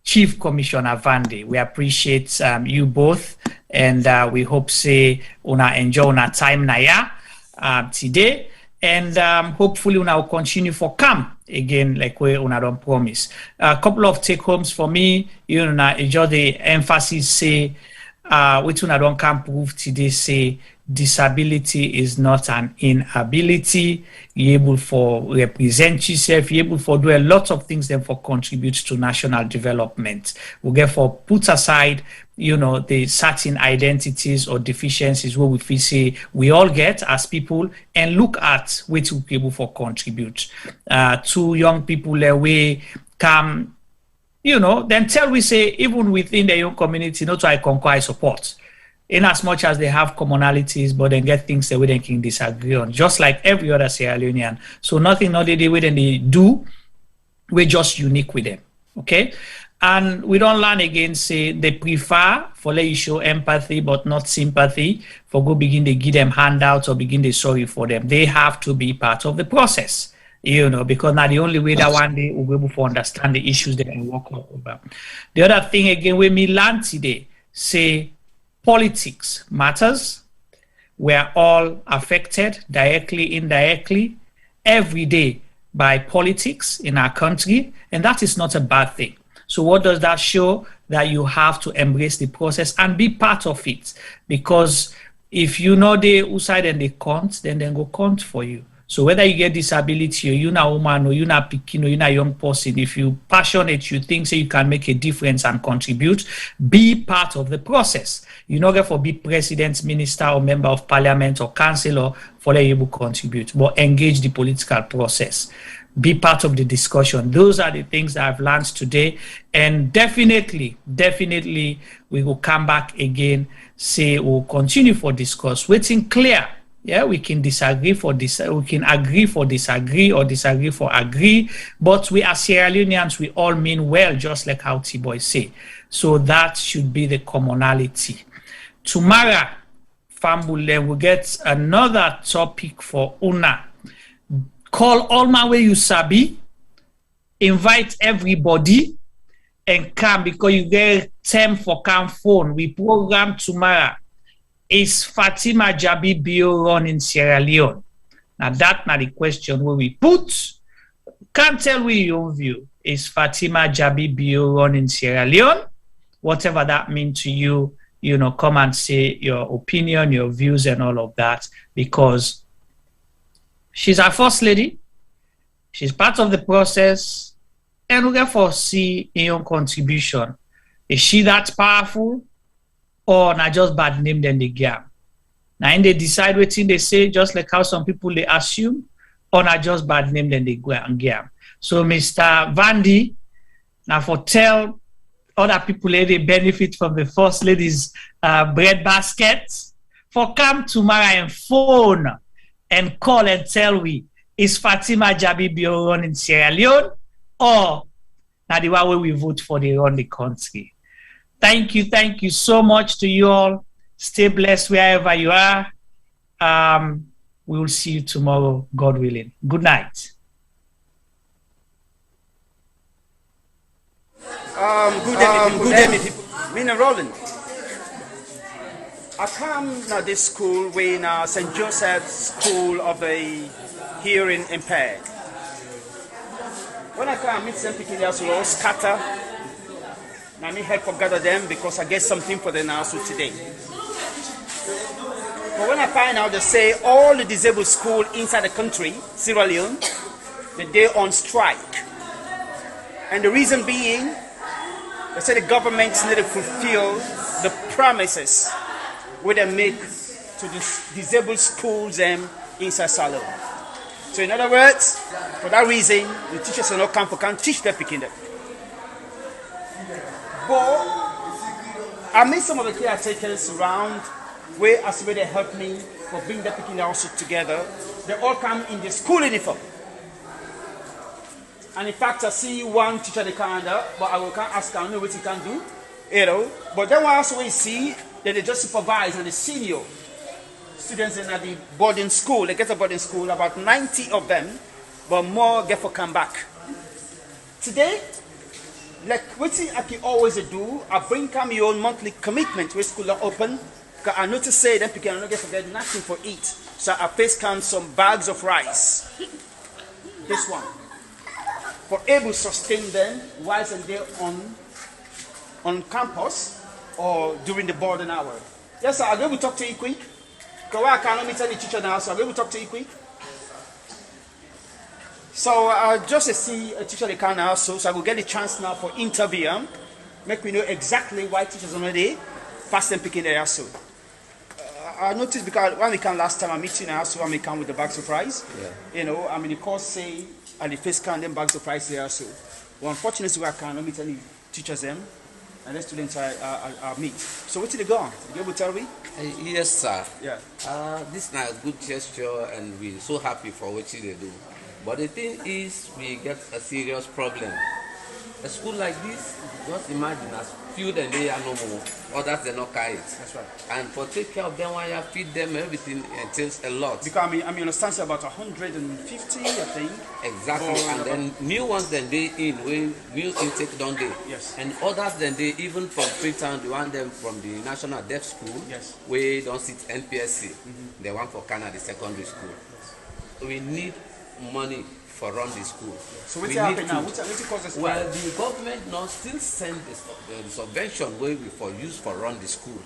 Chief Commissioner Vandy. We appreciate you both, and we hope say una enjoy una time na today, and hopefully una will continue for come again like we una don't promise. A couple of take homes for me, you know, enjoy the emphasis say which una don't can prove today say disability is not an inability. You're able for represent yourself, you're able for do a lot of things then for contribute to national development. We get for put aside, you know, the certain identities or deficiencies where we feel say we all get as people and look at which we're able for contribute. To young people we come, you know, then tell we say even within the young community, not I conquer support. In as much as they have commonalities, but then get things that we then can disagree on, just like every other Sierra Leonean. So nothing not they way they do, we're just unique with them. Okay? And we don't learn again, say they prefer for let you show empathy but not sympathy, for go begin to give them handouts or begin to sorry for them. They have to be part of the process, you know, because now the only way that one day we'll be able to understand the issues that we work over. The other thing again, when we learn today, say politics matters. We're all affected directly, indirectly, every day by politics in our country, and that is not a bad thing. So what does that show? That you have to embrace the process and be part of it. Because if you know the outside and they count, then they go count for you. So whether you get disability or you're not a woman or you're not picking or you're not a young person, if you're passionate, you think so you can make a difference and contribute, be part of the process. You're not going to be president, minister, or member of parliament or councillor for the able to contribute, but engage the political process. Be part of the discussion. Those are the things that I've learned today. And definitely, we will come back again, say we'll continue for discuss. Waiting clear. Yeah, we can disagree for this, we can agree for disagree or disagree for agree, but we are Sierra Leoneans, we all mean well, just like how T-Boy say. So that should be the commonality. Tomorrow, Fambule, we'll get another topic for Una. Call all my way you sabi, invite everybody, and come because you get time for come phone. We program tomorrow. Is Fatima Jabi Bio run in Sierra Leone? Now that's not the question where we put. Can't tell we your view. Is Fatima Jabi Bio run in Sierra Leone? Whatever that means to you, you know, come and say your opinion, your views, and all of that, because she's our first lady. She's part of the process, and we therefore see in your contribution. Is she that powerful? Or not just bad name then they gam. Now and they decide what thing they say, just like how some people they assume, or not just bad name then they gam. So Mr. Vandy, now for tell other people they benefit from the first lady's bread basket, for come tomorrow and phone and call and tell we is Fatima Jabi Bio run in Sierra Leone, or now the way we vote for they run the country. Thank you so much to you all. Stay blessed wherever you are. We will see you tomorrow, God willing. Good night. Good day, people. Me and Roland. I come to this school when St. Joseph's School of the Hearing Impaired. When I come, I meet some people there, so scatter. And I need help to gather them because I get something for them also today. But when I find out, they say all the disabled schools inside the country, Sierra Leone, they're on strike. And the reason being, they say the government need to fulfill the promises where they make to the disabled schools inside Salon. So in other words, for that reason, the teachers are not come for can teach their picking them. But I meet some of the caretakers around where as they help me for bring the picking also together. They all come in the school uniform. And in fact, I see one teacher they can't do, but I will can't ask her what he can do, you know. But then what else we see, then they just supervise and the senior students in the boarding school. They get a boarding school, about 90 of them, but more get for come back. Today, like what I can always do, I bring come your own monthly commitment where school are open. Because I notice say that people cannot get forget nothing for eat. So I face come some bags of rice. This one. For able to sustain them whilst they're on campus or during the boarding hour. Yes, sir, I'll be able to talk to you quick. Because I cannot meet any teacher now, so I'll be able to talk to you quick. So just to see a teacher they can now, so I will get the chance now for interview. Make me know exactly why teachers are not there. Fast and picking there also. I noticed because when we came last time, I meet you now, so when we come with the bags of rice. Yeah. You know, I mean, the course say, and the first can them bags of rice there also. Well, unfortunately, I cannot meet any teachers them, and the students I meet. So what did they go on? You able to tell me? Yes, sir. Yeah. This is a good gesture, and we're so happy for what they do. But the thing is, we get a serious problem. A school like this, just imagine as few than they are no more, others they not carry it. That's right. And for take care of them while you feed them, everything entails a lot. Because I mean, understand about 150, I think. Exactly. And then new ones then they in, when new intake don't they? Yes. And others then they even from Freetown, they want them from the National Deaf School, yes, where don't sit NPSC. They want for Canada, the secondary school. Yes. We need money for run the school. So what's happening now? What's causes? Well, the government now still send the subvention where we for use for run the school,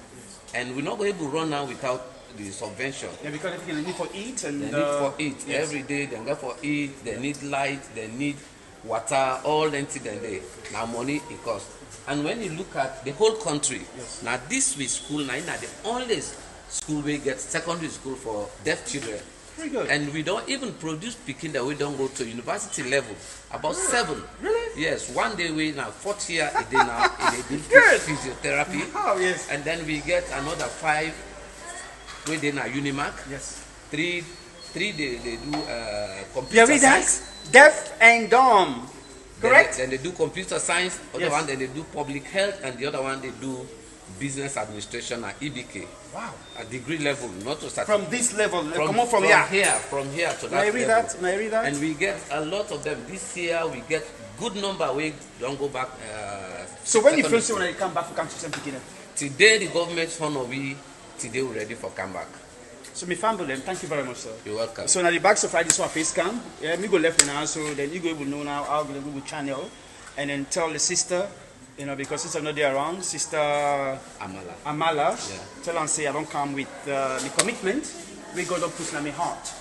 and we're not going to run now without the subvention. Yeah, because they need for eat and they need for eat every day. They get for eat. They need light. They need water. All them things they now money it costs. And when you look at the whole country, yes, now this with school now is the only school we get secondary school for deaf children. Very good. And we don't even produce picking that we don't go to university level. About 7. Really? Yes. One day we now 4th year a day now they do physiotherapy. Oh yes. And then we get another 5 we now Unimark. Yes. 3 they do computer science. Deaf and dumb. Correct? Then they do computer science. Other yes, one then they do public health, and the other one they do business administration at EBK. Wow. At degree level, not to start. From this level, from here to that May I read level. that? May I read that? And we get a lot of them. This year we get good number. We don't go back. So when you first when you come back for country beginning? Today the government honor we. Today we're ready for come back. So me family, thank you very much, sir. You're welcome. So now the back of Friday this one face cam. Yeah, me go left now, so then you go able know now how we go channel, and then tell the sister. You know, because sister not there around, sister Amala, yeah, tell and say I don't come with the commitment. We God don't put in my heart.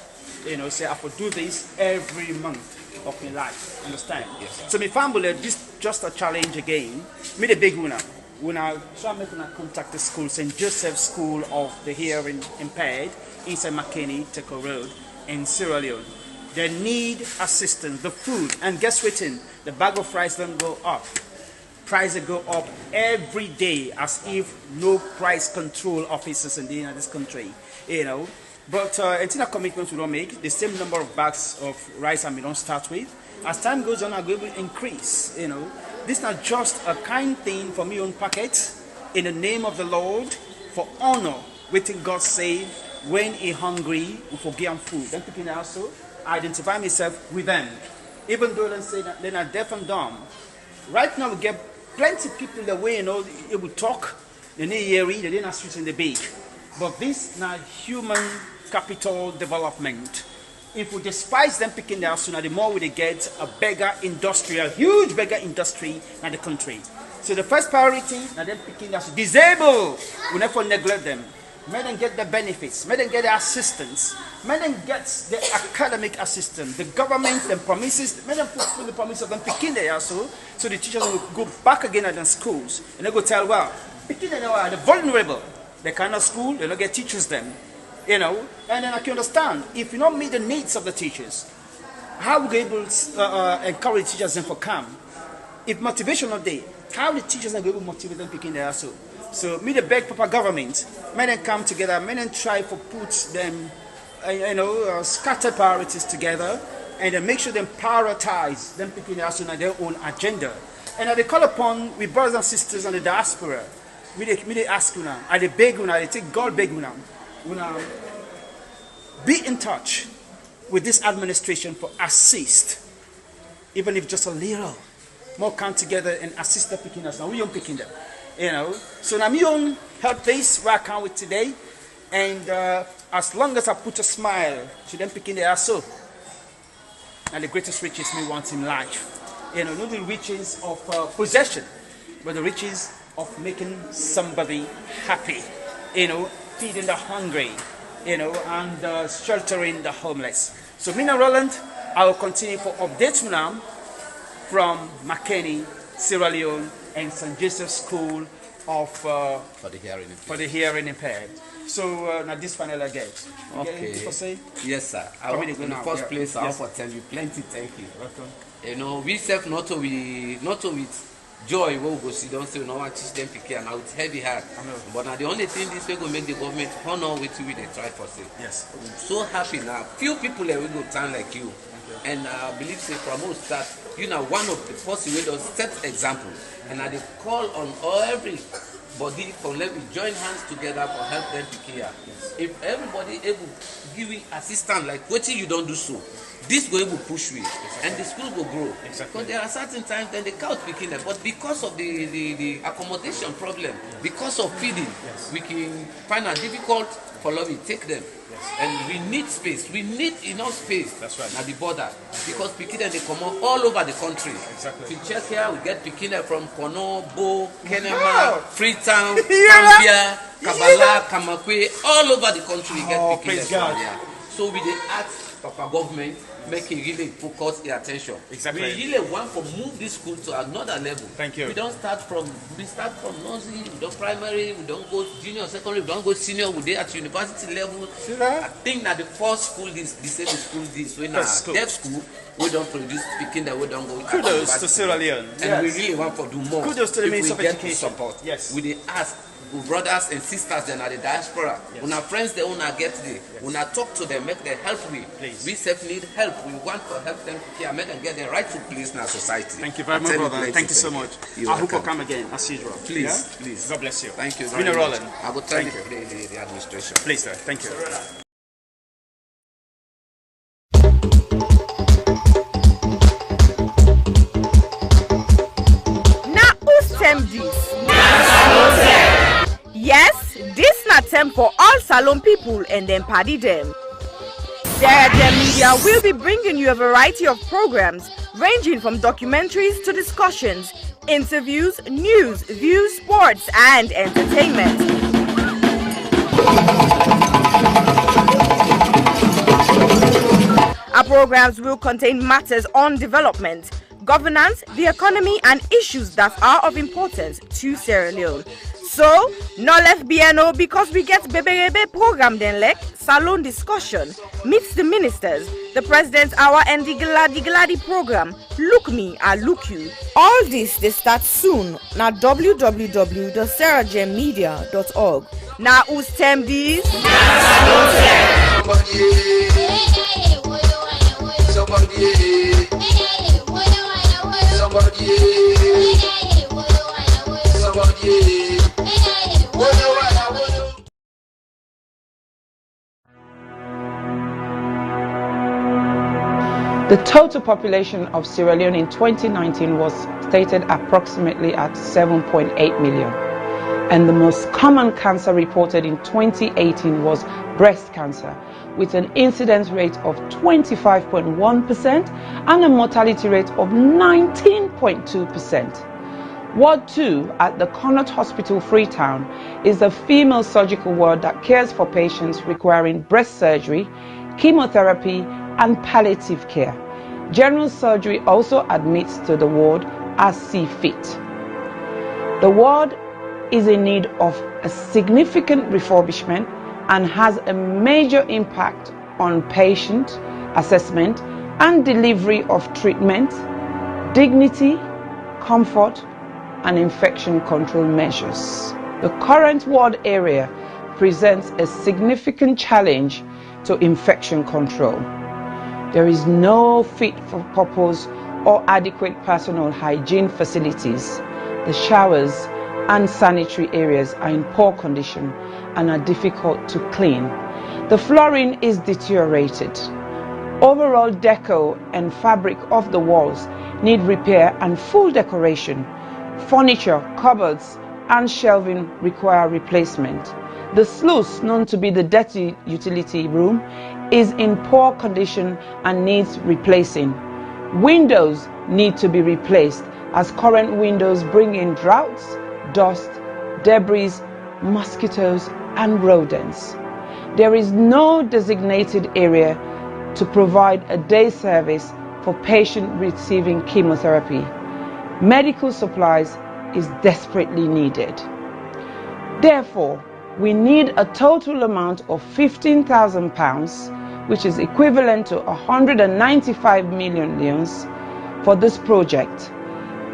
You know, say I will do this every month of my life. Understand? Yes, sir. So my family, this just a challenge again. Me the big winner. When I try to make contact the school, St. Joseph's School of the Hearing Impaired, inside McKinney, Teco Road, in Sierra Leone. They need assistance, the food, and guess what? The bag of rice don't go up. Prices go up every day as if no price control officers in this country, you know. But until a commitment we don't make, the same number of bags of rice and we don't start with. As time goes on, I will increase, you know. This is not just a kind thing for me own pocket, in the name of the Lord, for honor, waiting God save, when he hungry, we forgive him food. Then people also identify myself with them. Even though they say that they're not deaf and dumb. Right now we get plenty people the way, they will talk, they need hearing, they didn't street in the big. But this now human capital development. If we despise them picking their sooner, the more we get a huge bigger industry in the country. So the first priority, now them picking their disabled, we never neglect them. Make them get the benefits, make them get the assistance, make them get the academic assistance, the government, the promises, make them fulfill the promise of them picking their so the teachers will go back again at the schools and they go tell, well, picking the vulnerable, they cannot school, they don't get teachers them. And then I can understand, if you don't meet the needs of the teachers, how will we able to encourage teachers then for come? If motivation not there, how the teachers are going to motivate them picking their so? So me the beg proper government, may them come together, may them try to put them, scattered priorities together, and then make sure them prioritize them picking their so on their own agenda. And I call upon we brothers and sisters on the diaspora, me they ask you now, I they beg you now, they take God beg you now. Be in touch with this administration for assist, even if just a little more come together and assist the picking us. Now we don't picking them, So now my own help place where I come with today, and as long as I put a smile to them picking their soul, and the greatest riches me want in life, not the riches of possession, but the riches of making somebody happy, feeding the hungry, and sheltering the homeless. So Mina Roland, I will continue for updates now from Makeni, Sierra Leone, and St. Joseph's School of for the hearing impaired. So now this final again. Okay. Say? Yes, sir. In the first place, I want to tell you plenty thank you. Welcome. We self not with joy we go see don't say we no want teach them pick and with heavy heart. But now the only thing this way go make the government honor with we they try for say. Yes. I'm so happy now. Few people there will go turn like you. And I believe say from us that one of the first way does set example. And I call on everybody from let me join hands together for help them pick here. Yes. If everybody able give you assistance like what you don't do so. This will push we, and the school will grow. Exactly. Because there are certain times then the cow picking them, but because of the accommodation problem, because of feeding, we can find it difficult for lobby take them. And we need space. We need enough space. That's right. At the border, because picking them they come all over the country. Exactly. If you check here, we get picking them from Kono, Bo, Kenema, Freetown, Zambia, Kabbalah, Kamakwe, all over the country. We get picking them from here. So we dey ask Papa government making really focus their attention. Exactly. We really want to move this school to another level. Thank you. We start from nursery, we don't primary, we don't go junior, secondary, we don't go senior, we dey at university level. Sure. I think that the first school this disabled school this when deaf school we don't produce speaking that we don't go. Kudos to Sierra Leone. And we really want to do more. Kudos to the Minister of Education. Support. Yes. We dey ask brothers and sisters then are the diaspora. Yes. Una friends they wanna get there. Yes. Una talk to them, make them help me. Please. We self need help. We want to help them here, make them get the rightful place in our society. Thank you very much, brother. Thank you so much. I hope you'll come again as usual. Please, please. God bless you. Thank you. Mina Roland. I will tell the administration. Please, sir. Thank you. Yes, this na term for all Salon people and then party them. Sierra Leone Media will be bringing you a variety of programs ranging from documentaries to discussions, interviews, news, views, sports, and entertainment. Our programs will contain matters on development, governance, the economy, and issues that are of importance to Sierra Leone. So, no left BNO because we get Bebe program then like salon discussion, meets the ministers, the president's hour and the Gladi program. Look me, I look you. All this they start soon na www.sarahjmedia.org. Now who's term these? The total population of Sierra Leone in 2019 was stated approximately at 7.8 million. And the most common cancer reported in 2018 was breast cancer, with an incidence rate of 25.1% and a mortality rate of 19.2%. Ward 2 at the Connaught Hospital, Freetown, is a female surgical ward that cares for patients requiring breast surgery, chemotherapy, and palliative care. General surgery also admits to the ward as see fit. The ward is in need of a significant refurbishment and has a major impact on patient assessment and delivery of treatment, dignity, comfort, and infection control measures. The current ward area presents a significant challenge to infection control. There is no fit for purpose or adequate personal hygiene facilities. The showers and sanitary areas are in poor condition and are difficult to clean. The flooring is deteriorated. Overall decor and fabric of the walls need repair and full decoration. Furniture, cupboards, and shelving require replacement. The sluice, known to be the dirty utility room, is in poor condition and needs replacing. Windows need to be replaced as current windows bring in draughts, dust, debris, mosquitoes, and rodents. There is no designated area to provide a day service for patients receiving chemotherapy. Medical supplies is desperately needed. Therefore, we need a total amount of £15,000, which is equivalent to 195 million leones, for this project.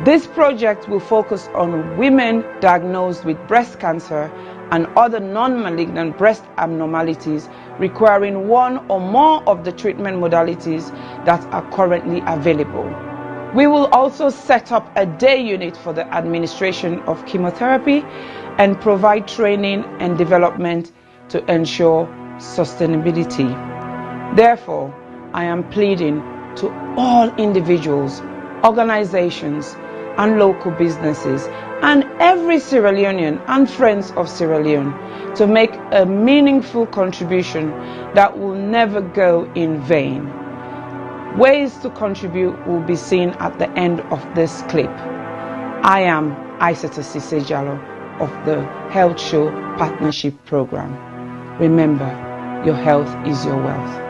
This project will focus on women diagnosed with breast cancer and other non-malignant breast abnormalities requiring one or more of the treatment modalities that are currently available. We will also set up a day unit for the administration of chemotherapy and provide training and development to ensure sustainability. Therefore, I am pleading to all individuals, organizations, and local businesses, and every Sierra Leonean and friends of Sierra Leone to make a meaningful contribution that will never go in vain. Ways to contribute will be seen at the end of this clip. I am Aissata Sisejalo of the Health Show Partnership Program. Remember, your health is your wealth.